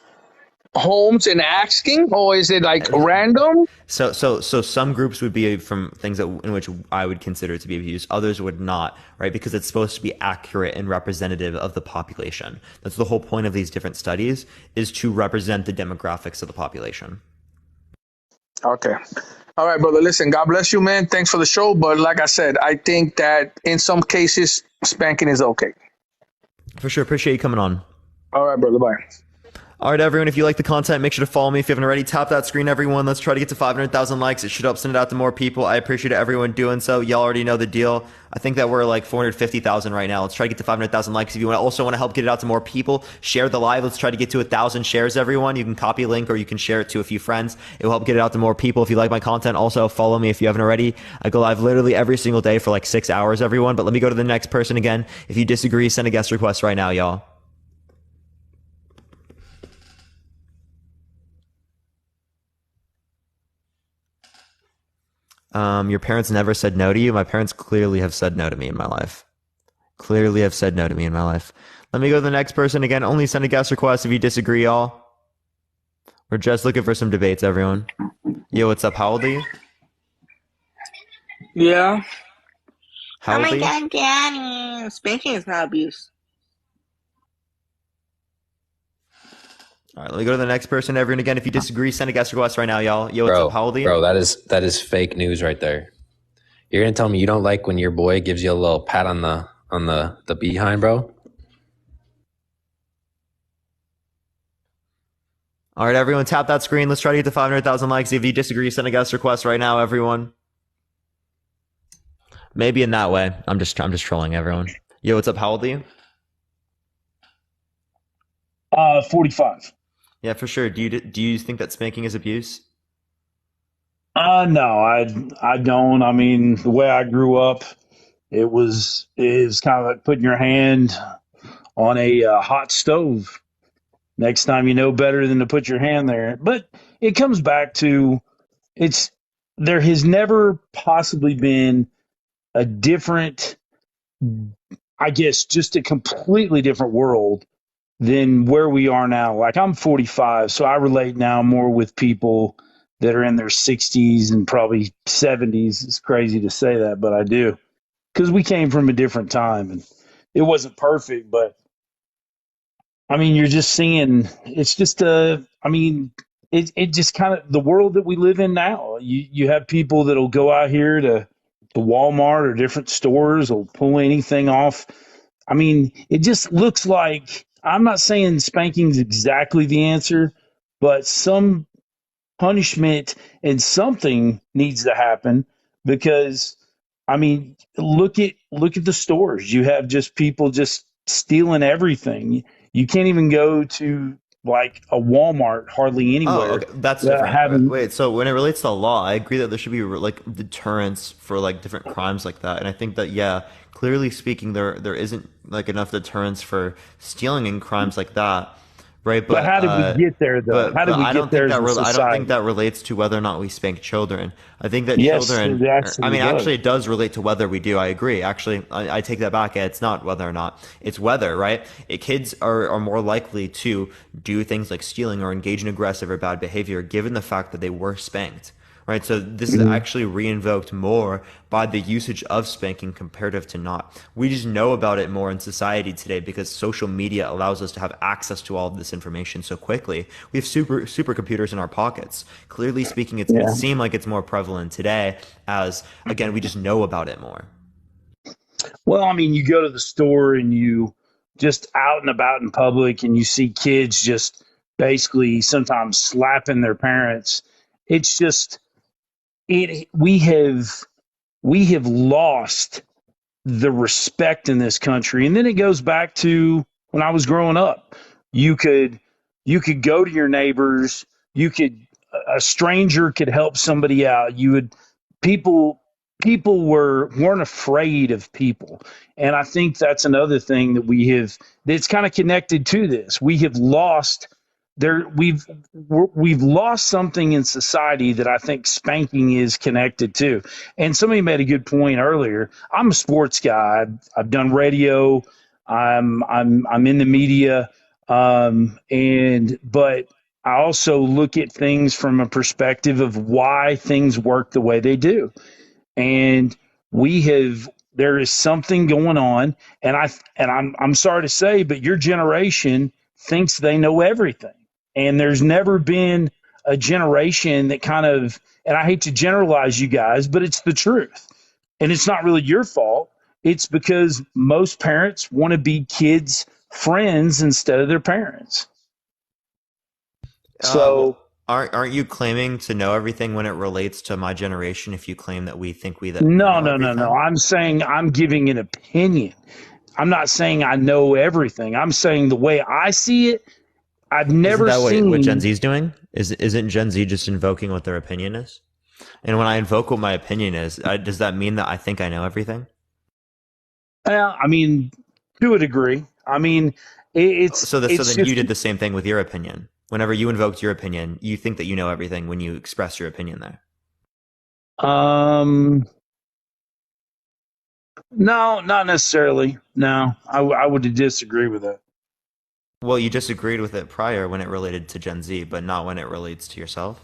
homes and asking, or is it like random? So some groups would be from things in which I would consider to be abuse. Others would not, right? Because it's supposed to be accurate and representative of the population. That's the whole point of these different studies, is to represent the demographics of the population. Okay. All right, brother. Listen, God bless you, man. Thanks for the show. But like I said, I think that in some cases, spanking is okay. For sure. Appreciate you coming on. All right, brother. Bye. All right, everyone, if you like the content, make sure to follow me. If you haven't already, tap that screen, everyone. Let's try to get to 500,000 likes. It should help send it out to more people. I appreciate everyone doing so. Y'all already know the deal. I think that we're like 450,000 right now. Let's try to get to 500,000 likes. If you also want to help get it out to more people, share the live. Let's try to get to 1,000 shares, everyone. You can copy a link or you can share it to a few friends. It will help get it out to more people. If you like my content, also follow me if you haven't already. I go live literally every single day for like 6 hours, everyone. But let me go to the next person again. If you disagree, send a guest request right now, y'all. Your parents never said no to you. My parents clearly have said no to me in my life. Clearly have said no to me in my life. Let me go to the next person again. Only send a guest request if you disagree, y'all. We're just looking for some debates, everyone. Yo, what's up? How old are you? Yeah. How old are you? God, Daddy. Spanking is not abuse. All right, let me go to the next person, everyone. Again, if you disagree, send a guest request right now, y'all. Yo, what's Bro, up? How old are you? bro, that is fake news right there. You're gonna tell me you don't like when your boy gives you a little pat on the behind, bro? All right, everyone, tap that screen. Let's try to get to 500,000 likes. If you disagree, send a guest request right now, everyone. Maybe in that way. I'm just trolling everyone. Yo, what's up? How old are you? 45. Yeah, for sure. Do you think that spanking is abuse? No, I don't. I mean, the way I grew up, it is kind of like putting your hand on a hot stove. Next time you know better than to put your hand there. But it comes back to there has never possibly been a different, I guess, just a completely different world than where we are now. Like I'm 45, so I relate now more with people that are in their 60s and probably 70s. It's crazy to say that, but I do. Because we came from a different time and it wasn't perfect, but I mean, you're just seeing, it's just it just kind of the world that we live in now. You have people that'll go out here to Walmart or different stores, will pull anything off. I mean, it just looks like, I'm not saying spanking's exactly the answer, but some punishment and something needs to happen because, I mean, look at the stores. You have just people just stealing everything. You can't even go to like a Walmart hardly anywhere. Oh, okay. That's different. Wait, so when it relates to law, I agree that there should be like deterrence for like different crimes like that. And I think that, yeah, clearly speaking, there isn't like enough deterrence for stealing in crimes like that. Right, but how did we get there, though? How did we get there? I don't think that relates to whether or not we spank children. I think that children. Actually, it does relate to whether we do. I agree. Actually, I take that back. It's not whether or not. It's whether, right? Kids are more likely to do things like stealing or engage in aggressive or bad behavior, given the fact that they were spanked. right? So this is actually reinvoked more by the usage of spanking comparative to not. We just know about it more in society today because social media allows us to have access to all of this information so quickly. We have supercomputers in our pockets. Clearly speaking, it seems like it's more prevalent today as, again, we just know about it more. Well, I mean, you go to the store and you just out and about in public and you see kids just basically sometimes slapping their parents. It's just we have lost the respect in this country. And then it goes back to when I was growing up. You could go to your neighbors, a stranger could help somebody out. People weren't afraid of people. And I think that's another thing that's kind of connected to this. We've lost something in society that I think spanking is connected to. And somebody made a good point earlier. I'm a sports guy. I've done radio. I'm in the media. But I also look at things from a perspective of why things work the way they do. And there is something going on, and I'm sorry to say, but your generation thinks they know everything. And there's never been a generation that and I hate to generalize you guys, but it's the truth. And it's not really your fault. It's because most parents want to be kids' friends instead of their parents. So aren't you claiming to know everything when it relates to my generation? If you claim that we think we that no. I'm saying I'm giving an opinion. I'm not saying I know everything. I'm saying the way I see it. I've never seen what Gen Z is doing. Isn't Gen Z just invoking what their opinion is? And when I invoke what my opinion is, does that mean that I think I know everything? I mean, to a degree. I mean, so then you did the same thing with your opinion. Whenever you invoked your opinion, you think that you know everything when you express your opinion there. No, not necessarily. No, I would disagree with that. Well, you disagreed with it prior when it related to Gen Z, but not when it relates to yourself.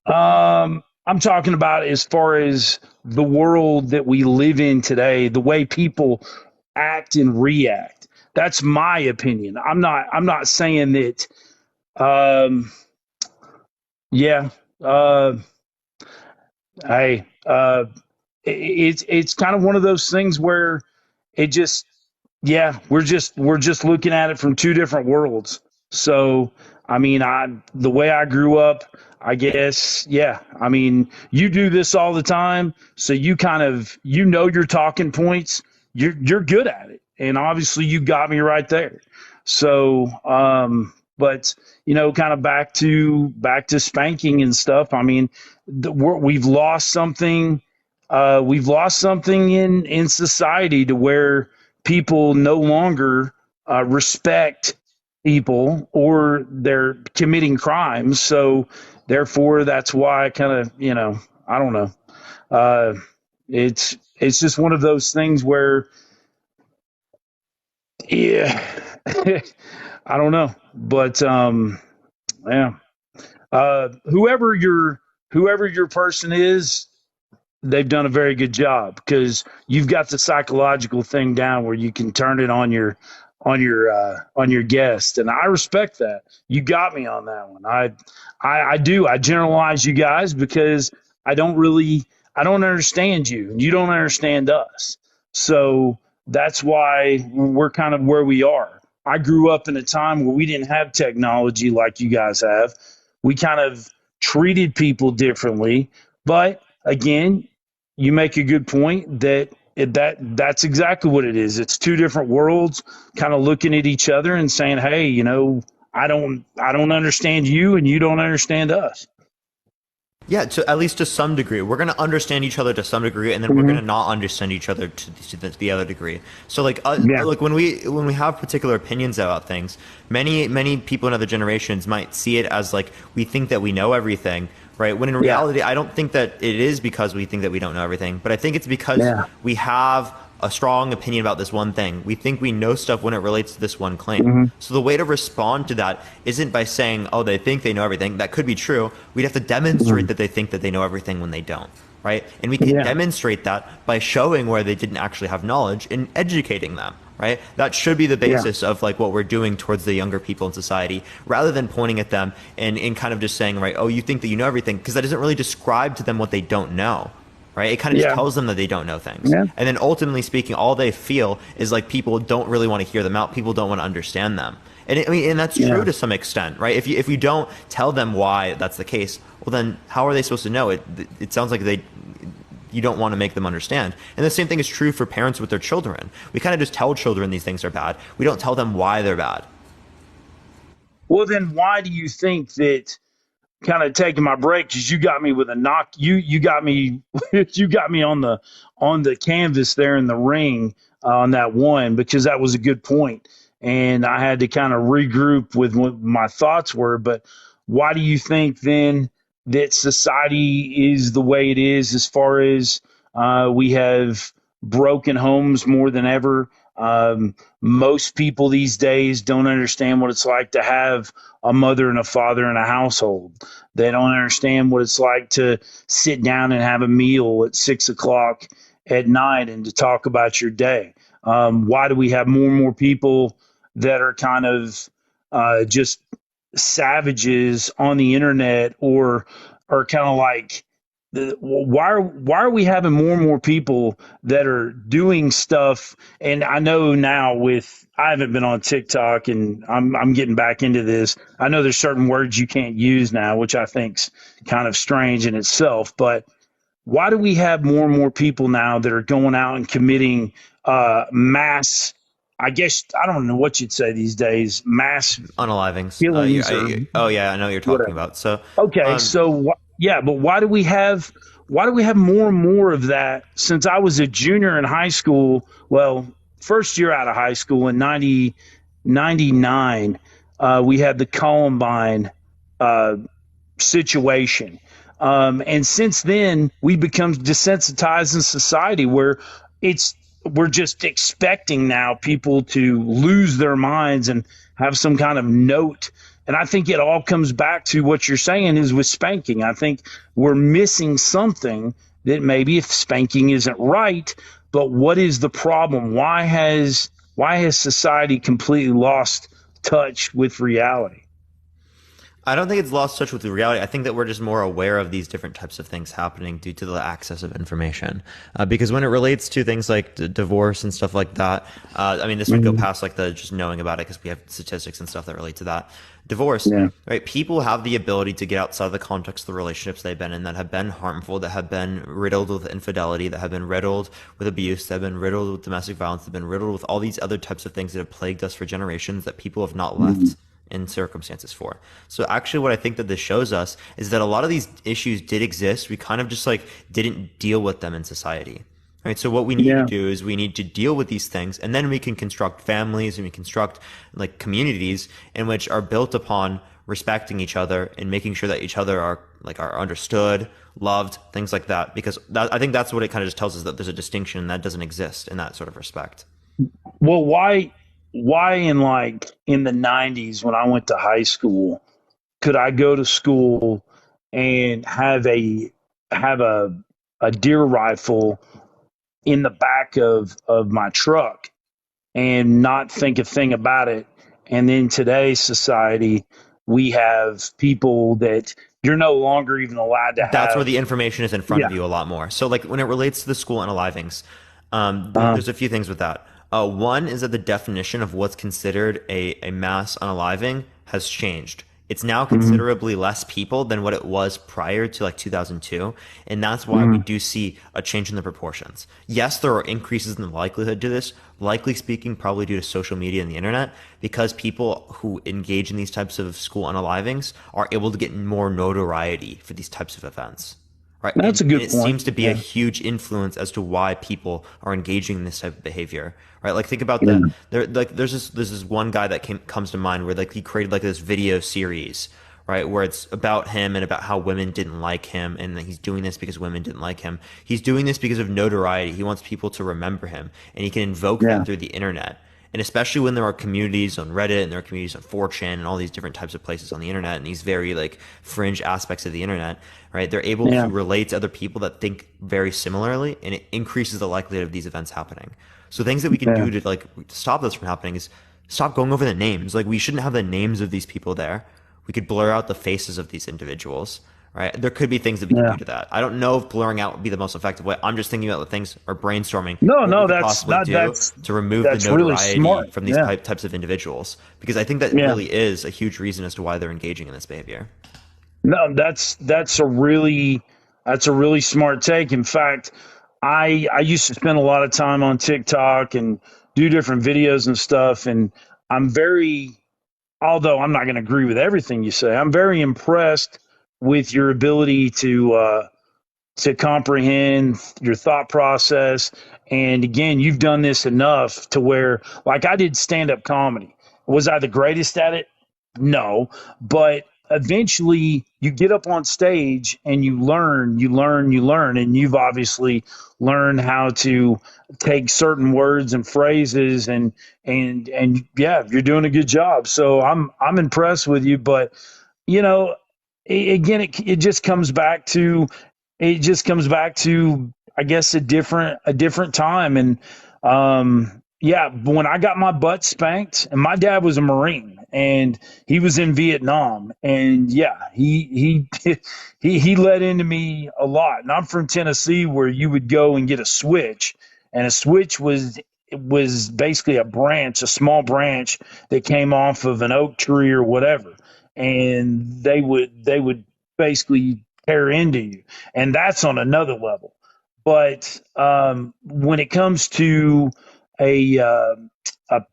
I'm talking about as far as the world that we live in today, the way people act and react. That's my opinion. I'm not saying that. It's kind of one of those things where we're just looking at it from two different worlds. So, I mean, the way I grew up, I guess, I mean, you do this all the time, so you your talking points, you're good at it. And obviously you got me right there. So, but kind of back to spanking and stuff. I mean, we've lost something. We've lost something in society to where people no longer respect people or they're committing crimes. So therefore, that's why I kind of, I don't know. It's just one of those things where, I don't know, but whoever your person is, they've done a very good job because you've got the psychological thing down where you can turn it on your guest, and I respect that. You got me on that one. I do. I generalize you guys because I don't understand you, and you don't understand us. So that's why we're kind of where we are. I grew up in a time where we didn't have technology like you guys have. We kind of treated people differently, but again, you make a good point that's exactly what it is. It's two different worlds kind of looking at each other and saying, hey, I don't understand you and you don't understand us. Yeah, at least to some degree. We're going to understand each other to some degree, and then we're going to not understand each other to the other degree. So like when we have particular opinions about things, many people in other generations might see it as like we think that we know everything, right? When in reality, I don't think that it is because we think that we don't know everything, but I think it's because we have a strong opinion about this one thing. We think we know stuff when it relates to this one claim. Mm-hmm. So the way to respond to that isn't by saying, oh, they think they know everything. That could be true. We'd have to demonstrate that they think that they know everything when they don't, right? And we can demonstrate that by showing where they didn't actually have knowledge and educating them, right? That should be the basis of like what we're doing towards the younger people in society, rather than pointing at them and kind of just saying, right, oh, you think that you know everything, because that doesn't really describe to them what they don't know. Right? It kind of just tells them that they don't know things. And then ultimately speaking, all they feel is like people don't really want to hear them out. People don't want to understand them. And and that's true to some extent, right? If you don't tell them why that's the case, well, then how are they supposed to know? It sounds like you don't want to make them understand. And the same thing is true for parents with their children. We kind of just tell children these things are bad. We don't tell them why they're bad. Well, then why do you think that, kind of taking my break, because you got me with a knock, you got me you got me on the canvas there in the ring on that one, because that was a good point, and I had to kind of regroup with what my thoughts were. But why do you think then that society is the way it is, as far as we have broken homes more than ever? Most people these days don't understand what it's like to have a mother and a father in a household. They don't understand what it's like to sit down and have a meal at 6 o'clock at night and to talk about your day. Why do we have more and more people that are kind of just savages on the internet, or are kind of like, why are we having more and more people that are doing stuff? And I know now I haven't been on TikTok, and I'm getting back into this. I know there's certain words you can't use now, which I think's kind of strange in itself. But why do we have more and more people now that are going out and committing mass? I guess I don't know what you'd say these days. Mass unalivings. Killings. Oh yeah, I know what you're talking about. So okay, but why do we have more and more of that? Since I was a junior in high school, well, first year out of high school in 99, we had the Columbine situation. And since then, we become desensitized in society, where we're just expecting now people to lose their minds and have some kind of note. And I think it all comes back to what you're saying is with spanking. I think we're missing something, that maybe if spanking isn't right, but what is the problem? Why has society completely lost touch with reality? I don't think it's lost touch with the reality. I think that we're just more aware of these different types of things happening due to the access of information. Because when it relates to things like divorce and stuff like that, I mean, this would go past like the just knowing about it, because we have statistics and stuff that relate to that. Divorce, right? People have the ability to get outside of the context of the relationships they've been in that have been harmful, that have been riddled with infidelity, that have been riddled with abuse, that have been riddled with domestic violence, that have been riddled with all these other types of things that have plagued us for generations that people have not left in circumstances for. So actually what I think that this shows us is that a lot of these issues did exist. We kind of just like didn't deal with them in society. Right. So what we need to do is we need to deal with these things, and then we can construct families and we construct like communities in which are built upon respecting each other and making sure that each other are understood, loved, things like that. Because I think that's what it kind of just tells us, that there's a distinction that doesn't exist in that sort of respect. Well, why in the 90s when I went to high school could I go to school and have a deer rifle in the back of my truck and not think a thing about it? And in today's society, we have people that you're no longer even allowed to have. That's where the information is in front of you a lot more. So like when it relates to the school unalivings, there's a few things with that. One is that the definition of what's considered a mass unaliving has changed. It's now considerably less people than what it was prior to like 2002. And that's why we do see a change in the proportions. Yes, there are increases in the likelihood to this, likely speaking, probably due to social media and the internet, because people who engage in these types of school unalivings are able to get more notoriety for these types of events. Right. That's a good point. It seems to be a huge influence as to why people are engaging in this type of behavior. Right. Like think about there's this one guy that comes to mind where like he created like this video series, right? Where it's about him and about how women didn't like him, and that he's doing this because women didn't like him. He's doing this because of notoriety. He wants people to remember him, and he can invoke that through the internet. And especially when there are communities on Reddit and there are communities on 4chan and all these different types of places on the internet and these very like fringe aspects of the internet, right? They're able to relate to other people that think very similarly, and it increases the likelihood of these events happening. So things that we can do to like stop this from happening is stop going over the names. Like, we shouldn't have the names of these people there. We could blur out the faces of these individuals, right? There could be things that we can do to that. I don't know if blurring out would be the most effective way. I'm just thinking about the things or brainstorming. No, that's possibly not, to remove the notoriety really from these types of individuals, because I think that really is a huge reason as to why they're engaging in this behavior. No, that's a really smart take. In fact, I used to spend a lot of time on TikTok and do different videos and stuff, and although I'm not going to agree with everything you say, I'm very impressed with your ability to comprehend your thought process. And again, you've done this enough to where, like, I did stand-up comedy. Was I the greatest at it? No, but eventually you get up on stage and you learn, and you've obviously learned how to take certain words and phrases, and yeah, you're doing a good job. So I'm impressed with you. But again, it just comes back to I guess a different time. And when I got my butt spanked, and my dad was a Marine and he was in Vietnam, and he he let into me a lot. And I'm from Tennessee, where you would go and get a switch, and a switch was basically a small branch that came off of an oak tree or whatever, and they would basically tear into you, and that's on another level. But when it comes to a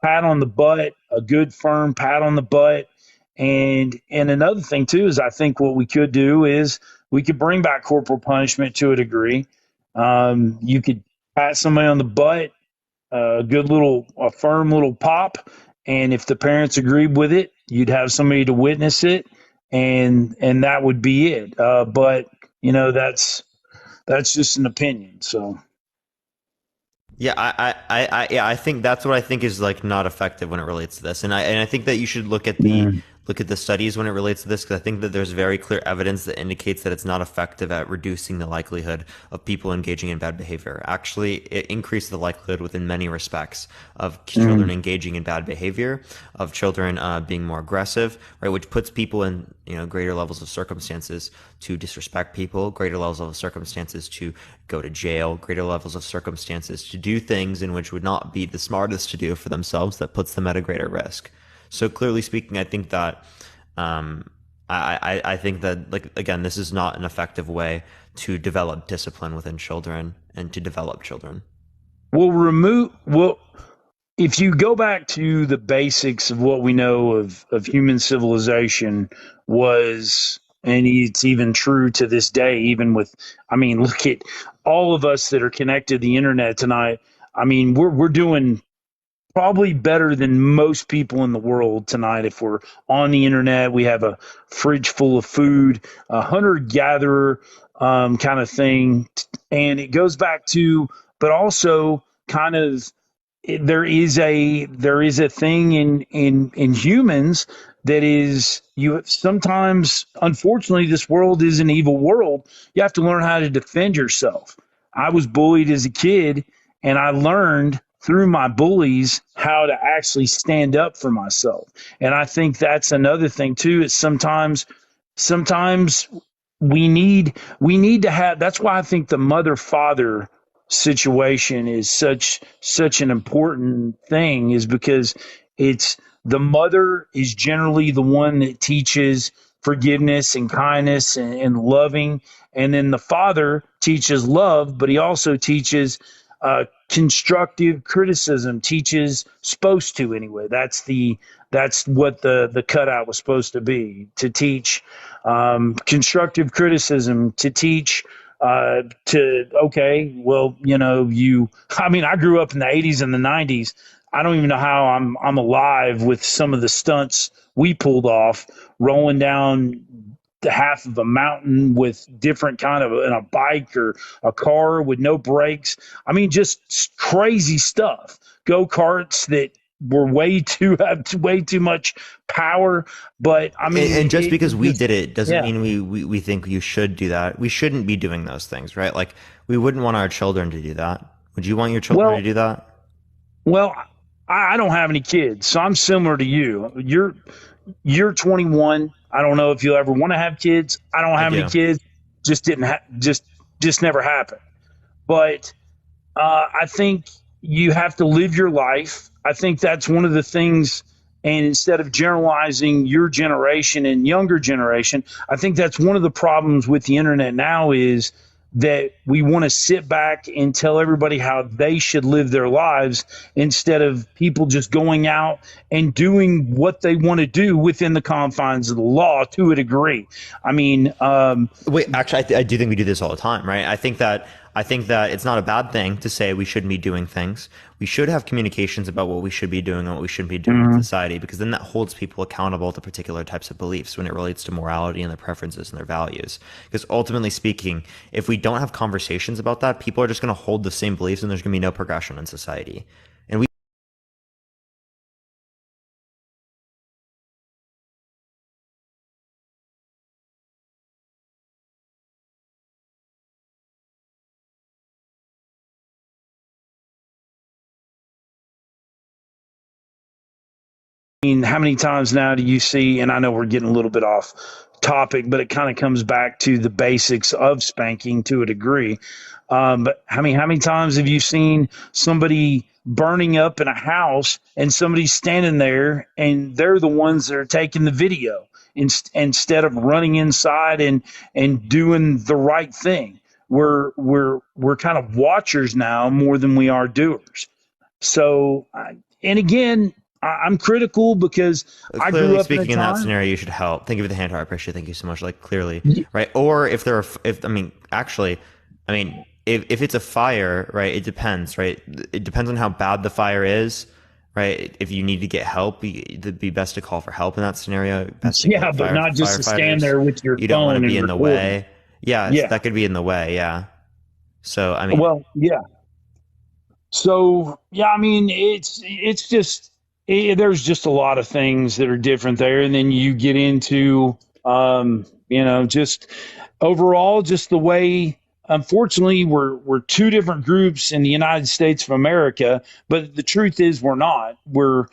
pat on the butt, a good firm pat on the butt, and another thing too is, I think what we could do is we could bring back corporal punishment to a degree. You could pat somebody on the butt, a firm little pop, and if the parents agreed with it, you'd have somebody to witness it, and that would be it. But that's just an opinion. So. Yeah, I think that's what I think is like not effective when it relates to this, and I think that you should look at the studies when it relates to this, because I think that there's very clear evidence that indicates that it's not effective at reducing the likelihood of people engaging in bad behavior. Actually, it increases the likelihood within many respects of children engaging in bad behavior, of children being more aggressive, right, which puts people in greater levels of circumstances to disrespect people, greater levels of circumstances to go to jail, greater levels of circumstances to do things in which would not be the smartest to do for themselves, that puts them at a greater risk. So clearly speaking, I think that I think that, like, again, this is not an effective way to develop discipline within children and to develop children. If you go back to the basics of what we know of human civilization was, and it's even true to this day, even with, look at all of us that are connected to the internet tonight. We're doing probably better than most people in the world tonight. If we're on the internet, we have a fridge full of food, a hunter-gatherer kind of thing. And it goes back to, but also kind of, there is a thing in humans that is, you sometimes, unfortunately, this world is an evil world. You have to learn how to defend yourself. I was bullied as a kid, and I learned through my bullies how to actually stand up for myself. And I think that's another thing too, is sometimes we need to have, that's why I think the mother-father situation is such an important thing, is because it's, the mother is generally the one that teaches forgiveness and kindness and loving, and then the father teaches love, but he also teaches constructive criticism, teaches, supposed to anyway. That's what the cutout was supposed to be, to teach constructive criticism, to teach I grew up in the 80s and the 90s. I don't even know how I'm alive with some of the stunts we pulled off, rolling down the half of a mountain with different kind of in a bike or a car with no brakes. I mean, just crazy stuff. Go karts that were have way too much power. But I mean, And just because we just, did it doesn't yeah. mean we think you should do that. We shouldn't be doing those things, right? Like we wouldn't want our children to do that. Would you want your children to do that? Well, I don't have any kids, so I'm similar to you. You're 21. I don't know if you'll ever want to have kids. I don't have any kids. Just didn't just never happened. But I think you have to live your life. I think that's one of the things. And instead of generalizing your generation and younger generation, I think that's one of the problems with the internet now is that we want to sit back and tell everybody how they should live their lives instead of people just going out and doing what they want to do within the confines of the law to a degree. I mean, wait, actually, I do think we do this all the time, right? I think that it's not a bad thing to say we shouldn't be doing things. We should have communications about what we should be doing and what we shouldn't be doing in society, because then that holds people accountable to particular types of beliefs when it relates to morality and their preferences and their values. Because ultimately speaking, if we don't have conversations about that, people are just going to hold the same beliefs and there's going to be no progression in society. And we mean, how many times now do you see, and I know we're getting a little bit off topic, but it kind of comes back to the basics of spanking to a degree. But how many times have you seen somebody burning up in a house and somebody's standing there and they're the ones that are taking the video instead of running inside and doing the right thing? We're kind of watchers now more than we are doers. So, and again, I'm critical because I grew up speaking in in a that time. scenario, you should help. Thank you for the hand heart. I appreciate it. Thank you so much. Like clearly, right? Or if I mean, actually, I mean, if it's a fire, right? It depends, right? It depends on how bad the fire is, right? If you need to get help, it'd be best to call for help in that scenario. Best to Yeah, but not just to stand firefighters. there with your You don't want phone to be and in the recording. way. Yeah, Yeah. that could be in the way. Yeah. So I mean, Well, yeah. So yeah, I mean, it's just there's just a lot of things that are different there, and then you get into just overall just the way. Unfortunately, we're two different groups in the United States of America, but the truth is we're not. We're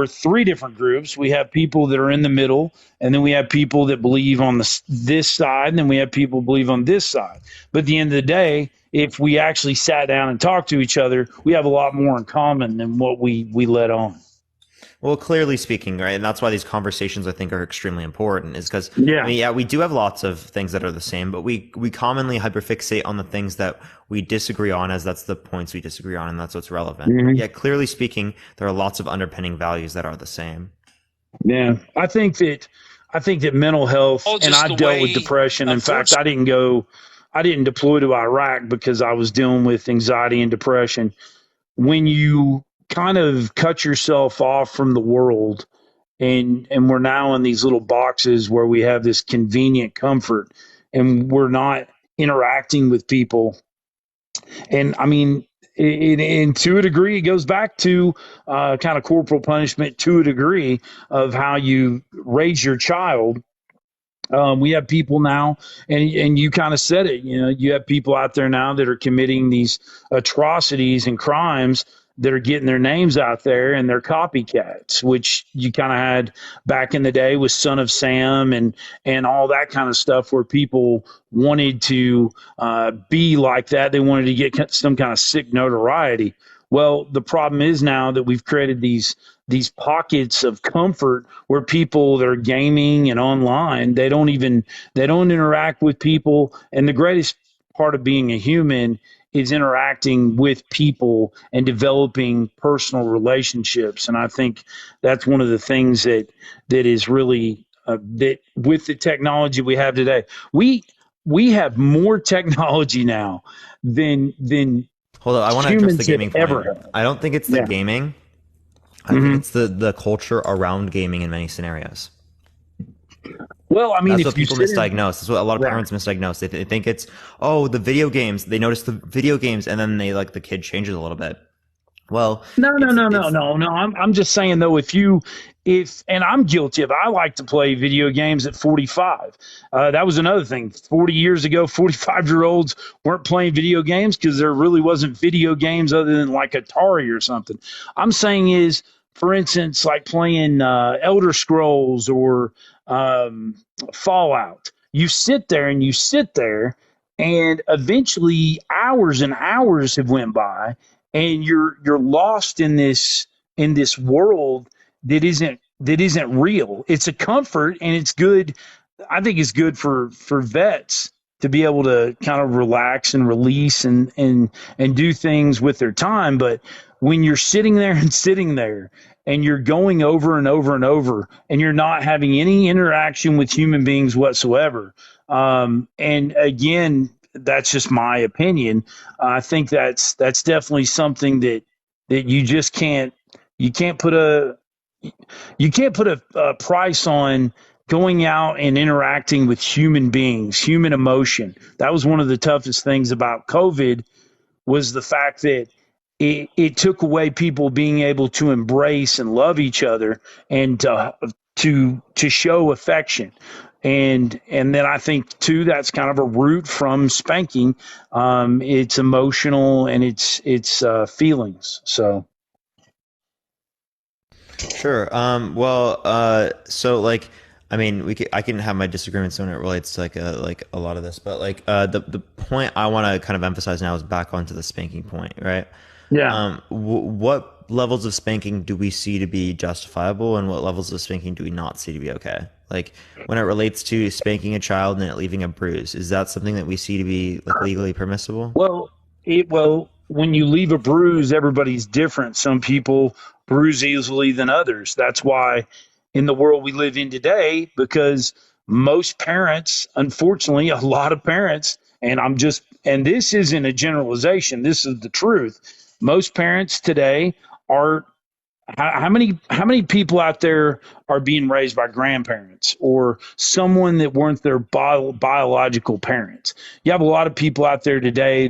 three different groups. We have people that are in the middle, and then we have people that believe on this side, and then we have people who believe on this side. But at the end of the day, if we actually sat down and talked to each other, we have a lot more in common than what we let on. well, clearly speaking, right, and that's why these conversations I think are extremely important. Is because Yeah. I mean, yeah, we do have lots of things that are the same, but we commonly hyperfixate on the things that we disagree on, as that's the points we disagree on, and that's what's relevant. Mhm. Yeah, clearly speaking, there are lots of underpinning values that are the same. Yeah, I think that mental health, and I've dealt with depression. In fact, I didn't deploy to Iraq because I was dealing with anxiety and depression. When you kind of cut yourself off from the world, and we're now in these little boxes where we have this convenient comfort, and we're not interacting with people. And I mean, in to a degree, it goes back to kind of corporal punishment to a degree of how you raise your child. We have people now, and you kind of said it. You know, you have people out there now that are committing these atrocities and crimes that are getting their names out there, and they're copycats, which you kind of had back in the day with Son of Sam and all that kind of stuff, where people wanted to be like that. They wanted to get some kind of sick notoriety. Well, the problem is now that we've created these pockets of comfort where people that are gaming and online, they don't interact with people. And the greatest part of being a human is interacting with people and developing personal relationships. And I think that's one of the things that is really that with the technology we have today, we have more technology now than Hold on, I want to address the humans have gaming point. ever had. I don't think it's the Yeah. gaming. I think it's the culture around gaming in many scenarios. Well, I mean, that's if what you people sit in- misdiagnose. That's what a lot of Right. parents misdiagnose. They think it's, oh, the video games. They notice the video games, and then the kid changes a little bit. Well, No. I'm just saying though, and I'm guilty of it. I like to play video games at 45. That was another thing. 40 years ago, 45-year-olds weren't playing video games because there really wasn't video games other than like Atari or something. I'm saying is, for instance, like playing Elder Scrolls or Fallout. You sit there, and eventually hours and hours have went by, and you're lost in this world that isn't real. It's a comfort, and it's good. I think it's good for vets to be able to kind of relax and release and do things with their time. But when you're sitting there and you're going over and over and over, and you're not having any interaction with human beings whatsoever, and again, that's just my opinion. I think that's definitely something that you just can't you can't put a price on going out and interacting with human beings, human emotion. That was one of the toughest things about COVID, was the fact that it took away people being able to embrace and love each other and to show affection. And then I think too, that's kind of a root from spanking. It's emotional and it's feelings. So. Sure. So like, I mean, I can have my disagreements when it relates to like a lot of this, but like the point I want to kind of emphasize now is back onto the spanking point, right? Yeah. What levels of spanking do we see to be justifiable, and what levels of spanking do we not see to be okay? Like when it relates to spanking a child and it leaving a bruise, is that something that we see to be like legally permissible? Well, when you leave a bruise, everybody's different. Some people bruise easily than others. That's why in the world we live in today, because most parents, unfortunately, a lot of parents, and this isn't a generalization, this is the truth. Most parents today are, how many people out there are being raised by grandparents or someone that weren't their biological parents? You have a lot of people out there today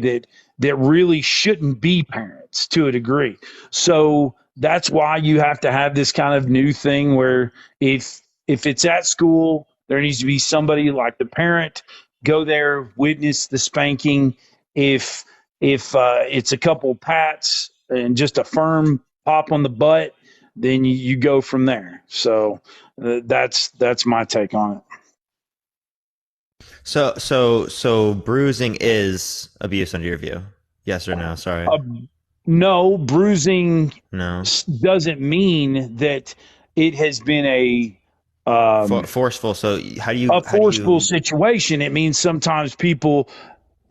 that really shouldn't be parents to a degree. So that's why you have to have this kind of new thing where if it's at school, there needs to be somebody like the parent go there, witness the spanking. If it's a couple pats and just a firm pop on the butt, then you go from there. So that's my take on it. So bruising is abuse under your view? Yes or no? Sorry. No, bruising no doesn't mean that it has been a forceful. So forceful situation? It means sometimes people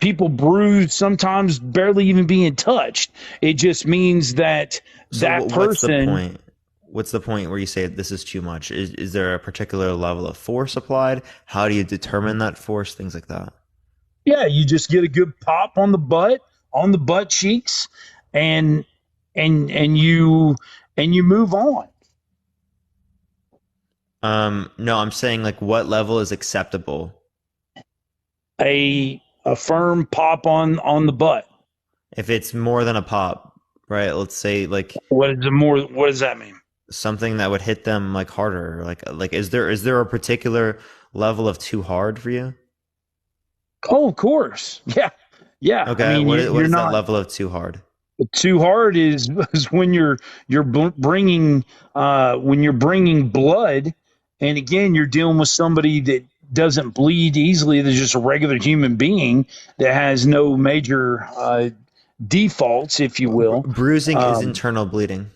bruise, sometimes barely even being touched. It just means that person. What's the point? What's the point where you say this is too much? Is there a particular level of force applied? How do you determine that force? Things like that. Yeah, you just get a good pop on the butt cheeks, and you move on. No, I'm saying like what level is acceptable? A firm pop on the butt. If it's more than a pop, right? Let's say like what does that mean? Something that would hit them like harder. Like is there a particular level of too hard for you? Oh, of course. Yeah. Okay. I mean, what is that level of too hard? Too hard is when you're bringing blood, and again you're dealing with somebody that doesn't bleed easily. There's just a regular human being that has no major defaults, if you will. Bruising is internal bleeding.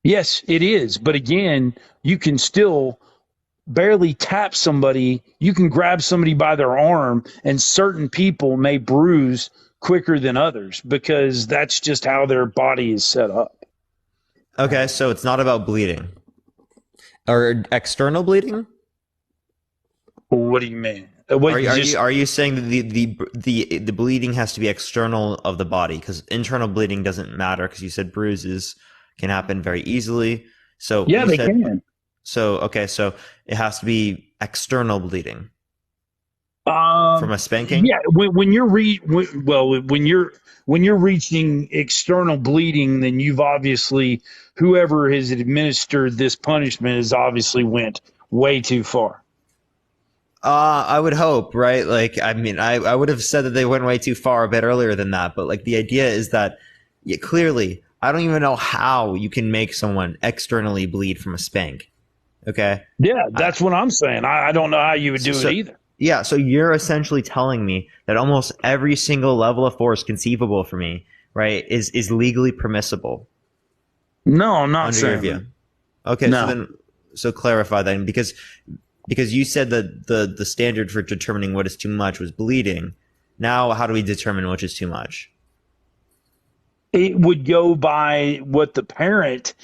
Yes, it is. But again, you can still barely tap somebody. You can grab somebody by their arm, and certain people may bruise quicker than others because that's just how their body is set up. Okay, so it's not about bleeding or external bleeding. What do you mean? Are you saying that the bleeding has to be external of the body, because internal bleeding doesn't matter, because you said bruises can happen very easily. So Yeah, you they said, can. so okay, so it has to be external bleeding from a spanking. Yeah, when you're when you're reaching external bleeding, then you've obviously, whoever has administered this punishment has obviously went way too far. I would hope, right? Like, I mean, I would have said that they went way too far a bit earlier than that, but like the idea is that clearly, I don't even know how you can make someone externally bleed from a spank. Okay. Yeah, that's what I'm saying. I don't know how you would do it either. Yeah, so you're essentially telling me that almost every single level of force conceivable for me, right, is legally permissible. No, I'm not under saying your view. Okay, No. so clarify then, because you said that the standard for determining what is too much was bleeding. Now, how do we determine which is too much? It would go by what the parent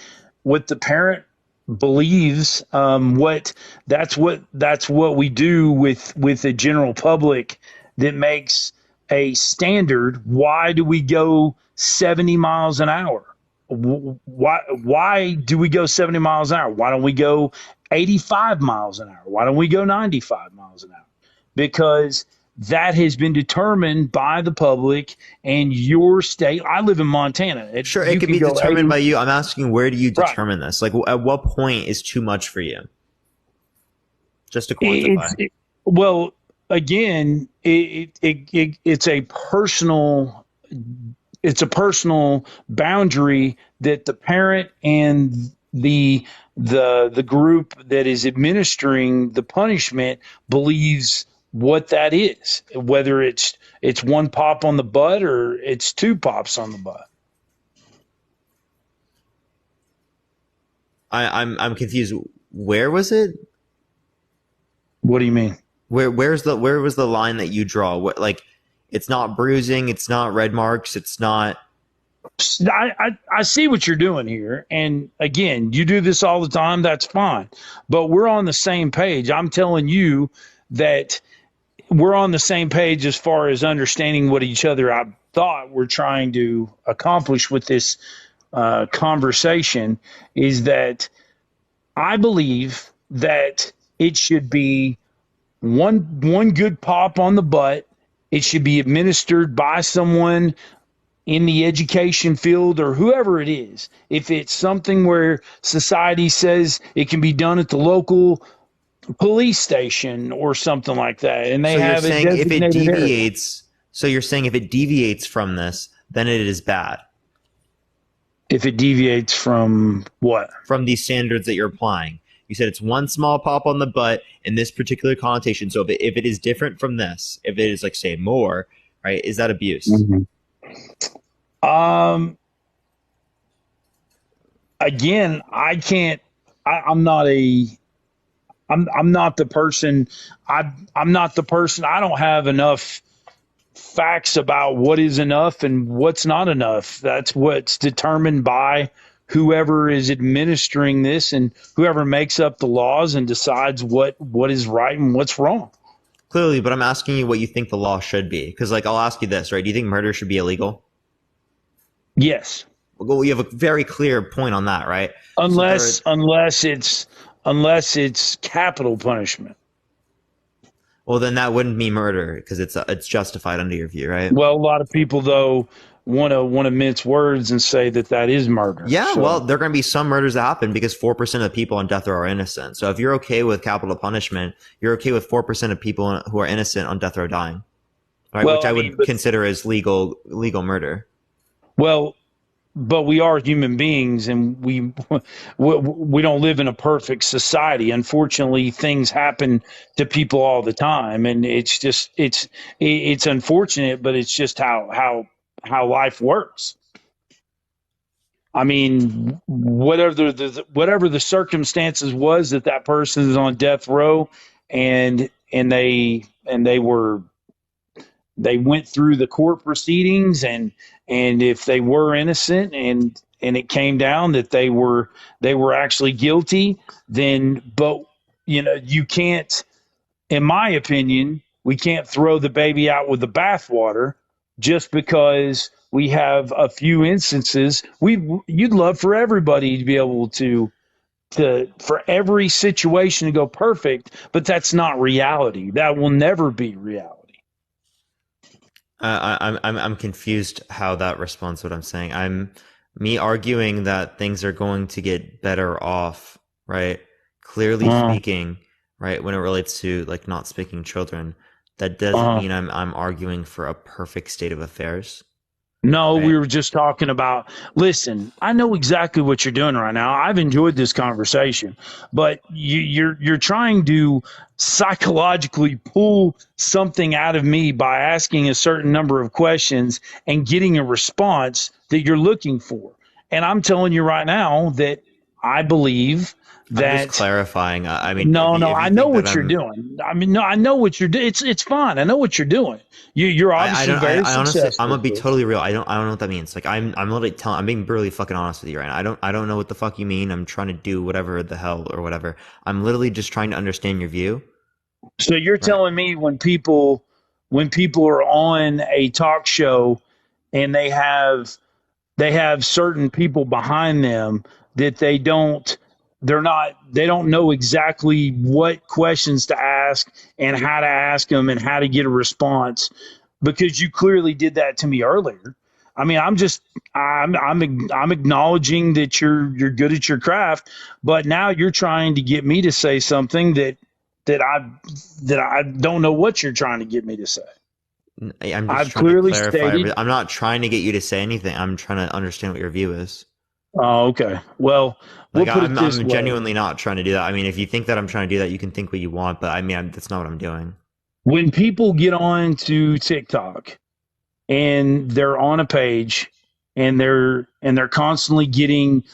believes. That's what we do with the general public that makes a standard. Why do we go 70 miles an hour? Why do we go 70 miles an hour? Why don't we go 85 miles an hour? Why don't we go 95 miles an hour? Because that has been determined by the public and your state. I live in Montana. Sure, it can be determined by you. I'm asking, where do you determine this? Like, at what point is too much for you? Just to quantify. Well, again, it's a personal boundary that the parent and the group that is administering the punishment believes what that is, whether it's one pop on the butt or it's two pops on the butt. I'm confused. Where was it? What do you mean? Where was the line that you draw? What, like, it's not bruising, it's not red marks, it's not. I see what you're doing here, and again, you do this all the time. That's fine, but we're on the same page. I'm telling you that we're on the same page as far as understanding what each other I thought we're trying to accomplish with this conversation. Is that I believe that it should be one good pop on the butt. It should be administered by someone in the education field or whoever it is. If it's something where society says it can be done at the local police station or something like that, and they have saying a if it designated area. deviates. So you're saying if it deviates from this, then it is bad. If it deviates from what? From these standards that you're applying. You said it's one small pop on the butt in this particular connotation. So if it is different from this, if it is, like, say, more, right, is that abuse? Mm-hmm. Again, I can't. I'm not the person. I'm not the person. I don't have enough facts about what is enough and what's not enough. That's what's determined by whoever is administering this and whoever makes up the laws and decides what is right and what's wrong. Clearly, but I'm asking you what you think the law should be. Because, like, I'll ask you this, right? Do you think murder should be illegal? Yes. Well, you have a very clear point on that, right? Unless it's capital punishment. Well, then that wouldn't be murder because it's justified under your view, right? Well, a lot of people though want to mince words and say that is murder. Yeah, So- well, there are going to be some murders that happen because 4% of the people on death row are innocent. So if you're okay with capital punishment, you're okay with 4% of people who are innocent on death row dying, right? Well, Which I would consider as legal murder. Well, but we are human beings, and we don't live in a perfect society. Unfortunately, things happen to people all the time, and it's just it's unfortunate, but it's just how life works. I mean, whatever the circumstances was that person is on death row, and they went through the court proceedings, and if they were innocent and it came down that they were actually guilty, then, but you can't, in my opinion, we can't throw the baby out with the bathwater just because we have a few instances. You'd love for everybody to be able to for every situation to go perfect, but that's not reality. That will never be reality. I'm confused how that responds to what I'm saying. I'm me arguing that things are going to get better off, right? Clearly speaking, right, when it relates to like not speaking children, that doesn't mean I'm arguing for a perfect state of affairs. No, Right. we were just talking about, listen, I know exactly what you're doing right now. I've enjoyed this conversation, but you're trying to psychologically pull something out of me by asking a certain number of questions and getting a response that you're looking for. And I'm telling you right now that I believe I'm just that clarifying. I mean, no, if I you know think that what you're I'm, doing. I mean, no, I know what you're doing. It's fine. I know what you're doing. You're I obviously don't. very I honestly, I'm successful gonna at be this. totally real. I don't know what that means. Like, I'm literally telling. I'm being brutally fucking honest with you right now. I don't know what the fuck you mean. I'm trying to do whatever the hell or whatever. I'm literally just trying to understand your view. So you're Right. telling me when people are on a talk show and they have certain people behind them that they don't know exactly what questions to ask and how to ask them and how to get a response because you clearly did that to me earlier. I mean, I'm acknowledging that you're good at your craft, but now you're trying to get me to say something that I that I don't know what you're trying to get me to say. I'm just I've trying to clearly clarify. stated. I'm not trying to get you to say anything. I'm trying to understand what your view is. Oh, okay. Well, we'll Like, put it this I'm way. genuinely not trying to do that. I mean, if you think that I'm trying to do that, you can think what you want. But I mean, that's not what I'm doing. When people get on to TikTok and they're on a page and they're constantly getting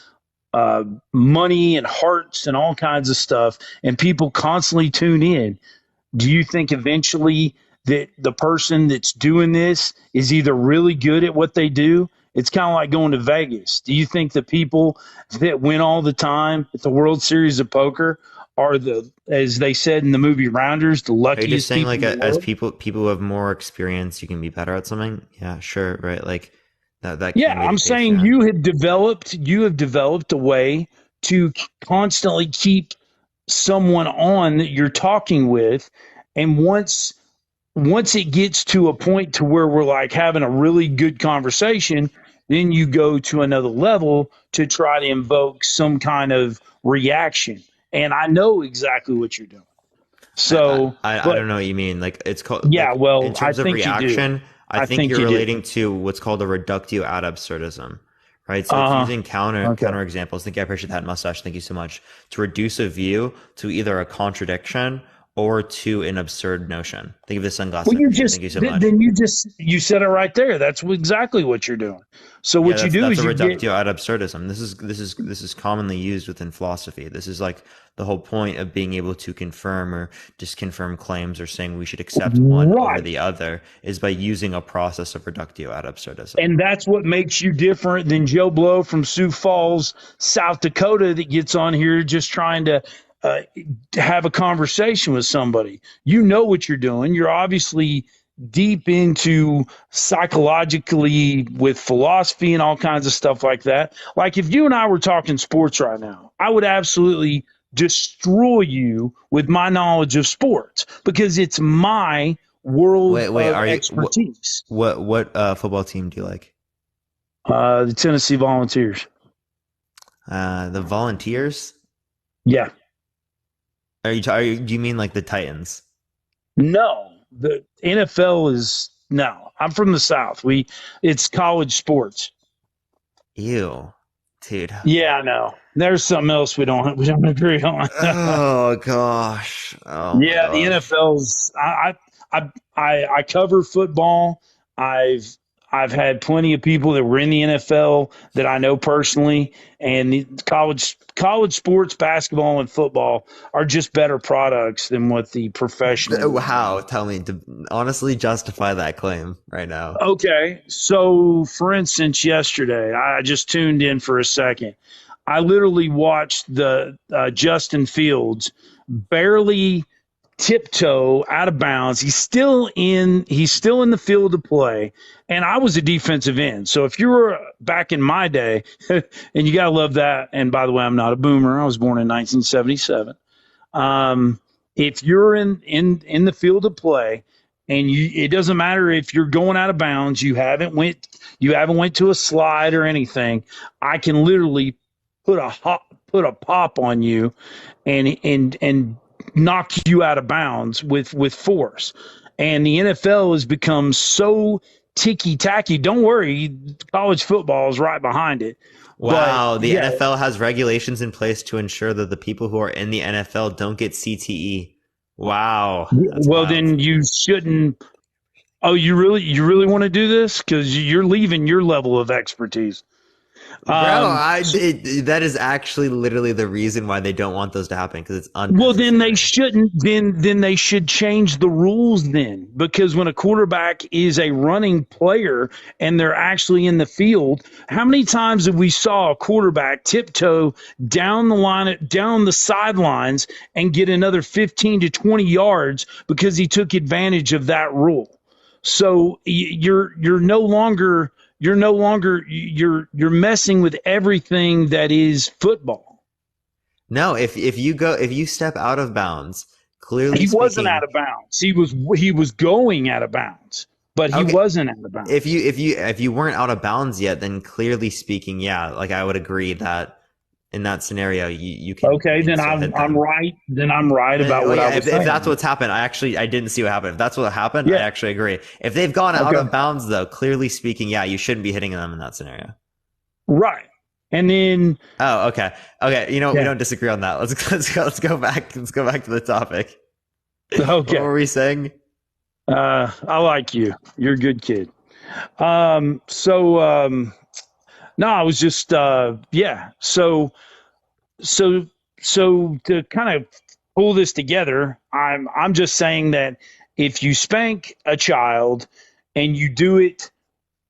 money and hearts and all kinds of stuff, and people constantly tune in, do you think eventually that the person that's doing this is either really good at what they do? It's kind of like going to Vegas. Do you think the people that win all the time at the World Series of Poker are as they said in the movie Rounders, the Are you just luckiest saying people like in the as world? people who have more experience, you can be better at something? Yeah, sure, right. Like that Yeah, can be the I'm case. saying Yeah. you have developed a way to constantly keep someone on that you're talking with, and once it gets to a point to where we're like having a really good conversation, then you go to another level to try to invoke some kind of reaction. And I know exactly what you're doing. So, I but don't know what you mean. Like it's called yeah, like in well, I terms of think you do. reaction, I I think think you're you do. relating to what's called a reductio ad absurdism, right? So it's Uh huh. using Okay. counter examples. Thank you. I appreciate that mustache. Thank you so much. To reduce a view to either a contradiction or to an absurd notion. Thank you for the sunglasses. Well, I appreciate it. Thank you so much. then you said it right there. That's exactly what you're doing. So Yeah, what you do that's a is you get reductio ad absurdism. This is commonly used within philosophy. This is like the whole point of being able to confirm or disconfirm claims or saying we should accept one over right. the other is by using a process of reductio ad absurdism. And that's what makes you different than Joe Blow from Sioux Falls, South Dakota, that gets on here just trying uh, to have a conversation with somebody. You know what you're doing. You're obviously deep into psychologically with philosophy and all kinds of stuff like that. Like if you and I were talking sports right now, I would absolutely destroy you with my knowledge of sports because it's my world Wait, of are you expertise. what football team do you like? The Tennessee Volunteers. The Volunteers? Yeah. Do you mean like the Titans? No, the NFL is no. I'm from the South. It's college sports. Ew, dude. Yeah, I know. There's something else we don't agree on. Oh gosh. Oh my Yeah, the gosh. NFL's. I cover football. I've had plenty of people that were in the NFL that I know personally, and the college sports, basketball and football are just better products than what the professional. How? Tell me to honestly justify that claim right now. Okay, so for instance, yesterday I just tuned in for a second. I literally watched the Justin Fields barely tiptoe out of bounds. He's still in the field of play. And I was a defensive end. So if you were back in my day, and you got to love that. And by the way, I'm not a boomer. I was born in 1977. If you're in the field of play and it doesn't matter if you're going out of bounds, you haven't went to a slide or anything, I can literally put a pop on you and knock you out of bounds with force. And the NFL has become so ticky-tacky. Don't worry, college football is right behind it. Wow, But the yeah, NFL has regulations in place to ensure that the people who are in the NFL don't get CTE. Wow, that's well, wild. then you shouldn't. Oh, you really want to do this? Because you're leaving your level of expertise. Bro, that is actually literally the reason why they don't want those to happen, because it's Well, unnecessary. then they shouldn't. Then they should change the rules then, because when a quarterback is a running player and they're actually in the field, how many times have we saw a quarterback tiptoe down the line, down the sidelines, and get another 15 to 20 yards because he took advantage of that rule? So you're messing with everything that is football. No, if you step out of bounds, clearly He wasn't speaking, out of bounds. He was going out of bounds, but he okay, wasn't out of bounds. if you weren't out of bounds yet, then clearly speaking, yeah, like I would agree that in that scenario, you can. Okay, you can then still hit I'm them. right. Then I'm right about Oh, what yeah, I was if saying. that's what's happened, I didn't see what happened. If that's what happened, I Yeah. actually agree. If they've gone out Okay. of bounds, though, clearly speaking, yeah, you shouldn't be hitting them in that scenario. Right. And then Oh, okay. You know, we Yeah. don't disagree on that. Let's go back to the topic. Okay. What were we saying? I like you. You're a good kid. No, I was just yeah. So to kind of pull this together, I'm just saying that if you spank a child and you do it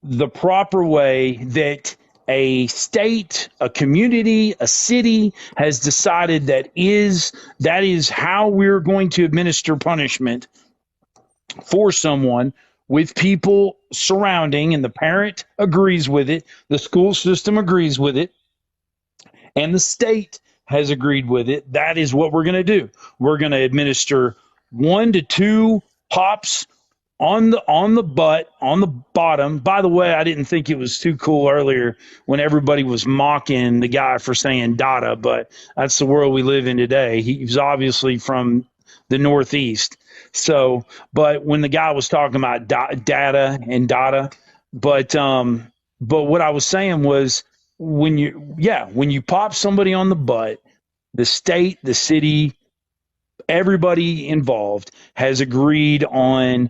the proper way that a state, a community, a city has decided that is how we're going to administer punishment for someone, with people surrounding, and the parent agrees with it, the school system agrees with it, and the state has agreed with it, that is what we're going to do. We're going to administer 1 to 2 pops on the butt, on the bottom. By the way, I didn't think it was too cool earlier when everybody was mocking the guy for saying data, but that's the world we live in today. He's obviously from the Northeast. So, but when the guy was talking about data and data, but what I was saying was when you pop somebody on the butt, the state, the city, everybody involved has agreed on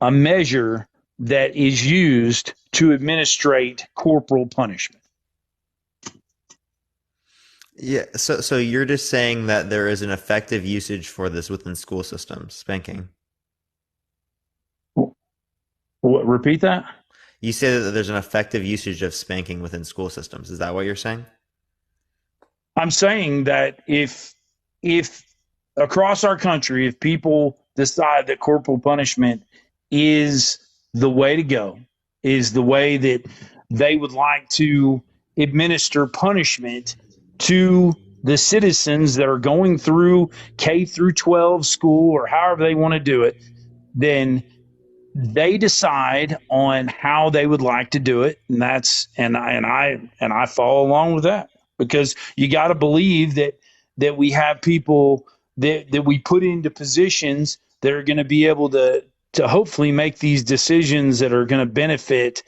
a measure that is used to administrate corporal punishment. Yeah. So you're just saying that there is an effective usage for this within school systems, spanking. What, repeat that? You say that there's an effective usage of spanking within school systems. Is that what you're saying? I'm saying that if across our country, if people decide that corporal punishment is the way to go, is the way that they would like to administer punishment to the citizens that are going through K through 12 school, or however they want to do it, then they decide on how they would like to do it, and I follow along with that, because you got to believe that we have people that we put into positions that are going to be able to hopefully make these decisions that are going to benefit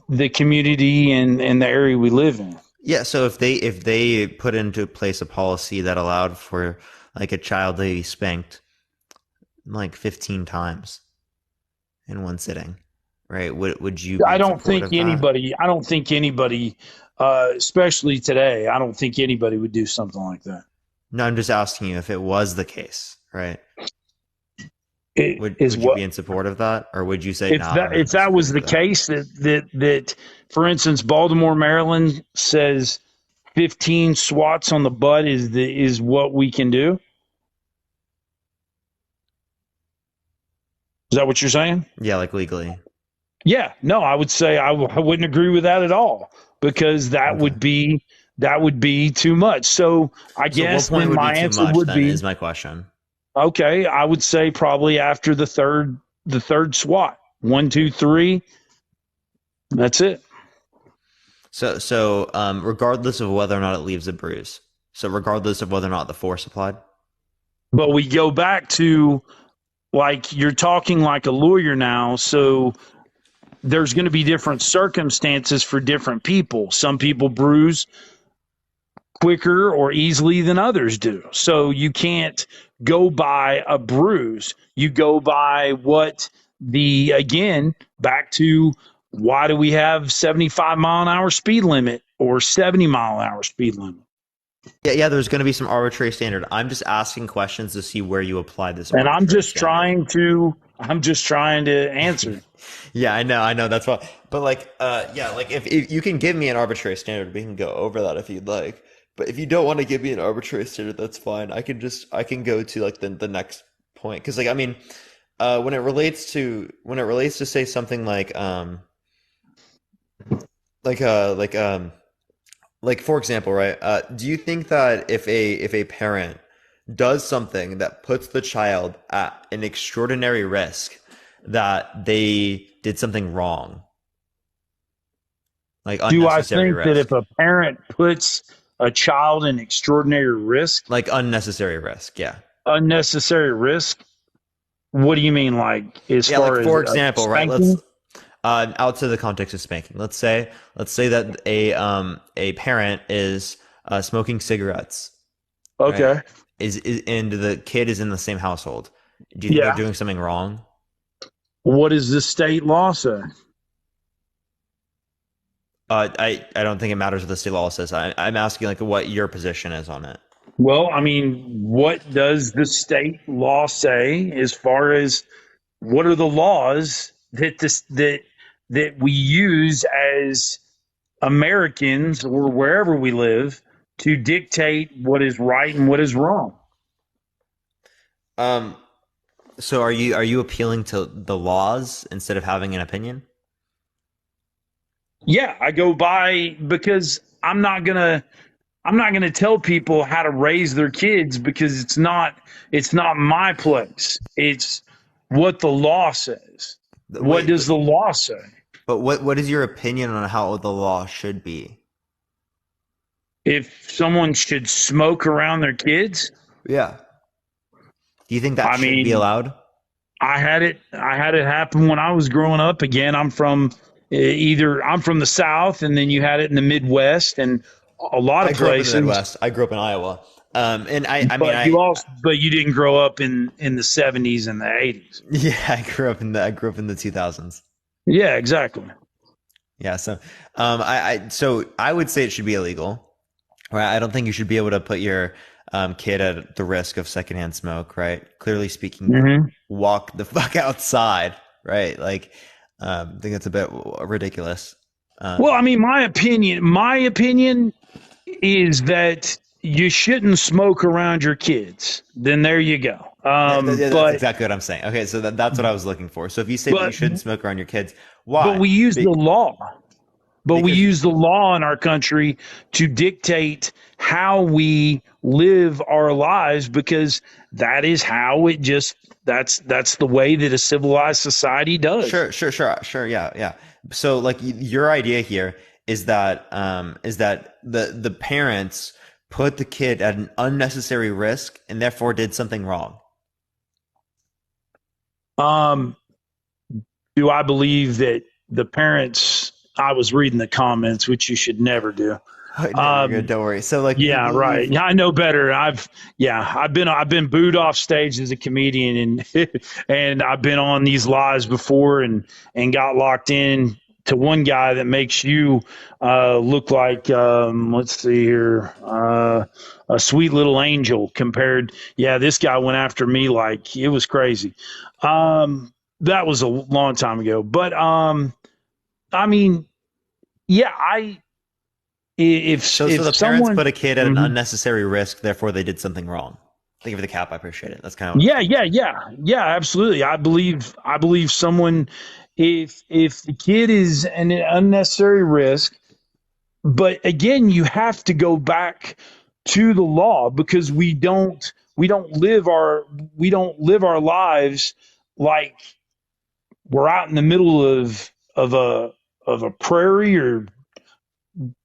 the community and the area we live in. Yeah. So if they put into place a policy that allowed for like a child to be spanked like 15 times in one sitting, right? Would you? I don't think anybody, especially today, I don't think anybody would do something like that. No, I'm just asking you if it was the case, right? Would Is you what- be in support of that, or would you say If that was the case, that for instance, Baltimore, Maryland says 15 swats on the butt is what we can do. Is that what you're saying? Yeah, like legally. Yeah, no, I would say I wouldn't agree with that at all, because that would be too much. So I So what guess point then would be my too answer much would then be, is my question. okay, I would say probably after the third swat. 1, 2, 3. That's it. So regardless of whether or not it leaves a bruise. So regardless of whether or not the force applied. But we go back to, like, you're talking like a lawyer now, so there's going to be different circumstances for different people. Some people bruise quicker or easily than others do. So you can't go by a bruise. You go by again, back to, why do we have 75-mile-an-hour speed limit or 70-mile-an-hour speed limit? Yeah, there's going to be some arbitrary standard. I'm just asking questions to see where you apply this And arbitrary I'm just standard. trying to answer. Yeah, I know. That's why. But like, like if you can give me an arbitrary standard, we can go over that if you'd like. But if you don't want to give me an arbitrary standard, that's fine. I can go to like the next point, because like I mean, when it relates to say something like for example, right? Do you think that if a parent does something that puts the child at an extraordinary risk, that they did something wrong? Like Do I unnecessary think that risk. if a parent puts a child in extraordinary risk, Like unnecessary risk, yeah. unnecessary risk? What do you mean, like, as Yeah, far like for as example, right? spanking? Let's outside the context of spanking. Let's say that a parent is smoking cigarettes. Okay. Right? Is and the kid is in the same household. Do you think they're doing something wrong? What does the state law say? I don't think it matters what the state law says. I'm asking like what your position is on it. Well, I mean, what does the state law say as far as what are the laws that we use as Americans or wherever we live to dictate what is right and what is wrong? So are you appealing to the laws instead of having an opinion? Yeah, I go by, because I'm not gonna tell people how to raise their kids, because it's not my place. It's what the law says. What does the law say? But what is your opinion on how the law should be? If someone should smoke around their kids? Yeah. Do you think that should be allowed? I had it happen when I was growing up. Again, I'm from the South, and then you had it in the Midwest, and a lot of places. I grew up in the Midwest. I grew up in Iowa. But you didn't grow up in the 70s and the 80s. Yeah, I grew up in the 2000s. Yeah, exactly. Yeah, so I would say it should be illegal. Right? I don't think you should be able to put your kid at the risk of secondhand smoke, right? Clearly speaking, walk the fuck outside, right? Like, I think that's a bit ridiculous. Well, I mean, my opinion is that you shouldn't smoke around your kids. Then there you go. That's exactly what I'm saying. Okay, so that's what I was looking for. So if you say that you shouldn't smoke around your kids, why? But we use the law. We use the law in our country to dictate how we live our lives, because that is how that's the way that a civilized society does. Sure. Yeah. So like your idea here is that the parents put the kid at an unnecessary risk and therefore did something wrong. Do I believe that the parents? I was reading the comments, which you should never do. Don't worry. So like, yeah, right. Yeah, I know better. I've been booed off stage as a comedian, and and I've been on these lives before, and got locked in to one guy that makes you look like let's see here, a sweet little angel compared. Yeah, this guy went after me like it was crazy. That was a long time ago, but I mean, yeah, if the someone, parents put a kid at an unnecessary risk, therefore they did something wrong. Thank you for the cap. I appreciate it. That's kind of what Yeah, absolutely. I believe someone, if the kid is an unnecessary risk, but again, you have to go back to the law because we don't live our lives like we're out in the middle of a prairie, or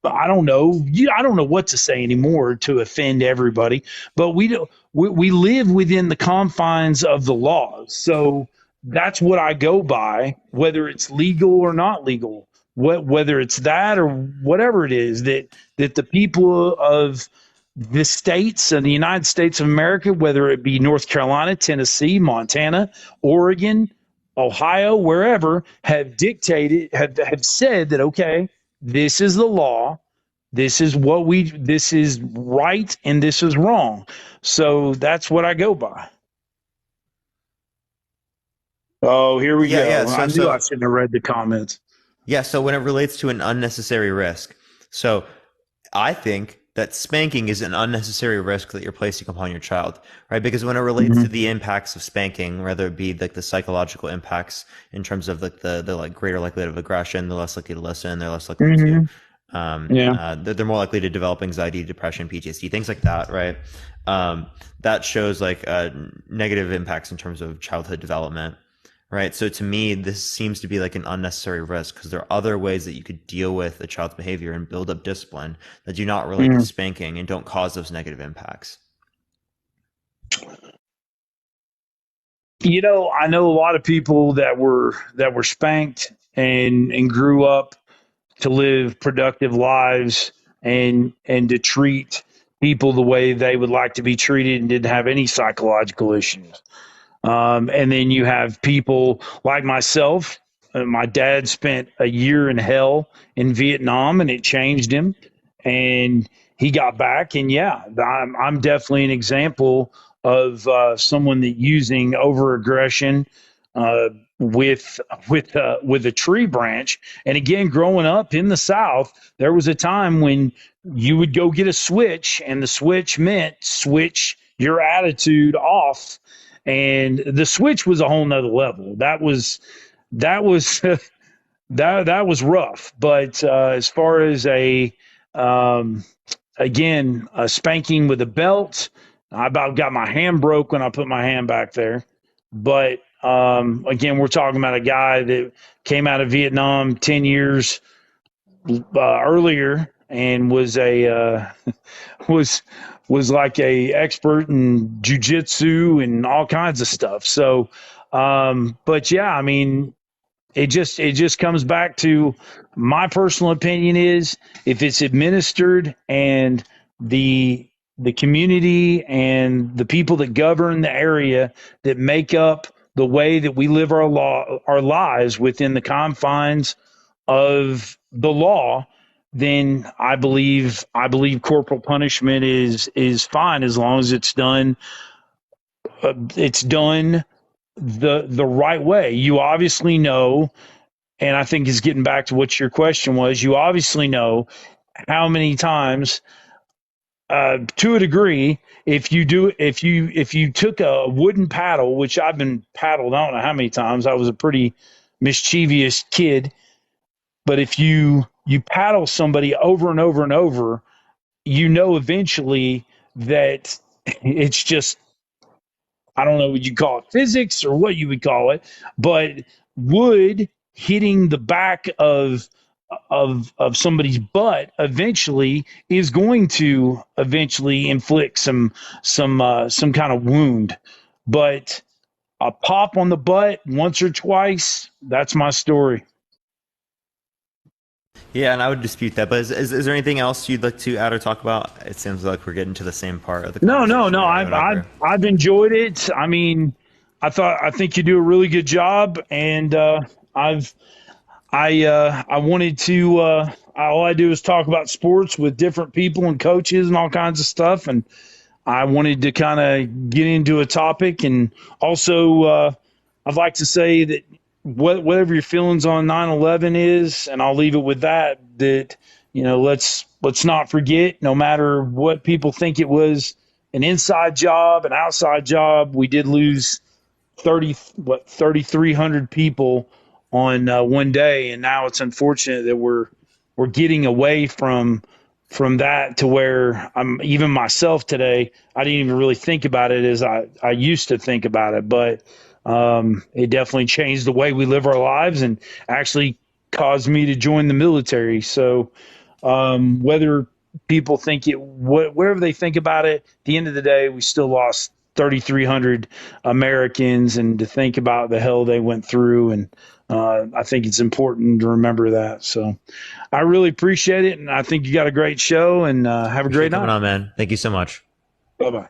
I don't know. I don't know what to say anymore to offend everybody, but we don't. We live within the confines of the laws, so that's what I go by, whether it's legal or not legal. Whether it's that or whatever it is that the people of the states of the United States of America, whether it be North Carolina, Tennessee, Montana, Oregon, Ohio, wherever, have dictated, have said that, okay, this is the law. This is right and this is wrong. So that's what I go by. Oh, here we go. I knew I shouldn't have read the comments. Yeah, so when it relates to an unnecessary risk, so I think that spanking is an unnecessary risk that you're placing upon your child, right? Because when it relates to the impacts of spanking, whether it be like the psychological impacts in terms of like the like greater likelihood of aggression, they're less likely to listen, they're less likely to they're more likely to develop anxiety, depression, PTSD, things like that, right? That shows like negative impacts in terms of childhood development. Right. So to me, this seems to be like an unnecessary risk because there are other ways that you could deal with a child's behavior and build up discipline that do not relate to spanking and don't cause those negative impacts. You know, I know a lot of people that were spanked and grew up to live productive lives and to treat people the way they would like to be treated and didn't have any psychological issues. And then you have people like myself. My dad spent a year in hell in Vietnam, and it changed him. And he got back, and yeah, I'm definitely an example of someone that using over aggression with a tree branch. And again, growing up in the South, there was a time when you would go get a switch, and the switch meant switch your attitude off. And the switch was a whole nother level. That was that was rough. But as far as again, a spanking with a belt, I about got my hand broke when I put my hand back there. But again, we're talking about a guy that came out of Vietnam 10 years earlier and was a was like a expert in jujitsu and all kinds of stuff. So, but yeah, I mean, it just comes back to my personal opinion is if it's administered and the community and the people that govern the area that make up the way that we live our lives within the confines of the law, then I believe corporal punishment is fine as long as it's done the right way. You obviously know, and I think is getting back to what your question was. You obviously know how many times, to a degree, if you took a wooden paddle, which I've been paddled, I don't know how many times. I was a pretty mischievous kid. But if you paddle somebody over and over and over, you know eventually that it's just, I don't know what you call it, physics or what you would call it, but wood hitting the back of somebody's butt eventually is going to eventually inflict some kind of wound. But a pop on the butt once or twice, that's my story. Yeah, and I would dispute that. But is there anything else you'd like to add or talk about? It seems like we're getting to the same part of the conversation. No. I've enjoyed it. I mean, I think you do a really good job, and I wanted to. All I do is talk about sports with different people and coaches and all kinds of stuff, and I wanted to kind of get into a topic, and also I'd like to say that whatever your feelings on 9/11 is, and I'll leave it with that, let's not forget, no matter what people think it was an inside job, an outside job. We did lose 3,300 people on one day, and now it's unfortunate that we're getting away from that to where I'm even myself today. I didn't even really think about it as I used to think about it, but it definitely changed the way we live our lives and actually caused me to join the military. So whether people think whatever they think about it, at the end of the day, we still lost 3,300 Americans, and to think about the hell they went through. And I think it's important to remember that. So I really appreciate it. And I think you got a great show, and have a great night. Coming on, man. Thank you so much. Bye-bye.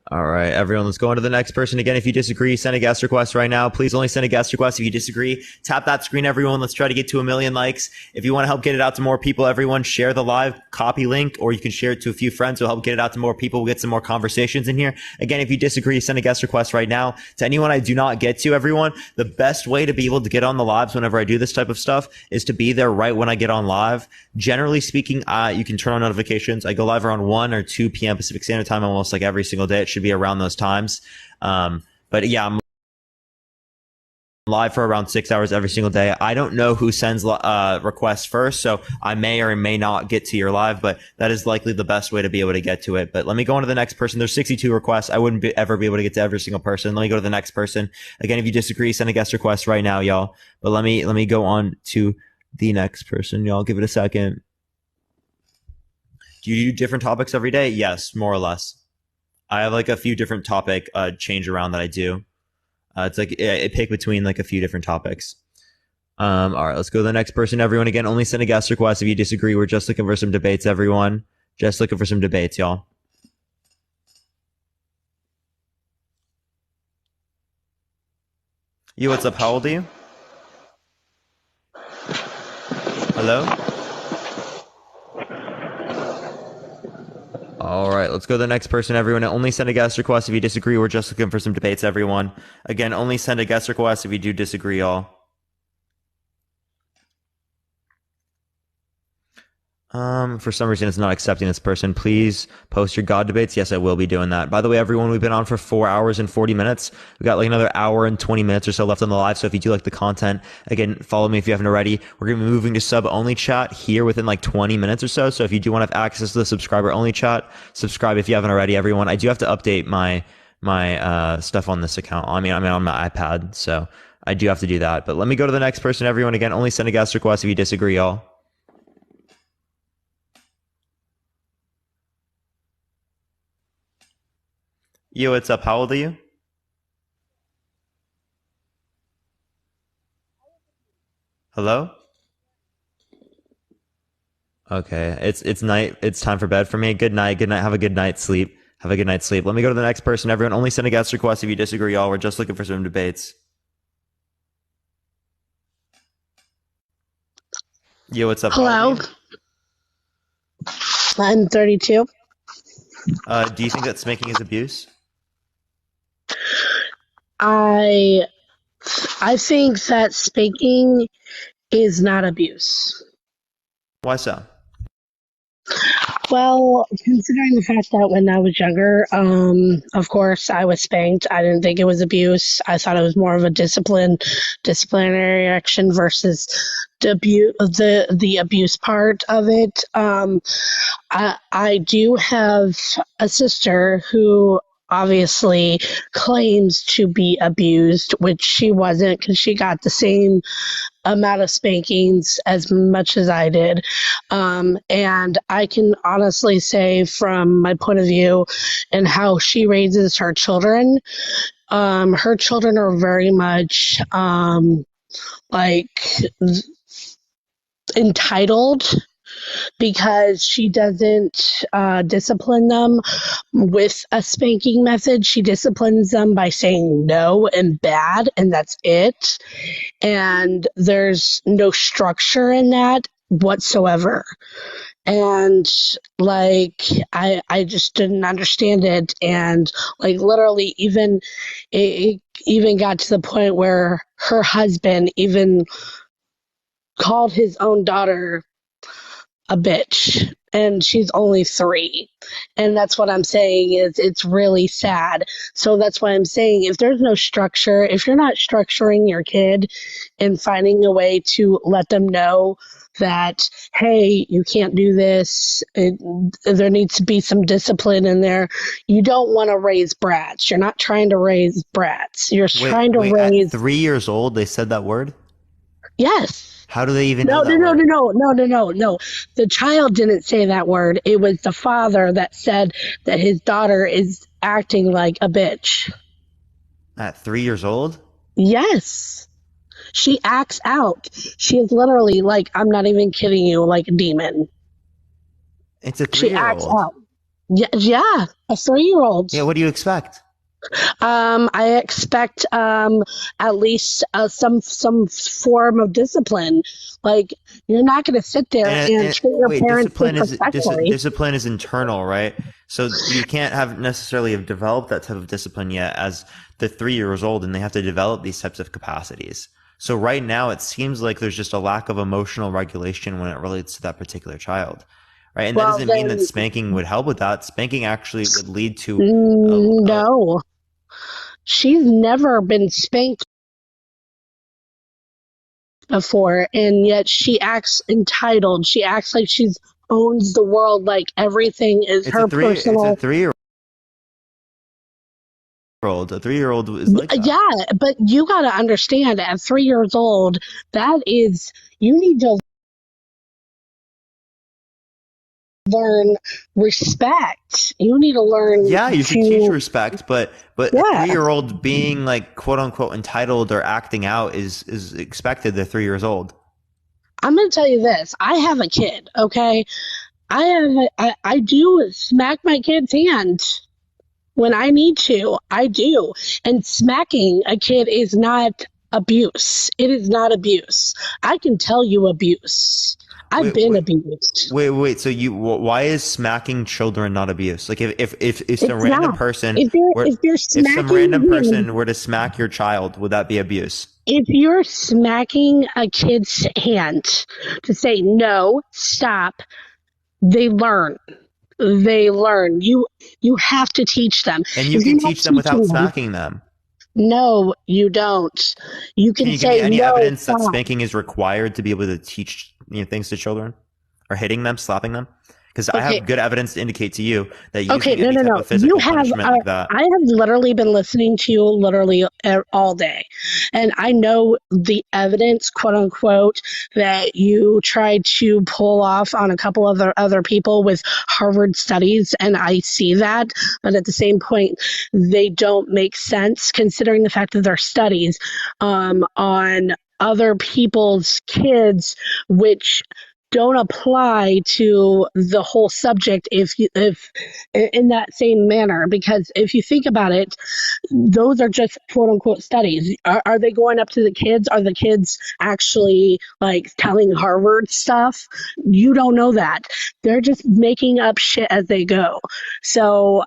All right, everyone, let's go on to the next person. Again, if you disagree, send a guest request right now. Please only send a guest request if you disagree. Tap that screen, everyone. Let's try to get to 1 million likes. If you want to help get it out to more people, everyone, share the live copy link, or you can share it to a few friends. It'll help get it out to more people. We'll get some more conversations in here. Again, if you disagree, send a guest request right now. To anyone I do not get to, everyone, the best way to be able to get on the lives whenever I do this type of stuff is to be there right when I get on live. Generally speaking, you can turn on notifications. I go live around 1 or 2 p.m. Pacific Standard Time almost like every single day. It should be around those times. But yeah, I'm live for around 6 hours every single day. I don't know who sends requests first, so I may or may not get to your live, but that is likely the best way to be able to get to it. But let me go on to the next person. There's 62 requests. I wouldn't ever be able to get to every single person. Let me go to the next person. Again, if you disagree, send a guest request right now, y'all. But let me go on to the next person, y'all. Give it a second. Do you do different topics every day? Yes, more or less. I have like a few different topic change around that I do. It's like I pick between like a few different topics. All right, let's go to the next person. Everyone, again, only send a guest request if you disagree. We're just looking for some debates, everyone. Just looking for some debates, y'all. You, what's up? How old are you? Hello? All right, let's go to the next person, everyone. Only send a guest request if you disagree. We're just looking for some debates, everyone. Again, only send a guest request if you do disagree, y'all. For some reason, it's not accepting this person. Please post your God debates. Yes, I will be doing that. By the way, everyone, we've been on for 4 hours and 40 minutes. We got like another hour and 20 minutes or so left on the live. So if you do like the content, again, follow me if you haven't already. We're going to be moving to sub-only chat here within like 20 minutes or so. So if you do want to have access to the subscriber-only chat, subscribe if you haven't already, everyone. I do have to update my stuff on this account. I mean, on my iPad. So I do have to do that. But let me go to the next person, everyone. Again, only send a guest request if you disagree, y'all. Yo, what's up? How old are you? Hello? Okay, it's night. It's time for bed for me. Good night. Good night. Have a good night's sleep. Have a good night's sleep. Let me go to the next person. Everyone, only send a guest request if you disagree, y'all. We're just looking for some debates. Yo, what's up? Hello. I'm 32. Do you think that spanking is abuse? I think that spanking is not abuse. Why so? Well, considering the fact that when I was younger, of course, I was spanked. I didn't think it was abuse. I thought it was more of a disciplinary action versus the abuse part of it. I do have a sister who obviously claims to be abused, which she wasn't, because she got the same amount of spankings as much as I did. And I can honestly say from my point of view and how she raises her children are very much entitled, because she doesn't discipline them with a spanking method. She disciplines them by saying no and bad, and that's it. And there's no structure in that whatsoever. And I just didn't understand it. And literally it even got to the point where her husband even called his own daughter a bitch. and she's only 3. And that's what I'm saying is it's really sad. So that's why I'm saying if there's no structure, if you're not structuring your kid and finding a way to let them know that, hey, you can't do this, there needs to be some discipline in there. You don't want to raise brats. You're not trying to raise brats. You're trying to Wait, raise. at 3 years old, they said that word? Yes. How do they even No, know that word? no. The child didn't say that word. It was the father that said that his daughter is acting like a bitch. At 3 years old? Yes. She acts out. She is literally like, I'm not even kidding you, like a demon. It's a She acts 3-year-old. out. Yeah, a 3-year-old. Yeah, what do you expect? I expect at least some form of discipline. Like, you're not going to sit there and treat your Wait, parents disrespectfully. discipline is internal, right? So you can't necessarily have developed that type of discipline yet as the 3 years old, and they have to develop these types of capacities. So right now, it seems like there's just a lack of emotional regulation when it relates to that particular child, right? And that doesn't mean that spanking would help with that. Spanking actually would lead to no. She's never been spanked before, and yet she acts entitled. She acts like she owns the world, like everything is her personal. It's a 3-year-old. A 3-year-old is like that. Yeah, but you got to understand, at 3 years old, you need to learn respect. You need to learn. Yeah, you should teach respect, but Yeah. a 3-year-old being like quote unquote entitled or acting out is expected. They're 3 years old. I'm going to tell you this. I have a kid, okay? I do smack my kid's hand when I need to. I do. And smacking a kid is not abuse. It is not abuse. I can tell you abuse. I've been abused. Wait. So why is smacking children not abuse? Like if some It's random not. person, If you're smacking some random him- person were to smack your child, would that be abuse? If you're smacking a kid's hand to say no, stop, they learn. You have to teach them. And you If you're can not teach them without teaching smacking them. No, you don't. You can Can you give say me any no, evidence that stop. spanking is required to be able to teach things to children, or hitting them, slapping them? Because I Okay. have good evidence to indicate to you that Okay, using any type of physical punishment like that. I have literally been listening to you literally all day, and I know the evidence, quote unquote, that you tried to pull off on a couple of other people with Harvard studies, and I see that, but at the same point, they don't make sense considering the fact that they're studies on other people's kids, which don't apply to the whole subject if in that same manner, because if you think about it, those are just quote unquote studies. Are they going up to the kids? Are the kids actually like telling Harvard stuff? You don't know that. They're just making up shit as they go. So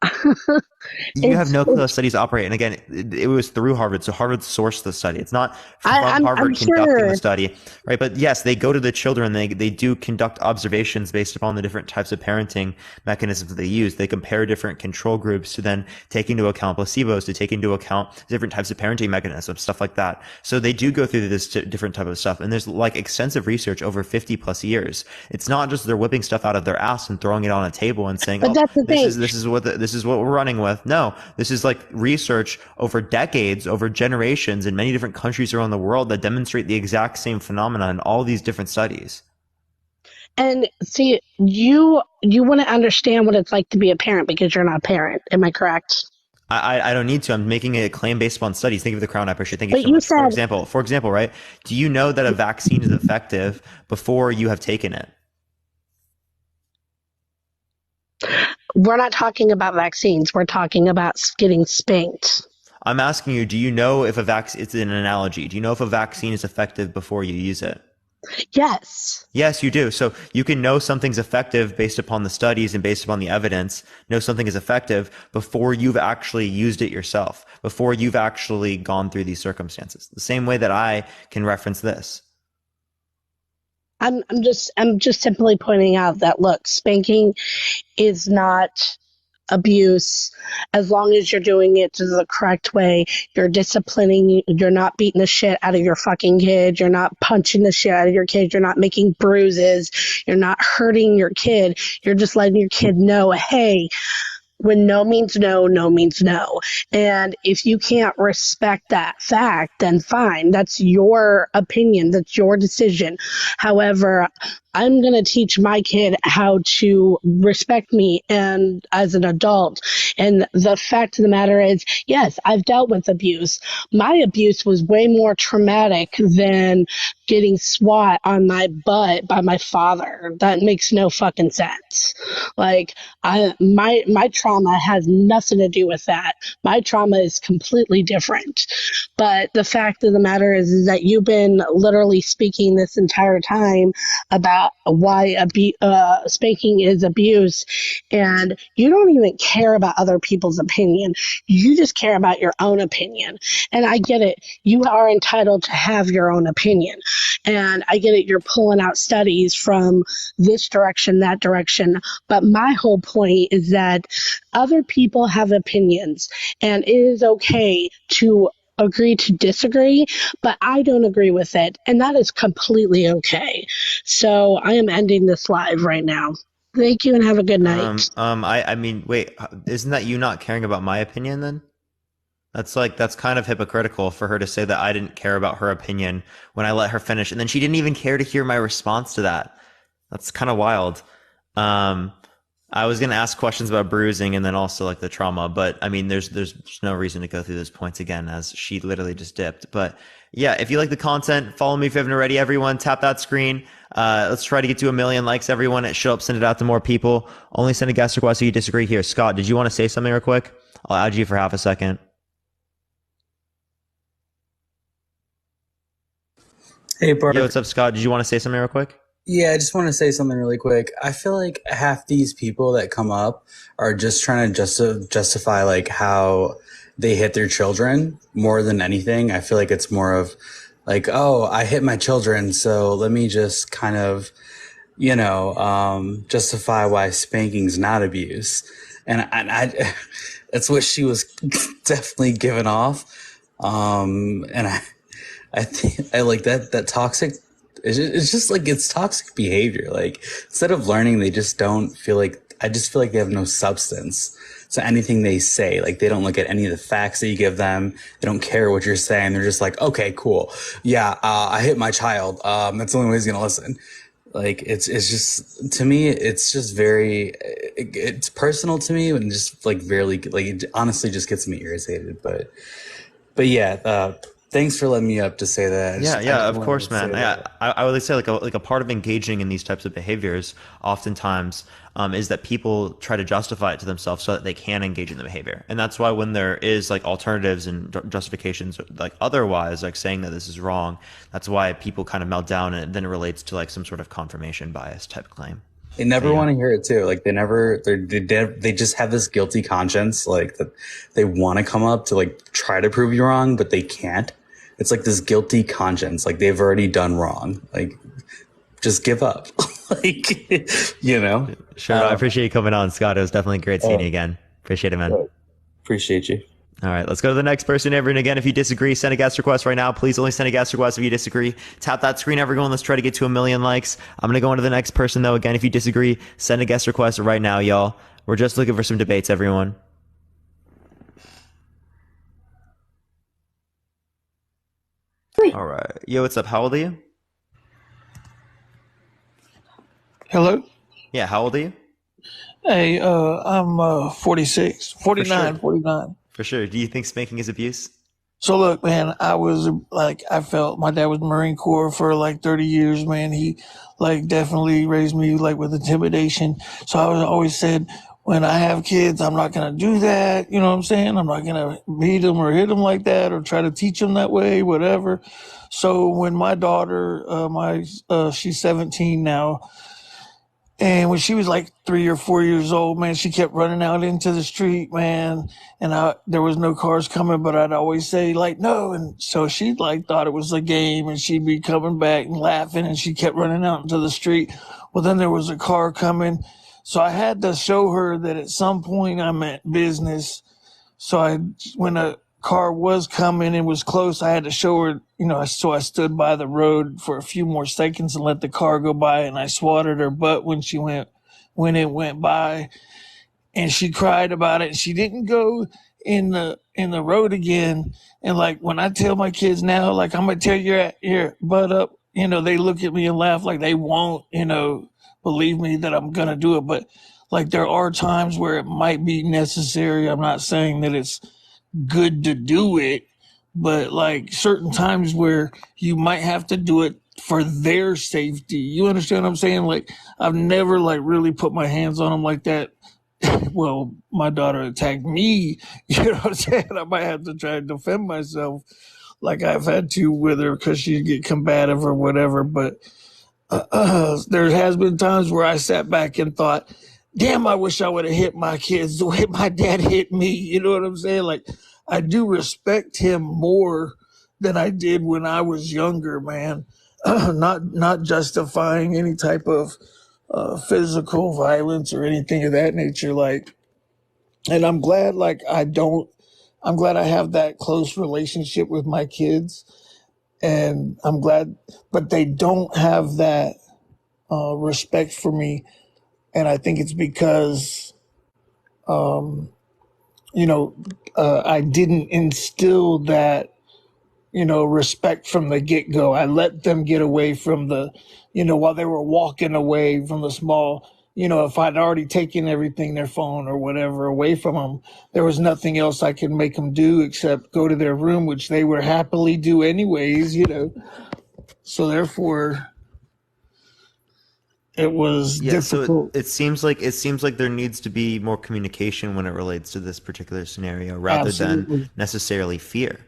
You have no clue how studies operate. And again, it was through Harvard. So Harvard sourced the study. It's not from Harvard I'm conducting sure. the study, right? But yes, they go to the children. They do conduct observations based upon the different types of parenting mechanisms that they use. They compare different control groups to then take into account placebos, to take into account different types of parenting mechanisms, stuff like that. So they do go through this different type of stuff. And there's like extensive research over 50 plus years. It's not just they're whipping stuff out of their ass and throwing it on a table and saying, But that's the thing. this is what we're running with. No, this is like research over decades, over generations in many different countries around the world that demonstrate the exact same phenomena in all these different studies. And see, you want to understand what it's like to be a parent because you're not a parent. Am I correct? I don't need to. I'm making a claim based upon studies. Think of the Crown. I appreciate. Thank you But so you much. said- For example, right? Do you know that a vaccine is effective before you have taken it? We're not talking about vaccines. We're talking about getting spanked. I'm asking you, do you know if a vaccine, it's an analogy. Do you know if a vaccine is effective before you use it? Yes. Yes, you do. So you can know something's effective based upon the studies and based upon the evidence, know something is effective before you've actually used it yourself, before you've actually gone through these circumstances. The same way that I can reference this. I'm just simply pointing out that look, spanking is not abuse as long as you're doing it the correct way. You're disciplining, you're not beating the shit out of your fucking kid, you're not punching the shit out of your kid, you're not making bruises, you're not hurting your kid. You're just letting your kid know, hey, when no means no, no means no. And if you can't respect that fact, then fine. That's your opinion. That's your decision. However, I'm going to teach my kid how to respect me and as an adult. And the fact of the matter is, yes, I've dealt with abuse. My abuse was way more traumatic than getting swat on my butt by my father. That makes no fucking sense. Like, my trauma has nothing to do with that. My trauma is completely different. But the fact of the matter is that you've been literally speaking this entire time about why spanking is abuse, and you don't even care about other people's opinion. You just care about your own opinion. And I get it. You are entitled to have your own opinion. And I get it. You're pulling out studies from this direction, that direction. But my whole point is that other people have opinions, and it is okay to agree to disagree, but I don't agree with it, and that is completely okay. So I am ending this live right now. Thank you and have a good night. I mean, wait, isn't that you not caring about my opinion then? That's kind of hypocritical for her to say that I didn't care about her opinion when I let her finish, and then she didn't even care to hear my response to that. That's kind of wild. I was gonna ask questions about bruising and then also like the trauma, but I mean, there's no reason to go through those points again, as she literally just dipped. But yeah, if you like the content, follow me if you haven't already. Everyone, tap that screen. Let's try to get to 1 million likes. Everyone, show up, send it out to more people. Only send a guest request if you disagree. Here, Scott, did you want to say something real quick? I'll add you for half a second. Hey, Bart. Yo, what's up, Scott? Did you want to say something real quick? Yeah, I just want to say something really quick. I feel like half these people that come up are just trying to justify like how they hit their children more than anything. I feel like it's more of like, oh, I hit my children, so let me just kind of, justify why spanking's not abuse. And I that's what she was definitely giving off. And I think I like that toxic. It's just like it's toxic behavior. Like instead of learning, they just don't feel like. I just feel like they have no substance. So anything they say, like they don't look at any of the facts that you give them. They don't care what you're saying. They're just like, okay, cool. Yeah, I hit my child. That's the only way he's gonna listen. Like it's just to me, it's just very. It's personal to me and just like very like it honestly just gets me irritated. But yeah. Thanks for letting me up to say that. Yeah, of course, man. Yeah, I would say like a part of engaging in these types of behaviors oftentimes is that people try to justify it to themselves so that they can engage in the behavior. And that's why when there is like alternatives and justifications like otherwise, like saying that this is wrong, that's why people kind of melt down, and then it relates to like some sort of confirmation bias type claim. They never want to hear it too. Like they just have this guilty conscience, like that they want to come up to like try to prove you wrong, but they can't. It's like this guilty conscience, like they've already done wrong. Like, just give up. Like, Sure. I appreciate you coming on, Scott. It was definitely great seeing you again. Appreciate it, man. Appreciate you. All right, let's go to the next person. Everyone, again, if you disagree, send a guest request right now. Please only send a guest request if you disagree. Tap that screen, everyone. Let's try to get to 1 million likes. I'm going to go on to the next person, though. Again, if you disagree, send a guest request right now, y'all. We're just looking for some debates, everyone. All right. Yo, what's up? How old are you? Hello? Yeah, how old are you? Hey, I'm 46, 49, sure. 49. For sure. Do you think spanking is abuse? So look, man, I felt my dad was Marine Corps for like 30 years, man. He like definitely raised me like with intimidation. So I was always said, when I have kids, I'm not going to do that. You know what I'm saying? I'm not going to beat them or hit them like that or try to teach them that way, whatever. So when my daughter, she's 17 now, And when she was like 3 or 4 years old, man, she kept running out into the street, man. And there was no cars coming, but I'd always say like, no. And so she like thought it was a game and she'd be coming back and laughing and she kept running out into the street. Well, then there was a car coming. So I had to show her that at some point I meant business. So when a car was coming and was close, I had to show her, so I stood by the road for a few more seconds and let the car go by, and I swatted her butt when it went by, and she cried about it. She didn't go in the road again. And like when I tell my kids now, like I'm gonna tear your butt up, they look at me and laugh like they won't, believe me that I'm gonna do it. But like there are times where it might be necessary. I'm not saying that it's good to do it, but like certain times where you might have to do it for their safety. You understand what I'm saying? Like I've never like really put my hands on them like that. Well, my daughter attacked me. You know what I'm saying? I might have to try to defend myself like I've had to with her because she get combative or whatever. But there has been times where I sat back and thought, damn, I wish I would have hit my kids the way my dad hit me. You know what I'm saying? Like, I do respect him more than I did when I was younger, man. Not justifying any type of physical violence or anything of that nature. Like, and I'm glad, I'm glad I have that close relationship with my kids. And I'm glad, but they don't have that respect for me. And I think it's because, I didn't instill that, respect from the get go. I let them get away from while they were walking away from the small, if I'd already taken everything, their phone or whatever away from them, there was nothing else I could make them do except go to their room, which they would happily do anyways, So therefore, it was difficult. So it seems like there needs to be more communication when it relates to this particular scenario rather than Absolutely. necessarily fear,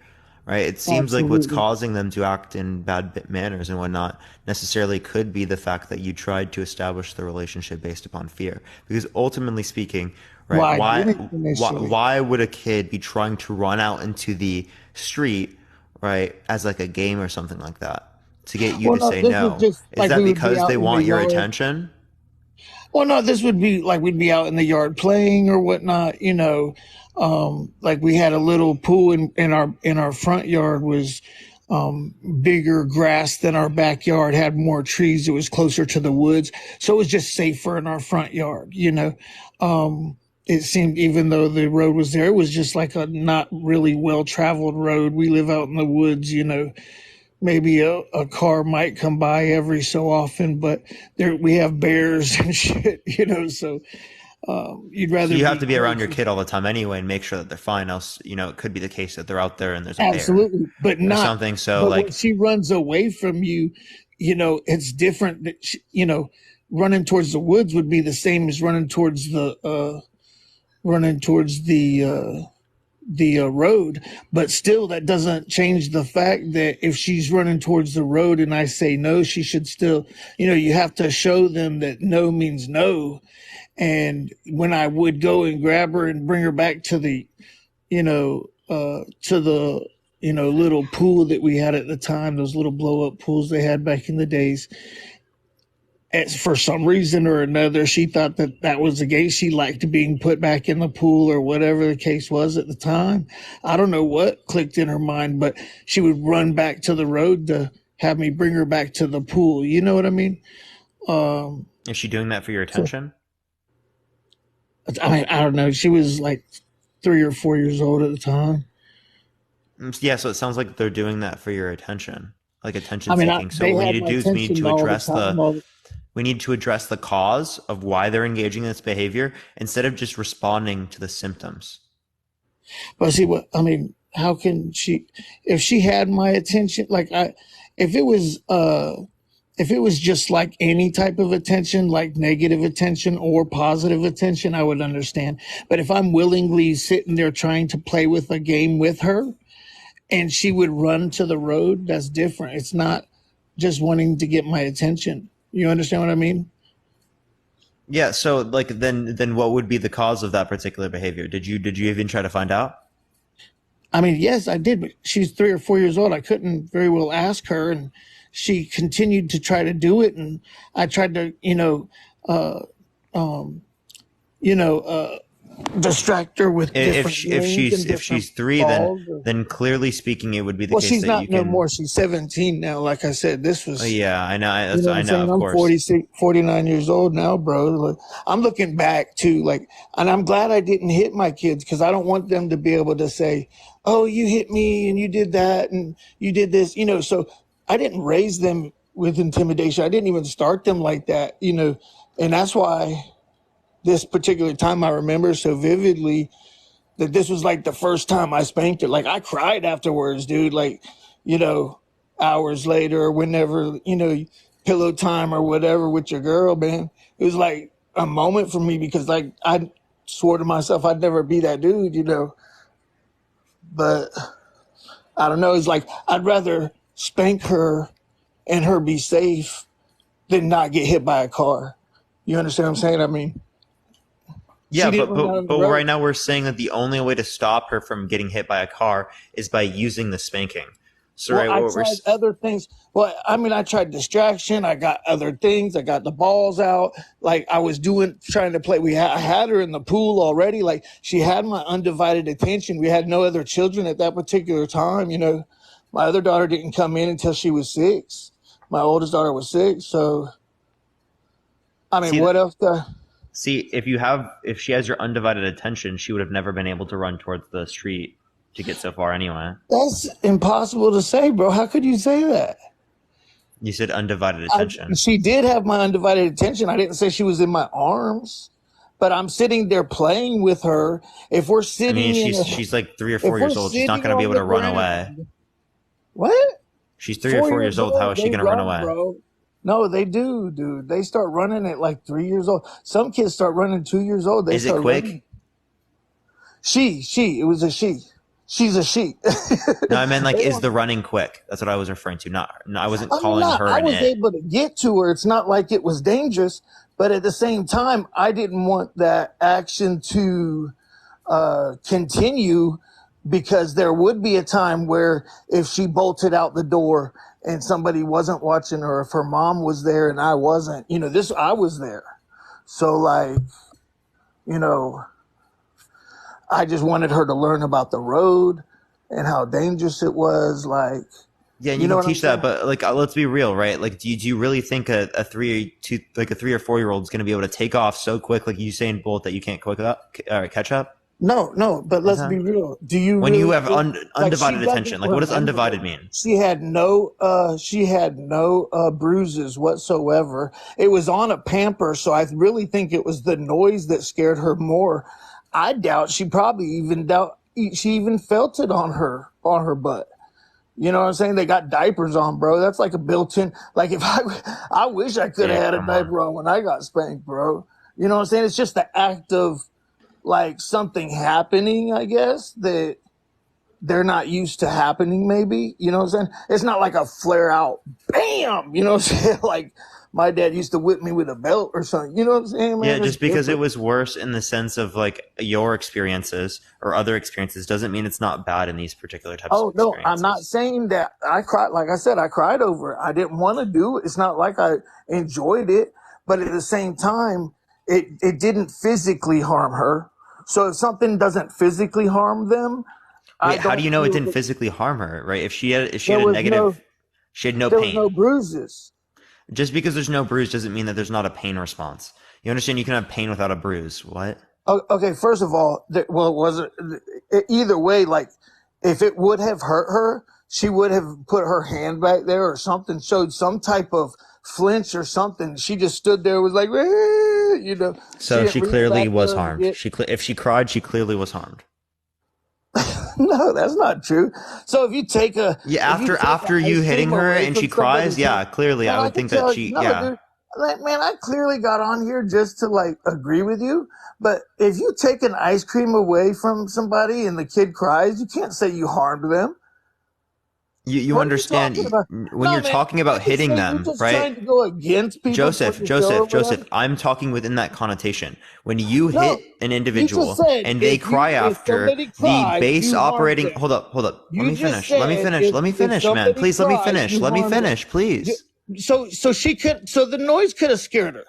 right? It seems like what's causing them to act in bad manners and whatnot necessarily could be the fact that you tried to establish the relationship based upon fear. Because ultimately speaking, right, why would a kid be trying to run out into the street, right, as like a game or something like that? To get you to say no. Is that because they want your attention? Well, no, this would be like we'd be out in the yard playing or whatnot, like we had a little pool in our front yard was bigger grass than our backyard, had more trees, it was closer to the woods. So it was just safer in our front yard, It seemed even though the road was there, it was just like a not really well traveled road. We live out in the woods, maybe a car might come by every so often, but we have bears and shit, so you'd rather. So you have to be around your kid all the time anyway and make sure that they're fine. Else, it could be the case that they're out there and there's a absolutely, bear but not something. So but like, when she runs away from you, it's different. That running towards the woods would be the same as running towards the road, but still that doesn't change the fact that if she's running towards the road and I say no, she should still, you have to show them that no means no. And when I would go and grab her and bring her back to the, little pool that we had at the time, those little blow up pools they had back in the days, for some reason or another, she thought that was the case. She liked being put back in the pool or whatever the case was at the time. I don't know what clicked in her mind, but she would run back to the road to have me bring her back to the pool. You know what I mean? Is she doing that for your attention? I don't know. She was like 3 or 4 years old at the time. Yeah, so it sounds like they're doing that for your attention, like attention seeking. So what we need to do is we need to address the cause of why they're engaging in this behavior instead of just responding to the symptoms. But see how can she, if she had my attention, if it was just like any type of attention, like negative attention or positive attention, I would understand. But if I'm willingly sitting there trying to play with a game with her and she would run to the road, that's different. It's not just wanting to get my attention. You understand what I mean? Yeah. So like then what would be the cause of that particular behavior? Did you even try to find out? I mean, yes, I did, but she's 3 or 4 years old. I couldn't very well ask her, and she continued to try to do it, and I tried to, uh, um, distract her with If different she, if games and she's if different she's 3, balls. then clearly speaking, it would be the Well, case she's that you not no can. more. She's 17 now. Like I said, this Oh, was, yeah, I know. you know what I I'm know, saying? of I'm course. 46, 49 years old now, bro. Like, I'm looking back to like, and I'm glad I didn't hit my kids because I don't want them to be able to say, oh, you hit me and you did that and you did this, so I didn't raise them with intimidation. I didn't even start them like that, and that's why this particular time I remember so vividly that this was like the first time I spanked her. Like I cried afterwards, dude. Like, you know, hours later or whenever, pillow time or whatever with your girl, man. It was like a moment for me because like I swore to myself I'd never be that dude. But I don't know. It's like I'd rather spank her and her be safe than not get hit by a car. You understand what I'm saying? I mean, Yeah, she didn't run out on the but road. right now we're saying that the only way to stop her from getting hit by a car is by using the spanking. So Well, right, I what we're tried other things. Well, I mean, I tried distraction. I got other things. I got the balls out. Like I was trying to play. I had her in the pool already. Like she had my undivided attention. We had no other children at that particular time. My other daughter didn't come in until she was 6. My oldest daughter was 6. So, I mean, see what else? see if she has your undivided attention, she would have never been able to run towards the street to get so far anyway. That's impossible to say, bro. How could you say that? You said undivided attention. She did have my undivided attention. I didn't say she was in my arms, but I'm sitting there playing with her. If we're I sitting mean, in, she's like 3 or if 4 we're years old. She's not sitting going to be on able the to run away. ground, what? She's 3 or 4 years old. How is she They going to run run, away? bro. No, they do, dude. They start running at like 3 years old. Some kids start running 2 years old. They Is it start quick? running. It was a she. She's a she. No, I meant like, They is don't. the running quick? That's what I was referring to. Not, no, I wasn't I mean, calling her I an was it. able to get to her. It's not like it was dangerous, but at the same time, I didn't want that action to continue because there would be a time where if she bolted out the door and somebody wasn't watching her, if her mom was there and I wasn't, I was there. So like, you know, I just wanted her to learn about the road and how dangerous it was. Like, Yeah, and you you know can what I'm teach that, saying? but like, let's be real, right? Like, do you really think a 3 or 4 year old is going to be able to take off so quick, like Usain Bolt, that you can't catch up? No, but let's be real. Do you When you really have think like she undivided attention, doesn't like what does remember? undivided mean? She had no bruises whatsoever. It was on a pamper, so I really think it was the noise that scared her more. I doubt she even felt it on her butt. You know what I'm saying? They got diapers on, bro. That's like a built-in. Like if I wish I could have Yeah, had a come on. diaper on when I got spanked, bro. You know what I'm saying? It's just the act of like something happening, I guess, that they're not used to happening, maybe. You know what I'm saying? It's not like a flare out, bam, you know what I'm saying? Like my dad used to whip me with a belt or something. You know what I'm saying, Yeah, man? It's just because it different. was worse in the sense of like your experiences or other experiences doesn't mean it's not bad in these particular types of Oh no, I'm experiences. not saying that I cried. Like I said, I cried over it. I didn't want to do it. It's not like I enjoyed it, but at the same time, it didn't physically harm her. So if something doesn't physically harm them, I Wait, how do don't you know it feel didn't that physically harm her, right? If she had there a was negative, she had no there was no pain. bruises. Just because there's no bruise doesn't mean that there's not a pain response. You understand? You can have pain without a bruise. What? Okay, first of all, was it either way? Like, if it would have hurt her, she would have put her hand back there or something, showed some type of flinch or something. She just stood there, was like, "Eh," She So didn't she reach clearly back was there and harmed. get. If she cried, she clearly was harmed. No, that's not true. So if you take Yeah, if you take after an you ice hitting cream her away and she from cries, somebody's hand, yeah, clearly man, I I would can think that tell. she, No, yeah. dude. Like, man, I clearly got on here just to like agree with you. But if you take an ice cream away from somebody and the kid cries, you can't say you harmed them. You What are you understand talking about? when No, you're man, talking about I'm just hitting saying you're them, just right? trying to go against people for Joseph, the show or Joseph, whatever. I'm talking within that connotation. When you No, hit an you just individual said and they cry if after somebody the cried, base you harmed operating, them. hold up. Let You me just finish. Let me said finish. Let me if finish, man. somebody Please let me cried, finish. you Let me harmed them. finish, please. So she could. So the noise could have scared her.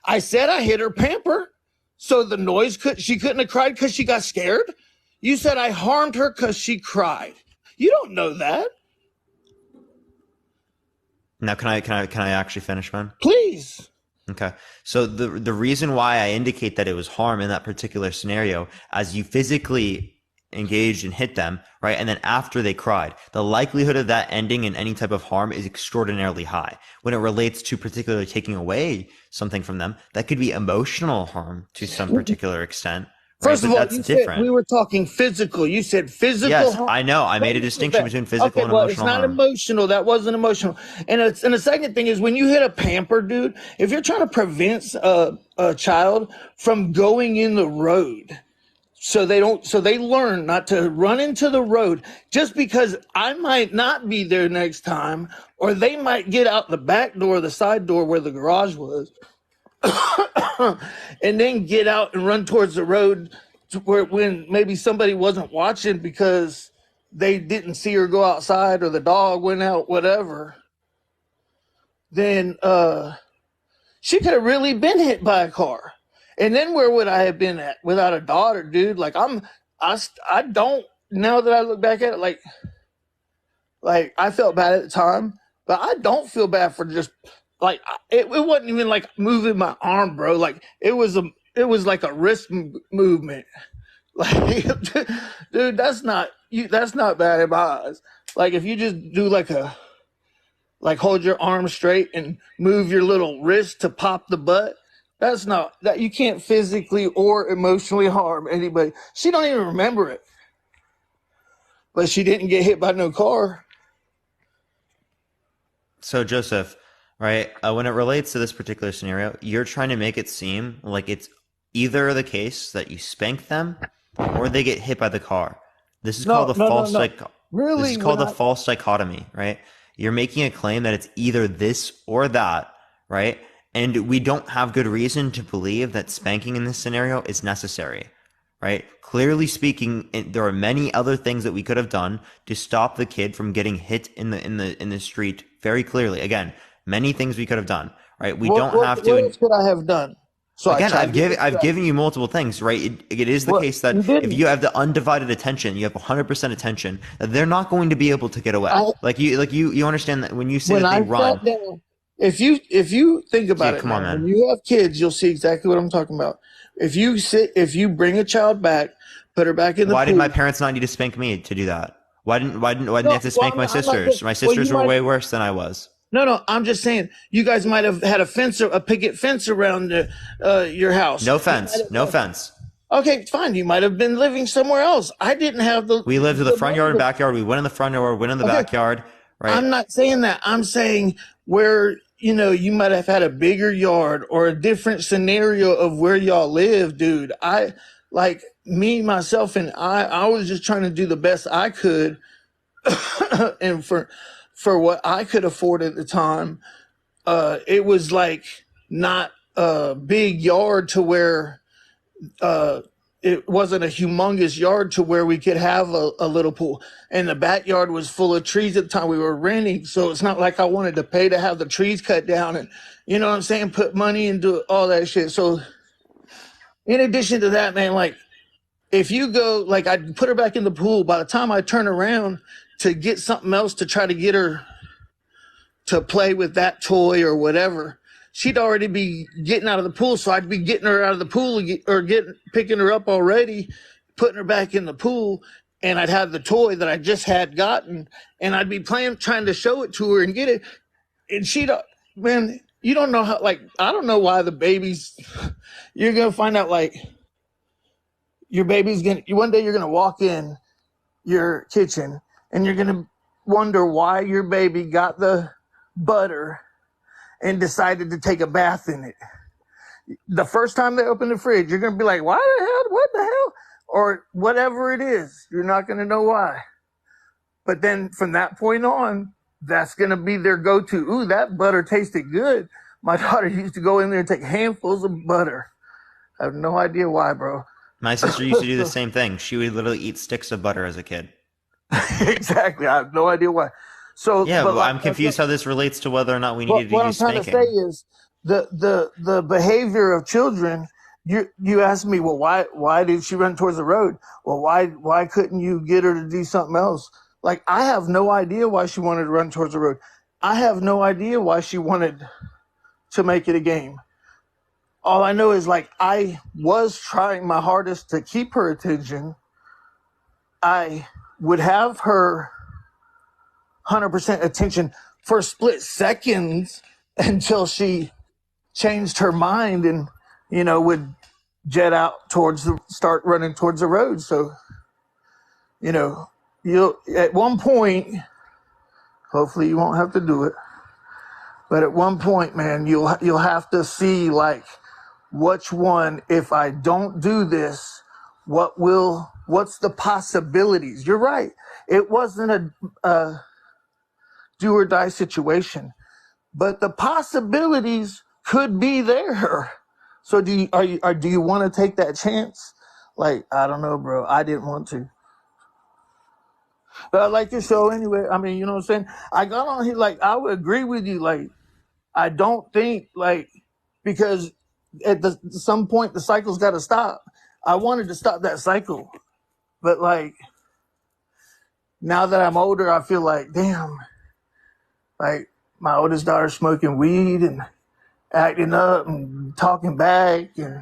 I said I hit her pamper, so the noise she couldn't have cried because she got scared. You said I harmed her because she cried. You don't know that. Now, can I actually finish, man? Please. Okay. So the reason why I indicate that it was harm in that particular scenario, as you physically engaged and hit them, right? And then after they cried, the likelihood of that ending in any type of harm is extraordinarily high. When it relates to particularly taking away something from them, that could be emotional harm to some particular extent. Right? First of But all, that's you said different. we were talking physical. You said physical Yes, harm. I know. I made a distinction between physical Okay, and well, it's emotional not harm. emotional. That wasn't emotional. And the second thing is when you hit a pamper, dude, if you're trying to prevent a child from going in the road, so they learn not to run into the road, just because I might not be there next time, or they might get out the back door, the side door where the garage was, and then get out and run towards the road to where when maybe somebody wasn't watching because they didn't see her go outside or the dog went out, whatever, then she could have really been hit by a car. And then where would I have been at without a daughter, dude? Like I don't, now that I look back at it, like I felt bad at the time, but I don't feel bad for just like it wasn't even like moving my arm, bro. Like it was like a wrist movement. Like, dude, that's not bad in my eyes. Like if you just do like hold your arm straight and move your little wrist to pop the butt. That's not that you can't physically or emotionally harm anybody. She don't even remember it, but she didn't get hit by no car. So Joseph, right? When it relates to this particular scenario, you're trying to make it seem like it's either the case that you spank them or they get hit by the car. This is called the false Really, this is called the false dichotomy, right? You're making a claim that it's either this or that, right? And we don't have good reason to believe that spanking in this scenario is necessary, right? Clearly speaking, there are many other things that we could have done to stop the kid from getting hit in the street. Very clearly, again, many things we could have done, right? We don't have to. What else could I have done? So Again, I've given you multiple things, right? It is the case that if you have the undivided attention, you have 100% attention, that they're not going to be able to get away. You understand that when you say that they run. Down, if you think about it, come on, man. When you have kids, you'll see exactly what I'm talking about. If you bring a child back, put her back in the pool. Why did my parents not need to spank me to do that? Why didn't they have to spank my sisters? My sisters were way worse than I was. No, I'm just saying you guys might have had a picket fence around your house. No fence. Okay, fine. You might have been living somewhere else. I didn't have the. We lived in the front yard and backyard. We went in the front yard, went in the backyard. Right. I'm not saying that. I'm saying where you might have had a bigger yard or a different scenario of where y'all live, dude. I like me, myself, and I was just trying to do the best I could, and for what I could afford at the time. It was like not a big yard to where it wasn't a humongous yard to where we could have a little pool. And the backyard was full of trees at the time we were renting. So it's not like I wanted to pay to have the trees cut down and, you know what I'm saying, put money into all that shit. So in addition to that, man, like if you go, like I'd put her back in the pool, by the time I turn around to get something else to try to get her to play with that toy or whatever, she'd already be getting out of the pool. So I'd be getting her out of the pool or picking her up already, putting her back in the pool. And I'd have the toy that I just had gotten and I'd be trying to show it to her and get it. And man, you don't know how, like, I don't know why the babies, you're going to find out like your baby's one day you're going to walk in your kitchen and you're going to wonder why your baby got the butter and decided to take a bath in it. The first time they open the fridge, you're going to be like, why the hell? What the hell? Or whatever it is. You're not going to know why. But then from that point on, that's going to be their go-to. Ooh, that butter tasted good. My daughter used to go in there and take handfuls of butter. I have no idea why, bro. My sister used to do the same thing. She would literally eat sticks of butter as a kid. Exactly. I have no idea why. So Yeah, but but I'm confused how this relates to whether or not we needed to what I'm use trying to spanking. say is the behavior of children. You asked me, well, why did she run towards the road? Well, why couldn't you get her to do something else? Like, I have no idea why she wanted to run towards the road. I have no idea why she wanted to make it a game. All I know is, like, I was trying my hardest to keep her attention. I would have her 100% attention for split seconds until she changed her mind and, would jet out start running towards the road. So, you'll, at one point, hopefully you won't have to do it, but at one point, man, you'll have to see, like, which one, if I don't do this, what's the possibilities? You're right. It wasn't a do or die situation, but the possibilities could be there. So do you want to take that chance? Like, I don't know, bro. I didn't want to, but I like your show anyway. I mean, you know what I'm saying? I got on here, like, I would agree with you. Like, I don't think, like, because at some point the cycle's got to stop. I wanted to stop that cycle, but, like, now that I'm older, I feel like, damn, like, my oldest daughter's smoking weed and acting up and talking back, and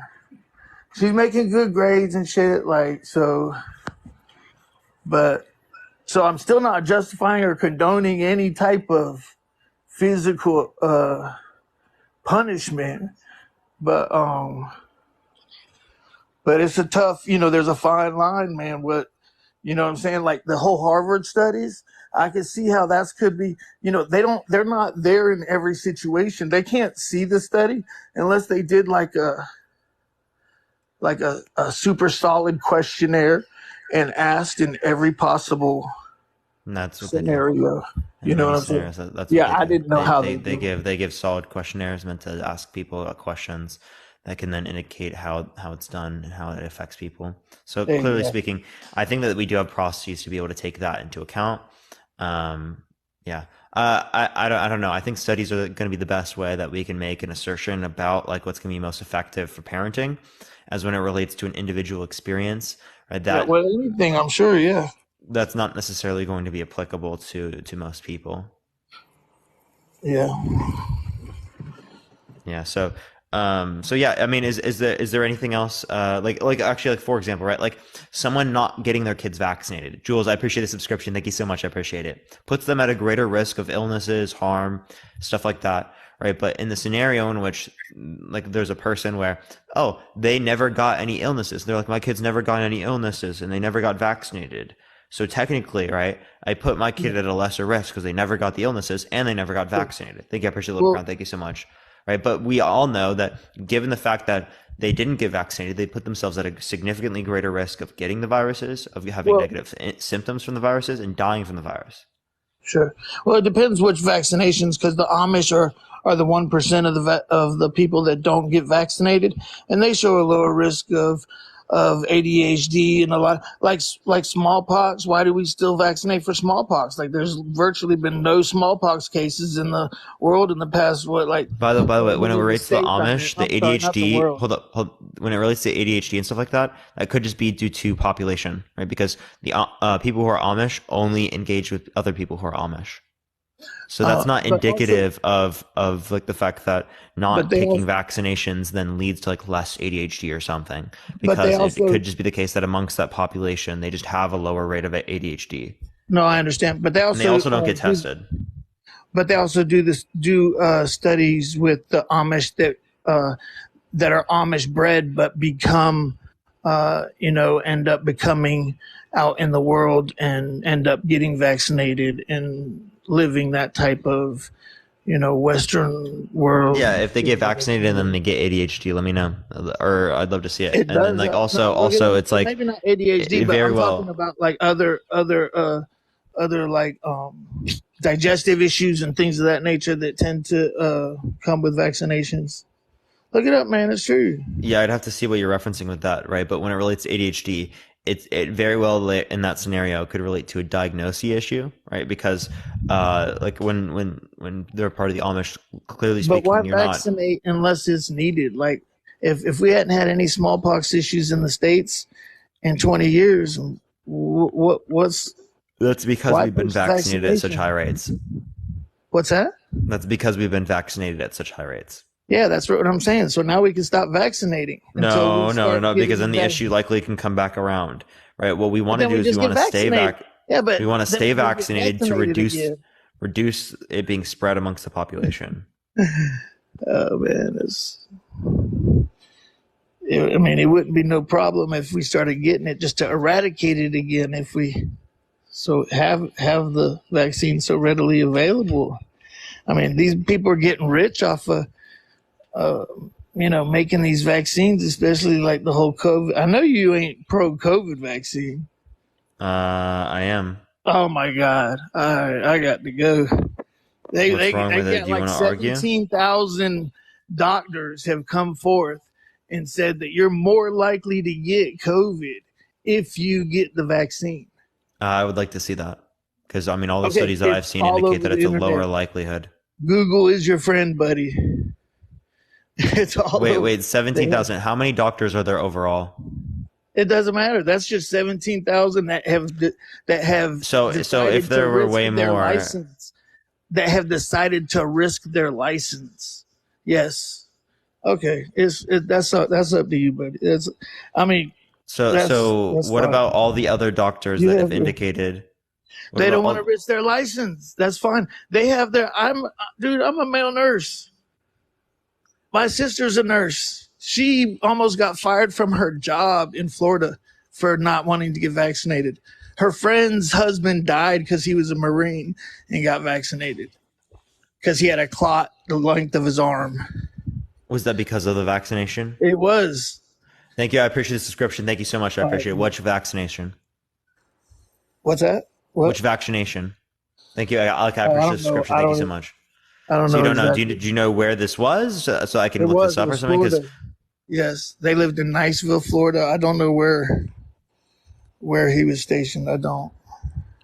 she's making good grades and shit. Like, so I'm still not justifying or condoning any type of physical punishment, but it's a tough, there's a fine line, man. You know what I'm saying? Like, the whole Harvard studies, I could see how that could be, they're not there in every situation. They can't see the study unless they did like a super solid questionnaire and asked in every possible And that's what scenario. they do. You know what I'm saying? Yeah, I didn't know how they give solid questionnaires meant to ask people questions that can then indicate how it's done and how it affects people. So clearly speaking, I think that we do have processes to be able to take that into account. Yeah. I don't know. I think studies are going to be the best way that we can make an assertion about, like, what's going to be most effective for parenting, as when it relates to an individual experience, right? That, well, anything, I'm sure, yeah. That's not necessarily going to be applicable to most people. Yeah. Yeah. So yeah, I mean, is there anything else, like actually, like, for example, right? Like, someone not getting their kids vaccinated. Jules, I appreciate the subscription. Thank you so much. I appreciate it. Puts them at a greater risk of illnesses, harm, stuff like that. Right. But in the scenario in which, like, there's a person where, oh, they never got any illnesses. They're like, my kids never got any illnesses and they never got vaccinated. So technically, right, I put my kid at a lesser risk because they never got the illnesses and they never got vaccinated. Thank you. I appreciate it, Crown. Thank you so much. Right. But we all know that given the fact that they didn't get vaccinated, they put themselves at a significantly greater risk of getting the viruses, of having negative symptoms from the viruses, and dying from the virus. Sure. Well, it depends which vaccinations, because the Amish are the 1% of the people that don't get vaccinated, and they show a lower risk of ADHD and a lot, like smallpox. Why do we still vaccinate for smallpox? Like, there's virtually been no smallpox cases in the world in the past. By the way, when it relates to the Amish, the ADHD, when it relates to ADHD and stuff like that, that could just be due to population, right? Because the people who are Amish only engage with other people who are Amish. So that's not indicative of like the fact that not taking vaccinations then leads to, like, less ADHD or something, because it could just be the case that amongst that population they just have a lower rate of ADHD. No, I understand, but they also don't get tested. But they also do studies with the Amish that are Amish bred but become end up becoming out in the world and end up getting vaccinated and living that type of, Western world. Yeah, if they get vaccinated and then they get ADHD, let me know, or I'd love to see it. And then, like, also, it's like, maybe not ADHD, but I'm talking about, like, other other like digestive issues and things of that nature that tend to come with vaccinations. Look it up, man. It's true. Yeah, I'd have to see what you're referencing with that, right? But when it relates to ADHD, it very well in that scenario could relate to a diagnosis issue, right? Because like when they're part of the Amish, clearly But why speaking, you're not. vaccinate unless it's needed? Like if we hadn't had any smallpox issues in the states in 20 years, what's That's because why we've been push vaccinated at such vaccination? high rates. What's that? That's because we've been vaccinated at such high rates. Yeah, that's what I'm saying. So now we can stop vaccinating until we No, start because getting then the vac- issue likely can come back around, right? What we But want to then do we is we just get want to stay vaccinated. back. Yeah, but We want to then stay we get vaccinated to vaccinated reduce it being spread amongst the population. Oh man, I mean, it wouldn't be no problem if we started getting it just to eradicate it again. If we have the vaccine so readily available. I mean, these people are getting rich off of making these vaccines, especially like the whole COVID. I know you ain't pro COVID vaccine. I am. Oh my God! I got to go. What's wrong with it? Got Do you like want to argue? 17,000 doctors have come forth and said that you're more likely to get COVID if you get the vaccine. I would like to see that because I mean, all the Okay, studies that I've it's seen all indicate over that the it's a lower internet. likelihood. Google is your friend, buddy. It's all over. Wait, 17,000. How many doctors are there overall? It doesn't matter. That's just 17,000 that have So decided if there to were risk way their more, license. That have decided to risk their license. Yes. Okay. That's up to you, buddy. so That's what fine. about all the other doctors You that have have indicated? What They about don't want to all? risk their license. That's fine. They have I'm a male nurse. My sister's a nurse. She almost got fired from her job in Florida for not wanting to get vaccinated. Her friend's husband died because he was a Marine and got vaccinated because he had a clot the length of his arm. Was that because of the vaccination? It was. Thank you. I appreciate the subscription. Thank you so much. I appreciate it. Which vaccination? What's that? What? Which vaccination? Thank you. I appreciate I the don't know. subscription. Thank you so much. I don't So know you don't know? exactly. Do you know where this was? So I can It look this was. It up or was something? Because Florida. Yes, they lived in Niceville, Florida. I don't know where he was stationed. I don't.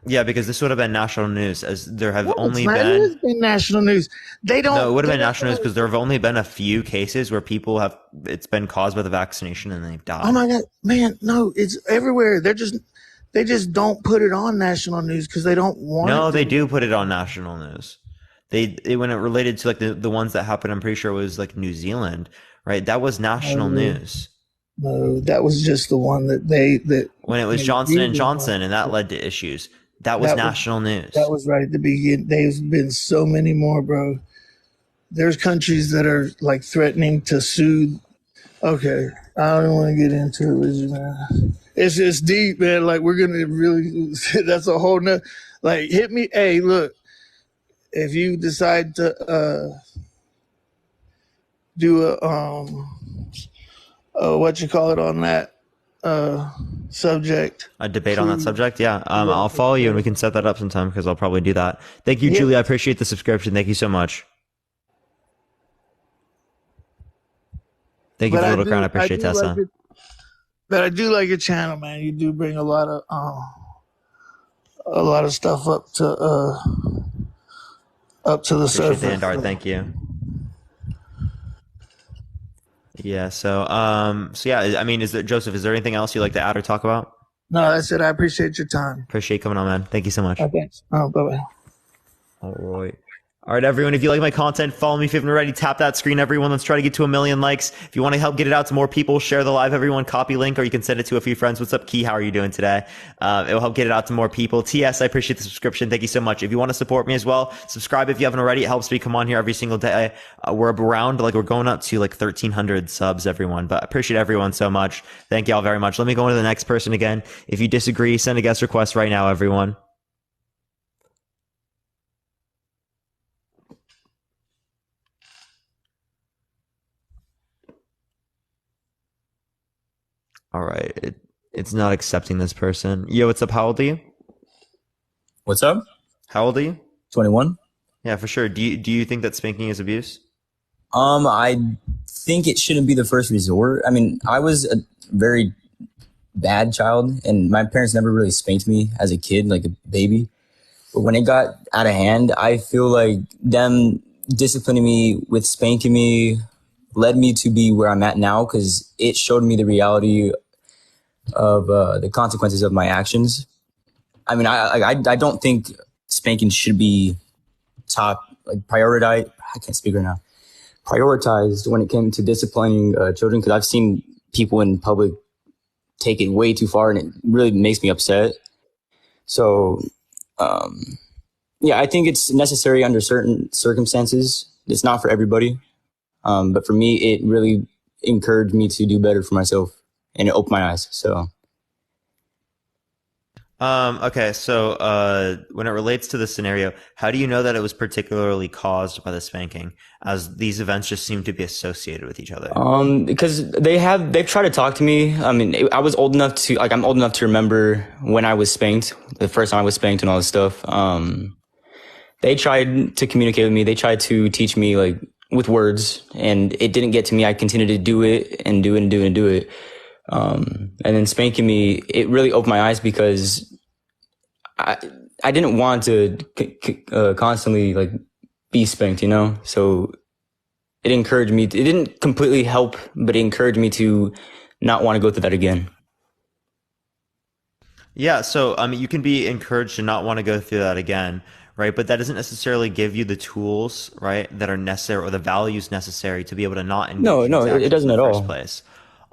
yeah, because this would have been national news, as there have No, only it been. has been national news. They don't. No, it would have they're been not national news gonna- because there have only been a few cases where people have it's been caused by the vaccination and they've died. Oh my God, man! No, it's everywhere. They just don't put it on national news because they don't want. No, it to they be. do put it on national news. They when it related to like the ones that happened, I'm pretty sure it was like New Zealand, right? That was national news. No, that was just the one that when it was Johnson and Johnson, and that led to issues. That was national news. That was right at the beginning. There's been so many more, bro. There's countries that are like threatening to sue. Okay, I don't want to get into it with you, man. It's just deep, man. Like we're gonna really. That's a whole nother. Like hit me. Hey, look. If you decide to do what you call it on that subject, a debate on that subject, yeah. I'll follow you and we can set that up sometime because I'll probably do that. Thank you, Julie. I appreciate the subscription. Thank you so much. Thank you for the little crown. I appreciate Tessa. But I do like your channel, man. You do bring a lot of stuff up to the surface. The Andar, thank you. Yeah. So yeah. I mean, Joseph? Is there anything else you'd like to add or talk about? No, that's it. I appreciate your time. Appreciate you coming on, man. Thank you so much. Thanks. Oh, bye bye. All right. All right, everyone. If you like my content, follow me if you haven't already. Tap that screen, everyone. Let's try to get to 1 million likes. If you want to help get it out to more people, share the live, everyone. Copy link, or you can send it to a few friends. What's up, Key? How are you doing today? It will help get it out to more people. TS, I appreciate the subscription. Thank you so much. If you want to support me as well, subscribe if you haven't already. It helps me come on here every single day. We're around, we're going up to 1,300 subs, everyone. But I appreciate everyone so much. Thank y'all very much. Let me go into the next person again. If you disagree, send a guest request right now, everyone. All right. It's not accepting this person. Yo, what's up? How old are you? What's up? How old are you? 21. Yeah, for sure. Do you think that spanking is abuse? I think it shouldn't be the first resort. I mean, I was a very bad child, and my parents never really spanked me as a kid, like a baby. But when it got out of hand, I feel like them disciplining me with spanking me led me to be where I'm at now, because it showed me the reality of the consequences of my actions. I mean, I don't think spanking should be top, like, prioritized. I can't speak right now. Prioritized when it came to disciplining children, because I've seen people in public take it way too far, and it really makes me upset. So, yeah, I think it's necessary under certain circumstances. It's not for everybody, but for me, it really encouraged me to do better for myself, and it opened my eyes. So. Okay, so when it relates to the scenario, how do you know that it was particularly caused by the spanking, as these events just seem to be associated with each other? Because they've tried to talk to me. I mean, I was old enough to, like, I'm old enough to remember when I was spanked, the first time I was spanked and all this stuff. They tried to communicate with me. They tried to teach me, like, with words, and it didn't get to me. I continued to do it and do it and do it and do it. And then spanking me, it really opened my eyes, because I didn't want to constantly, like, be spanked, you know? So it encouraged me. It didn't completely help, but it encouraged me to not want to go through that again. Yeah, so you can be encouraged to not want to go through that again, right? But that doesn't necessarily give you the tools, right, that are necessary, or the values necessary to be able to not engage in No, these it actions doesn't in the at first all. place.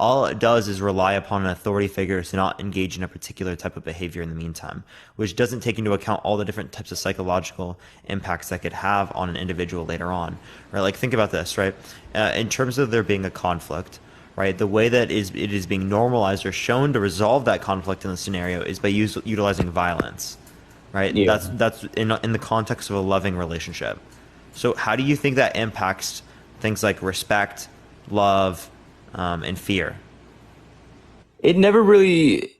All it does is rely upon an authority figure to not engage in a particular type of behavior in the meantime, which doesn't take into account all the different types of psychological impacts that could have on an individual later on, right? Like, think about this, right? In terms of there being a conflict, right? The way that it is being normalized or shown to resolve that conflict in the scenario is by utilizing violence, right? Yeah. That's in the context of a loving relationship. So how do you think that impacts things like respect, love, and fear? It never really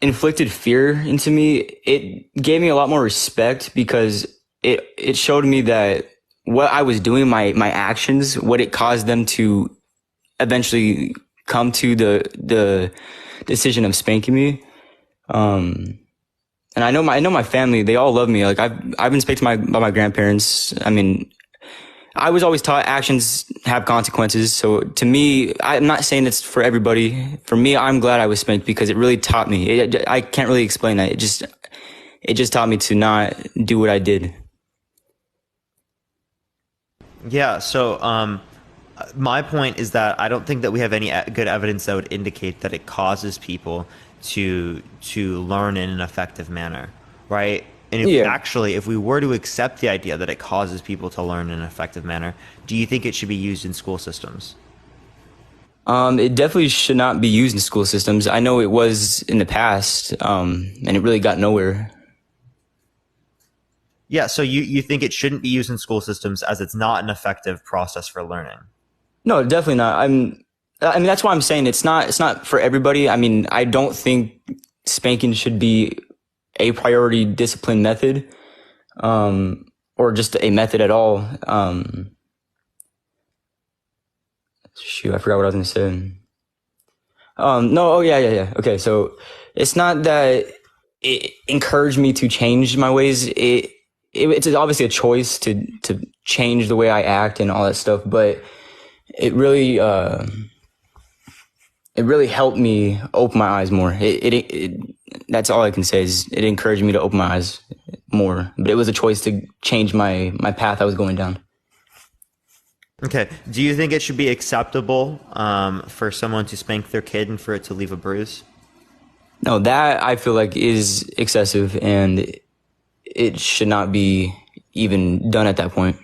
inflicted fear into me. It gave me a lot more respect, because it showed me that what I was doing, my actions, what it caused them to eventually come to the decision of spanking me. And I know my family, they all love me. Like, I've been spanked by my grandparents. I mean, I was always taught actions have consequences. So to me, I'm not saying it's for everybody. For me, I'm glad I was spanked, because it really taught me. I can't really explain that. It just taught me to not do what I did. Yeah, so my point is that I don't think that we have any good evidence that would indicate that it causes people to learn in an effective manner, right? And if we were to accept the idea that it causes people to learn in an effective manner, do you think it should be used in school systems? It definitely should not be used in school systems. I know it was in the past, and it really got nowhere. Yeah, so you think it shouldn't be used in school systems as it's not an effective process for learning? No, definitely not. I mean, that's why I'm saying it's not for everybody. I mean, I don't think spanking should be a priority discipline method, or just a method at all. Shoot, I forgot what I was going to say. No, oh yeah. Okay, so it's not that it encouraged me to change my ways. It's obviously a choice to change the way I act and all that stuff, but it really helped me open my eyes more. That's all I can say, is it encouraged me to open my eyes more, but it was a choice to change my path I was going down. Okay. Do you think it should be acceptable for someone to spank their kid and for it to leave a bruise? No, that I feel like is excessive, and it should not be even done at that point.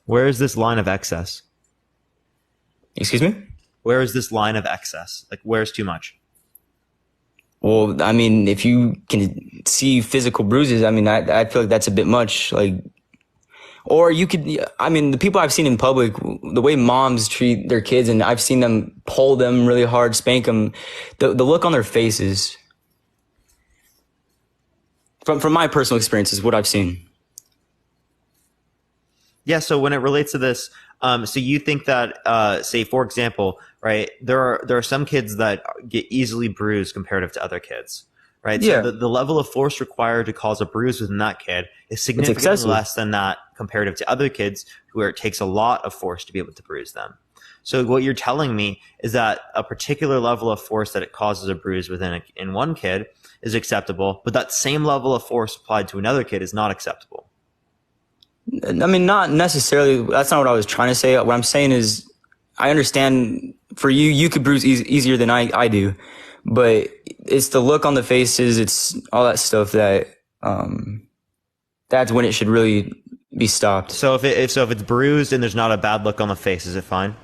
Where is this line of excess? Excuse me? Where is this line of excess? Like, where's too much? Well, I mean, if you can see physical bruises, I mean, I feel like that's a bit much. Like, or you could, I mean, the people I've seen in public, the way moms treat their kids, and I've seen them pull them really hard, spank them, the look on their faces, From my personal experiences, what I've seen. Yeah. So when it relates to this, so you think that, say, for example, right, there are some kids that get easily bruised comparative to other kids, right? Yeah. So the level of force required to cause a bruise within that kid is significantly excessive. less than that comparative to other kids where it takes a lot of force to be able to bruise them. So what you're telling me is that a particular level of force that it causes a bruise in one kid is acceptable, but that same level of force applied to another kid is not acceptable. I mean, not necessarily. That's not what I was trying to say. What I'm saying is, I understand for you, you could bruise easier than I do, but it's the look on the faces. It's all that stuff that, that's when it should really be stopped. So if it's bruised and there's not a bad look on the face, is it fine?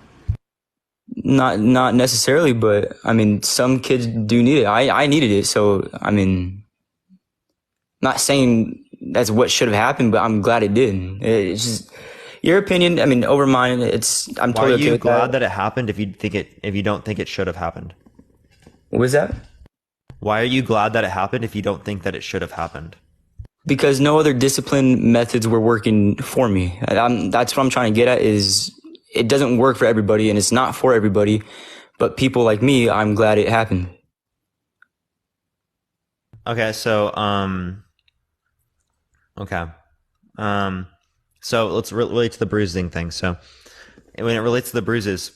Not necessarily, but I mean, some kids do need it. I needed it. So, I mean, not saying that's what should have happened, but I'm glad it did. It's just your opinion. I mean, over mine, I'm totally okay with that. Why are you glad that it happened if you don't think it should have happened? What was that? Why are you glad that it happened if you don't think that it should have happened? Because no other discipline methods were working for me. That's what I'm trying to get at is it doesn't work for everybody and it's not for everybody, but people like me, I'm glad it happened. Okay. So, so let's relate to the bruising thing. So when it relates to the bruises,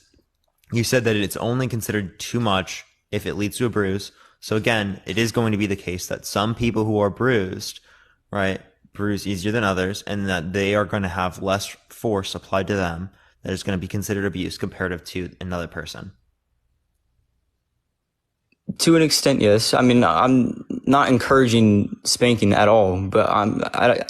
you said that it's only considered too much if it leads to a bruise. So again, it is going to be the case that some people who are bruised, right, bruise easier than others, and that they are going to have less force applied to them that is going to be considered abuse comparative to another person. To an extent, yes. I mean, I'm not encouraging spanking at all, but I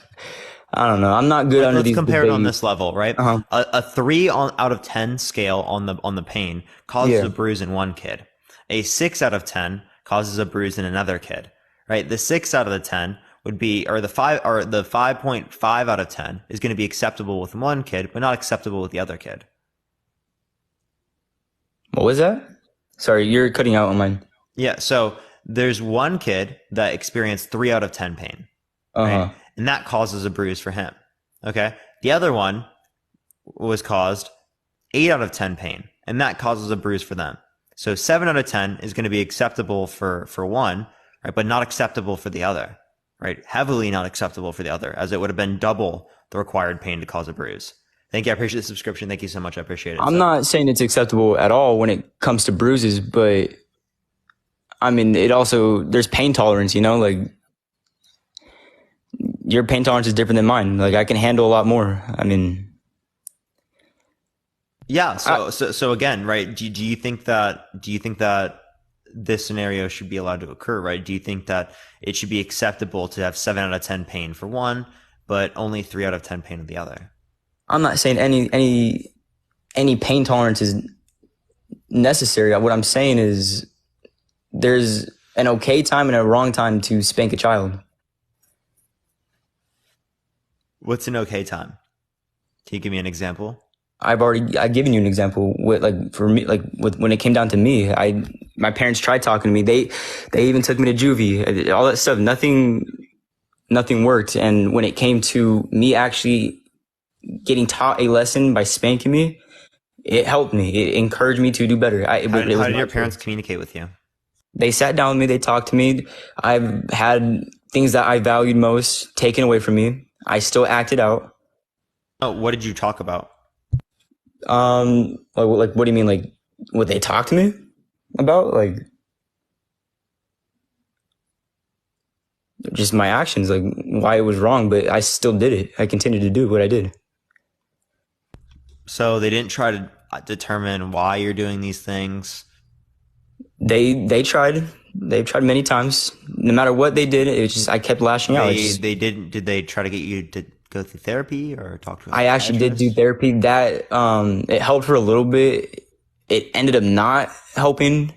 don't know. I'm not good under these. Let's compare it on this level, right? Uh-huh. A 3 out of 10 scale on the pain causes a bruise in one kid. A 6 out of 10 causes a bruise in another kid, right? The 6 out of the 10 would be, or the 5.5 out of 10 is going to be acceptable with one kid, but not acceptable with the other kid. What was that? Sorry, you're cutting out on mine. Yeah, so there's one kid that experienced 3 out of 10 pain, right? And that causes a bruise for him. Okay, the other one was caused 8 out of 10 pain, and that causes a bruise for them. So 7 out of 10 is going to be acceptable for one, right? But not acceptable for the other, right? Heavily not acceptable for the other, as it would have been double the required pain to cause a bruise. Thank you. I appreciate the subscription. Thank you so much. I appreciate it. I'm not saying it's acceptable at all when it comes to bruises, but I mean, it also, there's pain tolerance, you know, like your pain tolerance is different than mine. Like I can handle a lot more. I mean, yeah. So again, right. Do you think that this scenario should be allowed to occur, right? Do you think that it should be acceptable to have 7 out of 10 pain for one, but only 3 out of 10 pain of the other? I'm not saying any pain tolerance is necessary. What I'm saying is there's an okay time and a wrong time to spank a child. What's an okay time? Can you give me an example? I've given you an example with, like, for me, like when it came down to me, my parents tried talking to me. They even took me to juvie, all that stuff. Nothing worked. And when it came to me actually getting taught a lesson by spanking me, it helped me. It encouraged me to do better. How did your parents communicate with you? They sat down with me. They talked to me. I've had things that I valued most taken away from me. I still acted out. Oh, what did you talk about? Like, what do you mean? Like, what they talked to me about? Like, just my actions, like why it was wrong, but I still did it. I continued to do what I did. So they didn't try to determine why you're doing these things? They tried. They've tried many times. No matter what they did, it was just, I kept lashing out. Did they try to get you to go through therapy or talk to? I actually did do therapy. That it helped for a little bit. It ended up not helping,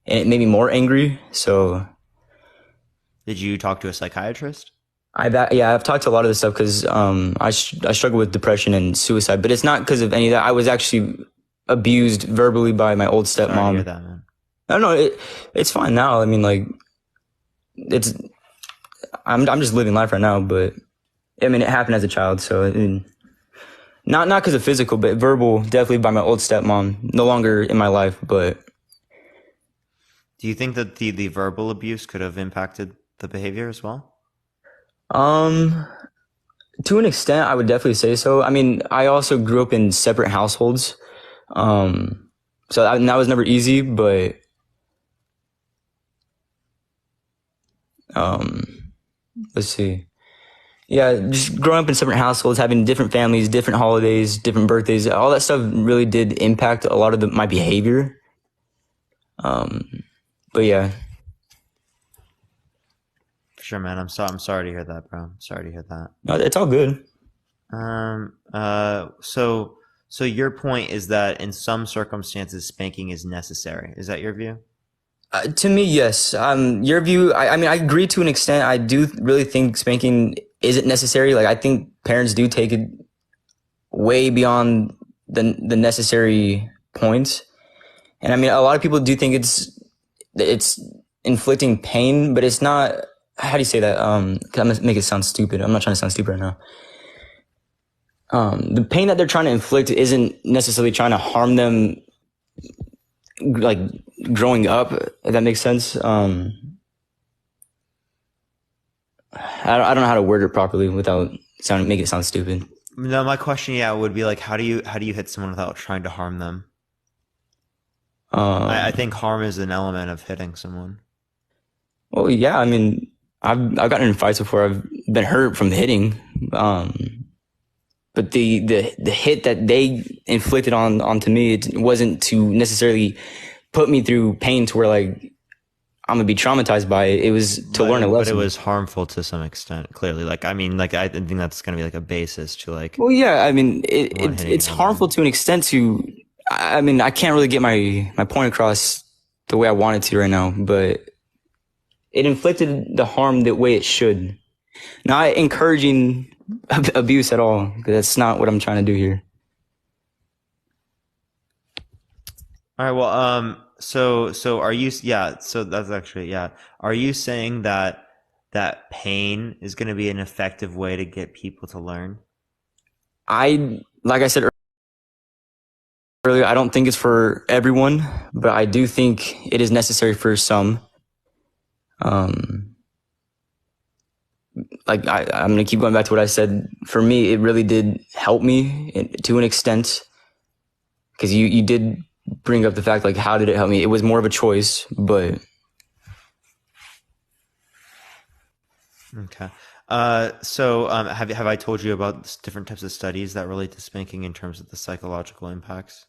and it made me more angry. So, did you talk to a psychiatrist? I've talked to a lot of this stuff because I struggle with depression and suicide, but it's not because of any of that. I was actually abused verbally by my old stepmom. Sorry to hear that, man. I don't know. It's fine now. I mean, like, I'm just living life right now, but I mean, it happened as a child, so I mean, not because of physical, but verbal, definitely by my old stepmom. No longer in my life, but. Do you think that the verbal abuse could have impacted the behavior as well? To an extent, I would definitely say so. I mean, I also grew up in separate households, so that was never easy. But let's see. Yeah, just growing up in separate households, having different families, different holidays, different birthdays, all that stuff really did impact a lot of my behavior. But yeah. For sure, man. I'm sorry to hear that, bro. I'm sorry to hear that. No, it's all good. So your point is that in some circumstances, spanking is necessary. Is that your view? To me, yes. Your view, I mean, I agree to an extent. I do really think spanking isn't necessary. Like, I think parents do take it way beyond the necessary points. And I mean, a lot of people do think it's inflicting pain, but it's not. How do you say that? 'Cause I'm gonna make it sound stupid. I'm not trying to sound stupid right now. The pain that they're trying to inflict isn't necessarily trying to harm them, like growing up, if that makes sense. I don't know how to word it properly without make it sound stupid. No, my question, would be like, how do you hit someone without trying to harm them? I think harm is an element of hitting someone. Well, yeah, I mean, I've gotten in fights before. I've been hurt from hitting, but the hit that they inflicted onto me, it wasn't to necessarily put me through pain to where like I'm gonna be traumatized by it. It was to learn a lesson. But it was harmful to some extent, clearly. Like, I mean, like, I think that's gonna be like a basis to like. Well, yeah, I mean, it's harmful to an extent to. I mean, I can't really get my point across the way I wanted to right now, but it inflicted the harm the way it should. Not encouraging abuse at all, because that's not what I'm trying to do here. All right. Well, so are you? Yeah. So that's actually, yeah. Are you saying that pain is going to be an effective way to get people to learn? Like I said earlier, I don't think it's for everyone, but I do think it is necessary for some. Like I'm gonna keep going back to what I said. For me, it really did help me to an extent, because you did bring up the fact, like, how did it help me? It was more of a choice, but. Okay. So have I told you about different types of studies that relate to spanking in terms of the psychological impacts?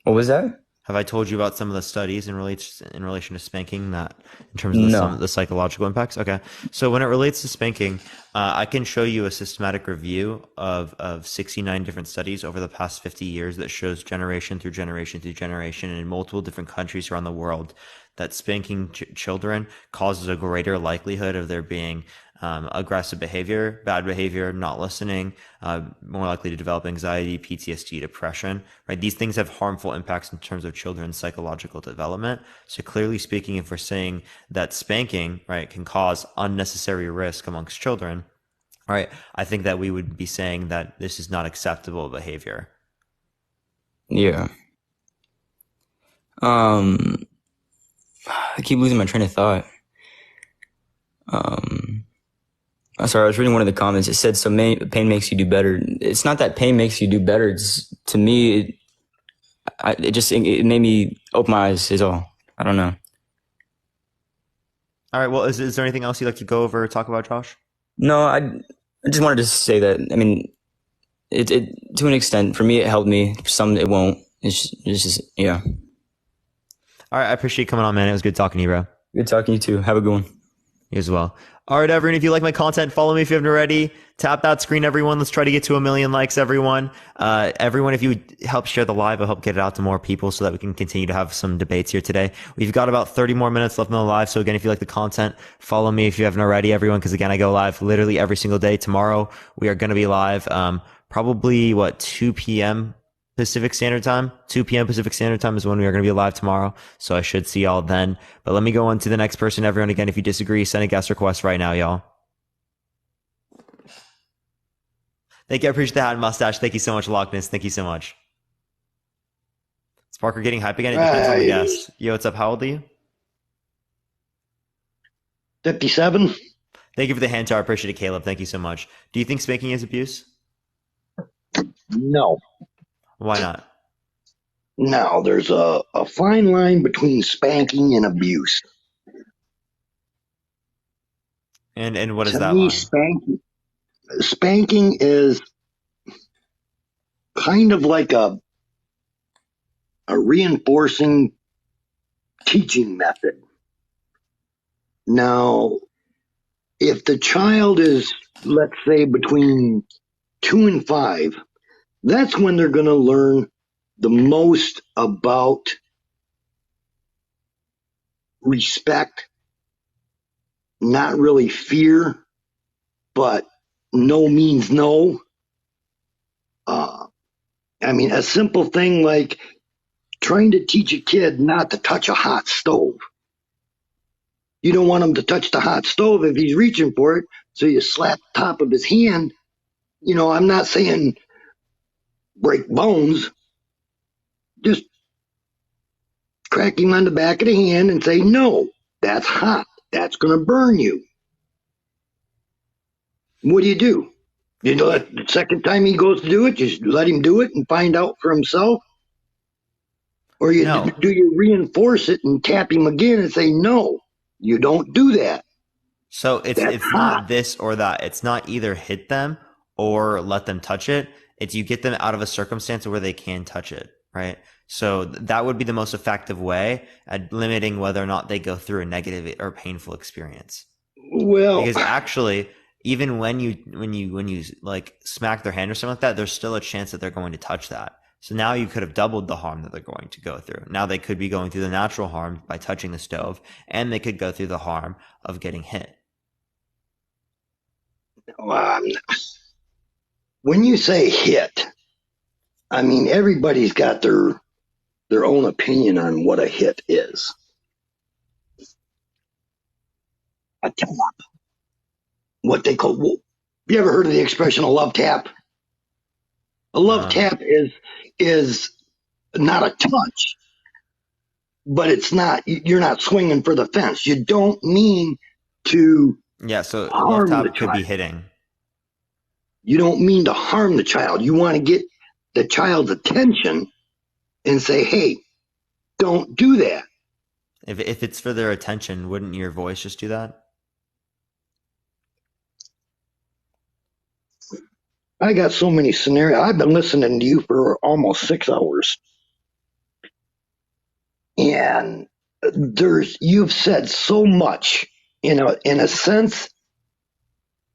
What was that? Have I told you about some of the studies in relation to spanking, that in terms of some of the psychological impacts? Okay. So when it relates to spanking, I can show you a systematic review of 69 different studies over the past 50 years that shows generation through generation through generation in multiple different countries around the world that spanking children causes a greater likelihood of there being aggressive behavior, bad behavior, not listening, more likely to develop anxiety, PTSD, depression, right? These things have harmful impacts in terms of children's psychological development. So clearly speaking, if we're saying that spanking, right, can cause unnecessary risk amongst children, right, I think that we would be saying that this is not acceptable behavior. Yeah. I keep losing my train of thought. I'm sorry, I was reading one of the comments. It said, so pain makes you do better. It's not that pain makes you do better. It's, to me, it made me open my eyes is all. I don't know. All right. Well, is there anything else you'd like to go over or talk about, Josh? No, I just wanted to say that, I mean, it to an extent, for me, it helped me. For some, it won't. It's just, yeah. All right. I appreciate you coming on, man. It was good talking to you, bro. Good talking to you too. Have a good one. You as well. All right, everyone. If you like my content, follow me if you haven't already. Tap that screen, everyone. Let's try to get to 1 million likes, everyone. Everyone, if you would help share the live, I'll help get it out to more people so that we can continue to have some debates here today. We've got about 30 more minutes left in the live. So again, if you like the content, follow me if you haven't already, everyone. Because again, I go live literally every single day. Tomorrow, we are going to be live, probably 2 p.m. Pacific Standard Time. 2 p.m. Pacific Standard Time is when we are going to be live tomorrow. So I should see y'all then. But let me go on to the next person. Everyone, again, if you disagree, send a guest request right now, y'all. Thank you. I appreciate the hat and mustache. Thank you so much, Lockness. Thank you so much. Is Parker getting hype again? It depends on the guest. Yo, what's up? How old are you? 57. Thank you for the hand jar. I appreciate it, Caleb. Thank you so much. Do you think spanking is abuse? No. Why not? Now, there's a fine line between spanking and abuse. And what is To that me, line? spanking is kind of like a reinforcing teaching method. Now, if the child is, let's say, between 2 and 5, that's when they're going to learn the most about respect, not really fear, but no means no. I mean, a simple thing like trying to teach a kid not to touch a hot stove. You don't want him to touch the hot stove if he's reaching for it, so you slap the top of his hand. You know, I'm not saying break bones, just crack him on the back of the hand and say, no, that's hot. That's going to burn you. What do? You know, the second time he goes to do it, just let him do it and find out for himself? Or do you reinforce it and tap him again and say, no, you don't do that? So it's not this or that. It's not either hit them or let them touch it. It's you get them out of a circumstance where they can touch it, right? So that would be the most effective way at limiting whether or not they go through a negative or painful experience. Well, because actually, even when you like smack their hand or something like that, there's still a chance that they're going to touch that. So now you could have doubled the harm that they're going to go through. Now they could be going through the natural harm by touching the stove, and they could go through the harm of getting hit. When you say hit, I mean, everybody's got their own opinion on what a hit is. A tap. What they call, you ever heard of the expression a love tap? A love tap is not a touch, but it's not, you're not swinging for the fence. You don't mean to so harm love the tap could child. be hitting. You don't mean to harm the child. You want to get the child's attention and say, hey, don't do that. If it's for their attention, wouldn't your voice just do that? I got so many scenarios. I've been listening to you for almost 6 hours. And you've said so much in a sense.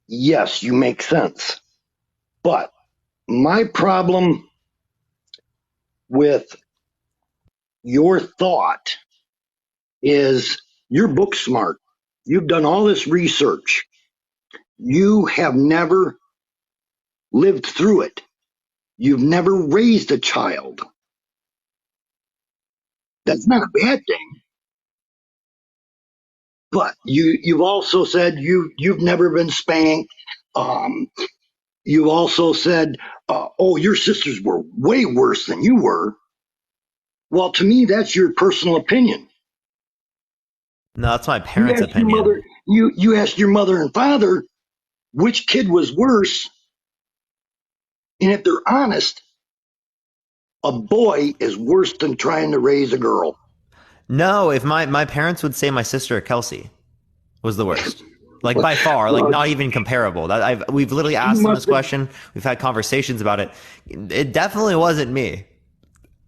Yes, you make sense. But my problem with your thought is you're book smart. You've done all this research. You have never lived through it. You've never raised a child. That's not a bad thing. But you've also said you've never been spanked. You also said, oh, your sisters were way worse than you were. Well, to me, that's your personal opinion. No, that's my parents' opinion. You asked your mother and father which kid was worse. And if they're honest, a boy is worse than trying to raise a girl. No, if my parents would say my sister Kelsey was the worst. Like by far, like not even comparable. We've literally asked them this question. We've had conversations about it. It definitely wasn't me.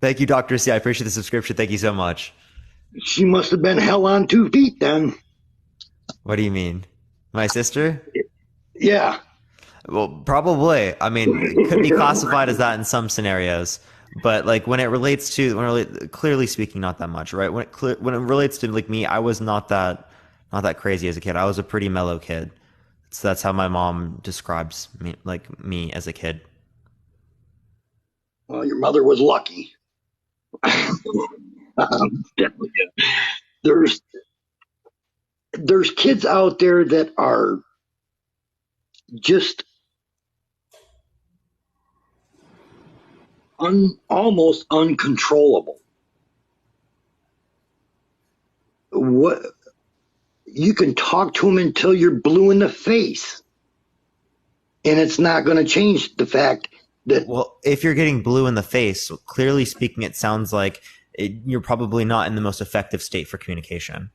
Thank you, Dr. C. I appreciate the subscription. Thank you so much. She must have been hell on 2 feet then. What do you mean? My sister? Yeah. Well, probably. I mean, it could be classified as that in some scenarios. But like when it relates to, clearly speaking, not that much, right? When it relates to like me, I was not that crazy as a kid. I was a pretty mellow kid. So that's how my mom describes me as a kid. Well, your mother was lucky. There's kids out there that are just almost uncontrollable. What you can talk to them until you're blue in the face, and it's not going to change the fact that. Well, if you're getting blue in the face, clearly speaking, it sounds like you're probably not in the most effective state for communication.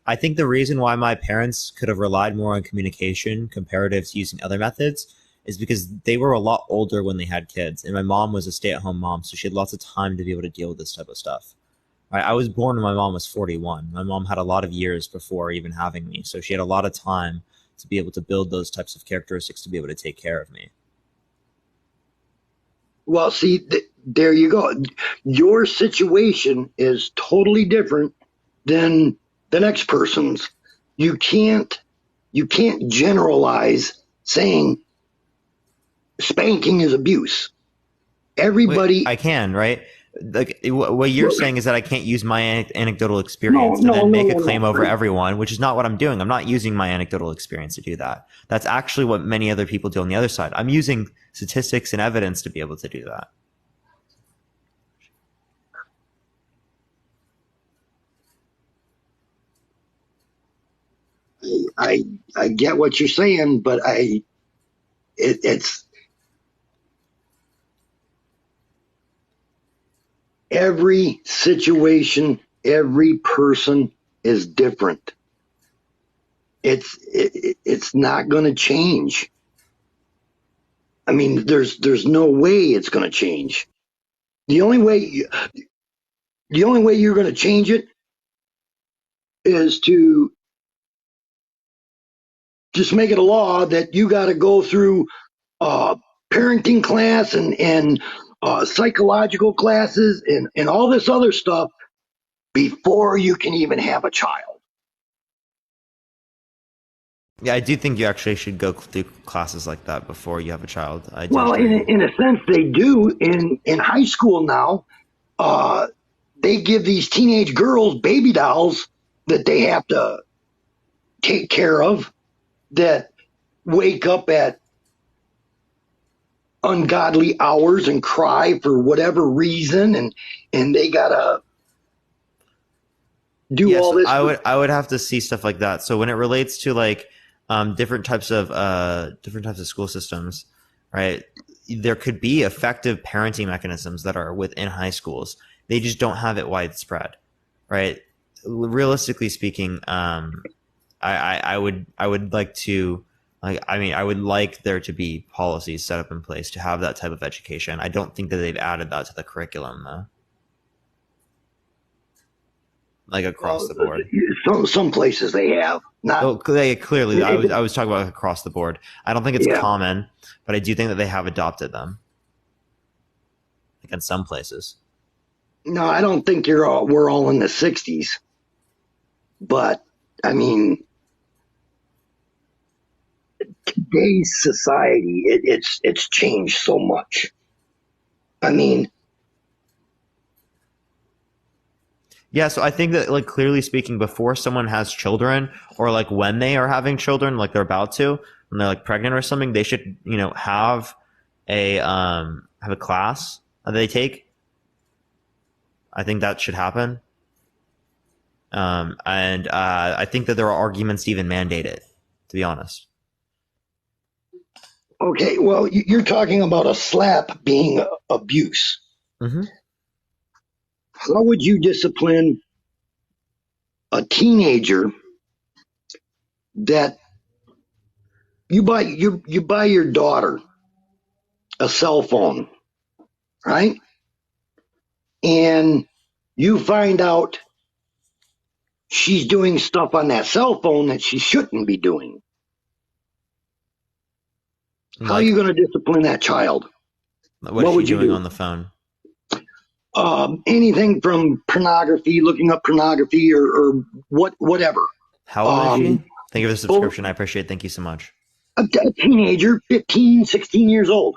I think the reason why my parents could have relied more on communication comparative to using other methods is because they were a lot older when they had kids, and my mom was a stay-at-home mom, so she had lots of time to be able to deal with this type of stuff. Right? I was born when my mom was 41. My mom had a lot of years before even having me, so she had a lot of time to be able to build those types of characteristics to be able to take care of me. Well, see, there you go. Your situation is totally different than the next person's. You can't generalize saying spanking is abuse. Everybody. Wait, I can, right? Like what you're saying is that I can't use my anecdotal experience to then make a claim over everyone, which is not what I'm doing. I'm not using my anecdotal experience to do that. That's actually what many other people do on the other side. I'm using statistics and evidence to be able to do that. I get what you're saying, but it's every situation, every person is different. It's not going to change. I mean, there's no way it's going to change. The only way you're going to change it is to just make it a law that you got to go through parenting class and psychological classes and all this other stuff before you can even have a child. Yeah, I do think you actually should go through classes like that before you have a child. Well, in a sense, they do in high school now. They give these teenage girls baby dolls that they have to take care of, that wake up at ungodly hours and cry for whatever reason, and they gotta do all this. I would have to see stuff like that. So when it relates to like different types of school systems, right? There could be effective parenting mechanisms that are within high schools. They just don't have it widespread, right? Realistically speaking, I would like to, I would like there to be policies set up in place to have that type of education. I don't think that they've added that to the curriculum though. Like across the board. Some places they have. Not clearly. I was talking about across the board. I don't think it's common, but I do think that they have adopted them. Like in some places. No, I don't think we're all in the 60s. But I mean, today's society, it's changed so much. I mean, yeah, so I think that, like, clearly speaking, before someone has children, or like when they are having children, like they're about to, when they're like pregnant or something, they should, have a class that they take. I think that should happen. And I think that there are arguments to even mandate it, to be honest. Okay, well, you're talking about a slap being abuse. Mm-hmm. How would you discipline a teenager that you buy your daughter a cell phone, right? And you find out she's doing stuff on that cell phone that she shouldn't be doing. How are you going to discipline that child? What is she doing on the phone? Anything from pornography, looking up pornography, or whatever. How old is she? Thank you for the subscription. I appreciate it. Thank you so much. A teenager, 15, 16 years old.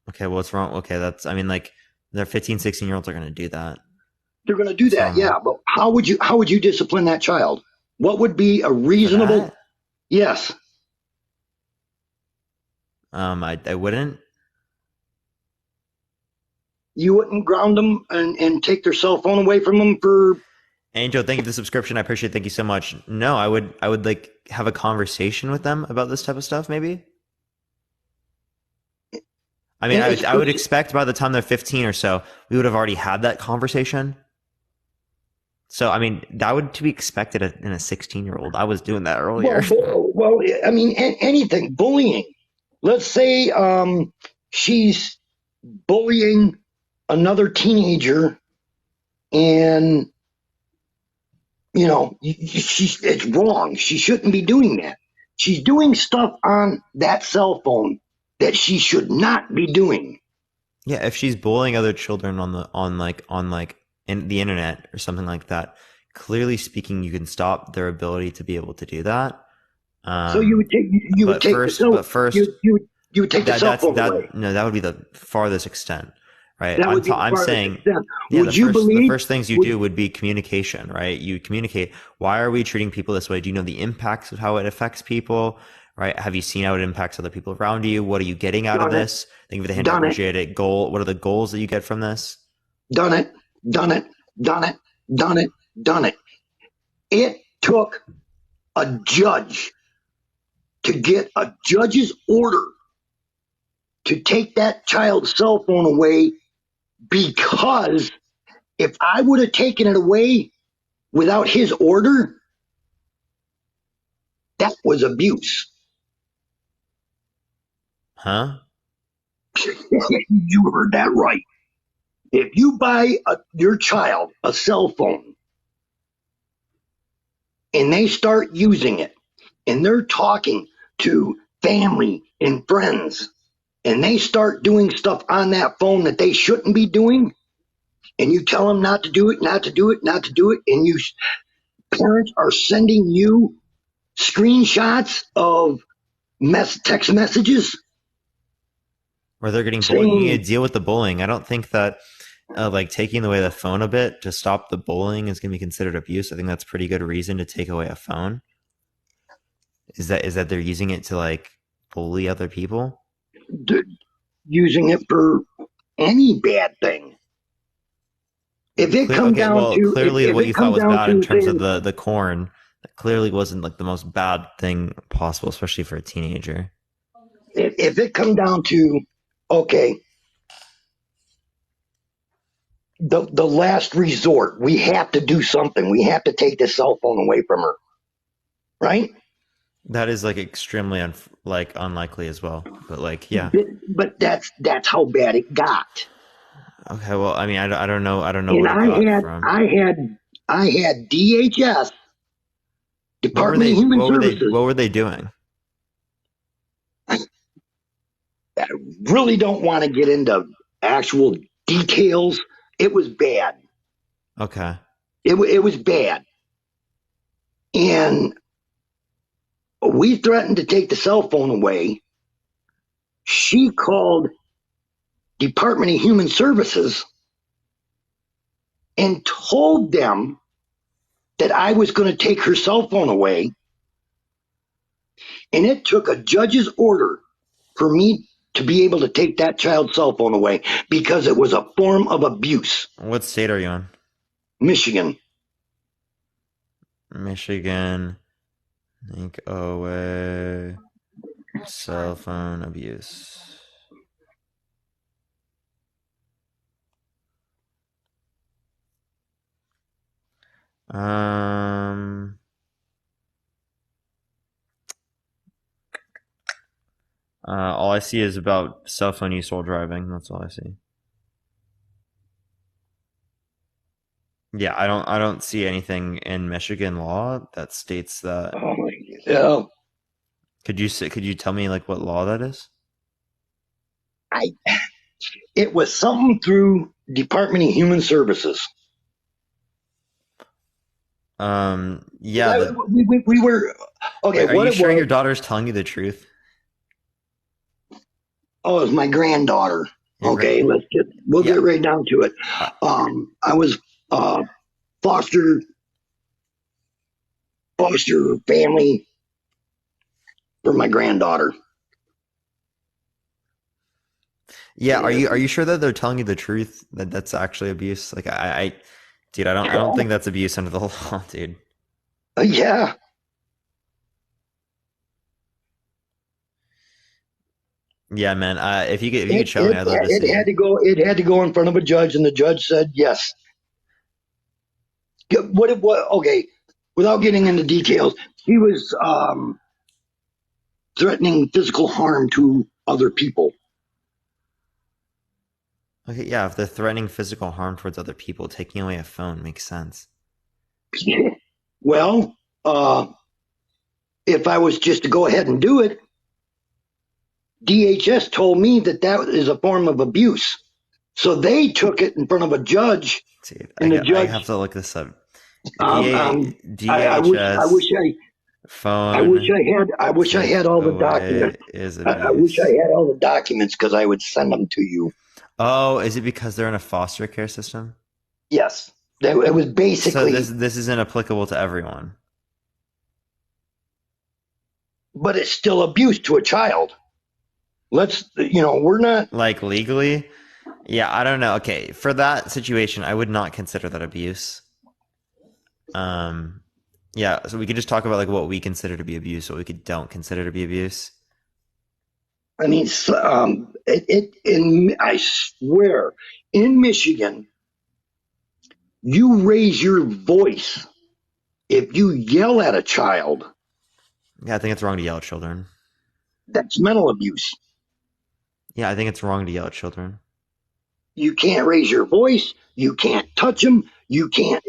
Okay, well, what's wrong? Okay, that's, I mean, like, they're 15, 16-year-olds are going to do that. They're going to do That's that, normal. yeah. But how would you discipline that child? What would be a For reasonable? that? Yes. I wouldn't. You wouldn't ground them and take their cell phone away from them for. Angel, thank you for the subscription. I appreciate it. Thank you so much. No, I would like have a conversation with them about this type of stuff, maybe. I mean, I would expect by the time they're 15 or so, we would have already had that conversation. So, I mean, that would to be expected in a 16-year-old. I was doing that earlier. Well, I mean, anything. Bullying. Let's say she's bullying another teenager, and it's wrong. She shouldn't be doing that. She's doing stuff on that cell phone that she should not be doing. Yeah, if she's bullying other children on in the internet or something like that, clearly speaking, you can stop their ability to be able to do that. So you would take you would take the cell phone away. No, that would be the farthest extent, right? That would be the I'm farthest saying, extent. yeah, Would you the believe? first things you do would be communication, right? You communicate. Why are we treating people this way? Do you know the impacts of how it affects people? Right? Have you seen how it impacts other people around you? What are you getting out of this? Think of the hint appreciated goal. What are the goals that you get from this? Done it. It took a judge to get a judge's order to take that child's cell phone away, because if I would have taken it away without his order, that was abuse. Huh? You heard that right. If you buy your child a cell phone and they start using it and they're talking to family and friends and they start doing stuff on that phone that they shouldn't be doing, and you tell them not to do it, and parents are sending you screenshots of text messages, Or they're getting bullied. You need to deal with the bullying. I don't think that like taking away the phone a bit to stop the bullying is going to be considered abuse. I think that's pretty good reason to take away a phone. Is that they're using it to like bully other people? using it for any bad thing. If it comes down to clearly if what it you comes thought was down bad to in terms saying- of the corn, that clearly wasn't like the most bad thing possible, especially for a teenager. if it comes down to, okay, the last resort, we have to do something. We have to take this cell phone away from her, right? That is like extremely unlikely as well. But like, yeah. But that's how bad it got. Okay, well, I mean, I don't know. I don't know And what it got from. I had DHS, Department of Human Services. What were they doing? I really don't want to get into actual details. It was bad. Okay. It was bad. And we threatened to take the cell phone away. She called Department of Human Services and told them that I was going to take her cell phone away. And it took a judge's order for me to be able to take that child's cell phone away because it was a form of abuse. What state are you in? Michigan. Take away cell phone abuse. All I see is about cell phone use while driving. That's all I see. Yeah, I don't see anything in Michigan law that states that. Oh my God. Could you tell me like what law that is? It was something through Department of Human Services. Yeah. We were okay. Wait, are What you it sure was? your daughter's telling you the truth? Oh, it was my granddaughter. Your Okay, we'll Yeah. get right down to it. I was foster family for my granddaughter. Yeah. Are you sure that they're telling you the truth? That that's actually abuse? Like dude, I don't think that's abuse under the law, dude. Yeah. Yeah, man. If you could show me, I'd love to see It had it. to go. It had to go in front of a judge, and the judge said yes. What? Okay. Without getting into details, he was threatening physical harm to other people. Okay, yeah. If they're threatening physical harm towards other people, taking away a phone makes sense. Well, if I was just to go ahead and do it, DHS told me that is a form of abuse. So they took it in front of a judge, Dude, and the I judge. have to look this up. I wish phone. I wish I had all the documents. Is I wish I abuse. had all the documents because I would send them to you. Oh, is it because they're in a foster care system? Yes, it was basically. So this isn't applicable to everyone. But it's still abuse to a child. We're not like legally. Yeah, I don't know. Okay, for that situation, I would not consider that abuse. Yeah, so we could just talk about like what we consider to be abuse, what we don't consider to be abuse. I mean, I swear, in Michigan, you raise your voice if you yell at a child. Yeah, I think it's wrong to yell at children. That's mental abuse. Yeah, I think it's wrong to yell at children. You can't raise your voice. You can't touch them. You can't.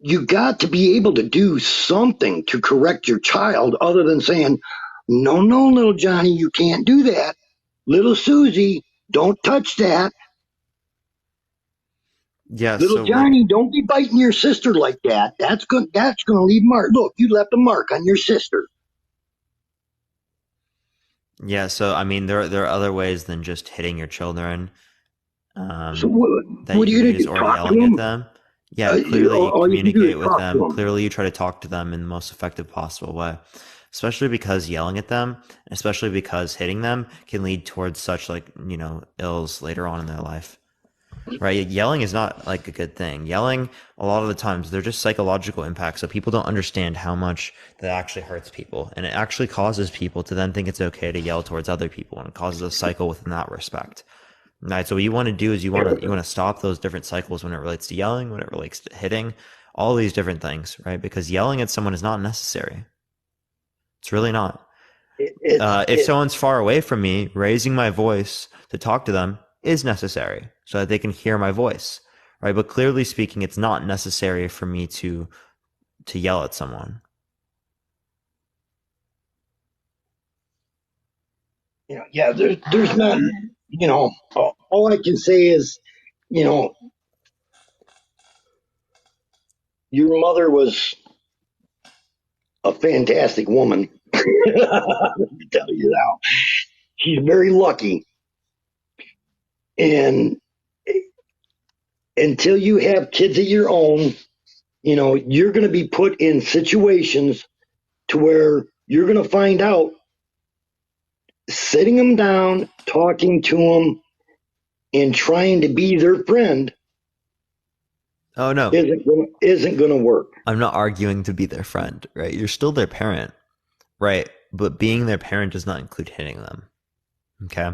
You got to be able to do something to correct your child other than saying, no, little Johnny, you can't do that. Little Susie, don't touch that. Yeah, little Johnny, don't be biting your sister like that. That's going to leave mark. Look, you left a mark on your sister. Yeah, so I mean, there are other ways than just hitting your children. So what are you going to do? Or Talk yelling to them? at them? Yeah, clearly you communicate with them. them. Clearly you try to talk to them in the most effective possible way. Especially because yelling at them, especially because hitting them can lead towards such ills later on in their life. Right? Yelling is not like a good thing. Yelling, a lot of the times, they're just psychological impacts. So people don't understand how much that actually hurts people. And it actually causes people to then think it's okay to yell towards other people, and it causes a cycle within that respect. Right. So what you want to do is you want to stop those different cycles when it relates to yelling, when it relates to hitting, all these different things, right? Because yelling at someone is not necessary. It's really not. If someone's far away from me, raising my voice to talk to them is necessary so that they can hear my voice, right? But clearly speaking, it's not necessary for me to yell at someone. Yeah, there's not, all I can say is, your mother was a fantastic woman. Let me tell you now. She's very lucky. And until you have kids of your own, you're going to be put in situations to where you're going to find out sitting them down, talking to them, and trying to be their friend. Oh no, isn't going to work. I'm not arguing to be their friend, right? You're still their parent, right? But being their parent does not include hitting them. Okay,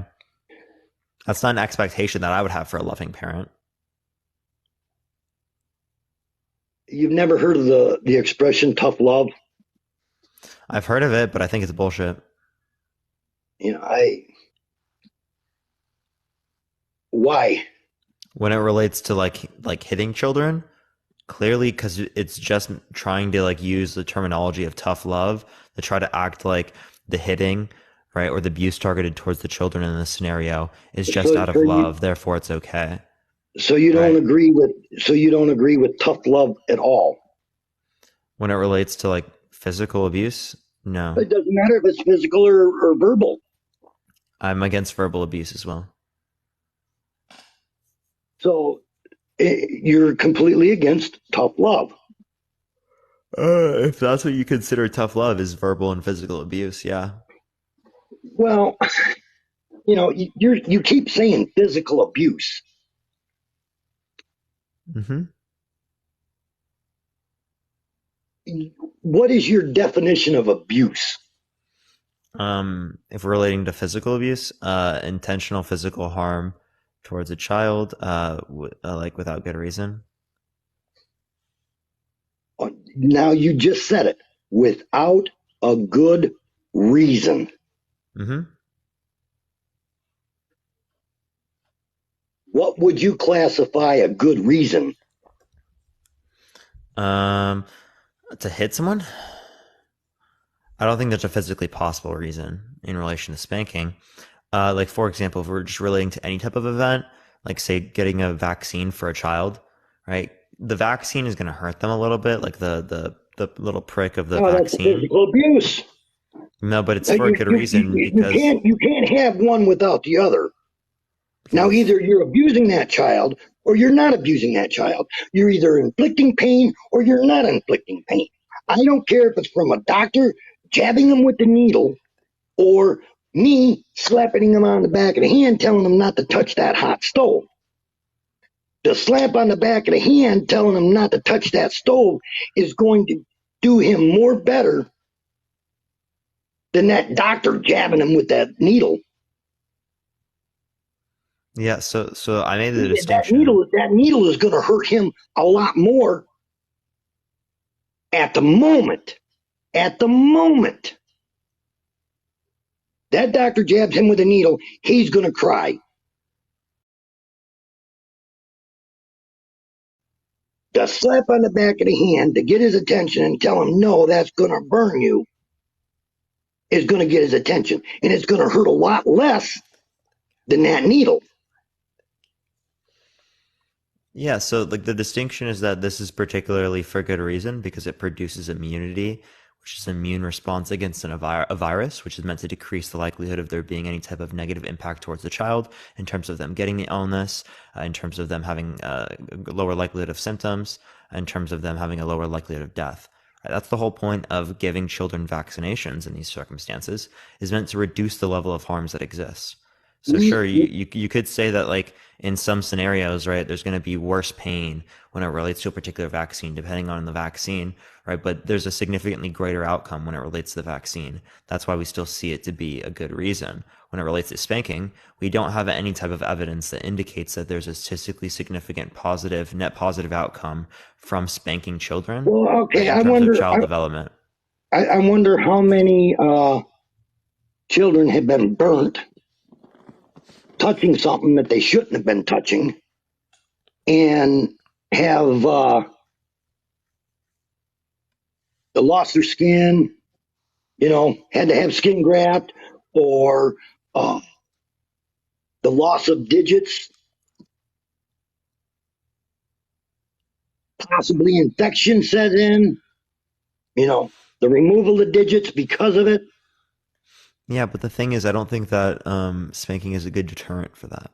that's not an expectation that I would have for a loving parent. You've never heard of the expression tough love? I've heard of it, but I think it's bullshit. Why? When it relates to like hitting children, clearly because it's just trying to use the terminology of tough love to try to act like the hitting, right, or the abuse targeted towards the children in this scenario is just out of love. Therefore, it's okay. So you don't agree with tough love at all. When it relates to like physical abuse, no. It doesn't matter if it's physical or verbal. I'm against verbal abuse as well. So you're completely against tough love. If that's what you consider tough love, is verbal and physical abuse, yeah. Well, you keep saying physical abuse. Mm-hmm. What is your definition of abuse? If we're relating to physical abuse, intentional physical harm towards a child, like without good reason. Now you just said it. Without a good reason. Mm-hmm. What would you classify a good reason? To hit someone? I don't think there's a physically possible reason in relation to spanking. Like, for example, if we're just relating to any type of event, like, say, getting a vaccine for a child, right? The vaccine is going to hurt them a little bit, like the little prick of the That's vaccine. physical abuse. No, but it's for a good reason because you can't have one without the other. Now, either you're abusing that child or you're not abusing that child. You're either inflicting pain or you're not inflicting pain. I don't care if it's from a doctor jabbing him with the needle or me slapping him on the back of the hand telling him not to touch that hot stove. The slap on the back of the hand telling him not to touch that stove is going to do him more better than that doctor jabbing him with that needle. yeah. So I made the distinction. That needle is going to hurt him a lot more at the moment. At the moment that doctor jabs him with a needle, he's going to cry. The slap on the back of the hand to get his attention and tell him, no, that's going to burn you, is going to get his attention. And it's going to hurt a lot less than that needle. Yeah, so like the distinction is that this is particularly for good reason because it produces immunity, which is an immune response against a virus, which is meant to decrease the likelihood of there being any type of negative impact towards the child in terms of them getting the illness, in terms of them having a lower likelihood of symptoms, in terms of them having a lower likelihood of death. Right? That's the whole point of giving children vaccinations in these circumstances, is meant to reduce the level of harms that exists. So sure, you could say that like in some scenarios, right, there's going to be worse pain when it relates to a particular vaccine, depending on the vaccine, right? But there's a significantly greater outcome when it relates to the vaccine. That's why we still see it to be a good reason. When it relates to spanking, we don't have any type of evidence that indicates that there's a statistically significant net positive outcome from spanking children. Well, okay, in terms of child development. I wonder how many children have been burnt touching something that they shouldn't have been touching and have lost their skin, had to have skin graft, or the loss of digits, possibly infection set in, the removal of digits because of it. Yeah, but the thing is, I don't think that spanking is a good deterrent for that.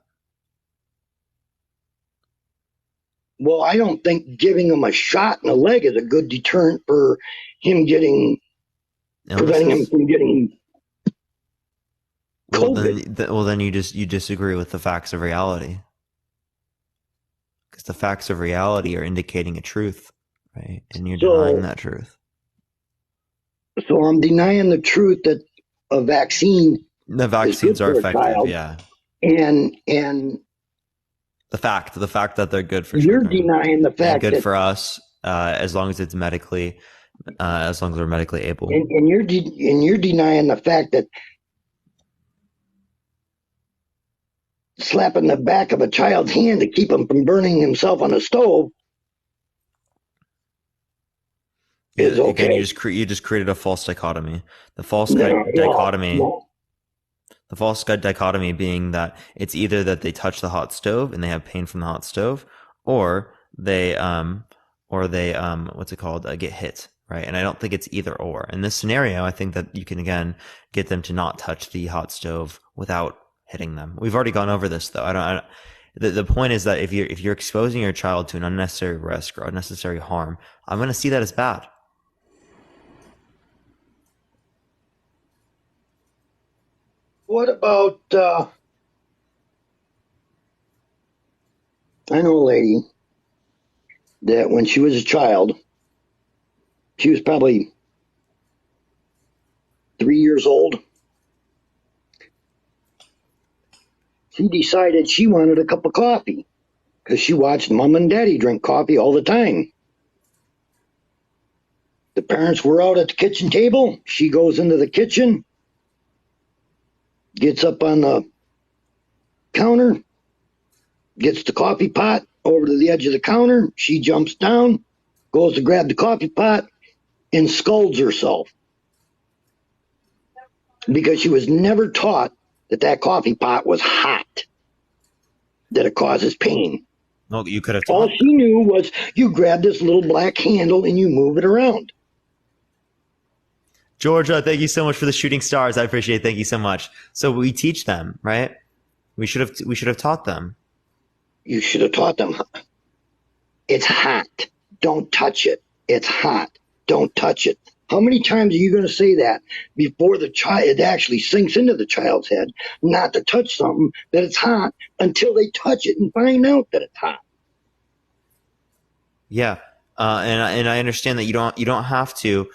Well, I don't think giving him a shot in the leg is a good deterrent for him preventing him from getting COVID. Well, then you disagree with the facts of reality, because the facts of reality are indicating a truth, right? And you're denying that truth. So I'm denying the truth that a vaccine. The vaccines are effective, yeah. And the fact that they're good for you're children. Denying the fact good that for us, as long as it's medically, as long as we're medically able. And you're denying the fact that slapping the back of a child's hand to keep him from burning himself on a stove is okay. Again, you just created a false dichotomy. The false dichotomy. The false dichotomy being that it's either that they touch the hot stove and they have pain from the hot stove, or they what's it called, get hit, right? And I don't think it's either or. In this scenario, I think that you can again get them to not touch the hot stove without hitting them. We've already gone over this though. The point is that if you're exposing your child to an unnecessary risk or unnecessary harm, I'm going to see that as bad. What about, I know a lady that when she was a child, she was probably 3 years old. She decided she wanted a cup of coffee because she watched mom and daddy drink coffee all the time. The parents were out at the kitchen table. She goes into the kitchen, gets up on the counter, gets the coffee pot over to the edge of the counter. She jumps down, goes to grab the coffee pot, and scalds herself because she was never taught that that coffee pot was hot, that it causes pain. Well, you could have All she knew was you grab this little black handle and you move it around. Georgia, thank you so much for the shooting stars. I appreciate it. Thank you so much. So we teach them, right? We should have taught them. You should have taught them. It's hot. Don't touch it. It's hot. Don't touch it. How many times are you going to say that before the child, it actually sinks into the child's head not to touch something that it's hot until they touch it and find out that it's hot? Yeah, and I understand that you don't have to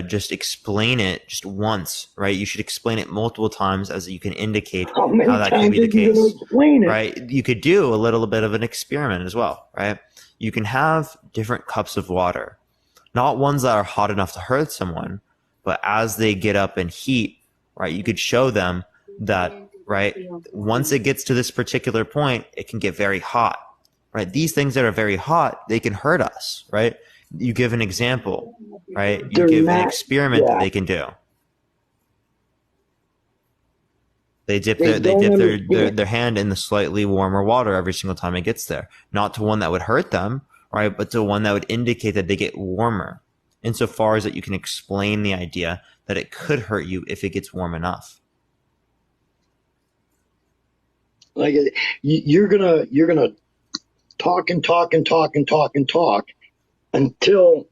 just explain it just once, right? You should explain it multiple times as you can indicate how that could be the case, right? You could do a little bit of an experiment as well, right? You can have different cups of water, not ones that are hot enough to hurt someone, but as they get up in heat, right? You could show them that, right? Once it gets to this particular point, it can get very hot, right? These things that are very hot, they can hurt us, right? You give an example, right? You give an experiment that they can do. They dip their hand in the slightly warmer water every single time it gets there, not to one that would hurt them, right? But to one that would indicate that they get warmer, insofar as that you can explain the idea that it could hurt you if it gets warm enough. Like you're gonna talk and talk and talk and talk and talk until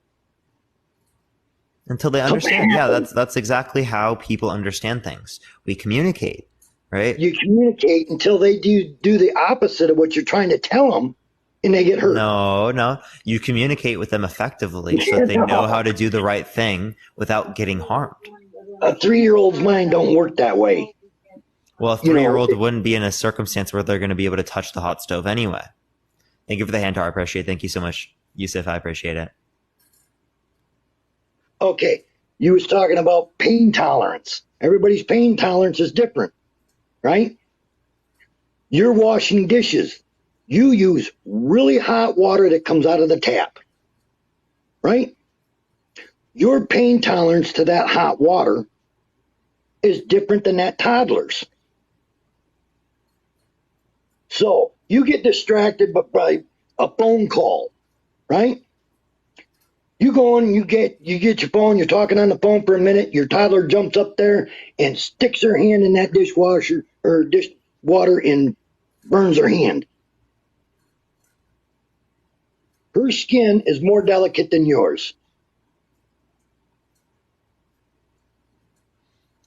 they understand. Yeah, that's exactly how people understand things. We communicate, right? You communicate until they do the opposite of what you're trying to tell them, and they get hurt. No. You communicate with them effectively so that they know how to do the right thing without getting harmed. A 3-year-old's mind don't work that way. Well, a 3-year-old wouldn't be in a circumstance where they're going to be able to touch the hot stove anyway. Thank you for the hand, I appreciate it. Thank you so much, Yusuf. I appreciate it. Okay, you was talking about pain tolerance. Everybody's pain tolerance is different, right? You're washing dishes. You use really hot water that comes out of the tap, right? Your pain tolerance to that hot water is different than that toddler's. So you get distracted by a phone call, right? You go on, you get your phone, you're talking on the phone for a minute, your toddler jumps up there and sticks her hand in that dishwasher or dish water and burns her hand. Her skin is more delicate than yours.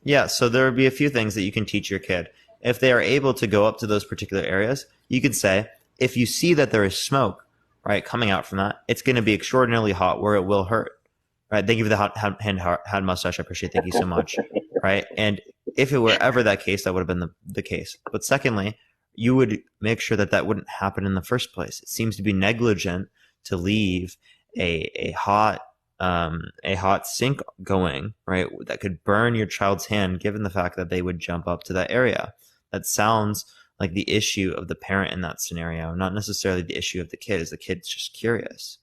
Yeah, so there would be a few things that you can teach your kid. If they are able to go up to those particular areas, you could say, if you see that there is smoke, right, coming out from that, it's going to be extraordinarily hot where it will hurt, right? Thank you for the hot hand mustache. I appreciate it. Thank you so much, right? And if it were ever that case, that would have been the case. But secondly, you would make sure that wouldn't happen in the first place. It seems to be negligent to leave a hot sink going, right, that could burn your child's hand, given the fact that they would jump up to that area. That sounds like the issue of the parent in that scenario, not necessarily the issue of the kid, is the kid's just curious.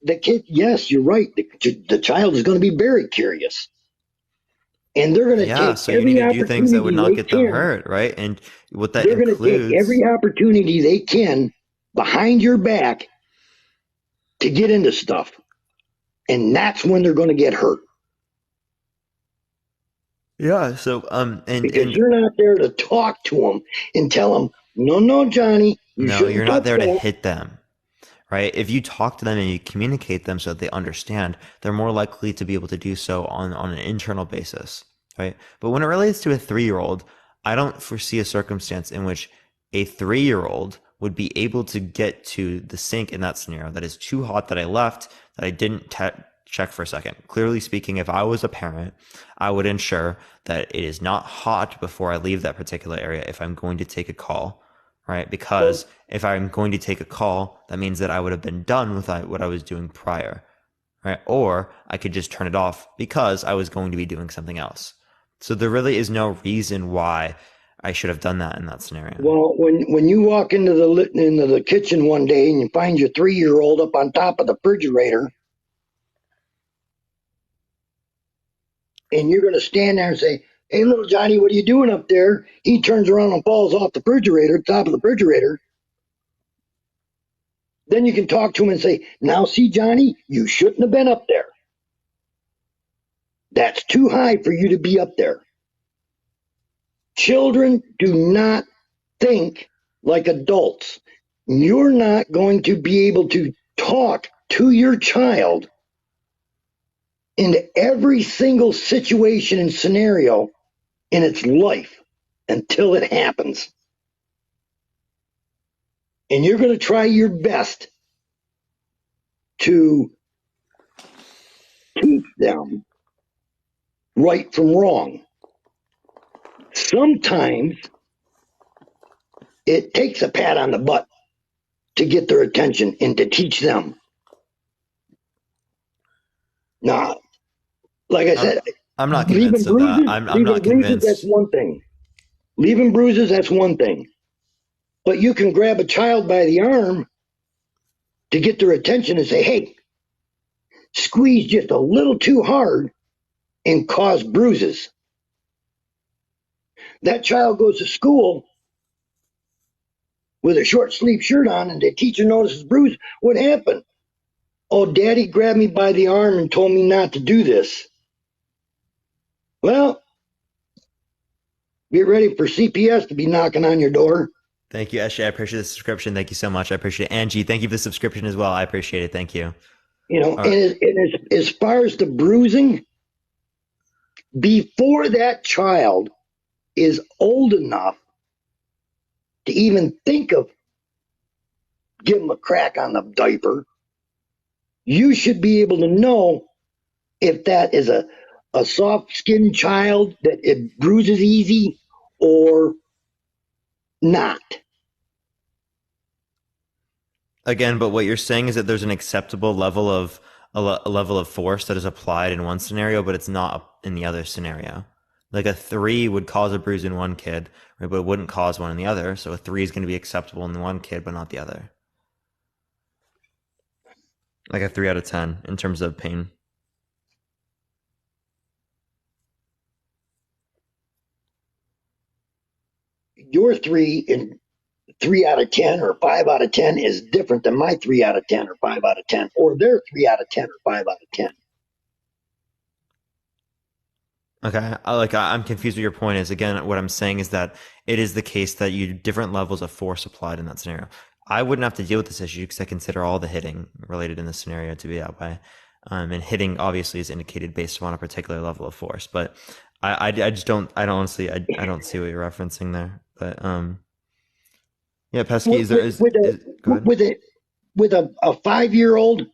The kid, yes, you're right. The child is going to be very curious. and they're going to Yeah, take so you need every to do things that would opportunity not they get them can. hurt, right? And what that They're going to take includes. every opportunity they can behind your back to get into stuff. And that's when they're going to get hurt. Yeah, so because you're not there to talk to them and tell them, no, Johnny, you no, shouldn't you're not touch there to that. hit them, right? If you talk to them and you communicate them so that they understand, they're more likely to be able to do so on an internal basis, right? But when it relates to a 3-year-old, I don't foresee a circumstance in which a 3-year-old would be able to get to the sink in that scenario. That is too hot that I left, that I didn't check for a second. Clearly speaking, if I was a parent, I would ensure that it is not hot before I leave that particular area if I'm going to take a call, right? Because if I'm going to take a call, that means that I would have been done with what I was doing prior, right? Or I could just turn it off because I was going to be doing something else. So there really is no reason why I should have done that in that scenario. Well, when you walk into the kitchen one day and you find your 3-year-old up on top of the refrigerator, and you're going to stand there and say, "Hey, little Johnny, what are you doing up there?" He turns around and falls off the refrigerator, top of the refrigerator. Then you can talk to him and say, "Now, see, Johnny, you shouldn't have been up there. That's too high for you to be up there." Children do not think like adults. You're not going to be able to talk to your child into every single situation and scenario in its life until it happens. And you're going to try your best to teach them right from wrong. Sometimes it takes a pat on the butt to get their attention and to teach them. Now, like I said, I'm not leaving convinced of that. bruises, I'm leaving not bruises, that's convinced. one thing. Leaving bruises, that's one thing. But you can grab a child by the arm to get their attention and say, "Hey, squeeze just a little too hard and cause bruises." That child goes to school with a short sleeve shirt on and the teacher notices bruise. What happened? "Oh, Daddy grabbed me by the arm and told me not to do this." Well, get ready for CPS to be knocking on your door. Thank you, Eshe. I appreciate the subscription. Thank you so much. I appreciate it. Angie, thank you for the subscription as well. I appreciate it. Thank you. You know, All right. and as far as the bruising, before that child is old enough to even think of give them a crack on the diaper, you should be able to know if that is a soft skinned child that it bruises easy or not. Again, but what you're saying is that there's an acceptable level of a level of force that is applied in one scenario, but it's not in the other scenario. Like a 3 would cause a bruise in one kid, right, but it wouldn't cause one in the other. So a 3 is going to be acceptable in one kid, but not the other. Like a 3 out of 10 in terms of pain. Your 3 out of 10 or 5 out of 10 is different than my 3 out of 10 or 5 out of 10 or their 3 out of 10 or 5 out of 10. Okay, I'm confused with your point. Is again, what I'm saying is that it is the case that you different levels of force applied in that scenario. I wouldn't have to deal with this issue because I consider all the hitting related in the scenario to be that way, and hitting obviously is indicated based upon a particular level of force. But I just don't honestly I don't see what you're referencing there. But yeah, Pesky, is there is go ahead. With a 5-year-old,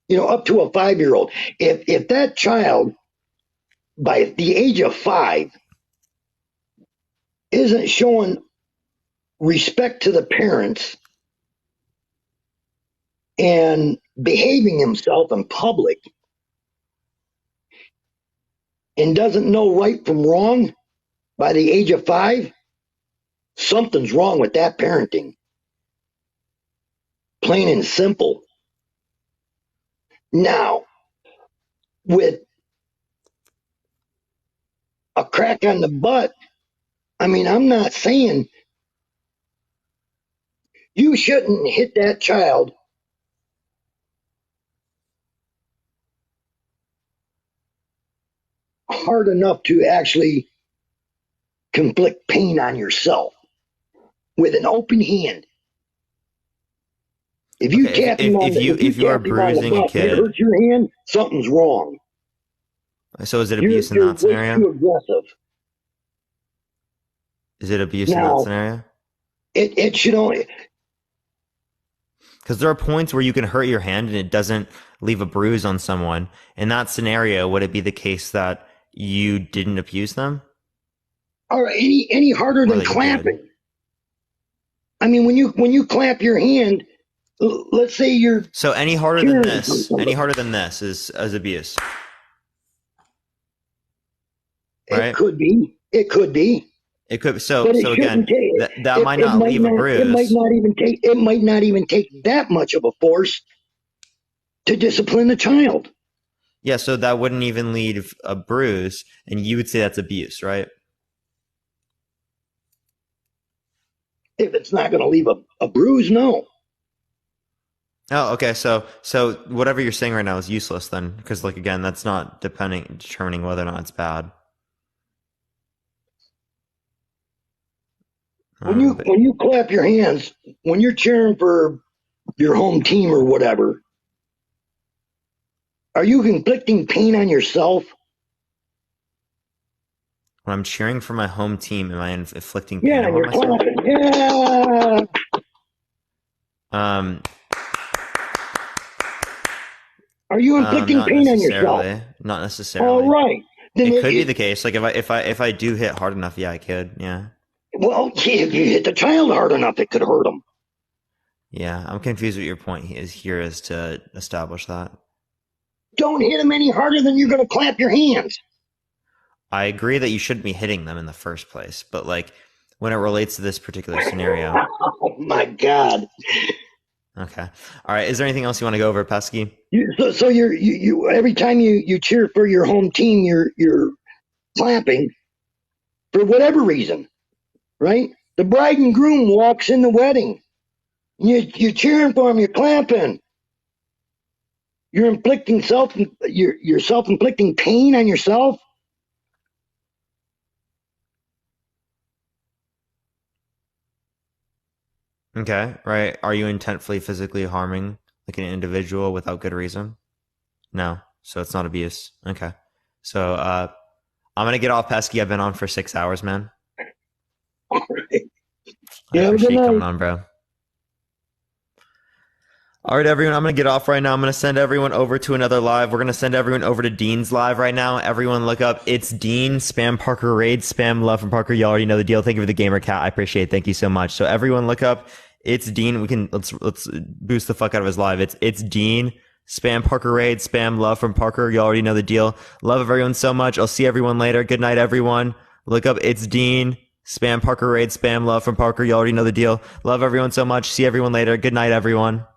you know, up to a 5-year-old, if that child by the age of 5 isn't showing respect to the parents and behaving himself in public and doesn't know right from wrong by the age of 5, something's wrong with that parenting. Plain and simple. Now, with crack on the butt. I mean, I'm not saying you shouldn't hit that child hard enough to actually inflict pain on yourself with an open hand. If you Okay, tap him on the, if you are tap him on the bruising a butt and it kid, hurts your hand, something's wrong. so is it abuse in You're that way scenario? too aggressive. Is it abuse in that Now, scenario? it should only. Because there are points where you can hurt your hand and it doesn't leave a bruise on someone. In that scenario, would it be the case that you didn't abuse them? Or any harder than that you clapping. I mean, when you clap your hand, let's say you're So any harder than cheering this, for somebody. any harder than this is abuse. It Right? could be. It could be. It could. So But it so again, shouldn't take. that might not leave a bruise. It might not even take. It might not even take that much of a force to discipline the child. Yeah, so that wouldn't even leave a bruise, and you would say that's abuse, right? If it's not going to leave a bruise, no. Oh, okay. So whatever you're saying right now is useless then, because like again, that's not determining whether or not it's bad. When you clap your hands, when you're cheering for your home team or whatever, are you inflicting pain on yourself? When I'm cheering for my home team, am I inflicting pain Yeah, on you're myself? clapping. Yeah. Are you inflicting not pain on necessarily. yourself? Not necessarily. All right. Then It could be the case. Like if I do hit hard enough, yeah, I could. Yeah. Well, if you hit the child hard enough, it could hurt them. Yeah, I'm confused what your point is here is to establish that. Don't hit them any harder than you're going to clap your hands. I agree that you shouldn't be hitting them in the first place, but like when it relates to this particular scenario. Oh my God. Okay. All right. Is there anything else you want to go over, Pesky? So you every time you cheer for your home team, you're clapping for whatever reason, right? The bride and groom walks in the wedding. You're cheering for them. You're clapping. You're inflicting you're self-inflicting pain on yourself. Okay. Right. Are you intentfully physically harming like an individual without good reason? No. So it's not abuse. Okay. So I'm gonna get off, Pesky. I've been on for 6 hours, man. All right. I appreciate you coming on, bro. All right, everyone, I'm going to get off right now. I'm going to send everyone over to another live. We're going to send everyone over to Dean's live right now. Everyone look up It's Dean, spam Parker Raid, spam love from Parker. You already know the deal. Thank you for the gamer cat. I appreciate it. Thank you so much. So everyone look up It's Dean. Let's boost the fuck out of his live. It's Dean, spam Parker Raid, spam love from Parker. You already know the deal. Love everyone so much. I'll see everyone later. Good night, everyone. Look up It's Dean, spam Parker Raid, spam love from Parker. You already know the deal. Love everyone so much. See everyone later. Good night, everyone.